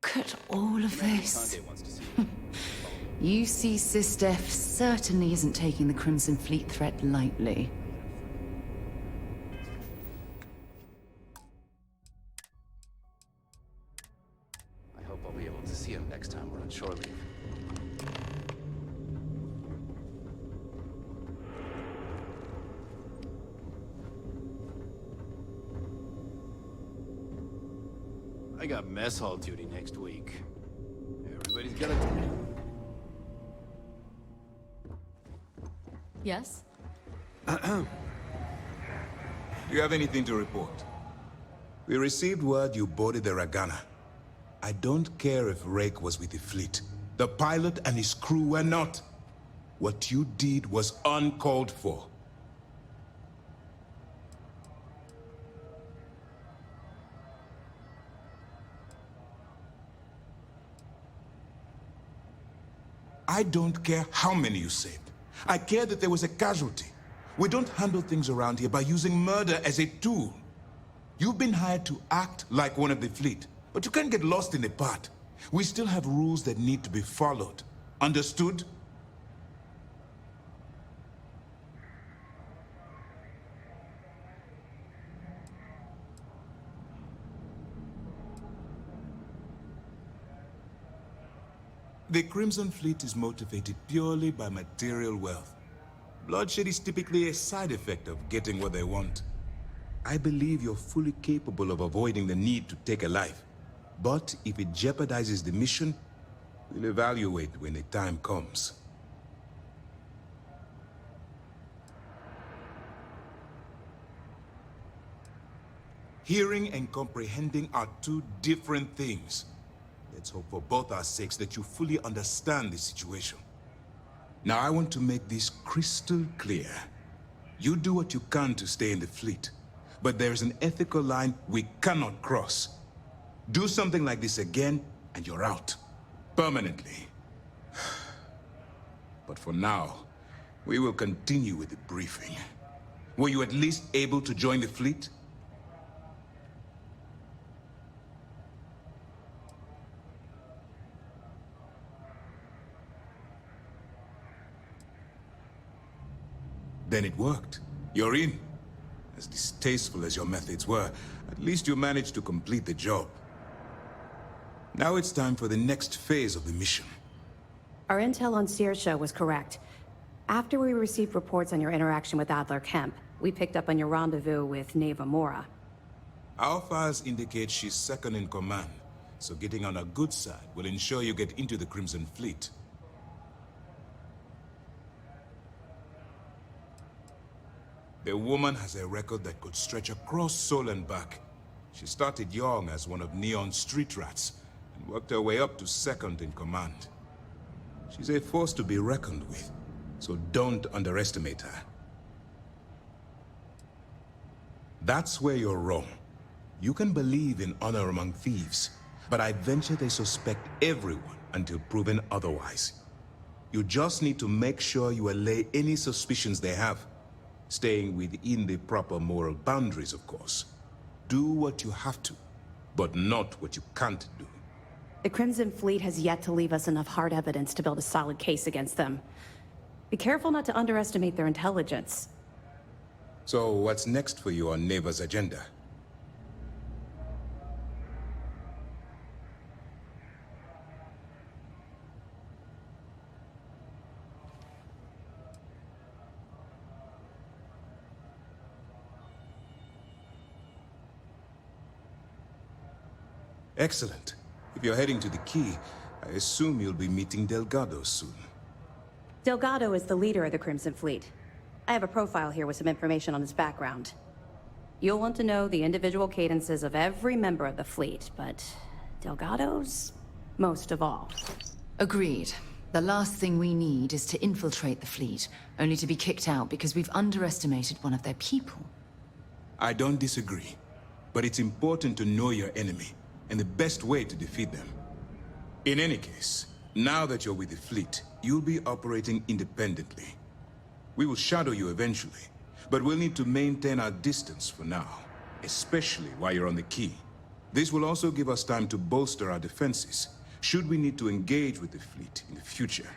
Look at all of this. UC SysDef certainly isn't taking the Crimson Fleet threat lightly. I hope I'll be able to see him next time we're on shore leave. I got mess hall duty next week. Everybody's got a... Yes? Do you have anything to report? We received word you boarded the Ragana. I don't care if Rake was with the fleet. The pilot and his crew were not. What you did was uncalled for. I don't care how many you saved. I care that there was a casualty. We don't handle things around here by using murder as a tool. You've been hired to act like one of the fleet, but you can't get lost in the part. We still have rules that need to be followed. Understood? The Crimson Fleet is motivated purely by material wealth. Bloodshed is typically a side effect of getting what they want. I believe you're fully capable of avoiding the need to take a life. But if it jeopardizes the mission, we'll evaluate when the time comes. Hearing and comprehending are two different things. Let's hope for both our sakes that you fully understand the situation. Now, I want to make this crystal clear. You do what you can to stay in the fleet, but there's an ethical line we cannot cross. Do something like this again, and you're out. Permanently. But for now, we will continue with the briefing. Were you at least able to join the fleet? Then it worked. You're in. As distasteful as your methods were, at least you managed to complete the job. Now it's time for the next phase of the mission. Our intel on Saoirse was correct. After we received reports on your interaction with Adler Kemp, we picked up on your rendezvous with MEM0RlA. Our files indicate she's second in command, so getting on her good side will ensure you get into the Crimson Fleet. The woman has a record that could stretch across Sol and back. She started young as one of Neon's street rats, and worked her way up to second in command. She's a force to be reckoned with, so don't underestimate her. That's where you're wrong. You can believe in honor among thieves, but I venture they suspect everyone until proven otherwise. You just need to make sure you allay any suspicions they have. Staying within the proper moral boundaries, of course. Do what you have to, but not what you can't do. The Crimson Fleet has yet to leave us enough hard evidence to build a solid case against them. Be careful not to underestimate their intelligence. So what's next for you on Neva's agenda? Excellent. If you're heading to the Key, I assume you'll be meeting Delgado soon. Delgado is the leader of the Crimson Fleet. I have a profile here with some information on his background. You'll want to know the individual cadences of every member of the fleet, but Delgado's most of all. Agreed. The last thing we need is to infiltrate the fleet, only to be kicked out because we've underestimated one of their people. I don't disagree, but it's important to know your enemy and the best way to defeat them. In any case, now that you're with the fleet, you'll be operating independently. We will shadow you eventually, but we'll need to maintain our distance for now, especially while you're on the Key. This will also give us time to bolster our defenses, should we need to engage with the fleet in the future.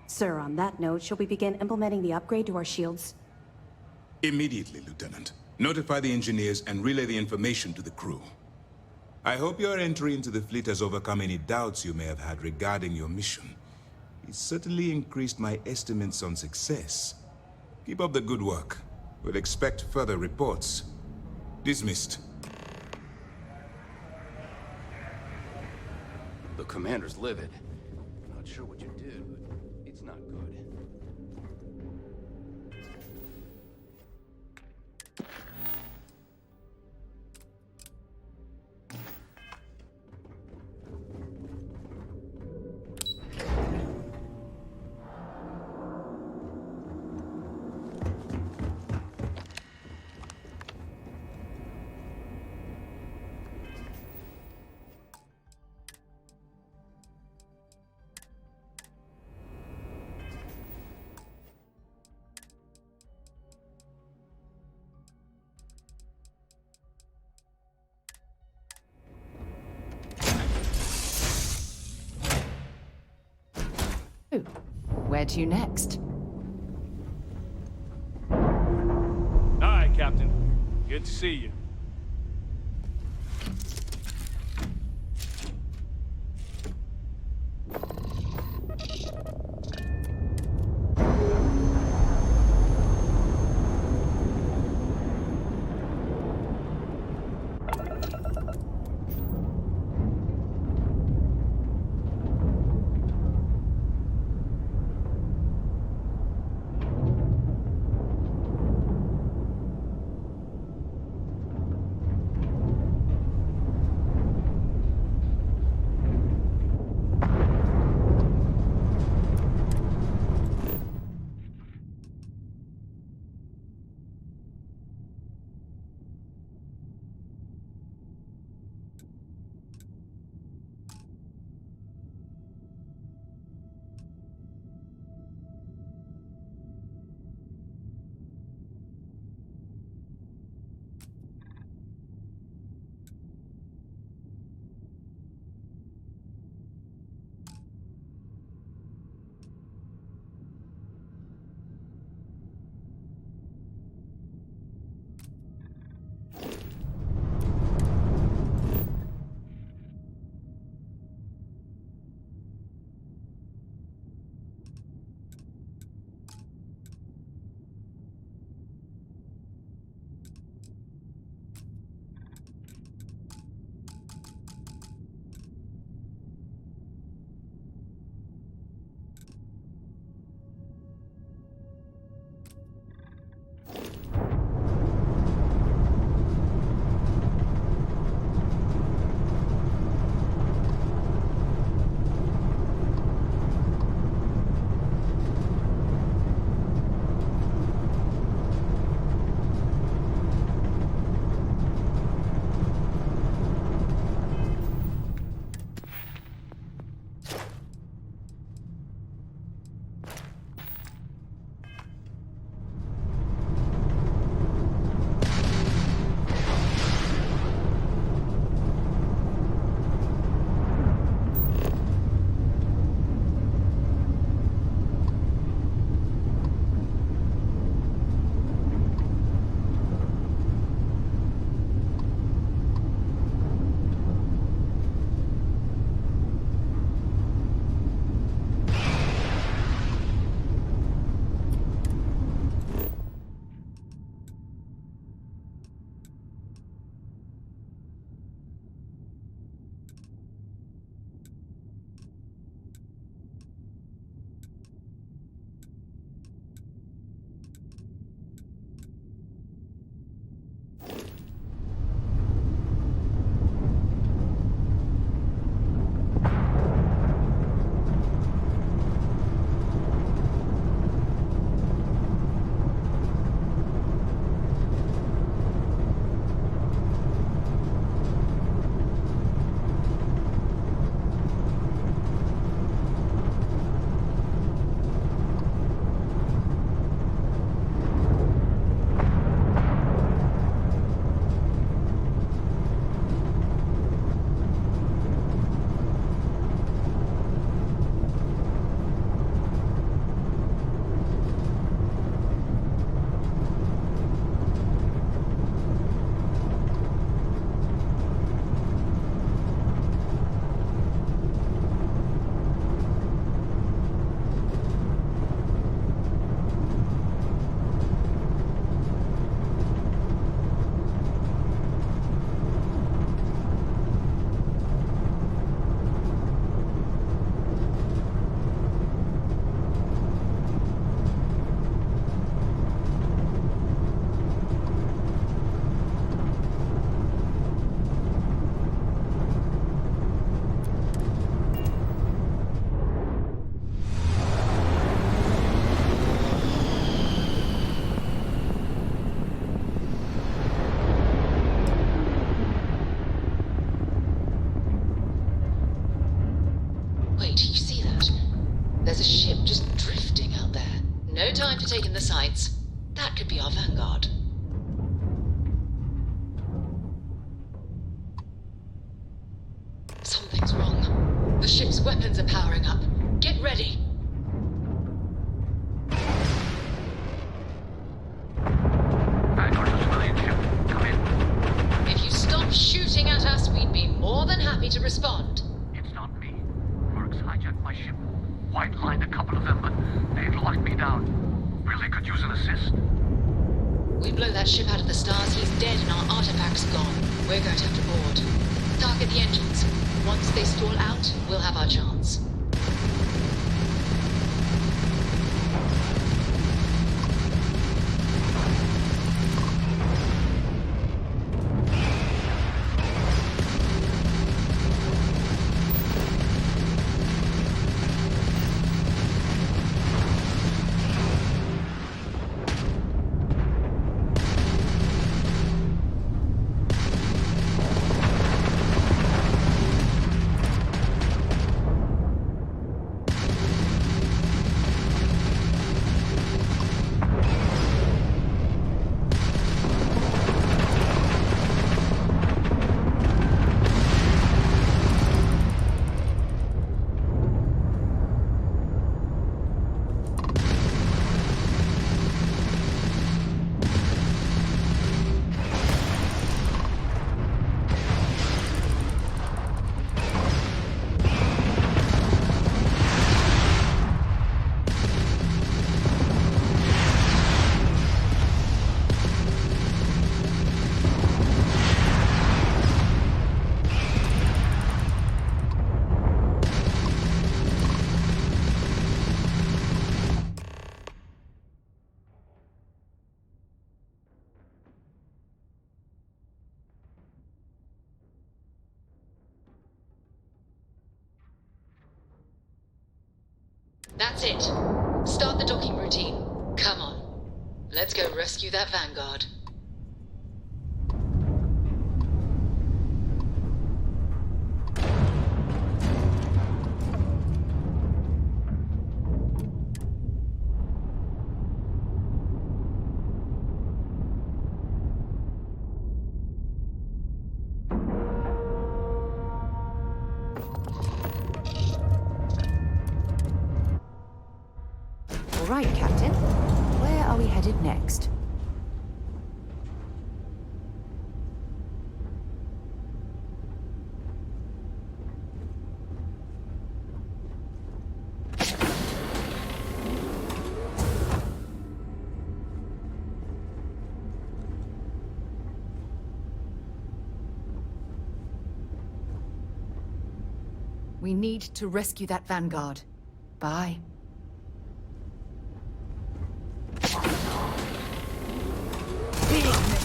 Sir, on that note, shall we begin implementing the upgrade to our shields? Immediately, Lieutenant. Notify the engineers and relay the information to the crew. I hope your entry into the fleet has overcome any doubts you may have had regarding your mission. It certainly increased my estimates on success. Keep up the good work. We'll expect further reports. Dismissed. The commander's livid. Not sure what you did, but it's not good. Where to next? Aye, Captain. Good to see you. sights. That could be our vanguard. Something's wrong. The ship's weapons are powering up. Get ready. Vanguard to civilian ship. Come in. If you stop shooting at us, we'd be more than happy to respond. It's not me. Mercs hijacked my ship. White-lined a couple of them, but they've locked me down. Really could use an assist. We blow that ship out of the stars, he's dead and our artifacts gone. We're going to have to board. Target the engines. Once they stall out, we'll have our chance. That's it. Start the docking routine. Come on. Let's go rescue that vanguard. All right, Captain. Where are we headed next? We need to rescue that vanguard. Bye. Big mistake.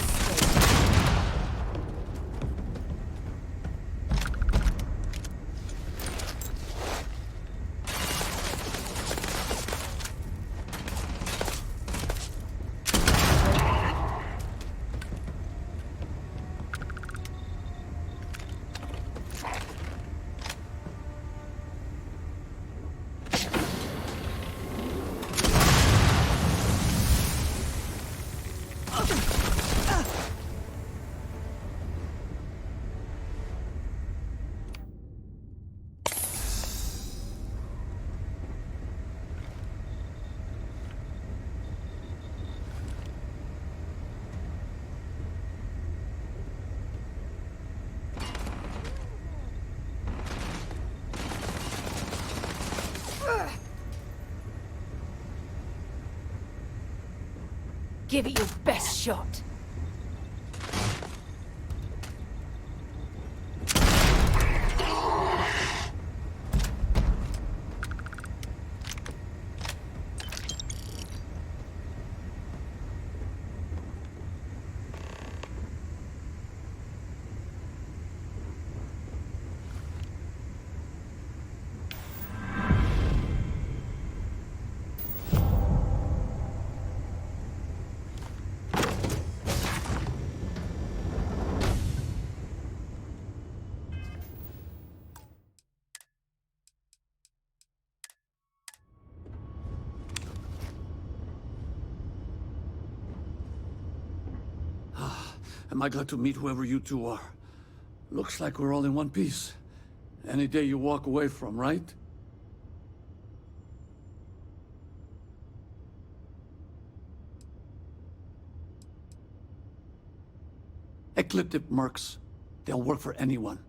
Give it your best shot. Am I glad to meet whoever you two are. Looks like we're all in one piece. Any day you walk away from, right? Ecliptic mercs. They'll work for anyone.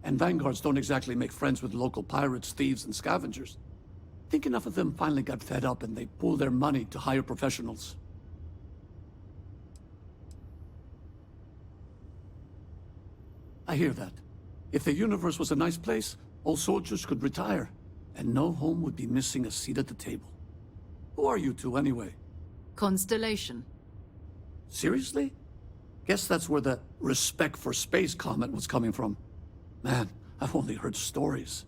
And vanguards don't exactly make friends with local pirates, thieves, and scavengers. Think enough of them finally got fed up and they pooled their money to hire professionals. I hear that. If the universe was a nice place, all soldiers could retire, and no home would be missing a seat at the table. Who are you two, anyway? Constellation. Seriously? Guess that's where the respect for space comment was coming from. Man, I've only heard stories.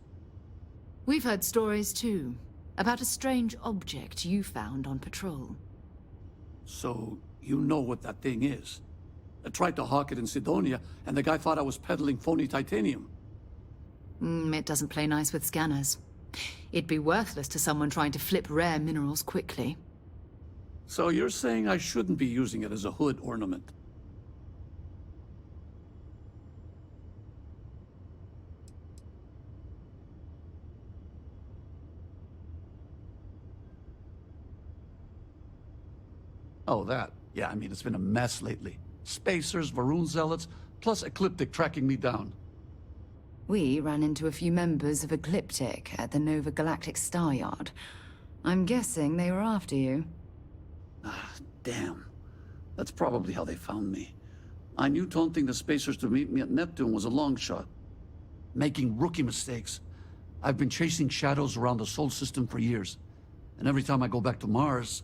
We've heard stories too, about a strange object you found on patrol. So, you know what that thing is? I tried to hawk it in Sidonia, and the guy thought I was peddling phony titanium. It doesn't play nice with scanners. It'd be worthless to someone trying to flip rare minerals quickly. So you're saying I shouldn't be using it as a hood ornament? Oh, that. Yeah, I mean, it's been a mess lately. Spacers, Varun zealots, plus Ecliptic tracking me down. We ran into a few members of Ecliptic at the Nova Galactic Star Yard. I'm guessing they were after you. Ah, damn. That's probably how they found me. I knew taunting the Spacers to meet me at Neptune was a long shot. Making rookie mistakes. I've been chasing shadows around the Sol system for years. And every time I go back to Mars...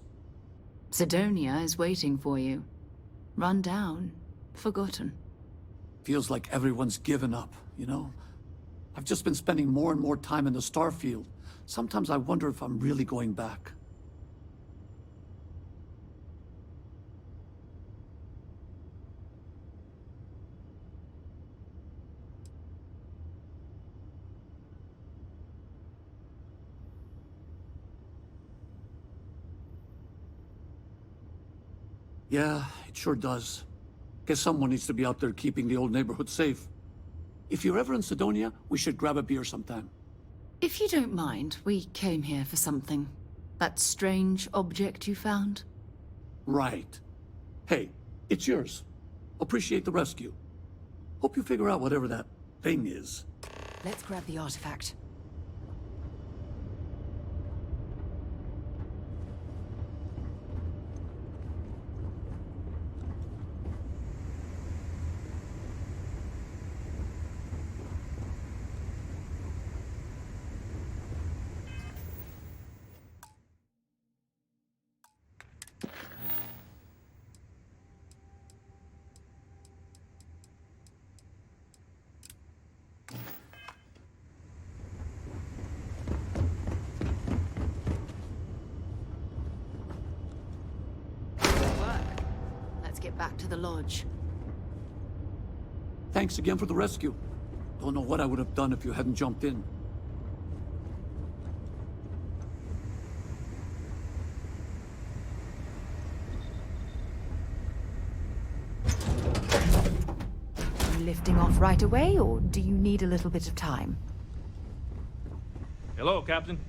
Sidonia is waiting for you. Run down. Forgotten. Feels like everyone's given up, you know? I've just been spending more and more time in the Starfield. Sometimes I wonder if I'm really going back. Yeah, it sure does. Guess someone needs to be out there keeping the old neighborhood safe. If you're ever in Sidonia, we should grab a beer sometime. If you don't mind, we came here for something. That strange object you found? Right. Hey, it's yours. Appreciate the rescue. Hope you figure out whatever that thing is. Let's grab the artifact. Let's get back to the lodge. Thanks again for the rescue. Don't know what I would have done if you hadn't jumped in. Are you lifting off right away, or do you need a little bit of time? Hello, Captain.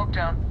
Smoketown.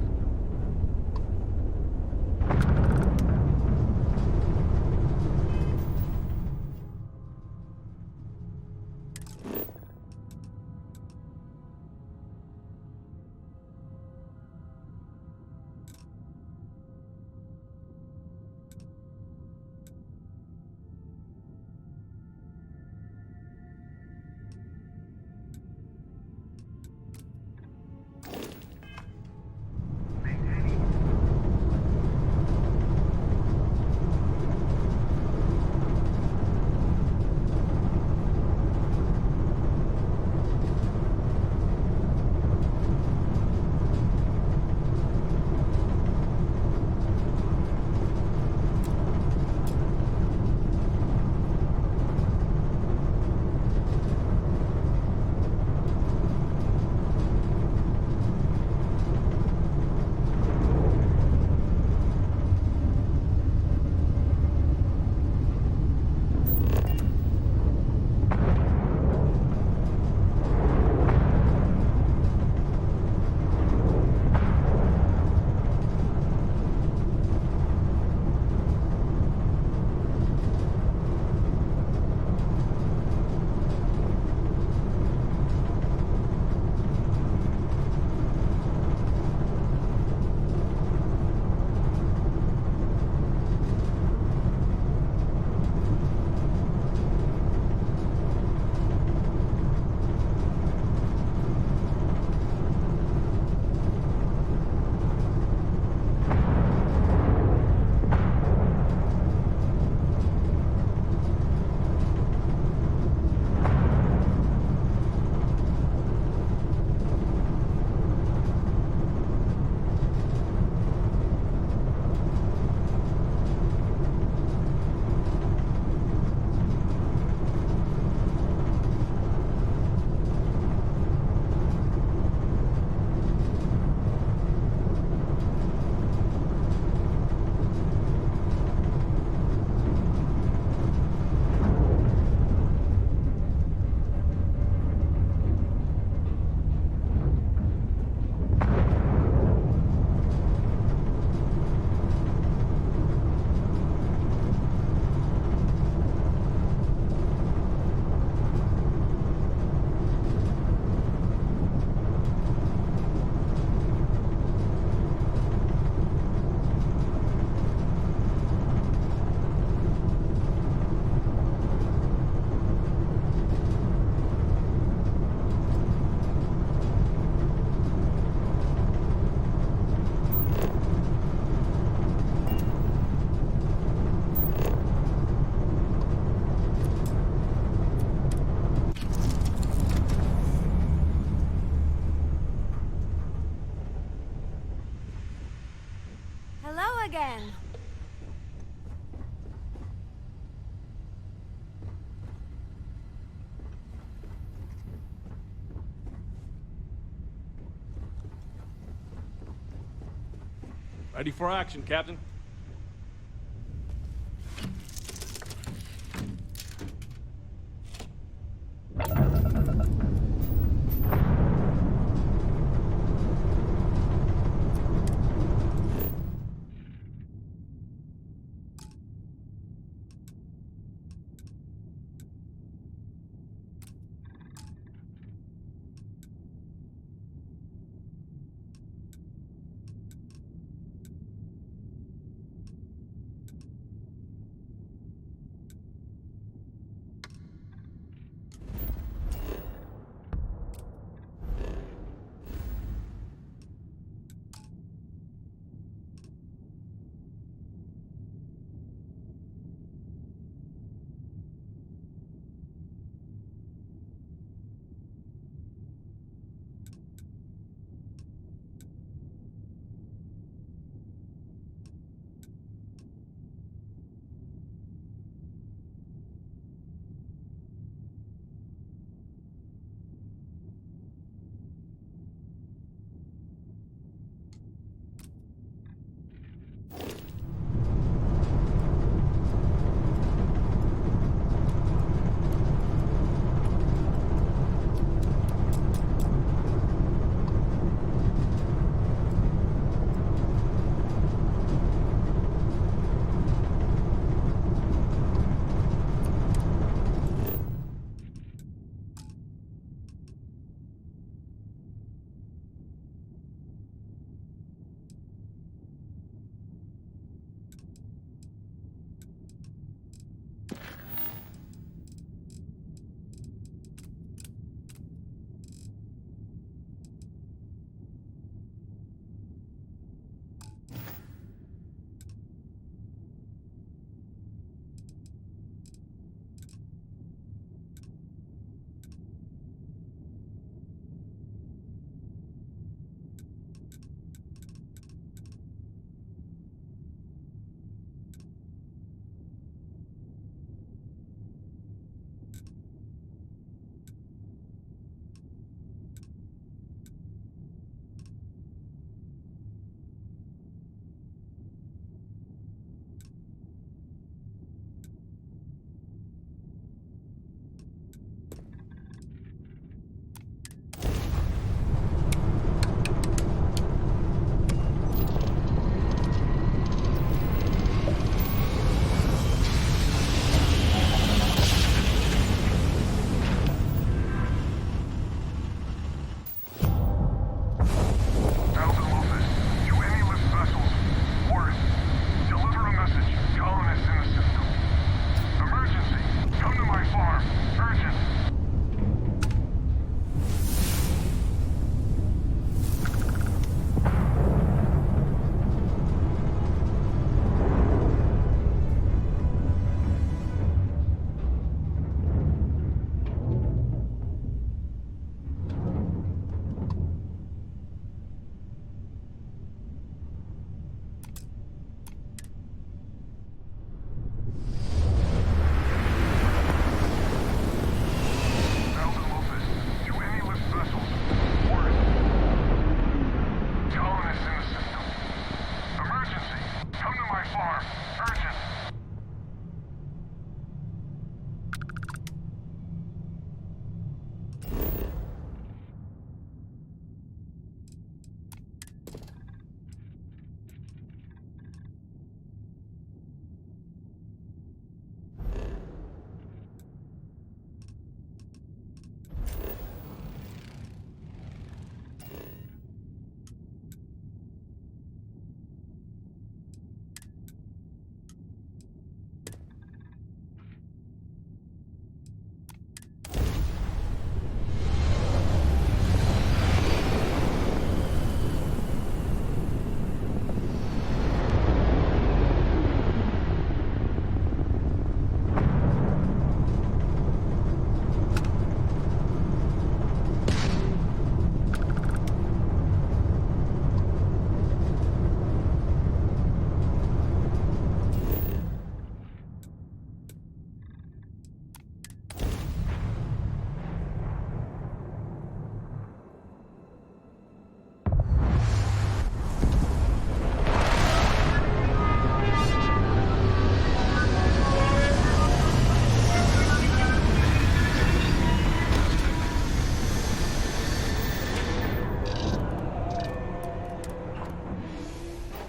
Again. Ready for action, Captain.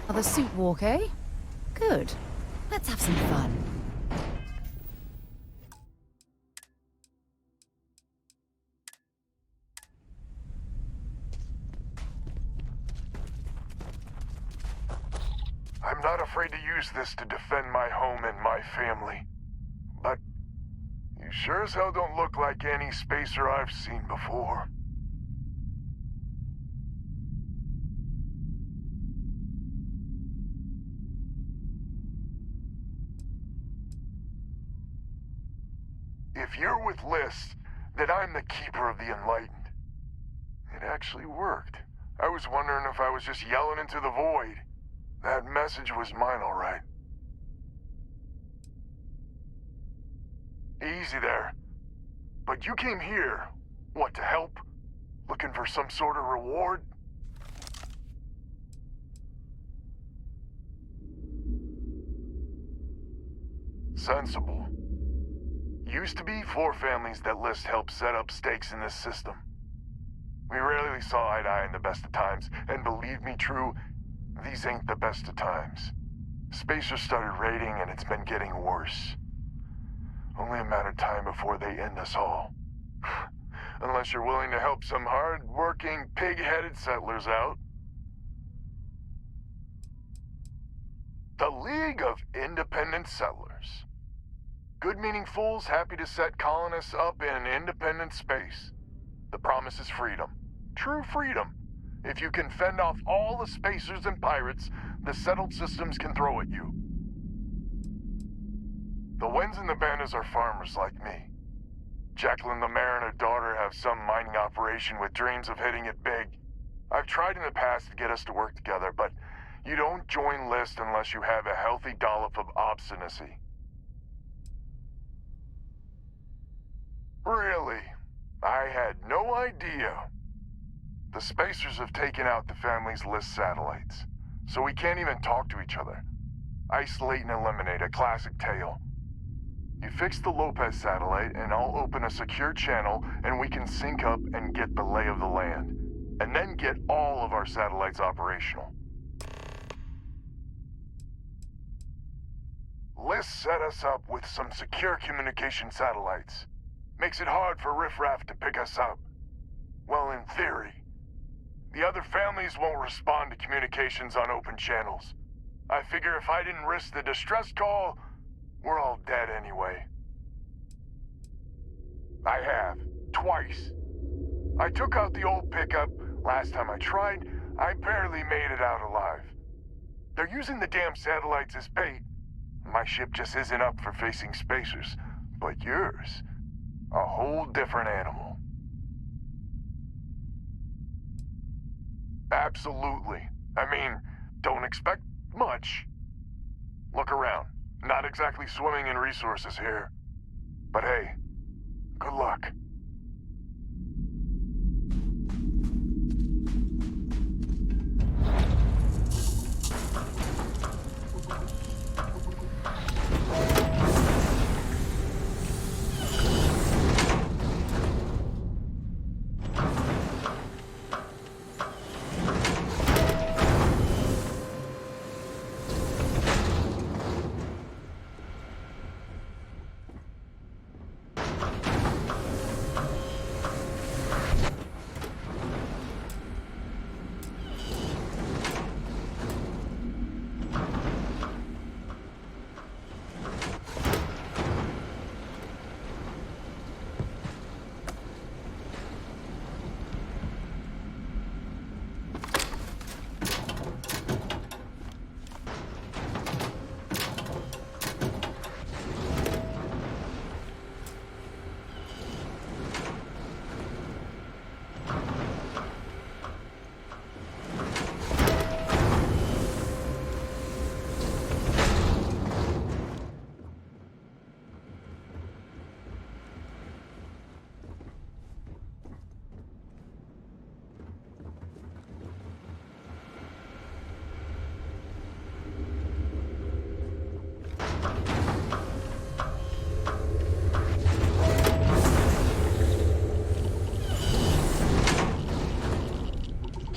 Another suit walk, eh? Good. Let's have some fun. I'm not afraid to use this to defend my home and my family. But you sure as hell don't look like any spacer I've seen before. If you're with List, then I'm the keeper of the enlightened. It actually worked. I was wondering if I was just yelling into the void. That message was mine, all right. Easy there. But you came here, what, to help? Looking for some sort of reward? Sensible. Used to be 4 families that List helped set up stakes in this system. We rarely saw eye to eye in the best of times, and believe me, True, these ain't the best of times. Spacers started raiding, and it's been getting worse. Only a matter of time before they end us all. Unless you're willing to help some hard-working, pig-headed settlers out. The League of Independent Settlers. Good-meaning fools happy to set colonists up in independent space. The promise is freedom. True freedom. If you can fend off all the spacers and pirates the settled systems can throw at you. The Wens and the Bandas are farmers like me. Jacqueline the mayor and her daughter have some mining operation with dreams of hitting it big. I've tried in the past to get us to work together, but you don't join List unless you have a healthy dollop of obstinacy. Really? I had no idea. The spacers have taken out the family's List satellites, so we can't even talk to each other. Isolate and eliminate, a classic tale. You fix the Lopez satellite, and I'll open a secure channel, and we can sync up and get the lay of the land. And then get all of our satellites operational. List set us up with some secure communication satellites. Makes it hard for riffraff to pick us up. Well, in theory. The other families won't respond to communications on open channels. I figure if I didn't risk the distress call, we're all dead anyway. I have. Twice. I took out the old pickup. Last time I tried, I barely made it out alive. They're using the damn satellites as bait. My ship just isn't up for facing spacers. But yours, a whole different animal. Absolutely. I mean, don't expect much. Look around. Not exactly swimming in resources here. But hey, good luck.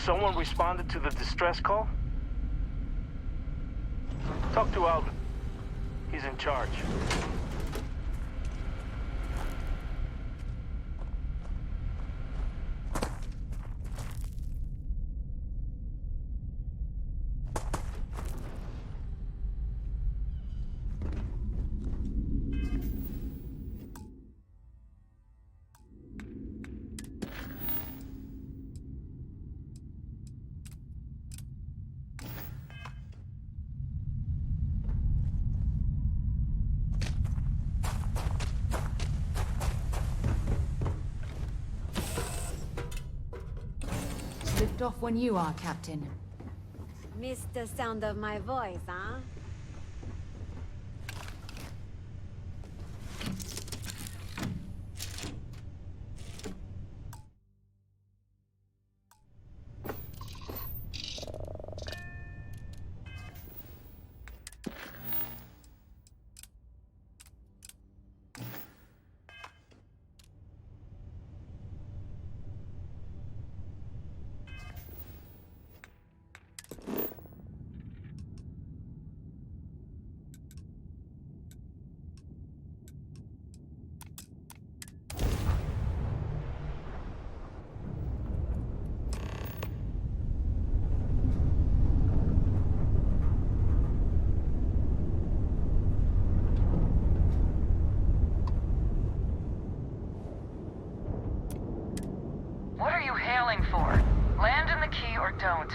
Someone responded to the distress call? Talk to Alvin. He's in charge. Lift off when you are, Captain. Missed the sound of my voice, huh? What are you hailing for? Land in the key or don't.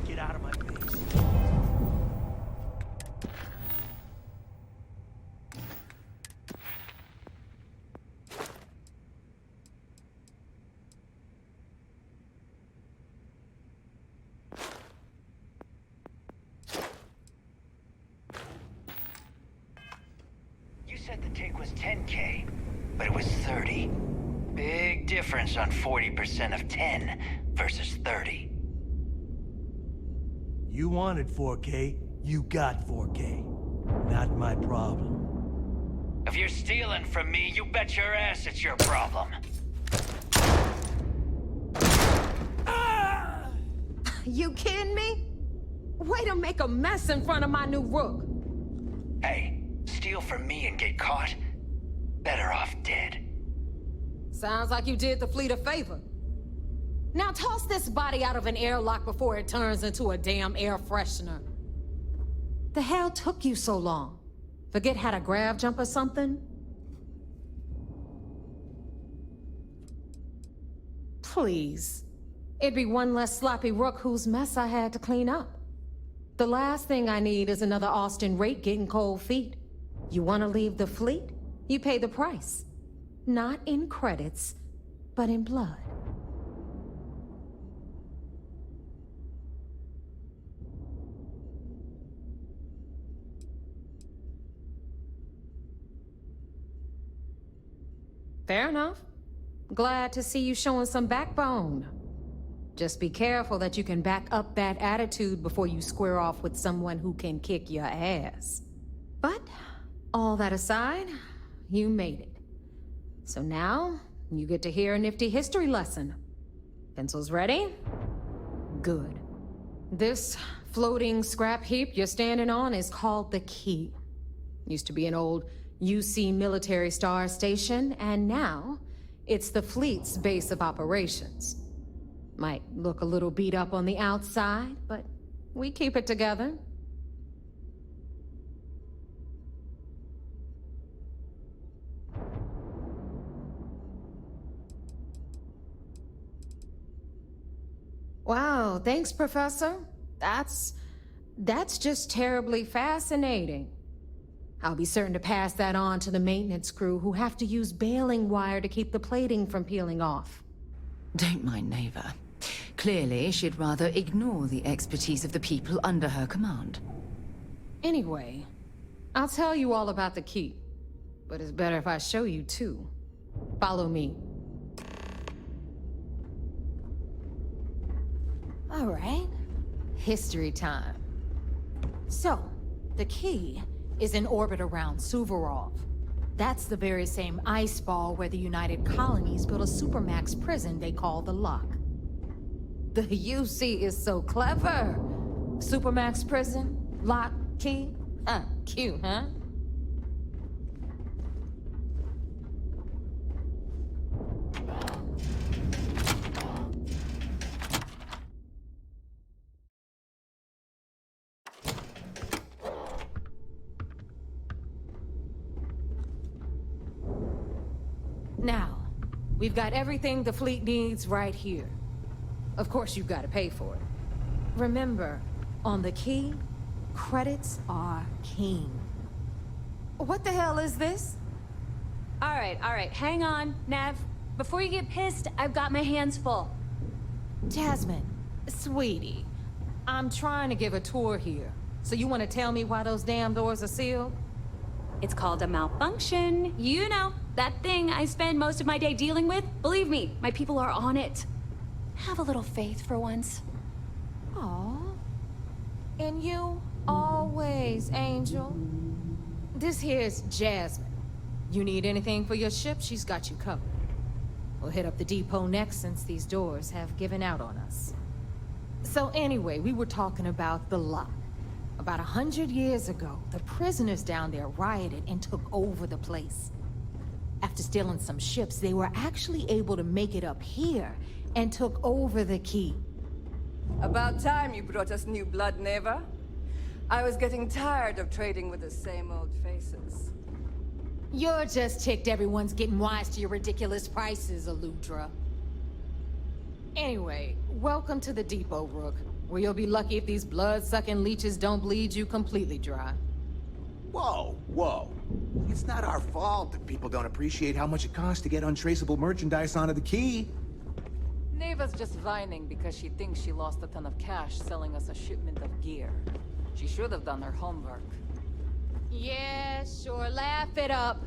Get out of my face. You said the take was 10K, but it was 30. Big difference on 40% of 10 versus 30. You wanted 4K, you got 4K. Not my problem. If you're stealing from me, you bet your ass it's your problem. You kidding me? Way to make a mess in front of my new rook. Hey, steal from me and get caught? Better off dead. Sounds like you did the fleet a favor. Now toss this body out of an airlock before it turns into a damn air freshener. The hell took you so long? Forget how to grav jump or something? Please. It'd be one less sloppy rook whose mess I had to clean up. The last thing I need is another Austin rake getting cold feet. You want to leave the fleet? You pay the price. Not in credits, but in blood. Fair enough. Glad to see you showing some backbone. Just be careful that you can back up that attitude before you square off with someone who can kick your ass. But, all that aside, you made it. So now, you get to hear a nifty history lesson. Pencils ready? Good. This floating scrap heap you're standing on is called the Key. Used to be an old UC military star station, and now it's the fleet's base of operations. Might look a little beat up on the outside, but we keep it together. Wow, thanks, Professor. That's just terribly fascinating. I'll be certain to pass that on to the maintenance crew who have to use baling wire to keep the plating from peeling off. Don't mind Neva. Clearly, she'd rather ignore the expertise of the people under her command. Anyway, I'll tell you all about the Key. But it's better if I show you too. Follow me. All right. History time. So, the key is in orbit around Suvorov. That's the very same ice ball where the United Colonies built a supermax prison they call the Lock. The UC is so clever. Supermax prison, lock, key. Cute, huh? Now, we've got everything the fleet needs right here. Of course, you've got to pay for it. Remember, on the key, credits are king. What the hell is this? All right, hang on, Nav. Before you get pissed, I've got my hands full. Jasmine, sweetie, I'm trying to give a tour here. So you want to tell me why those damn doors are sealed? It's called a malfunction. You know, that thing I spend most of my day dealing with. Believe me, my people are on it. Have a little faith for once. Aw. And you, always, Angel. This here's Jasmine. You need anything for your ship, she's got you covered. We'll hit up the depot next since these doors have given out on us. So anyway, we were talking about the Lock. About 100 years ago, the prisoners down there rioted and took over the place. After stealing some ships, they were actually able to make it up here and took over the key. About time you brought us new blood, Neva. I was getting tired of trading with the same old faces. You're just ticked everyone's getting wise to your ridiculous prices, Aludra. Anyway, welcome to the depot, Rook, where you'll be lucky if these blood-sucking leeches don't bleed you completely dry. Whoa, whoa. It's not our fault that people don't appreciate how much it costs to get untraceable merchandise onto the key. Neva's just whining because she thinks she lost a ton of cash selling us a shipment of gear. She should have done her homework. Yeah, sure, laugh it up.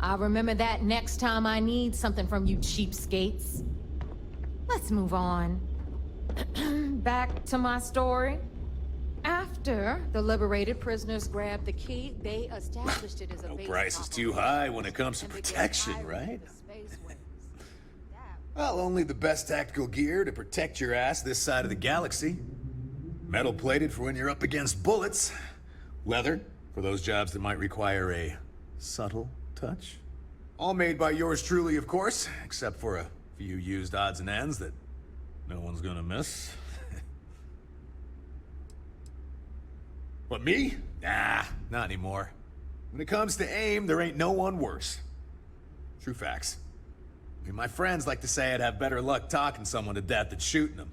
I'll remember that next time I need something from you cheapskates. Let's move on. Back to my story. After the liberated prisoners grabbed the key, they established it as a No base price is too high when it comes to protection, right? Well, only the best tactical gear to protect your ass this side of the galaxy. Metal plated for when you're up against bullets. Leather for those jobs that might require a subtle touch. All made by yours truly, of course, except for a few used odds and ends that no one's gonna miss. What, me? Nah, not anymore. When it comes to aim, there ain't no one worse. True facts. I mean, my friends like to say I'd have better luck talking someone to death than shooting them.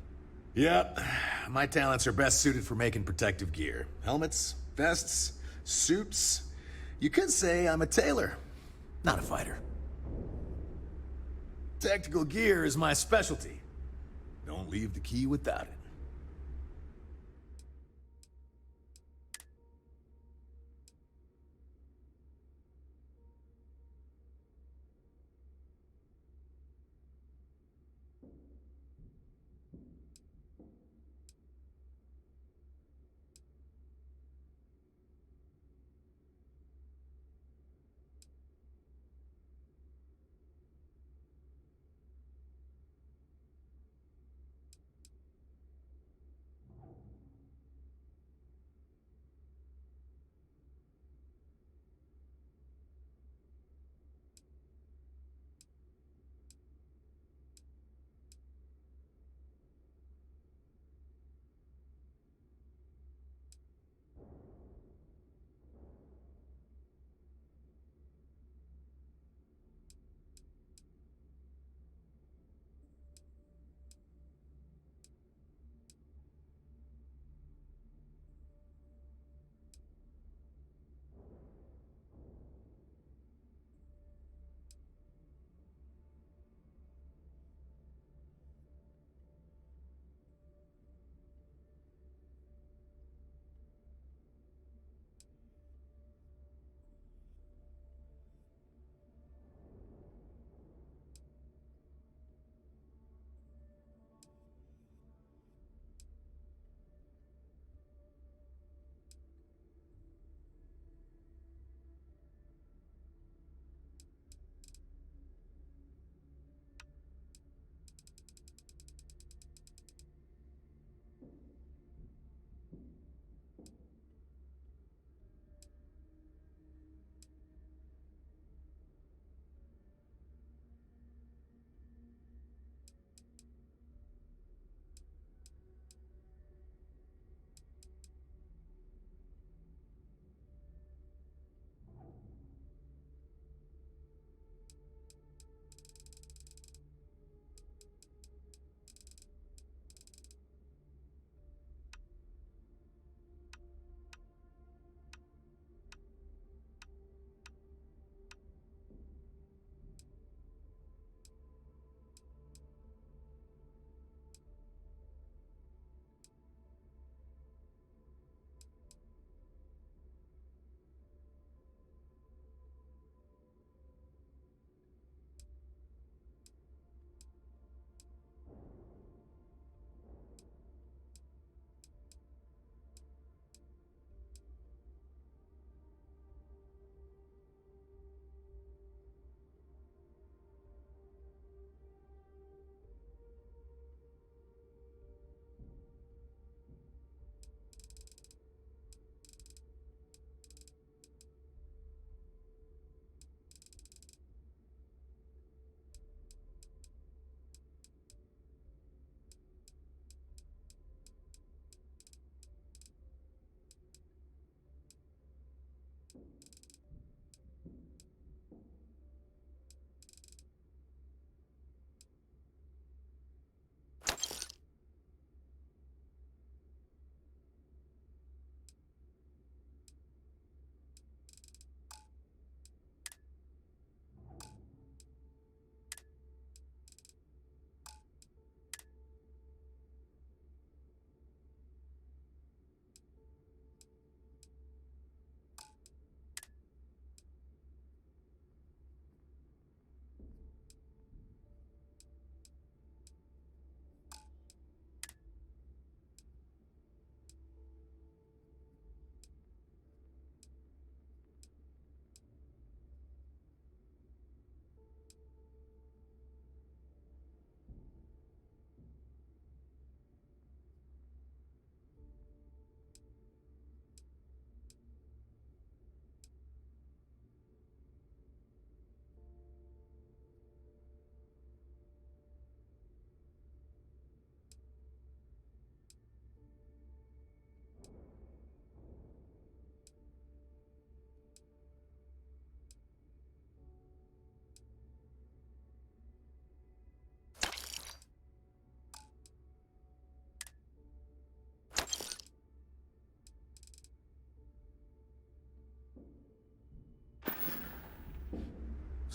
Yep, my talents are best suited for making protective gear. Helmets, vests, suits. You could say I'm a tailor, not a fighter. Tactical gear is my specialty. Don't leave the key without it.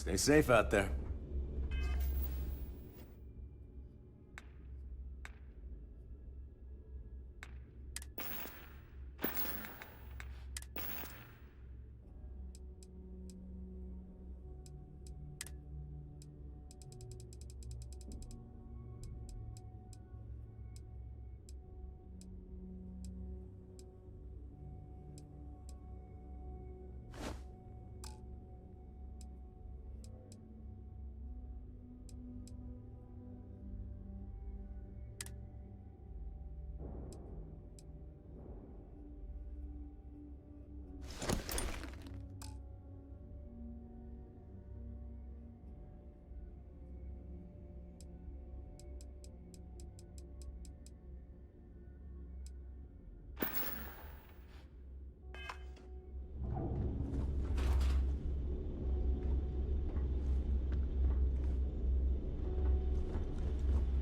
Stay safe out there.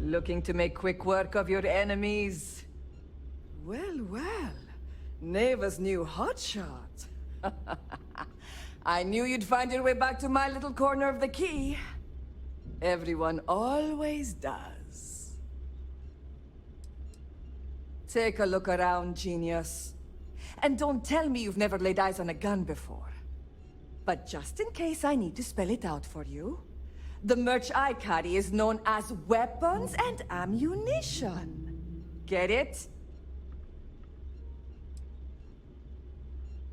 Looking to make quick work of your enemies? Well, well. Neva's new hotshot. I knew you'd find your way back to my little corner of the key. Everyone always does. Take a look around, genius. And don't tell me you've never laid eyes on a gun before. But just in case I need to spell it out for you, the merch I carry is known as weapons and ammunition. Get it?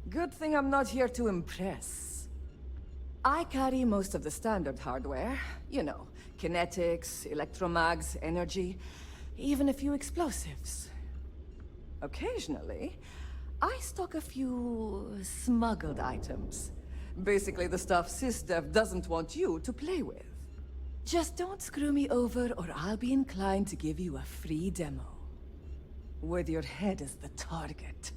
Good thing I'm not here to impress. I carry most of the standard hardware. You know, kinetics, electromags, energy, even a few explosives. Occasionally, I stock a few smuggled items. Basically the stuff SysDev doesn't want you to play with. Just don't screw me over or I'll be inclined to give you a free demo. With your head as the target.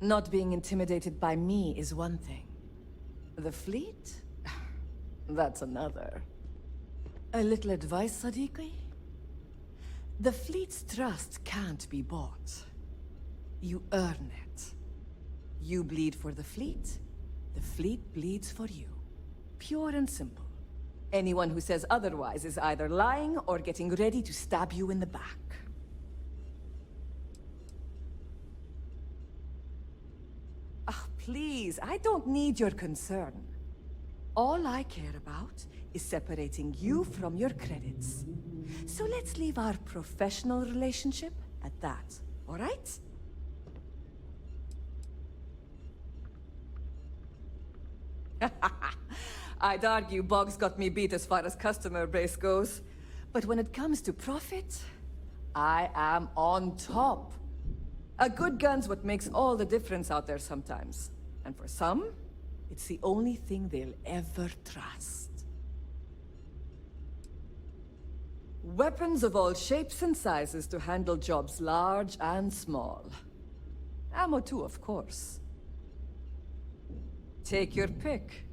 Not being intimidated by me is one thing. The fleet? That's another. A little advice, Sadiqi? The fleet's trust can't be bought. You earn it. You bleed for the fleet bleeds for you. Pure and simple. Anyone who says otherwise is either lying or getting ready to stab you in the back. Ah, please, I don't need your concern. All I care about is separating you from your credits. So let's leave our professional relationship at that, all right? I'd argue Boggs got me beat as far as customer base goes. But when it comes to profit, I am on top. A good gun's what makes all the difference out there sometimes. And for some, it's the only thing they'll ever trust. Weapons of all shapes and sizes to handle jobs large and small. Ammo too, of course. Take your pick.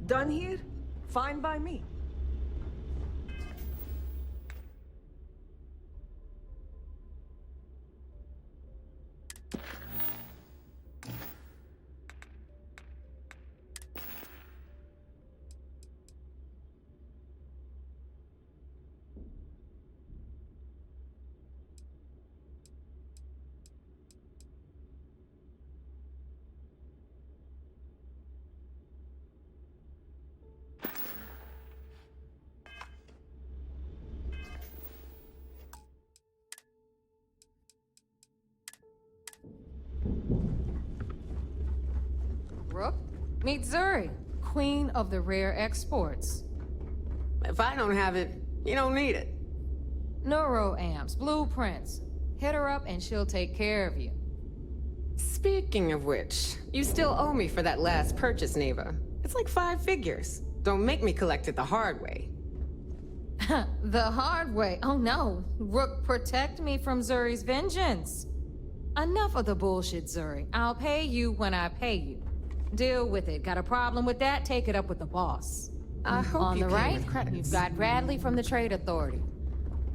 Done here? Fine by me. Rook. Meet Zuri, queen of the rare exports. If I don't have it, you don't need it. Neuroamps, blueprints. Hit her up and she'll take care of you. Speaking of which, you still owe me for that last purchase, Neva. It's like 5 figures. Don't make me collect it the hard way. The hard way? Oh no. Rook, protect me from Zuri's vengeance. Enough of the bullshit, Zuri. I'll pay you when I pay you. Deal with it. Got a problem with that? Take it up with the boss. I hope On you the pay right, with credits. you've got Bradley from the Trade Authority.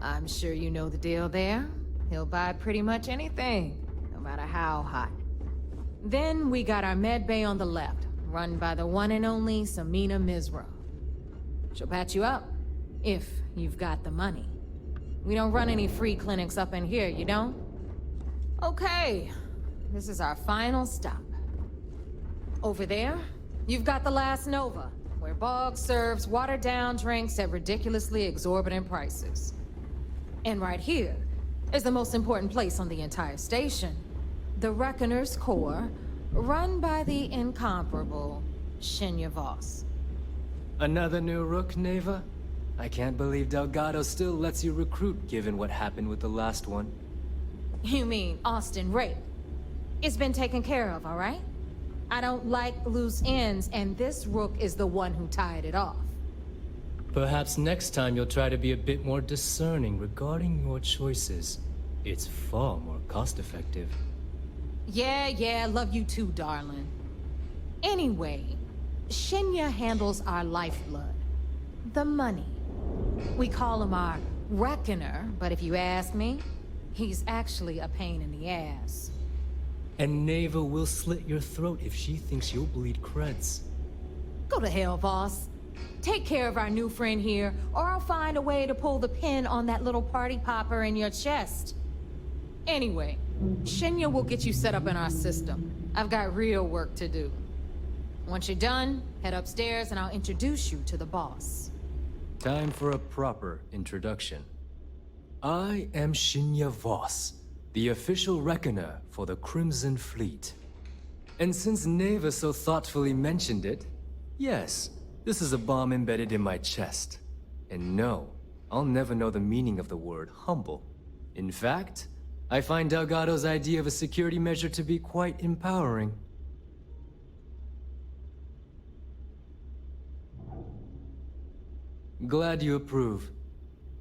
I'm sure you know the deal there. He'll buy pretty much anything, no matter how hot. Then we got our med bay on the left, run by the one and only Samina Mizra. She'll patch you up, if you've got the money. We don't run any free clinics up in here, you don't? Okay, this is our final stop. Over there, you've got the Last Nova, where Bog serves watered-down drinks at ridiculously exorbitant prices. And right here is the most important place on the entire station. The Reckoner's Core, run by the incomparable Shinya Voss. Another new Rook, Neva? I can't believe Delgado still lets you recruit, given what happened with the last one. You mean Austin Rape? It's been taken care of, all right? I don't like loose ends, and this Rook is the one who tied it off. Perhaps next time you'll try to be a bit more discerning regarding your choices. It's far more cost-effective. Yeah, love you too, darling. Anyway, Shinya handles our lifeblood. The money. We call him our Reckoner, but if you ask me, he's actually a pain in the ass. And Neva will slit your throat if she thinks you'll bleed creds. Go to hell, boss. Take care of our new friend here, or I'll find a way to pull the pin on that little party popper in your chest. Anyway, Shinya will get you set up in our system. I've got real work to do. Once you're done, head upstairs and I'll introduce you to the boss. Time for a proper introduction. I am Shinya Voss, the official Reckoner for the Crimson Fleet. And since Neva so thoughtfully mentioned it, yes, this is a bomb embedded in my chest. And no, I'll never know the meaning of the word humble. In fact, I find Delgado's idea of a security measure to be quite empowering. Glad you approve.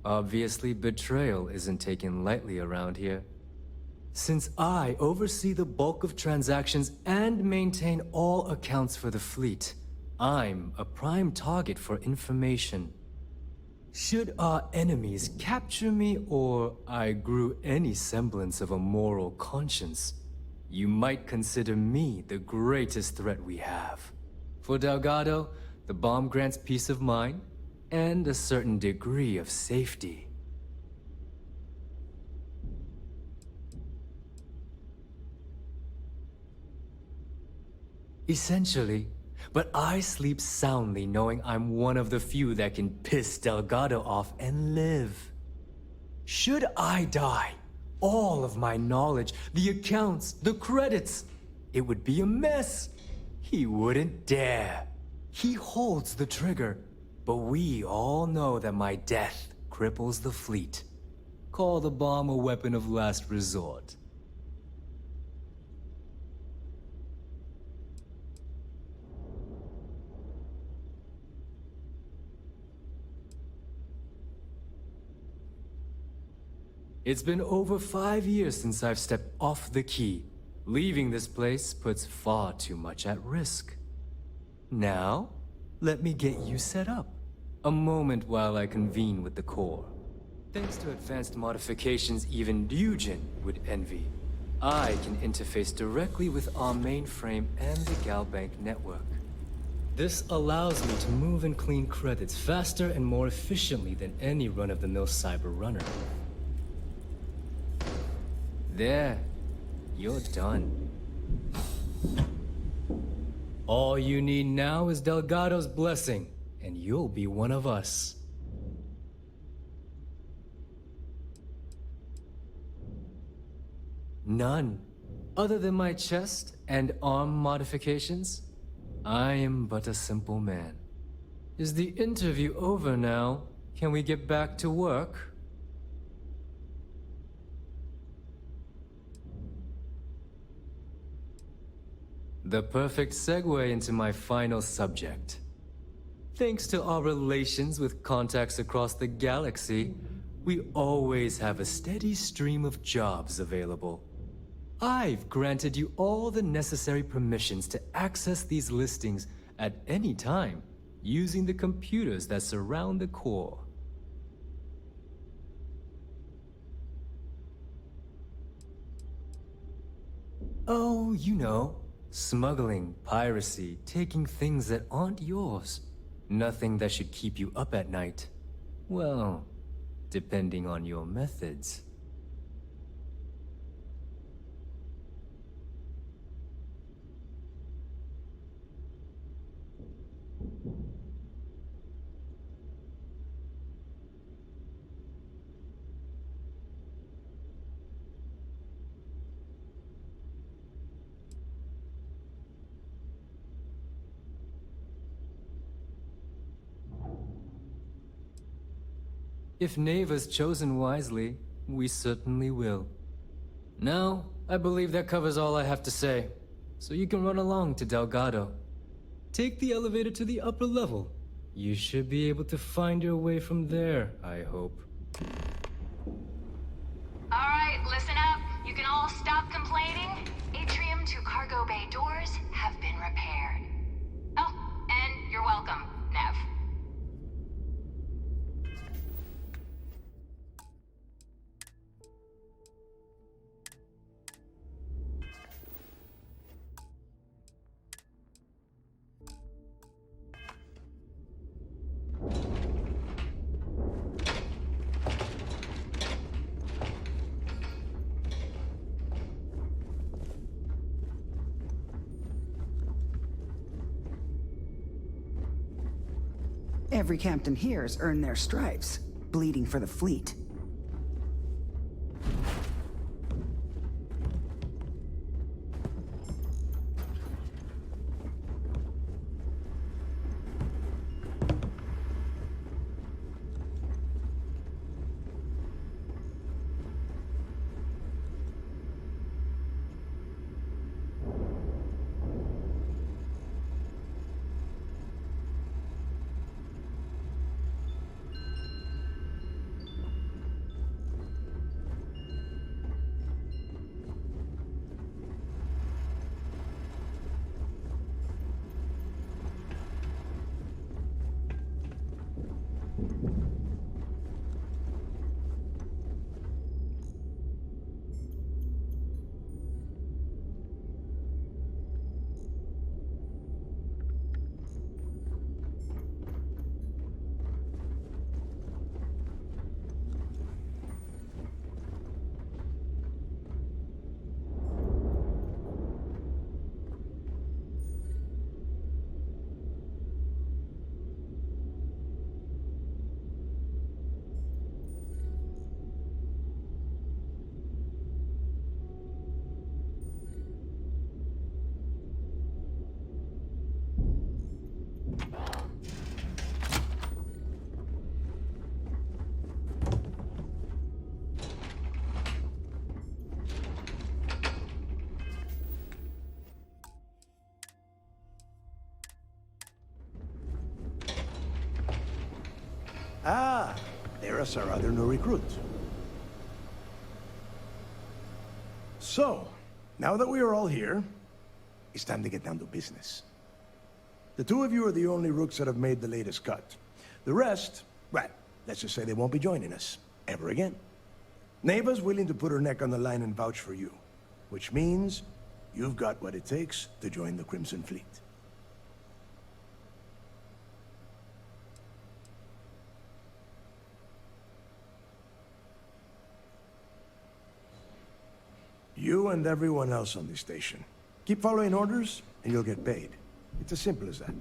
Obviously, betrayal isn't taken lightly around here. Since I oversee the bulk of transactions and maintain all accounts for the fleet, I'm a prime target for information. Should our enemies capture me, or I grew any semblance of a moral conscience, you might consider me the greatest threat we have. For Delgado, the bomb grants peace of mind and a certain degree of safety. Essentially, but I sleep soundly knowing I'm one of the few that can piss Delgado off and live. Should I die, all of my knowledge, the accounts, the credits, it would be a mess. He wouldn't dare. He holds the trigger, but we all know that my death cripples the fleet. Call the bomb a weapon of last resort. It's been over 5 years since I've stepped off the key. Leaving this place puts far too much at risk. Now, let me get you set up. A moment while I convene with the core. Thanks to advanced modifications even Dujin would envy, I can interface directly with our mainframe and the GalBank network. This allows me to move and clean credits faster and more efficiently than any run-of-the-mill cyber runner. There, you're done. All you need now is Delgado's blessing, and you'll be one of us. None. Other than my chest and arm modifications, I am but a simple man. Is the interview over now? Can we get back to work? The perfect segue into my final subject. Thanks to our relations with contacts across the galaxy, we always have a steady stream of jobs available. I've granted you all the necessary permissions to access these listings at any time, using the computers that surround the core. Oh, you know, smuggling, piracy, taking things that aren't yours. Nothing that should keep you up at night. Well, depending on your methods. If Neva's chosen wisely, we certainly will. Now, I believe that covers all I have to say, so you can run along to Delgado. Take the elevator to the upper level. You should be able to find your way from there, I hope. Alright, listen up. You can all stop complaining. Atrium to cargo bay doors have been repaired. Oh, and you're welcome, Nev. Every captain here's earned their stripes, bleeding for the fleet. Ah, there's our other new recruit. So, now that we are all here, it's time to get down to business. The two of you are the only rooks that have made the latest cut. The rest, well, let's just say they won't be joining us, ever again. Neva's willing to put her neck on the line and vouch for you, which means you've got what it takes to join the Crimson Fleet. You and everyone else on this station. Keep following orders, and you'll get paid. It's as simple as that.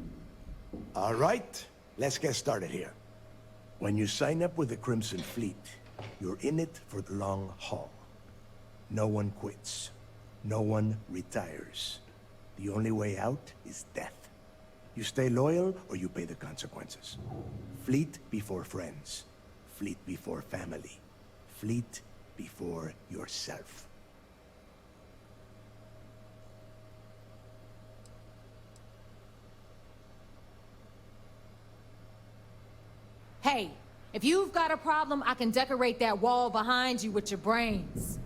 All right, let's get started here. When you sign up with the Crimson Fleet, you're in it for the long haul. No one quits. No one retires. The only way out is death. You stay loyal, or you pay the consequences. Fleet before friends. Fleet before family. Fleet before yourself. Hey, if you've got a problem, I can decorate that wall behind you with your brains.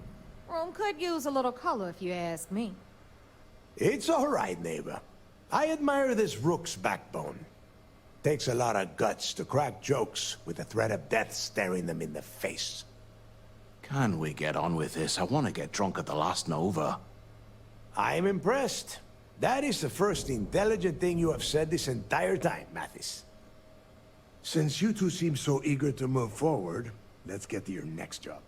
Room could use a little color if you ask me. It's all right, neighbor. I admire this rook's backbone. Takes a lot of guts to crack jokes with the threat of death staring them in the face. Can we get on with this? I want to get drunk at the last Nova. I'm impressed. That is the first intelligent thing you have said this entire time, Mathis. Since you two seem so eager to move forward, let's get to your next job.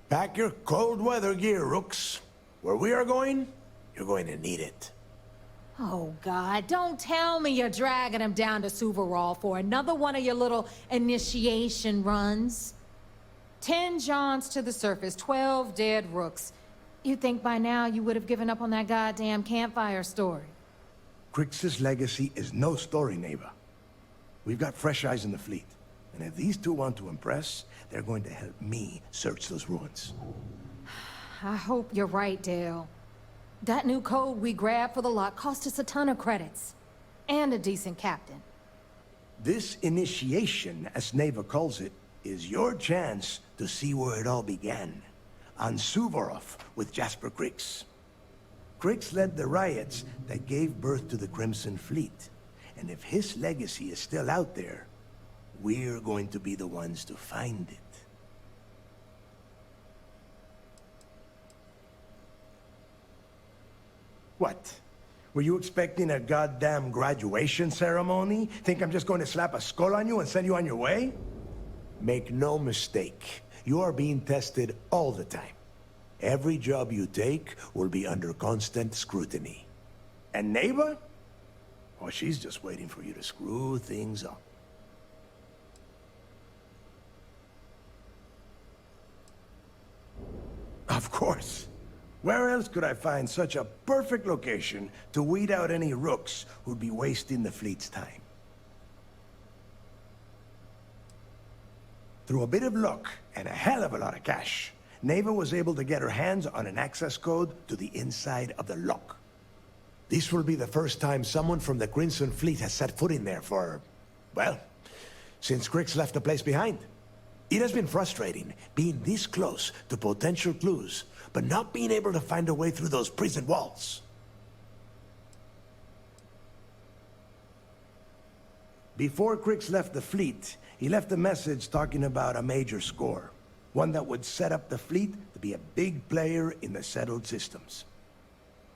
Pack your cold weather gear, rooks. Where we are going, you're going to need it. Oh, God, don't tell me you're dragging him down to Suvorov for another one of your little initiation runs. 10 Johns to the surface, 12 dead rooks. You'd think by now you would have given up on that goddamn campfire story. Crix's legacy is no story, neighbor. We've got fresh eyes in the fleet. And if these two want to impress, they're going to help me search those ruins. I hope you're right, Dale. That new code we grabbed for the lot cost us a ton of credits. And a decent captain. This initiation, as Neva calls it, is your chance to see where it all began. On Suvorov with Jasper Crix. Crix led the riots that gave birth to the Crimson Fleet. And if his legacy is still out there, we're going to be the ones to find it. What? Were you expecting a goddamn graduation ceremony? Think I'm just going to slap a skull on you and send you on your way? Make no mistake, you are being tested all the time. Every job you take will be under constant scrutiny. And neighbor? Oh, she's just waiting for you to screw things up. Of course. Where else could I find such a perfect location to weed out any rooks who'd be wasting the fleet's time? Through a bit of luck and a hell of a lot of cash, Neva was able to get her hands on an access code to the inside of the lock. This will be the first time someone from the Crimson Fleet has set foot in there for, well, since Crix left the place behind. It has been frustrating being this close to potential clues, but not being able to find a way through those prison walls. Before Crix left the fleet, he left a message talking about a major score. One that would set up the fleet to be a big player in the settled systems.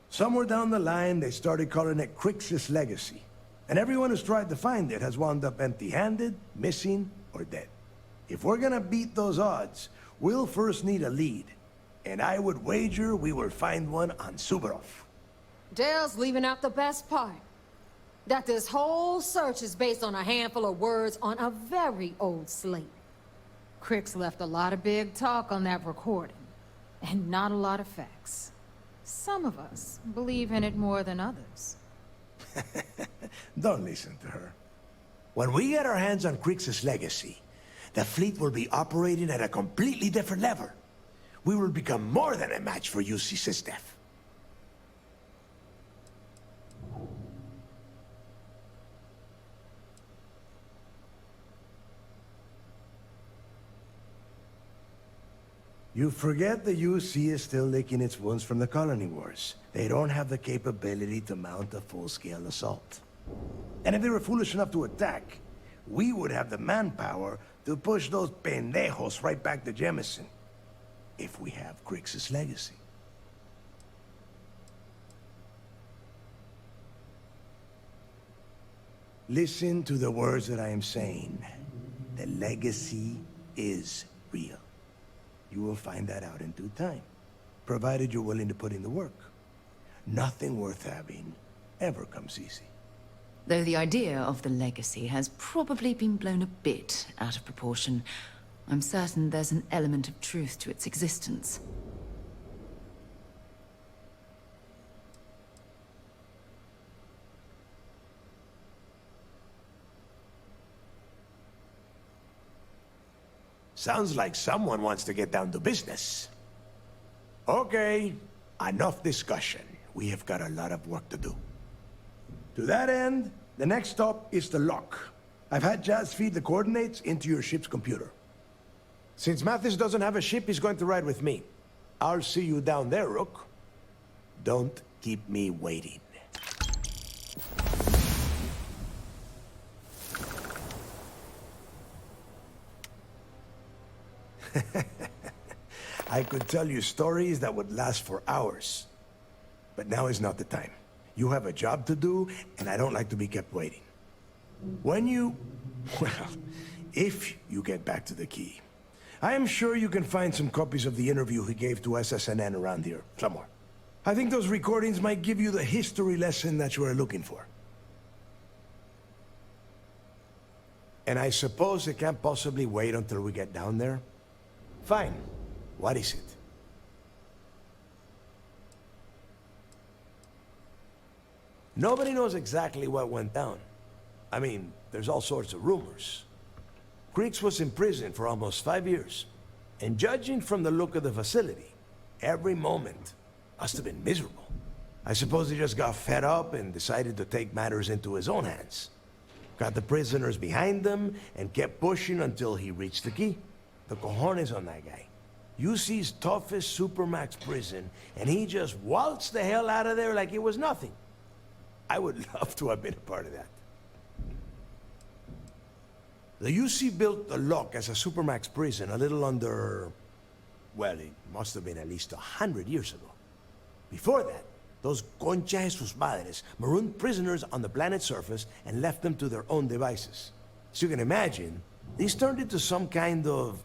Somewhere down the line, they started calling it Crix's legacy. And everyone who's tried to find it has wound up empty-handed, missing, or dead. If we're gonna beat those odds, we'll first need a lead. And I would wager we will find one on Suvorov. Dale's leaving out the best part. That this whole search is based on a handful of words on a very old slate. Crix left a lot of big talk on that recording, and not a lot of facts. Some of us believe in it more than others. Don't listen to her. When we get our hands on Crix's legacy, the fleet will be operating at a completely different level. We will become more than a match for UC SysDef. You forget the UC is still licking its wounds from the colony wars. They don't have the capability to mount a full-scale assault. And if they were foolish enough to attack, we would have the manpower to push those pendejos right back to Jemison. If we have Crix's legacy. Listen to the words that I am saying. The legacy is real. You will find that out in due time, provided you're willing to put in the work. Nothing worth having ever comes easy. Though the idea of the legacy has probably been blown a bit out of proportion, I'm certain there's an element of truth to its existence. Sounds like someone wants to get down to business. Okay, enough discussion. We have got a lot of work to do. To that end, the next stop is the lock. I've had Jazz feed the coordinates into your ship's computer. Since Mathis doesn't have a ship, he's going to ride with me. I'll see you down there, Rook. Don't keep me waiting. I could tell you stories that would last for hours. But now is not the time. You have a job to do, and I don't like to be kept waiting. When you... well, if you get back to the key, I am sure you can find some copies of the interview he gave to SSNN around here, somewhere. I think those recordings might give you the history lesson that you are looking for. And I suppose it can't possibly wait until we get down there? Fine. What is it? Nobody knows exactly what went down. I mean, there's all sorts of rumors. Creeks was in prison for almost 5 years. And judging from the look of the facility, every moment must have been miserable. I suppose he just got fed up and decided to take matters into his own hands. Got the prisoners behind him and kept pushing until he reached the key. The cojones on that guy. UC's toughest supermax prison, and he just waltzed the hell out of there like it was nothing. I would love to have been a part of that. The UC built the lock as a supermax prison a little under... well, it must have been at least 100 years ago. Before that, those concha de sus madres marooned prisoners on the planet's surface and left them to their own devices. As you can imagine, these turned into some kind of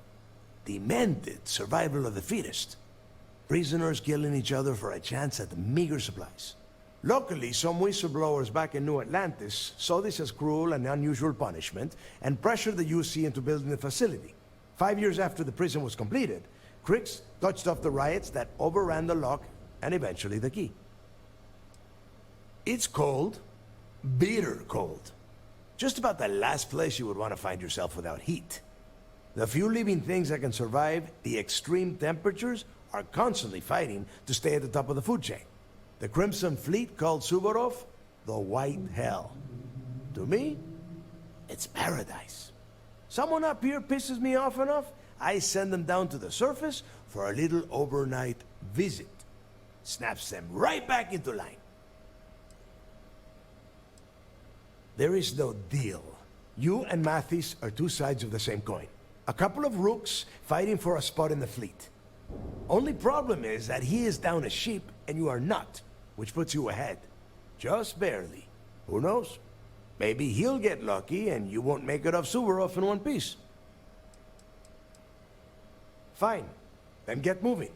demented survival of the fittest. Prisoners killing each other for a chance at the meager supplies. Luckily, some whistleblowers back in New Atlantis saw this as cruel and unusual punishment and pressured the UC into building the facility. 5 years after the prison was completed, Crix touched off the riots that overran the lock and eventually the key. It's cold, bitter cold. Just about the last place you would want to find yourself without heat. The few living things that can survive the extreme temperatures are constantly fighting to stay at the top of the food chain. The Crimson Fleet called Suvorov the White Hell. To me, it's paradise. Someone up here pisses me off enough, I send them down to the surface for a little overnight visit. Snaps them right back into line. There is no deal. You and Mathis are two sides of the same coin. A couple of rooks fighting for a spot in the fleet. Only problem is that he is down a ship and you are not, which puts you ahead. Just barely. Who knows? Maybe he'll get lucky and you won't make it off Suvorov in one piece. Fine. Then get moving.